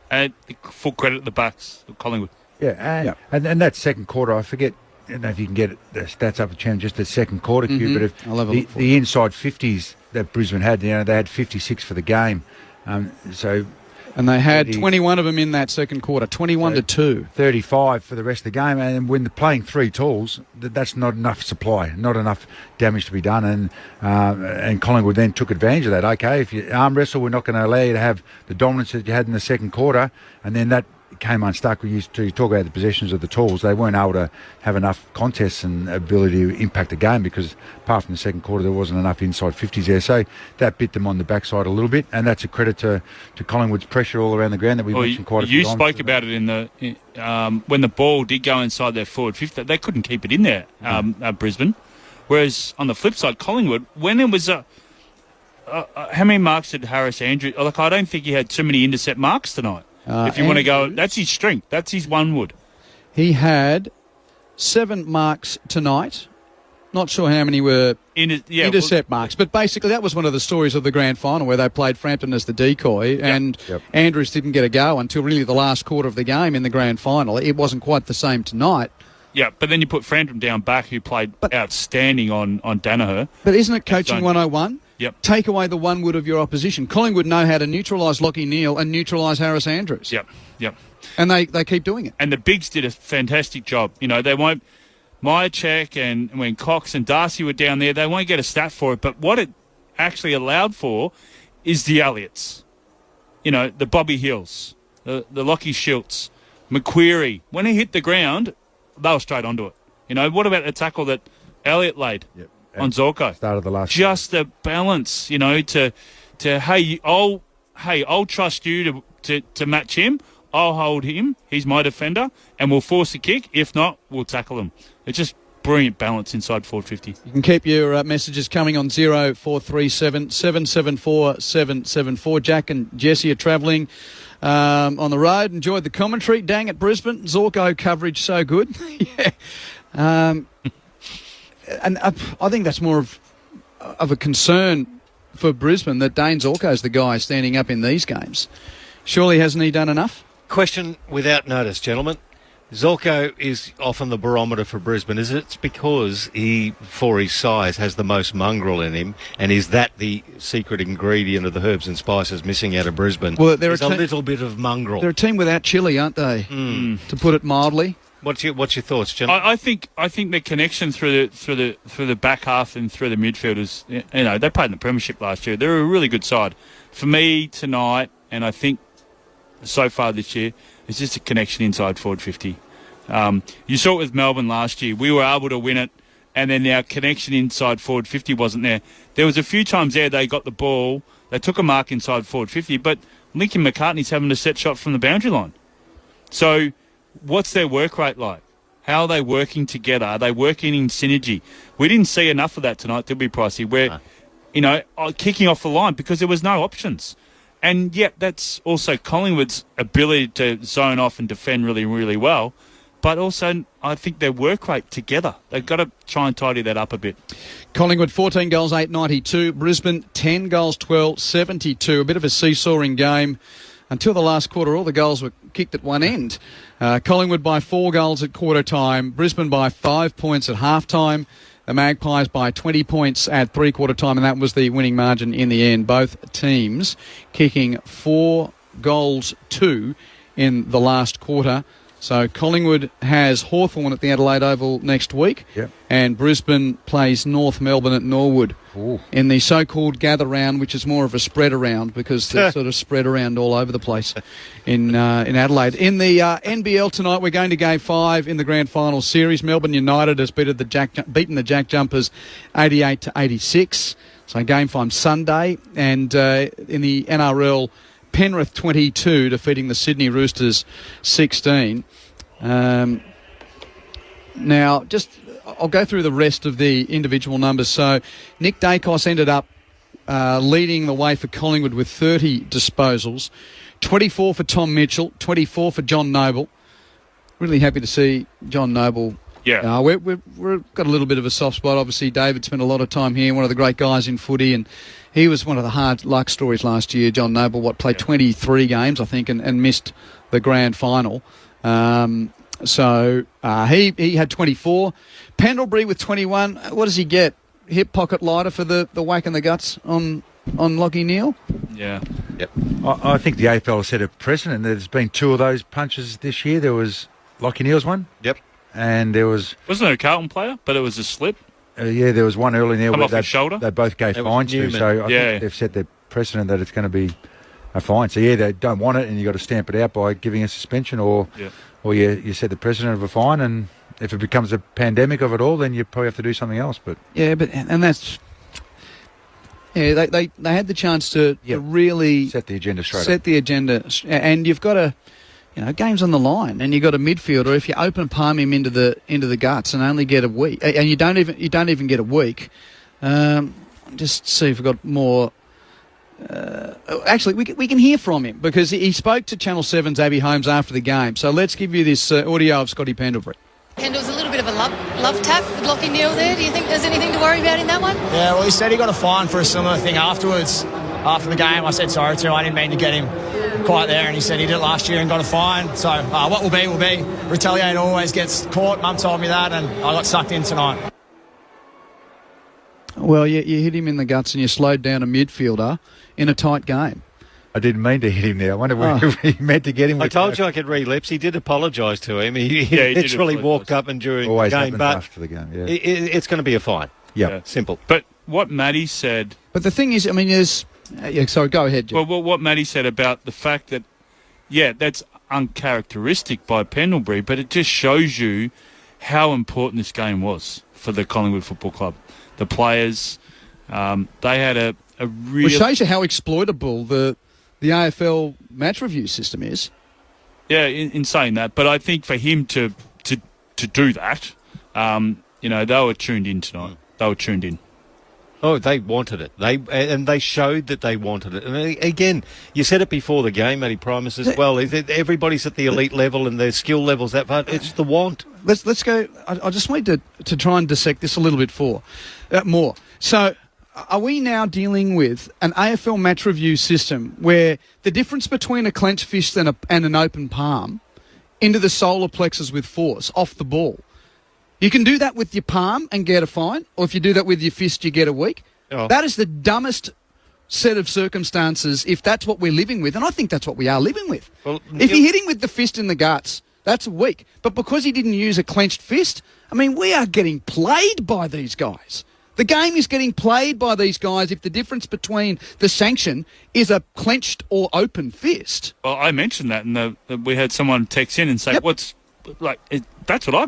And full credit to the backs of Collingwood. Yeah, and that second quarter, I forget, I don't know if you can get the stats up the channel, just the second quarter, Q, but if the inside 50s that Brisbane had, they had 56 for the game. And they had 21 of them in that second quarter, 21-2. 35 for the rest of the game. And when they're playing 3 tools, that's not enough supply, not enough damage to be done. And Collingwood then took advantage of that. Okay, if you arm wrestle, we're not going to allow you to have the dominance that you had in the second quarter. And then that came unstuck. We used to talk about the possessions of the tools. They weren't able to have enough contests and ability to impact the game because apart from the second quarter, there wasn't enough inside 50s there. So that bit them on the backside a little bit, and that's a credit to Collingwood's pressure all around the ground that we mentioned quite a few times. You spoke about it when the ball did go inside their forward 50, they couldn't keep it in there, Brisbane. Whereas on the flip side, Collingwood, when it was how many marks did Harris Andrews? I don't think he had too many intercept marks tonight. If you want to go, that's his strength. That's his one wood. He had 7 marks tonight. Not sure how many were intercept marks, but basically that was one of the stories of the grand final where they played Frampton as the decoy, and Andrews didn't get a go until really the last quarter of the game in the grand final. It wasn't quite the same tonight. Yeah, but then you put Frampton down back, who played outstanding on Danaher. But isn't it coaching 101? Yep. Take away the one wood of your opposition. Collingwood know how to neutralise Lachie Neale and neutralise Harris Andrews. Yep. And they keep doing it. And the Bigs did a fantastic job. You know, they won't... Myercheck and when Cox and Darcy were down there, they won't get a stat for it. But what it actually allowed for is the Elliots. You know, the Bobby Hills, the Lockie Schultz, McQuarrie. When he hit the ground, they were straight onto it. You know, what about the tackle that Elliott laid on Zorko? Started the last. Just the balance, you know, to I'll trust you to match him. I'll hold him. He's my defender, and we'll force a kick. If not, we'll tackle him. It's just brilliant balance inside forward 50. You can keep your messages coming on 0437 774 774. Jack and Jesse are travelling on the road. Enjoyed the commentary. Dang at Brisbane. Zorko coverage so good. And I think that's more of a concern for Brisbane that Dane Zorko's the guy standing up in these games. Surely hasn't he done enough? Question without notice, gentlemen. Zorko is often the barometer for Brisbane. Is it because he, for his size, has the most mongrel in him? And is that the secret ingredient of the herbs and spices missing out of Brisbane? Well, there's a little bit of mongrel. They're a team without chili, aren't they? To put it mildly. What's your thoughts, gentlemen? I think the connection through the back half and through the midfield is, you know, they played in the premiership last year. They're a really good side. For me tonight, and I think so far this year, it's just a connection inside forward 50. You saw it with Melbourne last year. We were able to win it, and then our connection inside forward 50 wasn't there. There was a few times there they got the ball, they took a mark inside forward 50, but Lincoln McCartney's having a set shot from the boundary line. So what's their work rate like? How are they working together? Are they working in synergy? We didn't see enough of that tonight, did we, Pricey? Where, you know, kicking off the line because there was no options. And yet that's also Collingwood's ability to zone off and defend really, really well. But also, I think their work rate together. They've got to try and tidy that up a bit. Collingwood, 14 goals, 892. Brisbane, 10 goals, 12, 72. A bit of a seesawing game. Until the last quarter, all the goals were kicked at one end. Collingwood by 4 goals at quarter time. Brisbane by 5 points at half time. The Magpies by 20 points at three-quarter time, and that was the winning margin in the end. Both teams kicking 4 goals, 2 in the last quarter. So Collingwood has Hawthorn at the Adelaide Oval next week, and Brisbane plays North Melbourne at Norwood in the so-called gather round, which is more of a spread around because they're sort of spread around all over the place in Adelaide. In the NBL tonight, we're going to Game 5 in the Grand Final Series. Melbourne United has beaten the Jack Jumpers 88-86. So Game 5 Sunday, and in the NRL, Penrith 22 defeating the Sydney Roosters 16. Now, I'll go through the rest of the individual numbers. So Nick Dacos ended up leading the way for Collingwood with 30 disposals, 24 for Tom Mitchell, 24 for John Noble. Really happy to see John Noble. Yeah. We've got a little bit of a soft spot. Obviously, David spent a lot of time here, one of the great guys in footy, and he was one of the hard luck stories last year. John Noble, played 23 games, I think, and missed the grand final. So he had 24. Pendlebury with 21. What does he get? Hip pocket lighter for the whack in the guts on Lachie Neale? Yeah. Yep. I think the AFL has set a precedent. There's been 2 of those punches this year. There was Lachie Neale's one. Yep. And there was... Wasn't it a Carlton player, but it was a slip? Yeah, there was one early there Come where off his shoulder? They both gave fines to. So I think they've set the precedent that it's going to be a fine. So, yeah, they don't want it, and you've got to stamp it out by giving a suspension or you set the precedent of a fine, and if it becomes a pandemic of it all, then you probably have to do something else. But and that's... Yeah, they had the chance to really... Set the agenda straight Set the agenda. And you've got to... You know, game's on the line, and you've got a midfielder. If you open palm him into the guts and only get a week, and you don't even get a week, just see if we've got more Actually, we can hear from him because he spoke to Channel 7's Abby Holmes after the game. So let's give you this audio of Scotty Pendlebury. Pendle's a little bit of a love tap with Lockie Neal there. Do you think there's anything to worry about in that one? Yeah, well, he said he got a fine for a similar thing afterwards. After the game, I said sorry to him. I didn't mean to get him quite there, and he said he did it last year and got a fine. So what will be, will be. Retaliate always gets caught. Mum told me that, and I got sucked in tonight. Well, you hit him in the guts and you slowed down a midfielder in a tight game. I didn't mean to hit him there. I wonder if he meant to get him. I told you I could read lips. He did apologise to him. He literally walked up and during Always the game, but after the game. Yeah. it's going to be a fine. Yeah, simple. But what Matty said... But the thing is, I mean, there's... sorry, go ahead, Jeff. Well, what Matty said about the fact that, that's uncharacteristic by Pendlebury, but it just shows you how important this game was for the Collingwood Football Club. The players, they had a real... Which shows you how exploitable the AFL match review system is. Yeah, in saying that. But I think for him to do that, they were tuned in tonight. They were tuned in. Oh, they wanted it. They showed that they wanted it. And again, you said it before the game, Matty Primus, as well. Everybody's at the elite level and their skill levels that far. It's the want. Let's go. I just want to try and dissect this a little bit more. So, are we now dealing with an AFL match review system where the difference between a clenched fist and an open palm into the solar plexus with force off the ball? You can do that with your palm and get a fine, or if you do that with your fist, you get a week. Oh. That is the dumbest set of circumstances if that's what we're living with, and I think that's what we are living with. Well, if you're hitting with the fist in the guts, that's a week. But because he didn't use a clenched fist, I mean, we are getting played by these guys. The game is getting played by these guys if the difference between the sanction is a clenched or open fist. Well, I mentioned that, and we had someone text in and say, that's what I...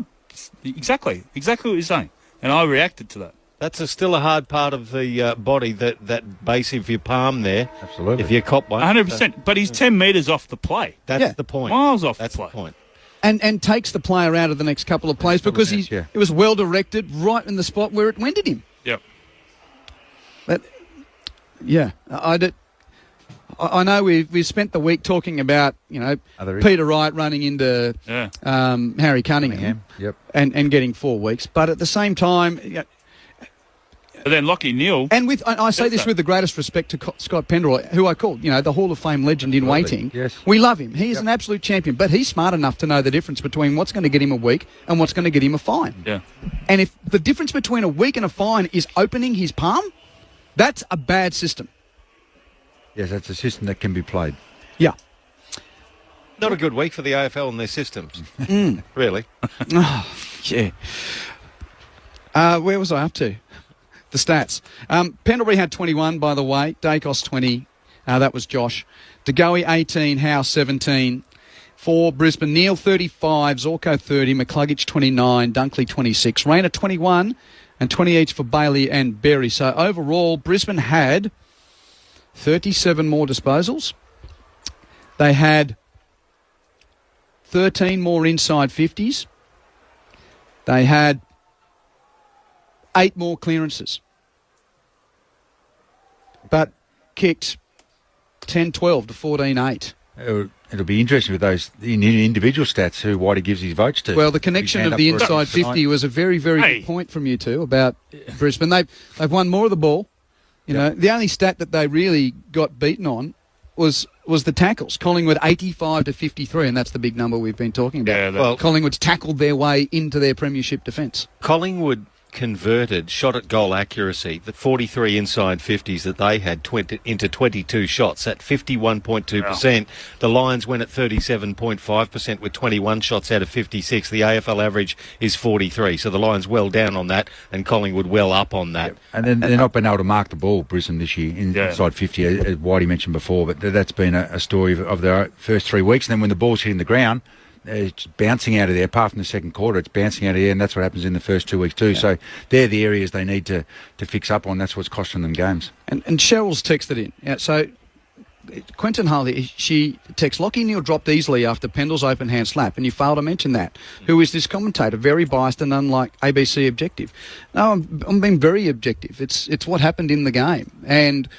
Exactly what you're saying. And I reacted to that. That's still a hard part of the body, that base of your palm there. Absolutely. If you cop one. 100%. But he's 10 metres off the play. That's the point. Miles off the play. Point. And takes the player out of the next couple of plays because it was well directed right in the spot where it went at him. Yep. But, I know we've spent the week talking about, Peter Wright running into Harry Cunningham. Yep. And getting 4 weeks. But at the same time... But then Lockie Neal... And I say this with the greatest respect to Scott Pendlebury, who I called, the Hall of Fame legend in waiting. Yes. We love him. He is an absolute champion. But he's smart enough to know the difference between what's going to get him a week and what's going to get him a fine. Yeah. And if the difference between a week and a fine is opening his palm, that's a bad system. Yes, that's a system that can be played. Yeah. Not a good week for the AFL and their systems. Really. Oh, yeah. Where was I up to? The stats. Pendlebury had 21, by the way. Dacos 20. That was Josh. DeGoey 18. Howe 17. For Brisbane, Neal 35. Zorko 30. McCluggage 29. Dunkley 26. Rayner 21. And 20 each for Bailey and Berry. So overall, Brisbane had 37 more disposals. They had 13 more inside 50s. They had 8 more clearances. But kicked 10-12 to 14-8. It'll be interesting with those individual stats who Whitey gives his votes to. Well, the connection of the inside 50 was a very, very good point from you two about Brisbane. They've won more of the ball. The only stat that they really got beaten on was the tackles. Collingwood 85 to 53, and that's the big number we've been talking about. Yeah, Collingwood's tackled their way into their premiership defence. Collingwood converted shot at goal accuracy, the 43 inside 50s that they had into 22 shots at 51.2%. Yeah. The Lions went at 37.5% with 21 shots out of 56. The AFL average is 43. So the Lions well down on that and Collingwood well up on that. Yep. And then they're not been able to mark the ball, Brisbane, this year inside 50, as Whitey mentioned before. But that's been a story of their first 3 weeks. And then when the ball's hitting the ground, it's bouncing out of there. Apart from the second quarter, it's bouncing out of there, and that's what happens in the first 2 weeks too. Yeah. So they're the areas they need to fix up on. That's what's costing them games. And Cheryl's texted in. Yeah, so Quentin Harley, she texts, Lockie Neal dropped easily after Pendle's open hand slap, and you failed to mention that. Who is this commentator? Very biased and unlike ABC objective. No, I'm being very objective. It's what happened in the game. And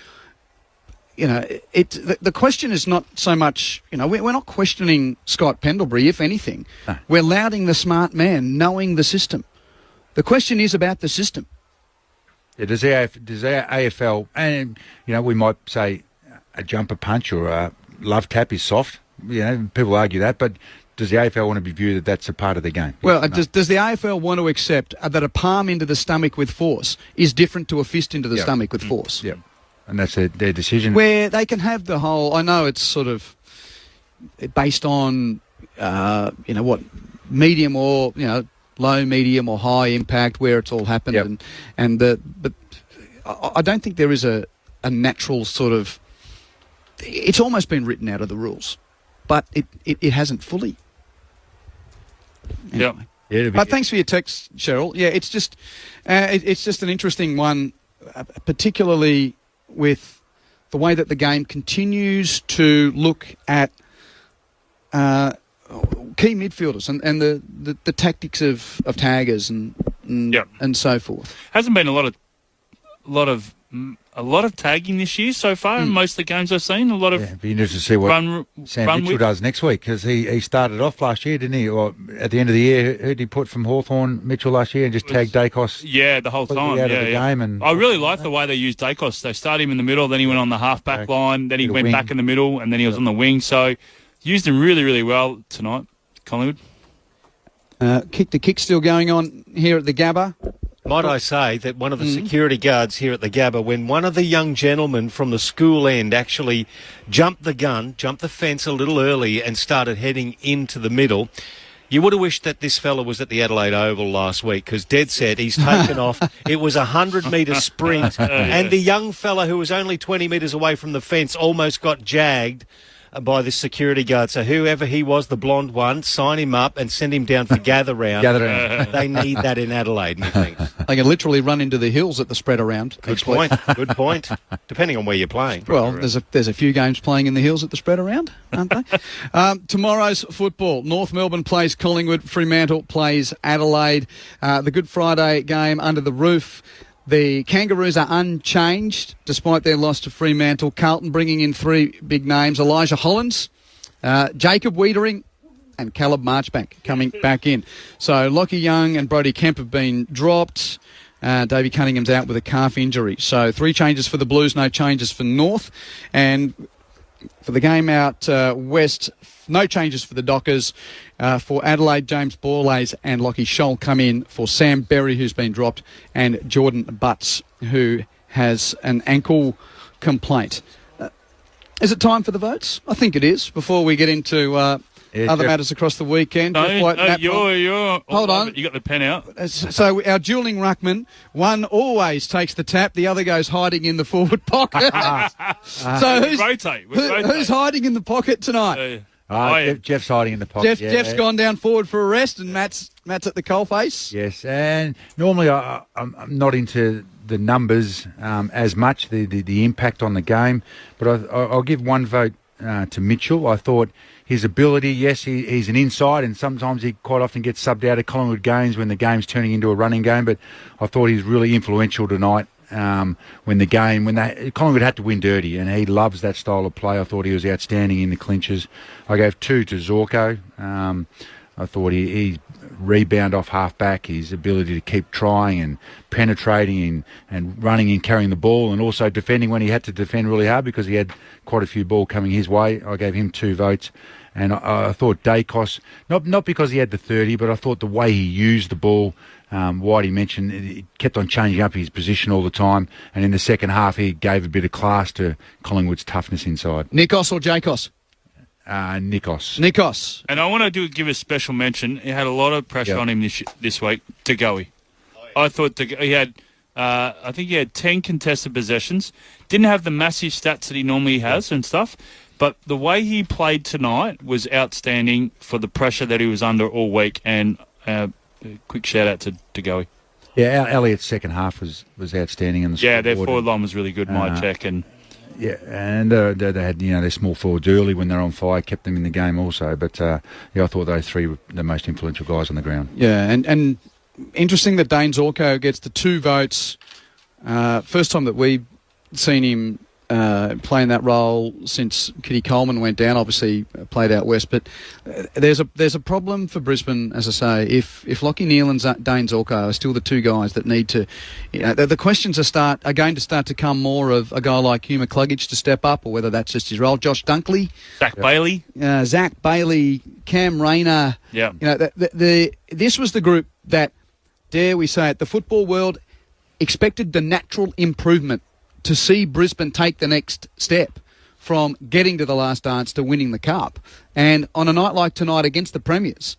the question is not so much, we're not questioning Scott Pendlebury, if anything. No. We're lauding the smart man, knowing the system. The question is about the system. Yeah, does our AFL, and, we might say a jumper punch or a love tap is soft. People argue that, but does the AFL want to be viewed that that's a part of the game? Well, no. Does the AFL want to accept that a palm into the stomach with force is different to a fist into the stomach with force? Yeah, and that's their decision. Where they can have the whole, I know it's sort of based on, medium or, low, medium or high impact, where it's all happened. Yep. But I don't think there is a natural sort of, it's almost been written out of the rules, but it hasn't fully. Anyway. Yeah. But thanks for your text, Cheryl. Yeah, it's just an interesting one, particularly with the way that the game continues to look at key midfielders and the tactics of taggers and so forth. Hasn't been a lot of tagging this year so far in most of the games I've seen. A lot of it'd be interesting to see what Sam Mitchell does next week, because he started off last year, didn't he? Or at the end of the year, who did he put from Hawthorn? Mitchell last year, and just tagged Dacos. Yeah, the whole time. Out of the game, and I really like the way they used Dacos. They started him in the middle, then he went on the half-back line, then he went back in the middle, and then he was on the wing. So used him really, really well tonight, Collingwood. Kick to kick still going on here at the Gabba. Might I say that one of the security guards here at the Gabba, when one of the young gentlemen from the school end actually jumped the fence a little early and started heading into the middle, you would have wished that this fella was at the Adelaide Oval last week, because dead set, he's taken off. It was a 100-metre sprint, and the young fella who was only 20 metres away from the fence almost got jagged by the security guard. So whoever he was, the blonde one, sign him up and send him down for gather round. They need that in Adelaide, methinks. They can literally run into the hills at the spread around. Good point. Depending on where you're playing. Well, there's a few games playing in the hills at the spread around, aren't they? Tomorrow's football. North Melbourne plays Collingwood. Fremantle plays Adelaide. The Good Friday game under the roof. The Kangaroos are unchanged despite their loss to Fremantle. Carlton bringing in three big names: Elijah Hollands, Jacob Wiedering, and Caleb Marchbank coming back in. So Lockie Young and Brodie Kemp have been dropped. Davey Cunningham's out with a calf injury. So 3 changes for the Blues, no changes for North. And for the game out west, no changes for the Dockers. For Adelaide, James Borlase and Lockie Scholl come in for Sam Berry, who's been dropped, and Jordan Butts, who has an ankle complaint. Is it time for the votes? I think it is, before we get into other matters across the weekend. Hold on. You got the pen out. So our duelling ruckman, one always takes the tap, the other goes hiding in the forward pocket. So who's hiding in the pocket tonight? Jeff's hiding in the pocket. Jeff's gone down forward for a rest, and Matt's at the coalface. Yes, and normally I'm not into the numbers as much, the impact on the game, but I'll give one vote to Mitchell. I thought his ability, yes, he's an inside, and sometimes he quite often gets subbed out of Collingwood games when the game's turning into a running game, but I thought he's really influential tonight. When Collingwood had to win dirty, and he loves that style of play. I thought he was outstanding in the clinches. I gave 2 to Zorko. I thought he rebound off half-back, his ability to keep trying and penetrating and running and carrying the ball, and also defending when he had to defend really hard because he had quite a few ball coming his way. I gave him 2 votes. And I thought Dacos, not because he had the 30, but I thought the way he used the ball, Whitey mentioned, he kept on changing up his position all the time. And in the second half, he gave a bit of class to Collingwood's toughness inside. Nikos or Jacos? Nikos. And I want to give a special mention. He had a lot of pressure on him this week. Degoe. I thought he had, I think he had 10 contested possessions. Didn't have the massive stats that he normally has and stuff. But the way he played tonight was outstanding for the pressure that he was under all week. And quick shout out to Degoe. Yeah, Elliott's second half was outstanding in the scoreboard. Their forward line was really good, my check. And and they had their small forwards early when they're on fire, kept them in the game also. But I thought those 3 were the most influential guys on the ground. Yeah, and interesting that Dane Zorko gets the 2 votes. First time that we've seen him playing that role since Kitty Coleman went down. Obviously played out west, but there's a problem for Brisbane, as I say. If Lockie Neal and Dane Zorko are still the two guys that need to, the questions are going to start to come more of a guy like Hugh McCluggage to step up, or whether that's just his role. Josh Dunkley, Zach Bailey, Cam Rayner. Yeah, this was the group that, dare we say it, the football world expected the natural improvement to see Brisbane take the next step from getting to the last dance to winning the cup. And on a night like tonight against the Premiers,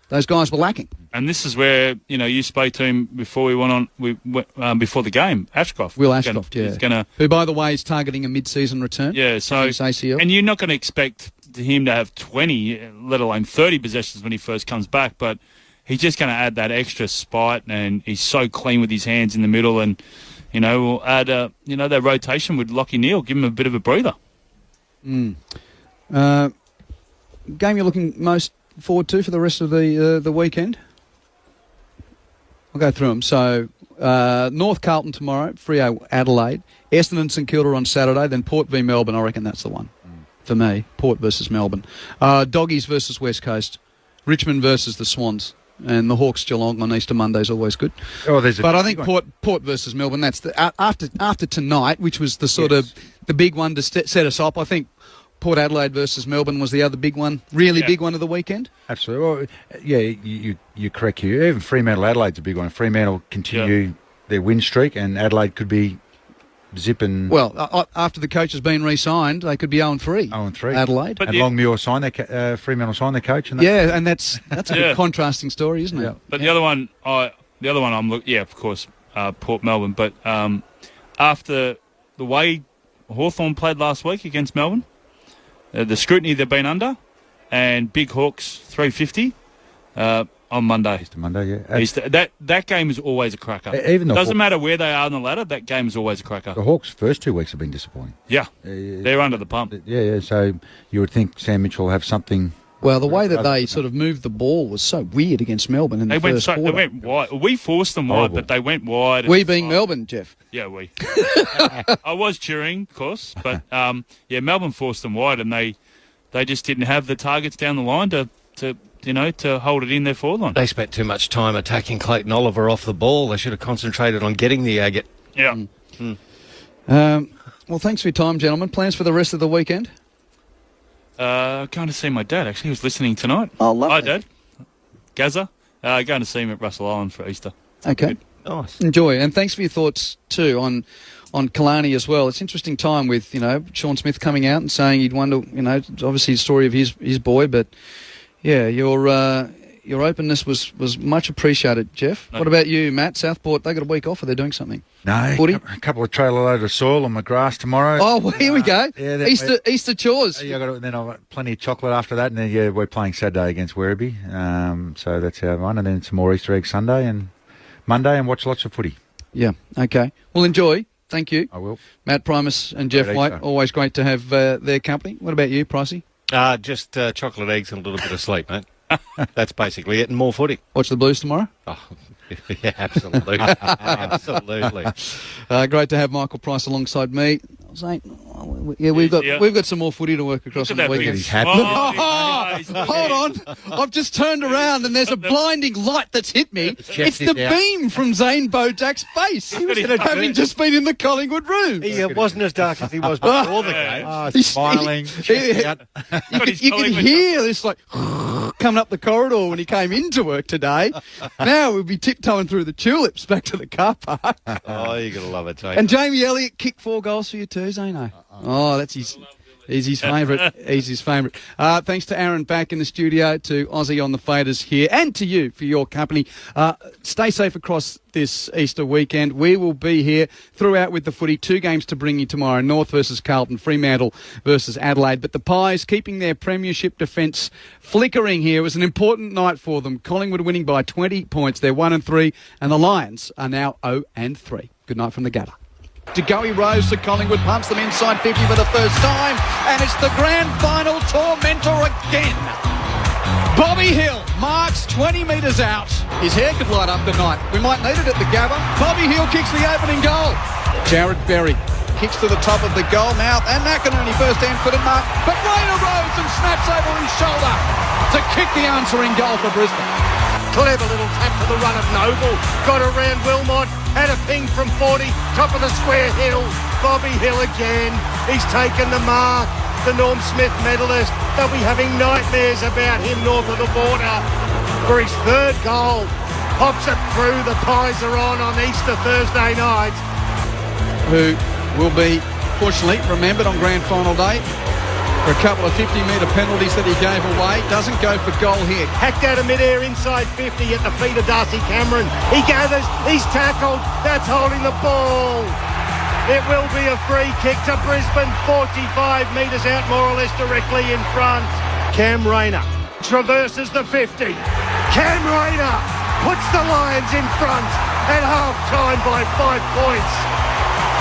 those guys were lacking. And this is where, you spoke to him before we went on, before the game, Ashcroft. Will Ashcroft, who, by the way, is targeting a mid-season return. Yeah, so, ACL. And you're not going to expect him to have 20, let alone 30 possessions when he first comes back, but he's just going to add that extra spite, and he's so clean with his hands in the middle, and we'll add, that rotation with Lockie Neal, give him a bit of a breather. Game you're looking most forward to for the rest of the weekend? I'll go through them. So, North Carlton tomorrow, Freo Adelaide, Essendon St Kilda on Saturday, then Port v Melbourne. I reckon that's the one for me. Port versus Melbourne. Doggies versus West Coast, Richmond versus the Swans. And the Hawks Geelong on Easter Monday is always good. But I think Port versus Melbourne, that's after tonight, which was the sort of the big one to set us up. I think Port Adelaide versus Melbourne was the other big one, big one of the weekend. Absolutely. Well, you're correct here. Even Fremantle Adelaide's a big one. Fremantle continue their win streak, and Adelaide could be zipping. Well, after the coach has been re-signed, they could be 0-3. 0-3. Adelaide. And Longmuir signed Fremantle signed their coach. And and that's a big contrasting story, isn't it? Yeah. But the other one I'm looking. Yeah, of course, Port Melbourne. But after the way Hawthorn played last week against Melbourne, the scrutiny they've been under, and Big Hawks 350 on Monday. That game is always a cracker. Doesn't matter where they are on the ladder, that game is always a cracker. The Hawks' first 2 weeks have been disappointing. Yeah, they're under the pump. Yeah, so you would think Sam Mitchell will have something. Well, the way that they sort of moved the ball was so weird against Melbourne in the first quarter. They went wide. We forced them wide, but they went wide. We being Melbourne, Jeff. Yeah, we. I was cheering, of course, but Melbourne forced them wide, and they just didn't have the targets down the line to hold it in their forward line. They spent too much time attacking Clayton Oliver off the ball. They should have concentrated on getting the agate. Yeah. Well, thanks for your time, gentlemen. Plans for the rest of the weekend? Going to see my dad, actually. He was listening tonight. Oh, lovely. Hi, Dad. Gaza. Going to see him at Russell Island for Easter. Okay. Good. Nice. Enjoy. And thanks for your thoughts, too, on Kalani as well. It's an interesting time with, Sean Smith coming out and saying he'd wonder, obviously the story of his boy, but, yeah, your openness was much appreciated, Jeff. No. What about you, Matt? Southport, they got a week off, or they're doing something? No, Footy? a couple of trailer load of soil on my grass tomorrow. Oh, well, here we go. Easter chores. Then I've got plenty of chocolate after that, and then we're playing Saturday against Werribee. So that's our one, and then some more Easter egg Sunday and Monday, and watch lots of footy. Yeah, okay. Well, enjoy. Thank you. I will. Matt Primus and Jeff White, always great to have their company. What about you, Pricey? Just chocolate eggs and a little bit of sleep, mate. That's basically it, and more footy. Watch the Blues tomorrow? Oh, yeah, absolutely. Absolutely. Great to have Michael Price alongside me. I was saying, we've got some more footy to work across on the weekend. He's happy. Hold on. I've just turned around and there's a blinding light that's hit me. It's the beam from Zane Bojak's face. He was having just been in the Collingwood room. He wasn't as dark as he was before the game. He's smiling. You can hear this like coming up the corridor when he came into work today. Now we'll be tiptoeing through the tulips back to the car park. Oh, you're going to love it, Jake. And Jamie Elliott kicked 4 goals for you too, Zano. Oh, that's his... He's his favourite. He's his favourite. Thanks to Aaron back in the studio, to Aussie on the faders here, and to you for your company. Stay safe across this Easter weekend. We will be here throughout with the footy. 2 games to bring you tomorrow. North versus Carlton, Fremantle versus Adelaide. But the Pies keeping their premiership defence flickering here. It was an important night for them. Collingwood winning by 20 points. They're 1-3, and the Lions are now 0-3. Good night from the gutter. DeGoey Rose to Collingwood, pumps them inside 50 for the first time, and it's the grand final tormentor again. Bobby Hill marks 20 metres out. His hair could light up the night. We might need it at the Gabba. Bobby Hill kicks the opening goal. Jared Berry kicks to the top of the goal mouth, and McInerney first hand footed mark, but Rayner rose and snaps over his shoulder to kick the answering goal for Brisbane. Clever little tap to the run of Noble. Got around Wilmot. Had a ping from 40. Top of the square hill. Bobby Hill again. He's taken the mark. The Norm Smith medalist. They'll be having nightmares about him north of the border for his third goal. Pops it through. The Pies are on Easter Thursday night. Who will be, fortunately, remembered on grand final day for a couple of 50-metre penalties that he gave away. Doesn't go for goal here. Hacked out of midair inside 50 at the feet of Darcy Cameron. He gathers, he's tackled, that's holding the ball. It will be a free kick to Brisbane, 45 metres out more or less directly in front. Cam Rayner traverses the 50. Cam Rayner puts the Lions in front at half-time by 5 points.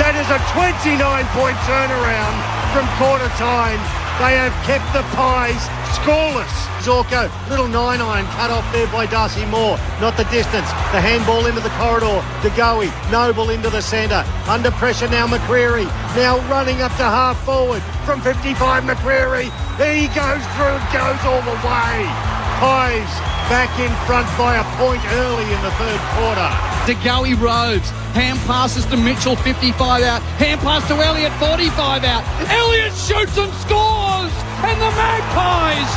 That is a 29-point turnaround from quarter time. They have kept the Pies scoreless. Zorko, little 9-iron cut off there by Darcy Moore. Not the distance. The handball into the corridor. DeGoey, Noble into the centre. Under pressure now McCreary. Now running up to half forward. From 55 McCreary. He goes through, goes all the way. Pies back in front by a point early in the third quarter. DeGoey Rhodes, hand passes to Mitchell, 55 out, hand pass to Elliott, 45 out, Elliott shoots and scores, and the Magpies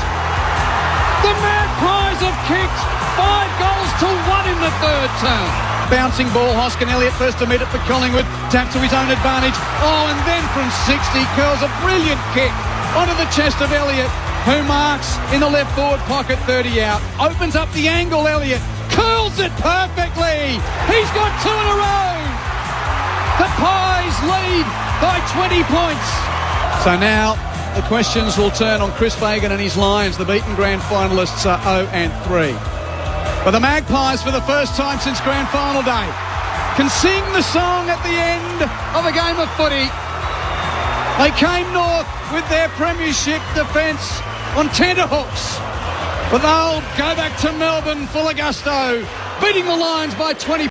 have kicked 5 goals to 1 in the third term. Bouncing ball, Hoskin Elliott first to meet it for Collingwood, tap to his own advantage, and then from 60 curls a brilliant kick onto the chest of Elliott, who marks in the left forward pocket, 30 out, opens up the angle, Elliott curls it perfectly. He's got 2 in a row. The Pies lead by 20 points. So now the questions will turn on Chris Fagan and his Lions. The beaten grand finalists are 0-3. But the Magpies, for the first time since grand final day, can sing the song at the end of a game of footy. They came north with their premiership defence on tenterhooks. But they'll go back to Melbourne full of gusto, beating the Lions by 20